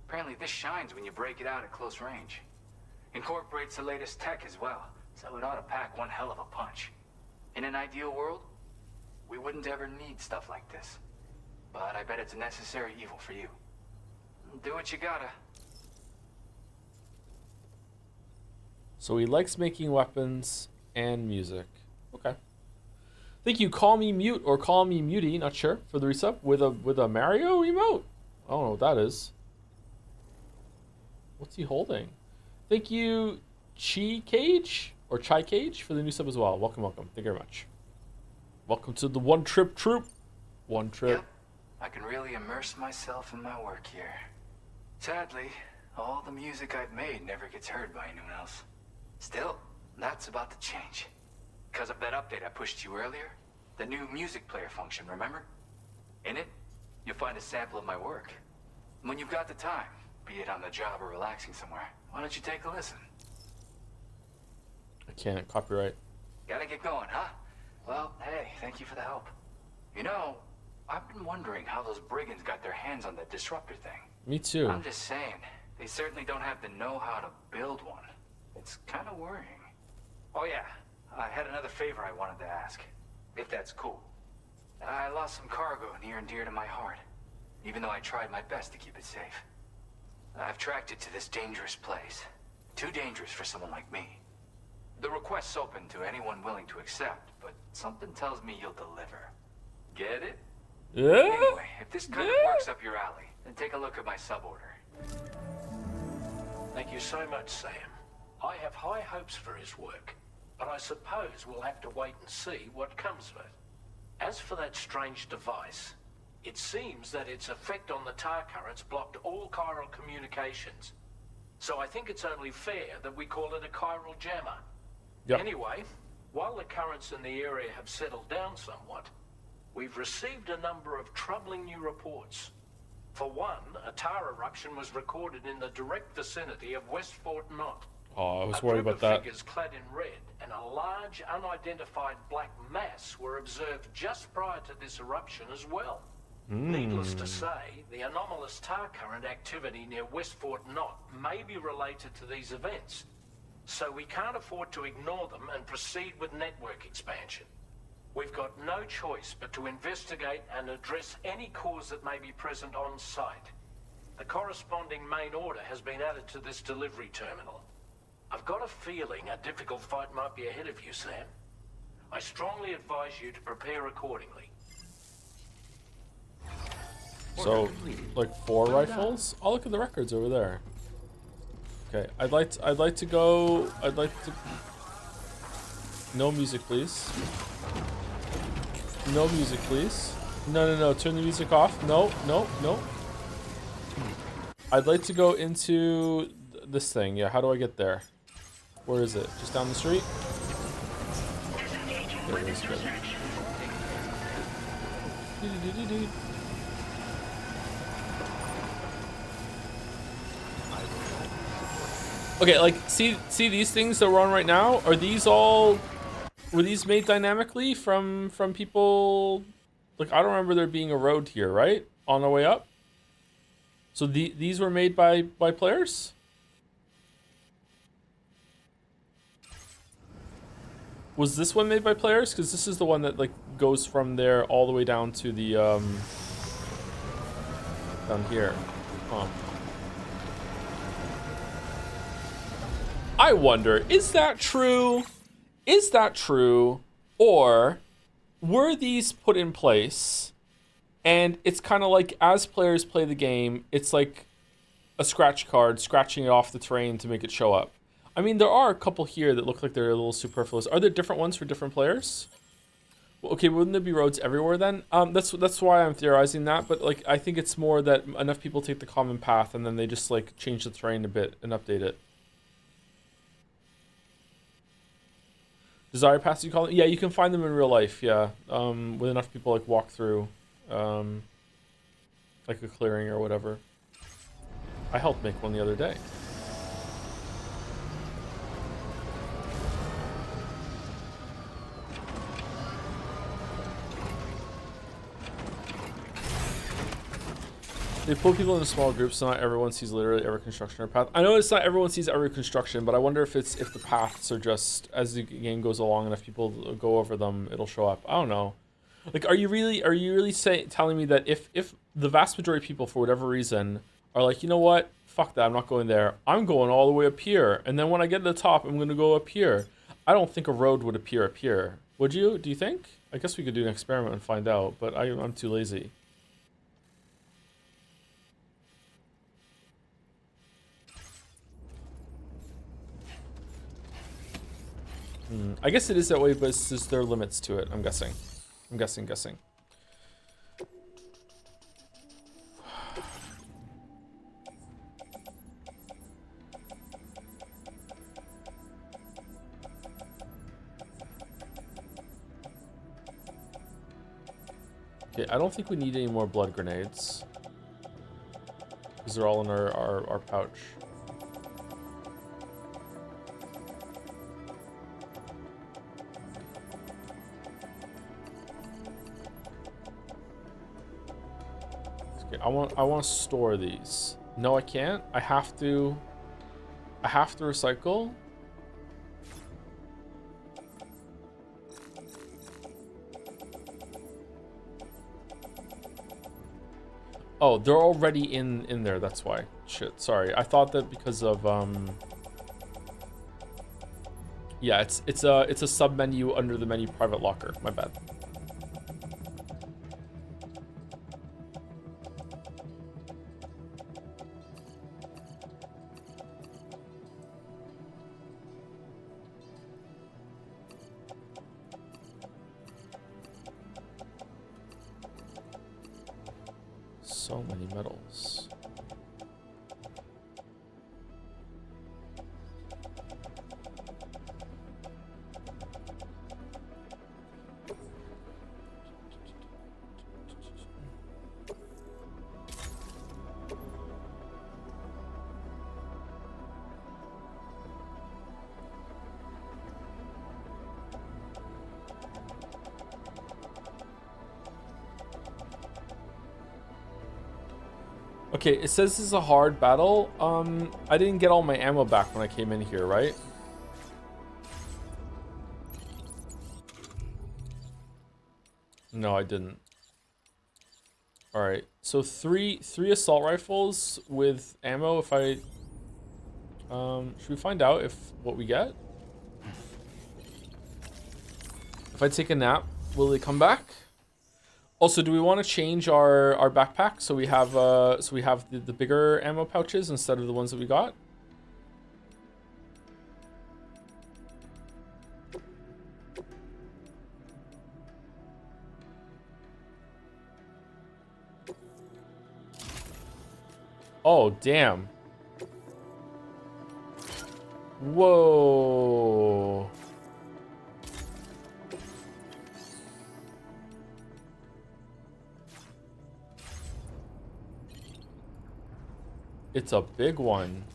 Apparently this shines when you break it out at close range. Incorporates the latest tech as well, so it ought to pack one hell of a punch. In an ideal world, we wouldn't ever need stuff like this. But I bet it's a necessary evil for you. Do what you gotta. So he likes making weapons and music. Okay. Thank you, Call Me Mute or Call Me Mutie, not sure, for the resub with a Mario emote. I don't know what that is. What's he holding? Thank you, Chi Cage or Chai Cage for the new sub as well. Welcome, welcome. Thank you very much. Welcome to the One Trip Troop. One Trip. Yep. I can really immerse myself in my work here. Sadly, all the music I've made never gets heard by anyone else. Still, that's about to change. Because of that update I pushed you earlier, the new music player function, remember? In it, you'll find a sample of my work. When you've got the time, be it on the job or relaxing somewhere, why don't you take a listen? I can't, copyright. Gotta get going, huh? Well, hey, thank you for the help. You know, I've been wondering how those brigands got their hands on that disruptor thing. Me too. I'm just saying, they certainly don't have the know-how to build one. It's kind of worrying. Oh yeah, I had another favor I wanted to ask, if that's cool. I lost some cargo near and dear to my heart, even though I tried my best to keep it safe. I've tracked it to this dangerous place. Too dangerous for someone like me. The request's open to anyone willing to accept, but something tells me you'll deliver. Get it? Yeah? Anyway, if this kind of works up your alley, then take a look at my suborder. Thank you so much, Sam. I have high hopes for his work, but I suppose we'll have to wait and see what comes of it. As for that strange device, it seems that its effect on the tar currents blocked all chiral communications. So I think it's only fair that we call it a chiral jammer. Yep. Anyway, while the currents in the area have settled down somewhat, we've received a number of troubling new reports. For one, a tar eruption was recorded in the direct vicinity of West Fort Knot. Oh, I was worried about that. A group of figures clad in red and a large unidentified black mass were observed just prior to this eruption as well. Needless to say, the anomalous tar current activity near West Fort Knot may be related to these events. So we can't afford to ignore them and proceed with network expansion. We've got no choice but to investigate and address any cause that may be present on site. The corresponding main order has been added to this delivery terminal. I've got a feeling a difficult fight might be ahead of you, Sam. I strongly advise you to prepare accordingly. So, like 4 rifles? Oh, look at the records over there. Okay, I'd like to go. No music, please. No music, please. No. Turn the music off. No. I'd like to go into this thing. Yeah, how do I get there? Where is it? Just down the street? There it is. Good. Okay, like, see these things that we're on right now? Are these all... Were these made dynamically from people... Like, I don't remember there being a road here, right? On the way up? So these were made by players? Was this one made by players? Because this is the one that, like, goes from there all the way down to the, down here. Huh. I wonder, is that true? Is that true? Or were these put in place and it's kind of like as players play the game, it's like a scratch card, scratching it off the terrain to make it show up? I mean, there are a couple here that look like they're a little superfluous. Are there different ones for different players? Well, okay, wouldn't there be roads everywhere then? That's why I'm theorizing that, but like I think it's more that enough people take the common path and then they just like change the terrain a bit and update it. Desire paths, you call it? Yeah, you can find them in real life, yeah. With enough people like walk through. like a clearing or whatever. I helped make one the other day. They pull people into small groups, so not everyone sees literally every construction or path. I know it's not everyone sees every construction, but I wonder if the paths are just, as the game goes along and if people go over them, it'll show up. I don't know. Like, are you really telling me that if the vast majority of people, for whatever reason, are like, you know what, fuck that, I'm not going there, I'm going all the way up here, and then when I get to the top, I'm gonna go up here. I don't think a road would appear up here. Would you? Do you think? I guess we could do an experiment and find out, but I'm too lazy. I guess it is that way, but it's just there are limits to it, I'm guessing. I'm guessing. Okay, I don't think we need any more blood grenades. Because they're all in our pouch. Okay, I want to store these. No, I can't. I have to recycle. Oh, they're already in there, that's why. Shit, sorry. I thought that because of yeah, it's a sub menu under the menu private locker. My bad. So many medals. Okay, it says this is a hard battle. I didn't get all my ammo back when I came in here, right? No, I didn't. All right, so three assault rifles with ammo. If I should we find out if what we get? If I take a nap, will they come back? Also, do we want to change our backpack so we have the bigger ammo pouches instead of the ones that we got? Oh, damn. Whoa. It's a big one.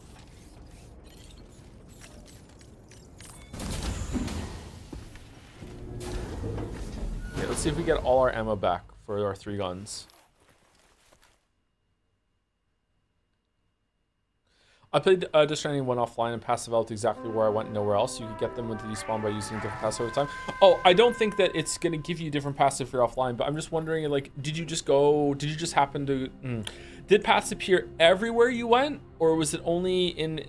Okay, let's see if we get all our ammo back for our 3 guns. I played Death Stranding 1 offline and passed developed exactly where I went, nowhere else. You could get them when they despawn by using different paths over time. Oh, I don't think that it's going to give you different paths if you're offline, but I'm just wondering, like, did you just happen to... Did paths appear everywhere you went? Or was it only in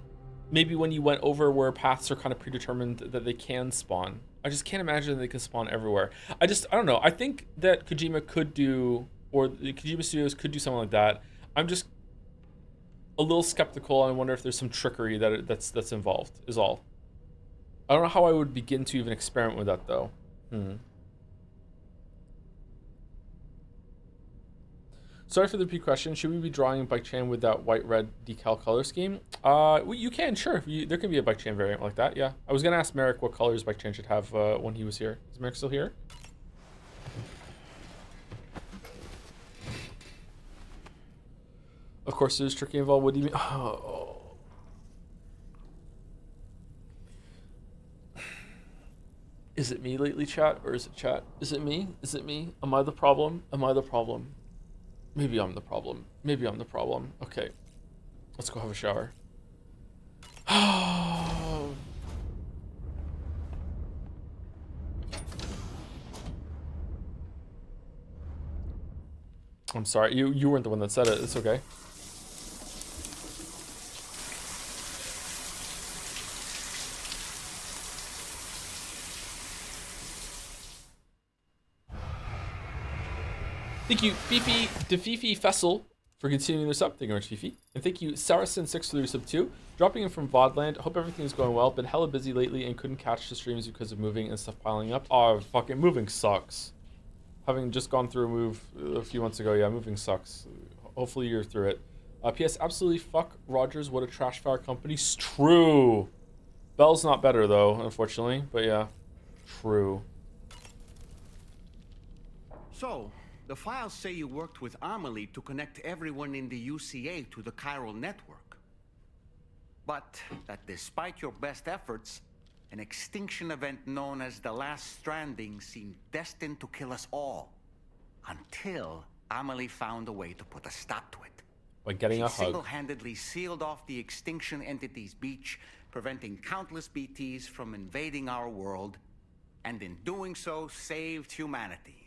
maybe when you went over where paths are kind of predetermined that they can spawn? I just can't imagine they can spawn everywhere. I don't know. I think that Kojima could do, or the Kojima Studios could do something like that. I'm just a little skeptical. I wonder if there's some trickery that's involved, is all. I don't know how I would begin to even experiment with that, though. Sorry for the repeat question. Should we be drawing a bike chain with that white-red decal color scheme? You can, sure. There can be a bike chain variant like that, yeah. I was going to ask Merrick what colors bike chain should have when he was here. Is Merrick still here? Of course, there's tricking involved. What do you mean? Oh. Is it me lately, chat? Or is it chat? Is it me? Is it me? Am I the problem? Am I the problem? Maybe I'm the problem. Maybe I'm the problem. Okay. Let's go have a shower. I'm sorry. You weren't the one that said it. It's okay. Thank you, Fifi Defifi Fessel, for continuing this up. Thank you very much, Fifi. And thank you, Saracen6 for the sub 2. Dropping in from Vodland. Hope everything's going well. Been hella busy lately and couldn't catch the streams because of moving and stuff piling up. Oh, fucking moving sucks. Having just gone through a move a few months ago, yeah, moving sucks. Hopefully you're through it. P.S. Absolutely fuck Rogers. What a trash fire company. True. Bell's not better, though, unfortunately. But yeah, true. So, the files say you worked with Amelie to connect everyone in the UCA to the chiral network. But that despite your best efforts, an extinction event known as the Last Stranding seemed destined to kill us all. Until Amelie found a way to put a stop to it. By getting a hug. She single-handedly sealed off the extinction entity's beach, preventing countless BTs from invading our world, and in doing so, saved humanity.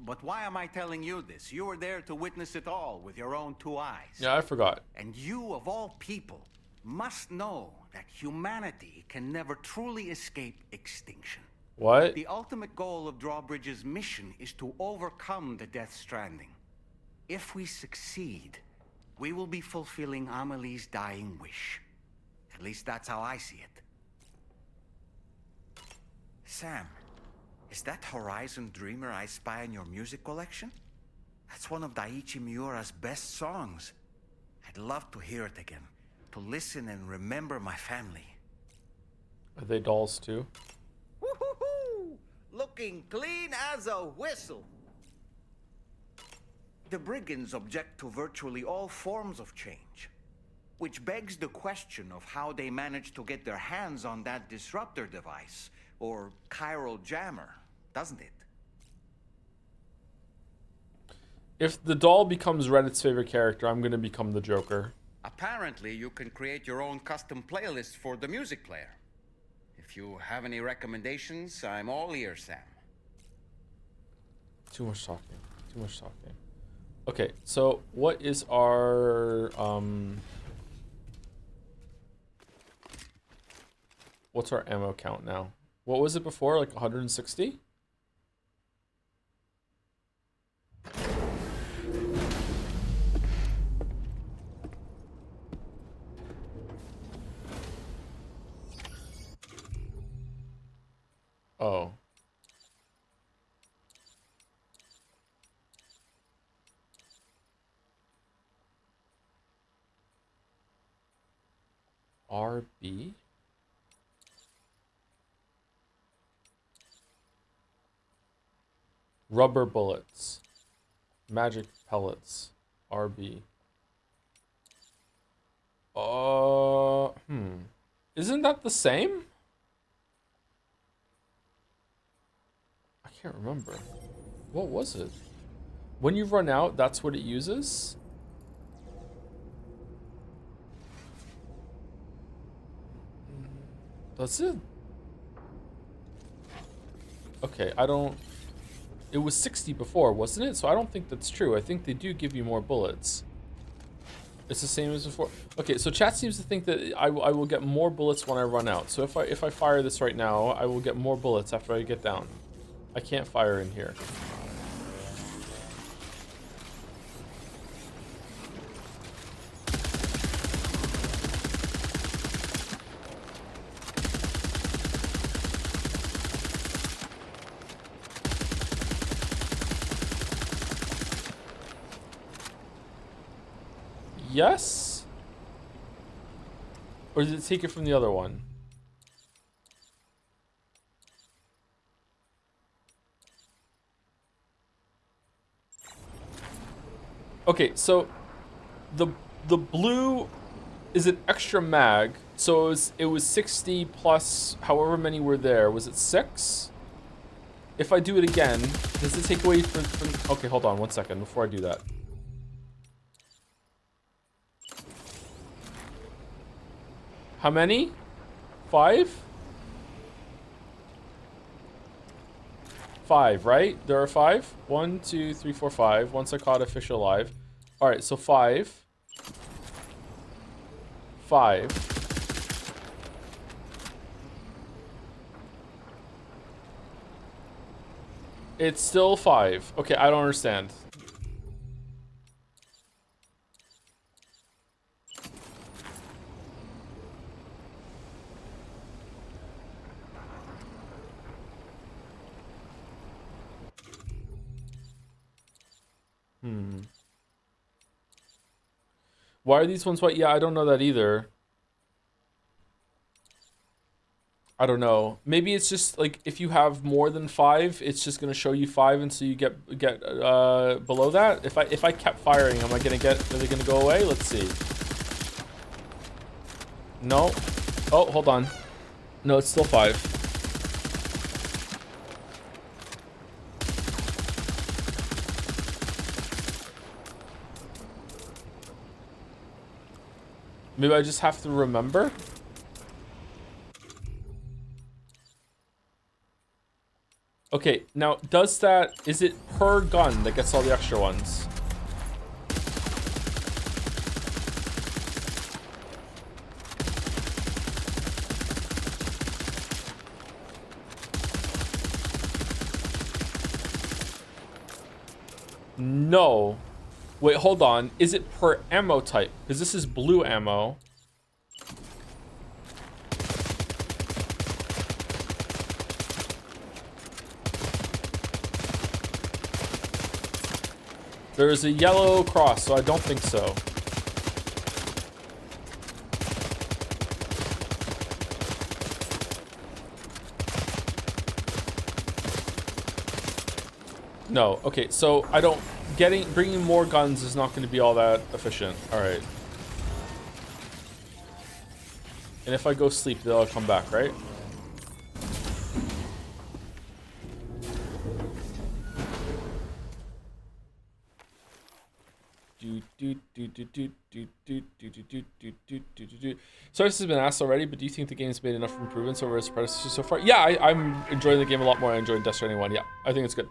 But why am I telling you this? You were there to witness it all with your own 2 eyes. Yeah, I forgot. And you, of all people, must know that humanity can never truly escape extinction. What? The ultimate goal of Drawbridge's mission is to overcome the Death Stranding. If we succeed, we will be fulfilling Amelie's dying wish. At least that's how I see it. Sam, is that Horizon Dreamer I spy in your music collection? That's one of Daiichi Miura's best songs. I'd love to hear it again, to listen and remember my family. Are they dolls too? Woo-hoo-hoo! Looking clean as a whistle. The brigands object to virtually all forms of change, which begs the question of how they managed to get their hands on that disruptor device, or chiral jammer, doesn't it? If the doll becomes Reddit's favorite character, I'm gonna become the Joker. Apparently, you can create your own custom playlist for the music player. If you have any recommendations, I'm all ears, Sam. Too much talking. Too much talking. Okay, so what is our what's our ammo count now? What was it before? Like 160? Oh. RB? Rubber bullets. Magic pellets. RB. Isn't that the same? I can't remember. What was it? When you run out, that's what it uses? That's it. Okay, I don't... It was 60 before, wasn't it? So I don't think that's true. I think they do give you more bullets. It's the same as before. Okay, so chat seems to think that I will get more bullets when I run out. So if I fire this right now, I will get more bullets after I get down. I can't fire in here. Yes? Or does it take it from the other one? Okay, so the blue is an extra mag, so it was 60 plus however many were there. Was it 6? If I do it again, does it take away from... Okay, hold on 1 second before I do that. How many? 5? 5, right? There are 5. 1, 2, 3, 4, 5. Once I caught a fish alive. All right, so 5. 5. It's still 5. Okay, I don't understand. Why are these ones white? Yeah, I don't know that either. I don't know. Maybe it's just like if you have more than 5, it's just gonna show you 5 until you get below that. If I kept firing, are they gonna go away? Let's see. No. Oh, hold on. No, it's still 5. Maybe I just have to remember. Okay, now is it per gun that gets all the extra ones? No. Wait, hold on. Is it per ammo type? Because this is blue ammo. There's a yellow cross, so I don't think so. No. Okay, so bringing more guns is not going to be all that efficient. All right. And if I go sleep, they'll come back, right? Sorry, this has been asked already, but do you think the game's made enough improvements over its predecessor so far? Yeah, I'm enjoying the game a lot more. I enjoyed Death Stranding 1. Yeah, I think it's good.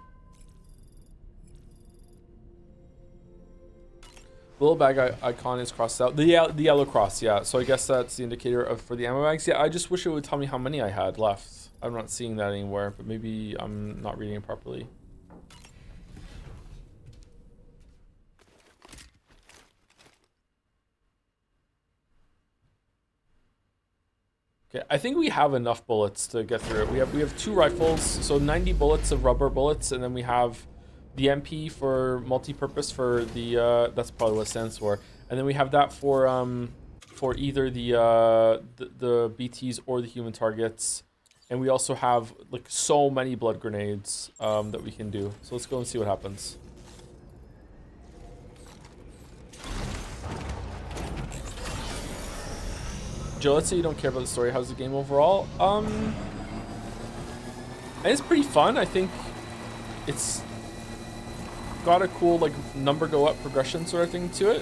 Little bag icon is crossed out. The yellow cross, yeah. So I guess that's the indicator for the ammo bags. Yeah, I just wish it would tell me how many I had left. I'm not seeing that anywhere, but maybe I'm not reading it properly. Okay, I think we have enough bullets to get through it. We have 2 rifles, so 90 bullets of rubber bullets, and then we have the MP for multi-purpose for the that's probably what it stands for, and then we have that for either the BTs or the human targets, and we also have like so many blood grenades that we can do. So let's go and see what happens. Joe, let's say you don't care about the story. How's the game overall? It's pretty fun. I think it's got a cool like number go up progression sort of thing to it.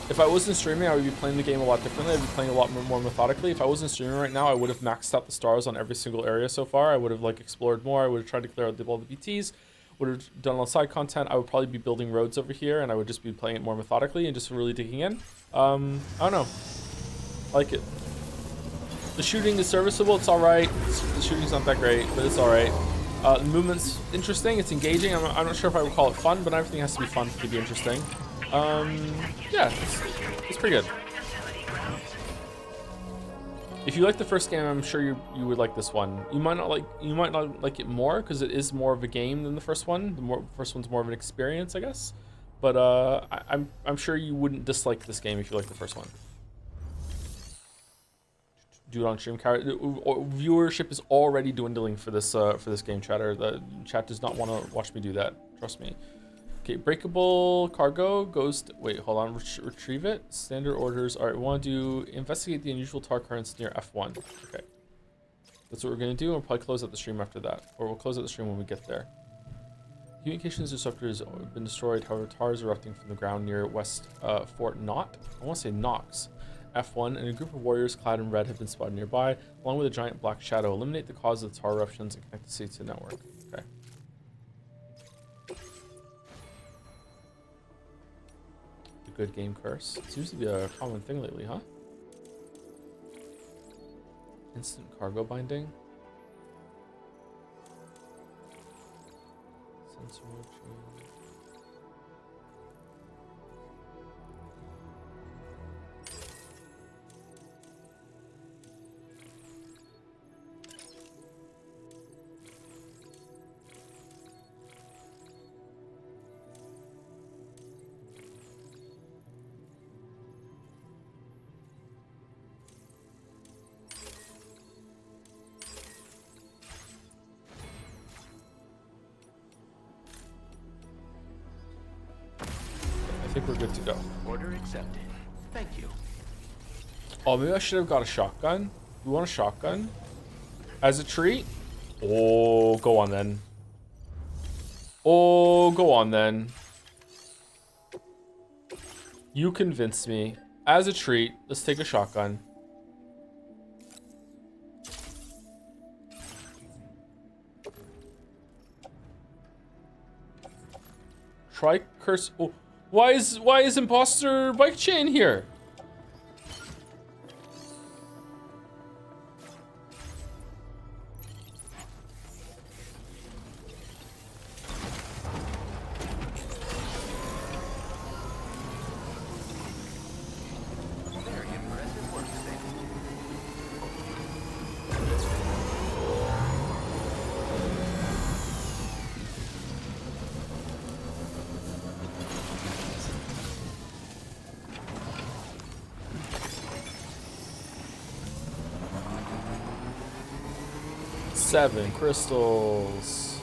If I wasn't streaming, I would be playing the game a lot differently. I'd be playing a lot more methodically. If I wasn't streaming right now, I would have maxed out the stars on every single area so far. I would have like explored more. I would have tried to clear out all the BTs. Would have done all side content. I would probably be building roads over here, and I would just be playing it more methodically and just really digging in. I don't know. I like it. The shooting is serviceable. It's all right. The shooting's not that great, but it's all right. The movement's interesting. It's engaging. I'm not sure if I would call it fun, but everything has to be fun to be interesting. Yeah, it's pretty good. If you like the first game, I'm sure you would like this one. You might not like it more because it is more of a game than the first one. The first one's more of an experience, I guess. But I'm sure you wouldn't dislike this game if you like the first one. Do it on stream. Viewership is already dwindling for this game, chatter. The chat does not want to watch me do that. Trust me. Okay, breakable cargo goes to, wait, hold on, retrieve it. Standard orders. All right, we want to do investigate the unusual tar currents near F1. Okay, that's what we're gonna do. We'll probably close out the stream after that, or we'll close out the stream when we get there. Communications disruptor has been destroyed. However, tar is erupting from the ground near West Fort Knott. I want to say Knox. F1 and a group of warriors clad in red have been spotted nearby, along with a giant black shadow. Eliminate the cause of the tar eruptions and connect the city to the network. Okay. The good game curse. It seems to be a common thing lately, huh? Instant cargo binding. Sensor change. I think we're good to go. Order accepted. Thank you. Oh, maybe I should have got a shotgun. You want a shotgun? As a treat? Oh, go on then. Oh, go on then. You convinced me. As a treat, let's take a shotgun. Try curse. Oh, why is imposter bike chain here? Very impressive work, Sam. Seven crystals.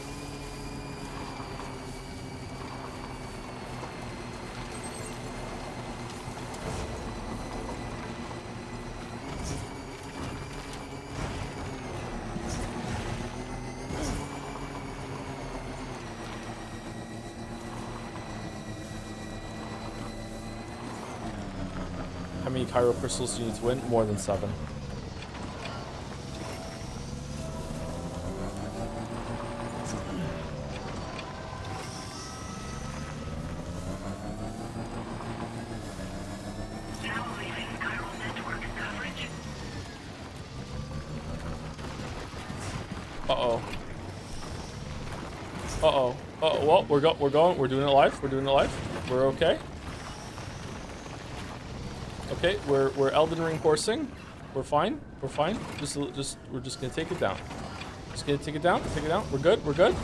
How many Cairo crystals do you need to win? More than 7. Now leaving chiral network coverage. Uh-oh. Uh-oh. Uh-oh. Well, we're going. We're doing it live. We're doing it live. We're okay. Okay, we're Elden Ring coursing. We're fine. We're fine. We're just gonna take it down. Just gonna take it down. Take it down. We're good. We're good.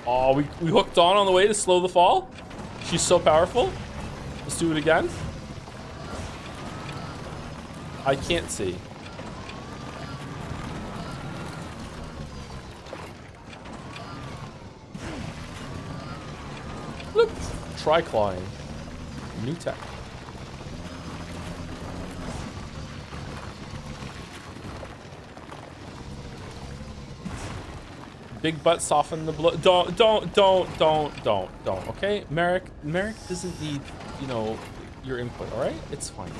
Oh, we hooked on the way to slow the fall. She's so powerful. Let's do it again. I can't see. Bloop. Try clawing. New tech. Big butt soften the blow. Don't. Okay, Merrick doesn't need, you know, your input. All right, it's fine.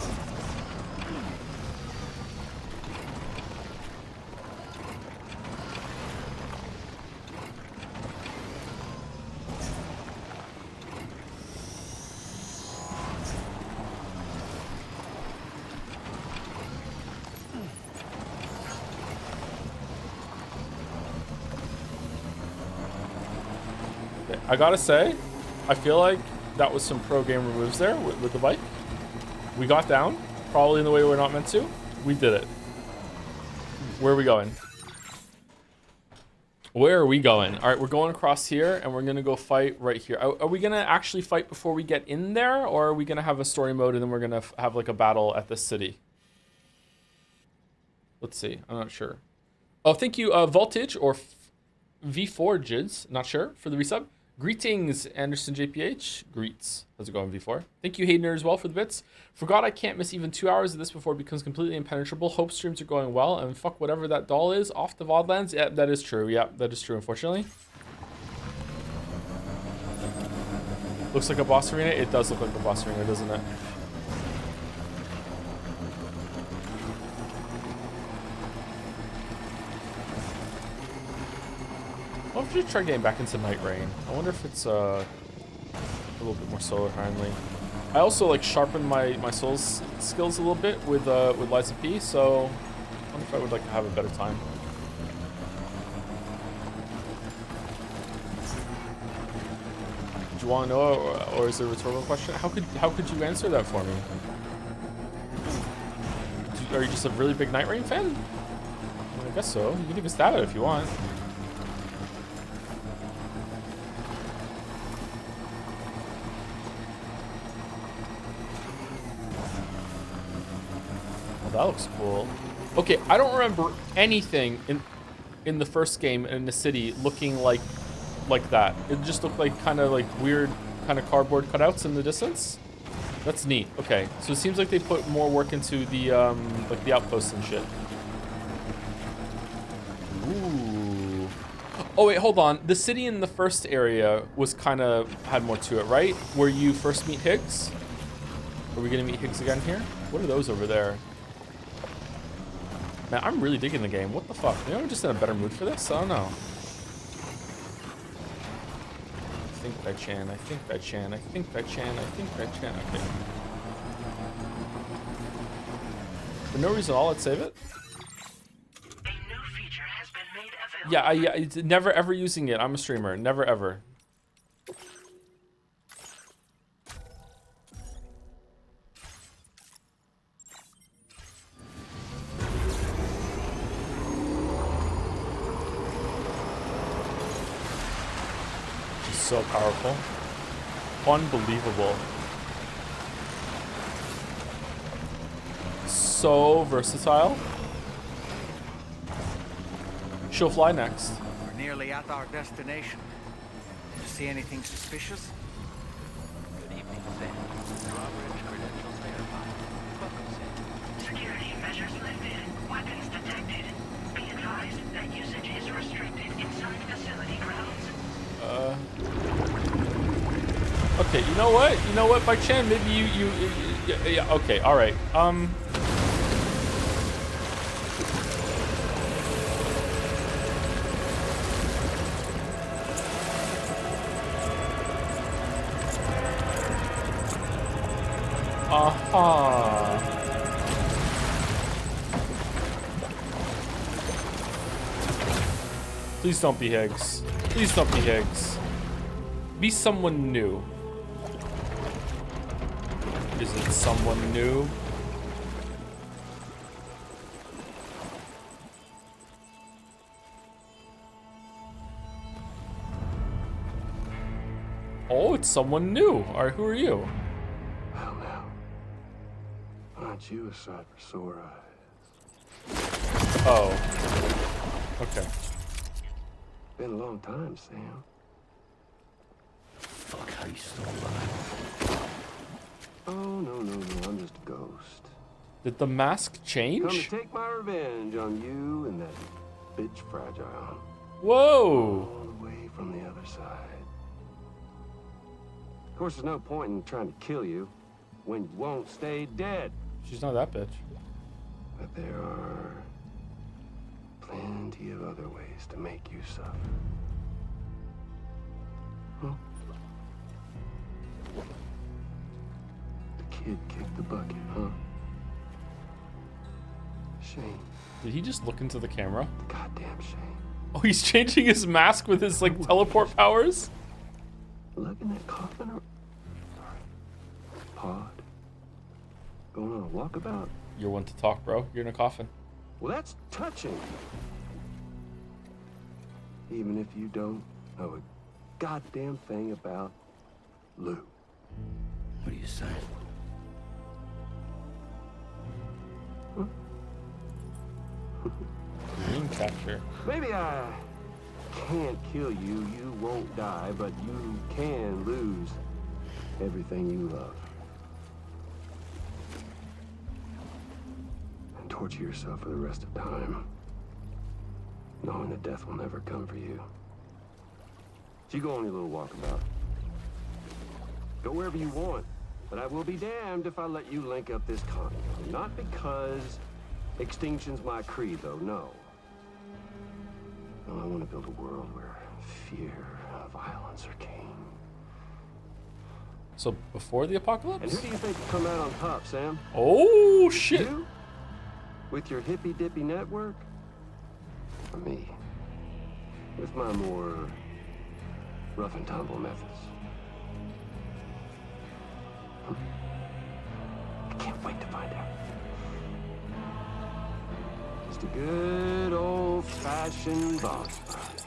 I gotta say, I feel like that was some pro gamer moves there with the bike. We got down, probably in the way we're not meant to. We did it. Where are we going? Where are we going? All right, we're going across here, and we're gonna go fight right here. Are we gonna actually fight before we get in there, or are we gonna have a story mode and then we're gonna have like a battle at the city? Let's see. I'm not sure. Oh, thank you, Voltage or V4 Jids. Not sure for the resub. Greetings, Anderson JPH. Greets. How's it going, V4? Thank you, Haydener, as well, for the bits. Forgot I can't miss even 2 hours of this before it becomes completely impenetrable. Hope streams are going well, and fuck whatever that doll is off the VODlands. Yeah, that is true. Yeah, that is true, unfortunately. Looks like a boss arena. It does look like a boss arena, doesn't it? I should try getting back into Night Rain. I wonder if it's a little bit more solar friendly. I also like sharpened my Souls skills a little bit with Liza P, so I wonder if I would like to have a better time. Do you want to know, or is it a rhetorical question? How could you answer that for me? Are you just a really big Night Rain fan? I guess so. You can even stab it if you want. That looks cool. Okay, I don't remember anything in the first game in the city looking like that. It just looked like kind of like weird kind of cardboard cutouts in the distance. That's neat. Okay, so it seems like they put more work into the like the outposts and shit. Ooh. Oh wait, hold on. The city in the first area was kind of had more to it, right? Where you first meet Higgs. Are we gonna meet Higgs again here? What are those over there? Man, I'm really digging the game. What the fuck? Maybe I'm just in a better mood for this? I don't know. I think that Chan. I think that Chan. I think that Chan. I think that Chan. Okay. For no reason at all, let's save it. A new feature has been made available. Yeah, it's never ever using it. I'm a streamer. Never ever. So powerful. Unbelievable. So versatile. She'll fly next. We're nearly at our destination. Did you see anything suspicious? Good evening, Sam. Drawbridge credentials verified. Welcome, Sam. Security measures lifted. Weapons detected. Be advised that usage is restricted inside facility grounds. Okay, you know what? You know what, by Chan, maybe yeah, okay, alright. Please don't be Higgs. Please don't be Higgs. Be someone new. Is it someone new? Oh, it's someone new. Alright, who are you? Well, now, aren't you a sight for sore eyes? Oh. Okay. Been a long time, Sam. Fuck, how you still alive? Oh, no, I'm just a ghost. Did the mask Come change? to take my revenge on you and that bitch Fragile. Whoa! All the way from the other side. Of course, there's no point in trying to kill you when you won't stay dead. She's not that bitch. But there are plenty of other ways to make you suffer. Huh? The kid kicked the bucket, huh? Shame. Did he just look into the camera? Goddamn shame. Oh, he's changing his mask with his, like, teleport powers? Look in that coffin. Pod. Going on a walkabout? You're one to talk, bro. You're in a coffin. Well, that's touching. Even if you don't know a goddamn thing about Lou. What are you saying? Dream capture. Maybe I can't kill you, you won't die, but you can lose everything you love. And torture yourself for the rest of time, knowing that death will never come for you. So you go on your little walkabout. Go wherever you want, but I will be damned if I let you link up this continent. Not because extinction's my creed, though, no. No, I want to build a world where fear and violence are king. So before the apocalypse? And who do you think will come out on top, Sam? Oh, shit. You? With your hippy-dippy network? Or me? With my more rough and tumble methods? I can't wait to find out. Just a good old-fashioned boss fight.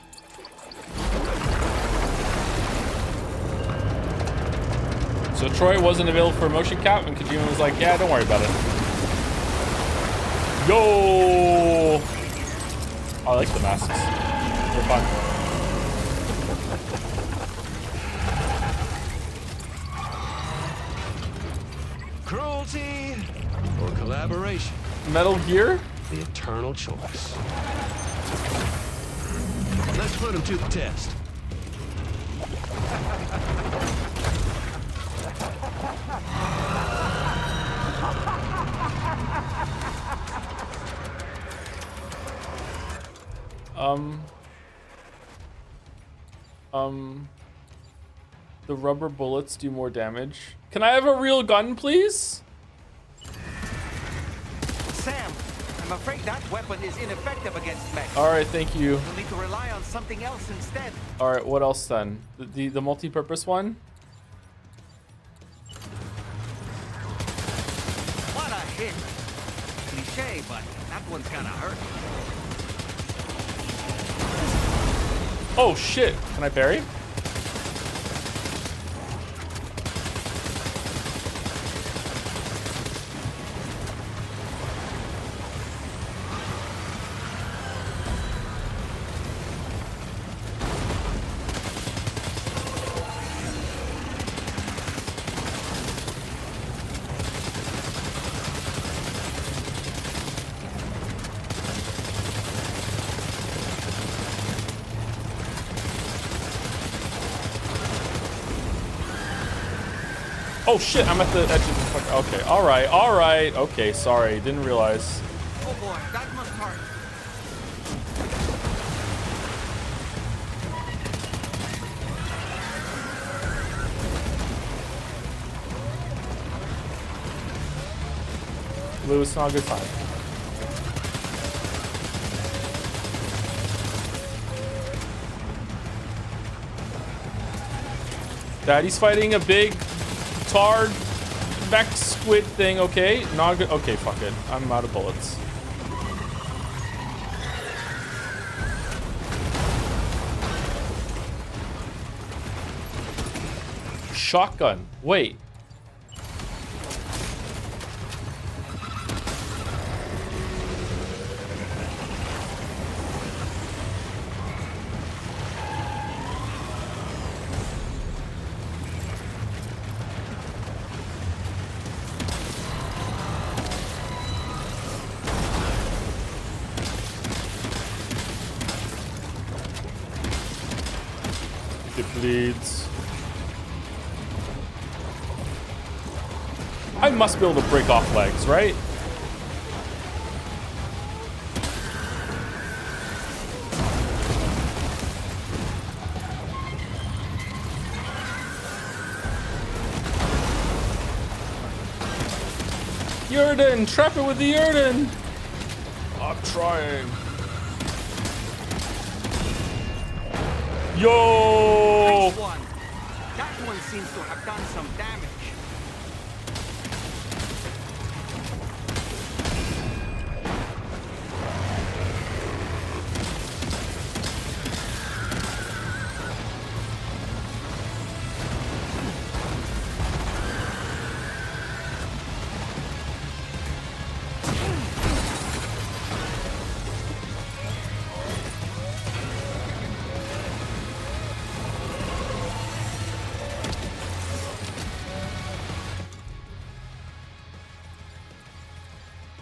So Troy wasn't available for motion cap, and Kojima was like, yeah, don't worry about it. Yo! I like the masks. They're fun. Cruelty or collaboration? Metal Gear? The eternal choice. Let's put him to the test. The rubber bullets do more damage. Can I have a real gun, please? Sam, I'm afraid that weapon is ineffective against mechs. All right, thank you. You'll need to rely on something else instead. All right, what else then? The multi-purpose one? What a hit. Cliche, but that one's gonna hurt. Oh shit! Can I parry? Oh shit, I'm at the edge of the fuck. Okay, alright. Okay, sorry, didn't realize. Oh boy, that must hurt. Lou, it's not a good time. Daddy's fighting a big Tard mech squid thing, okay? Not good. Okay, fuck it. I'm out of bullets. Shotgun. Wait. Bleeds. I must be able to break off legs, right? Yurden! Trap it with the Yurden! I'm trying. Yo! Nice one. That one seems to have done some damage.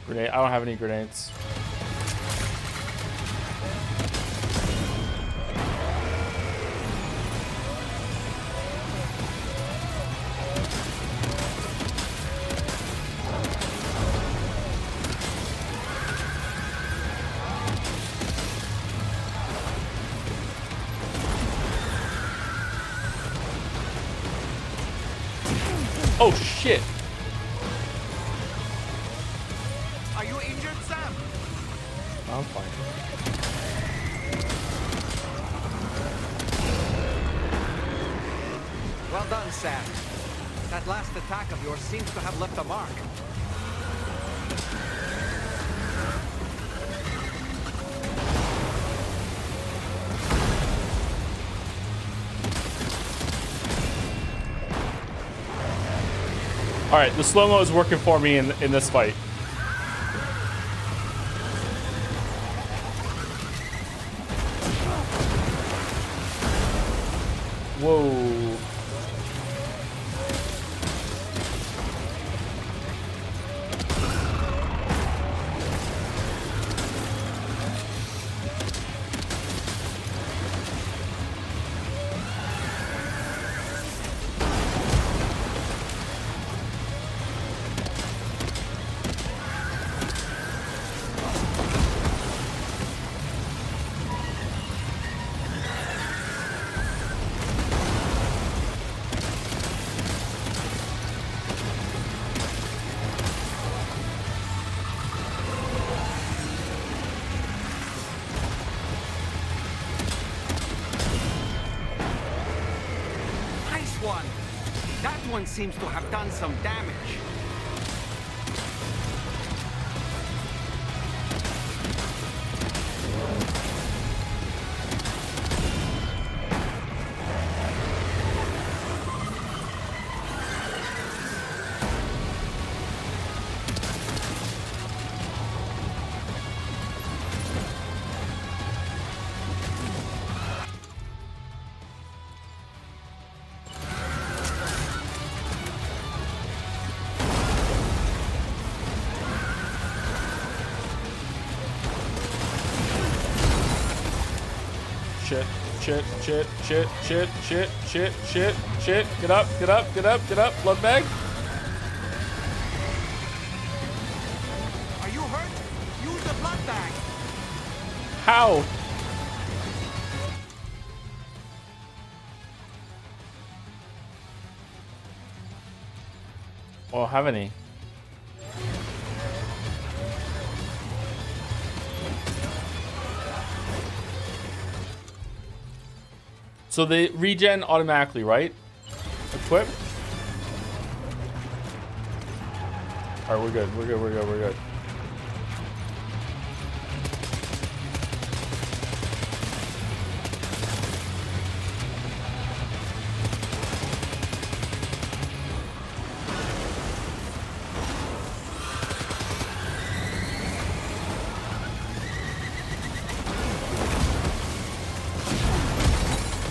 Grenade. I don't have any grenades. Oh shit! Are you injured, Sam? I'm fine. Well done, Sam. That last attack of yours seems to have left a mark. All right, the slow-mo is working for me in this fight. Whoa. That one seems to have done some damage. Shit, shit, shit, shit, shit, shit, shit, shit, shit. Get up, get up, get up, get up. Blood bag. Are you hurt? Use the blood bag. How? I don't have any. So they regen automatically, right? Equip. All right, we're good. We're good. We're good. We're good.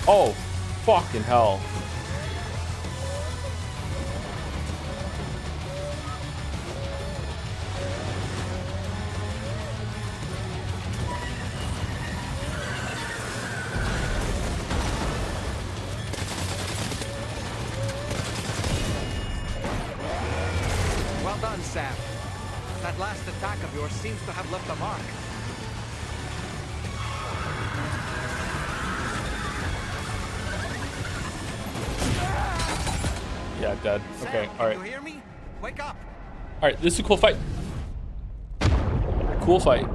Oh, fucking hell. Well done, Sam. That last attack of yours seems to have left a mark. Yeah, dead. Okay, all right. You hear me? Wake up. All right, this is a cool fight. Cool fight.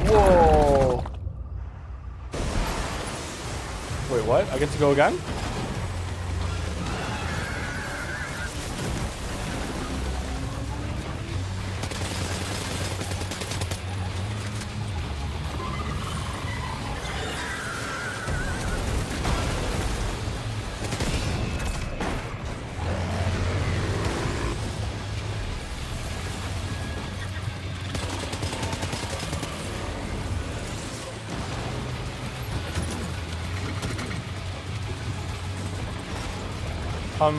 Whoa. Wait, what? I get to go again? What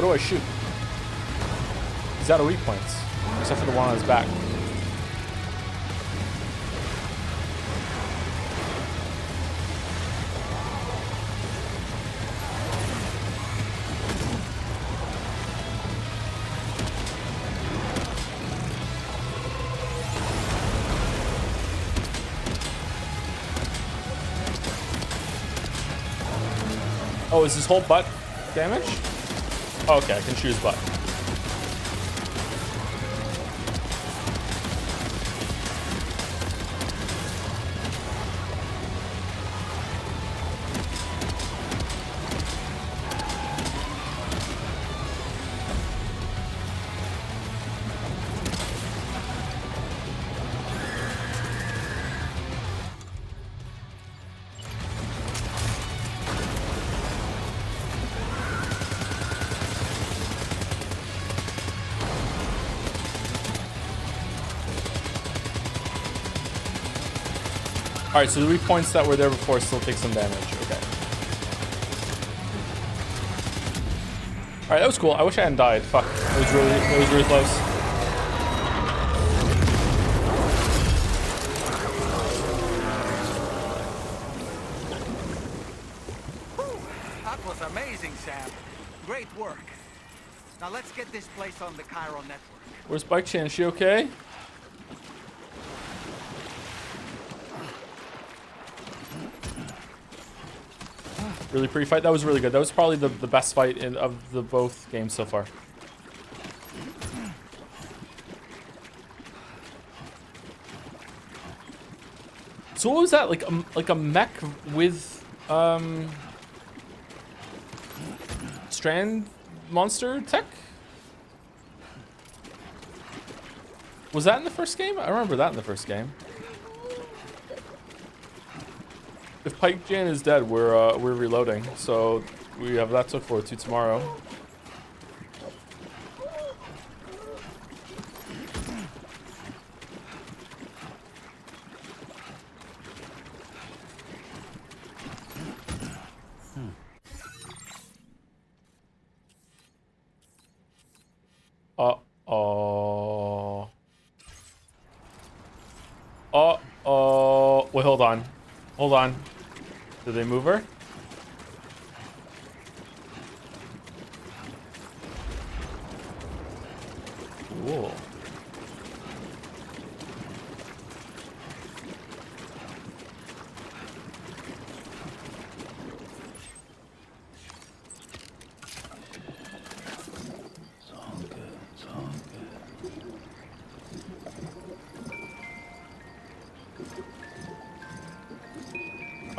do I shoot? He's out of weak points, except for the one on his back. Oh, is his whole butt damaged? Oh, okay, I can shoot his butt. Alright, so the weak points that were there before still take some damage. Okay. Alright, that was cool. I wish I hadn't died. Fuck. It was really close. That was amazing, Sam. Great work. Now let's get this place on the Cairo network. Where's Bike Chan? Is she okay? Really pretty fight. That was really good. That was probably the best fight of the both games so far. So what was that? Like a mech with strand monster tech? Was that in the first game? I remember that in the first game. If Pike Jan is dead, we're reloading, so we have that to look forward to tomorrow. Uh-oh. Uh-oh. Wait, hold on. Hold on. Did they move her? Cool.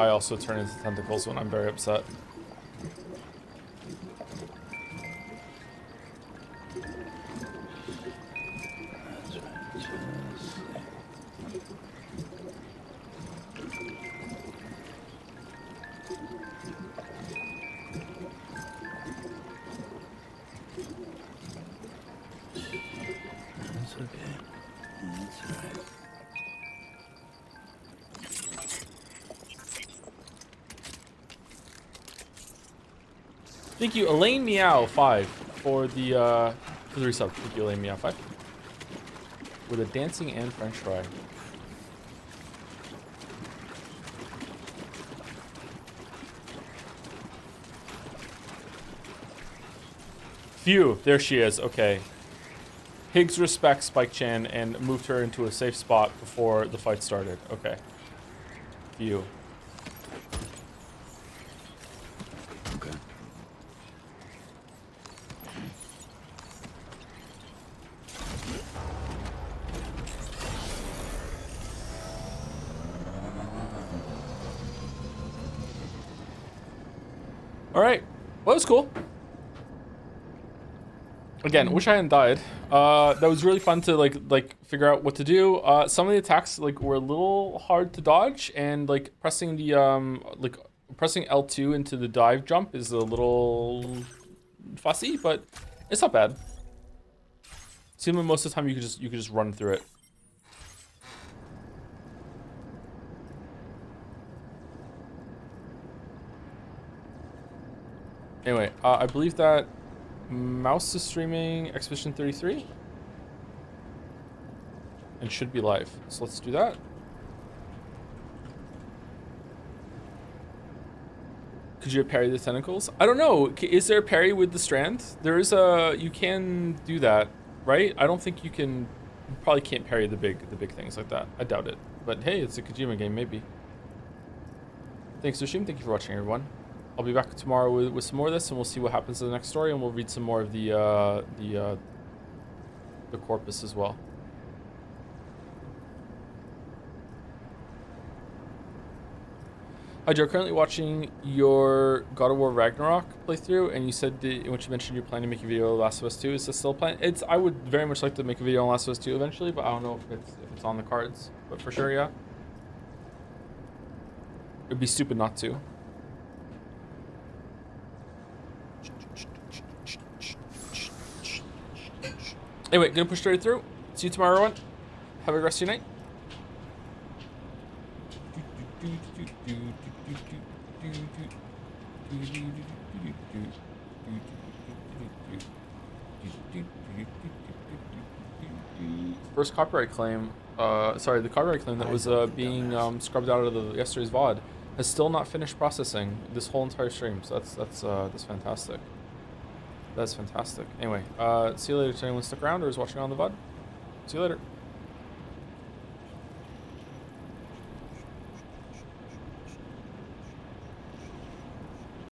I also turn into tentacles when I'm very upset. That's okay. That's alright. Thank you, Elaine Meow 5 for the resub. Thank you, Elaine Meow 5. With a dancing and French fry. Phew, there she is. Okay. Higgs respects Spike Chan and moved her into a safe spot before the fight started. Okay. Phew. Okay. All right. Well, that was cool. Again, wish I hadn't died. That was really fun to like figure out what to do. Some of the attacks like were a little hard to dodge, and like pressing the pressing L2 into the dive jump is a little fussy, but it's not bad. Seems like most of the time you could just run through it. Anyway, I believe that Mouse is streaming Expedition 33 and should be live. So let's do that. Could you parry the tentacles? I don't know. Is there a parry with the strand? There is a. You can do that, right? I don't think you can. You probably can't parry the big things like that. I doubt it. But hey, it's a Kojima game, maybe. Thanks, Sushim. Thank you for watching, everyone. I'll be back tomorrow with some more of this, and we'll see what happens in the next story, and we'll read some more of the corpus as well. Hi, Joe. Currently watching your God of War Ragnarok playthrough, and you said in which you mentioned you're planning to make a video on Last of Us 2. Is this still a plan? I would very much like to make a video on Last of Us 2 eventually, but I don't know if it's on the cards. But for sure, yeah. It'd be stupid not to. Anyway, gonna push straight through. See you tomorrow, everyone. Have a great rest of your night. First copyright claim. Sorry, the copyright claim that was being scrubbed out of yesterday's VOD has still not finished processing this whole entire stream. So that's fantastic. That's fantastic. Anyway, see you later to anyone stuck around or is watching on the VOD. See you later.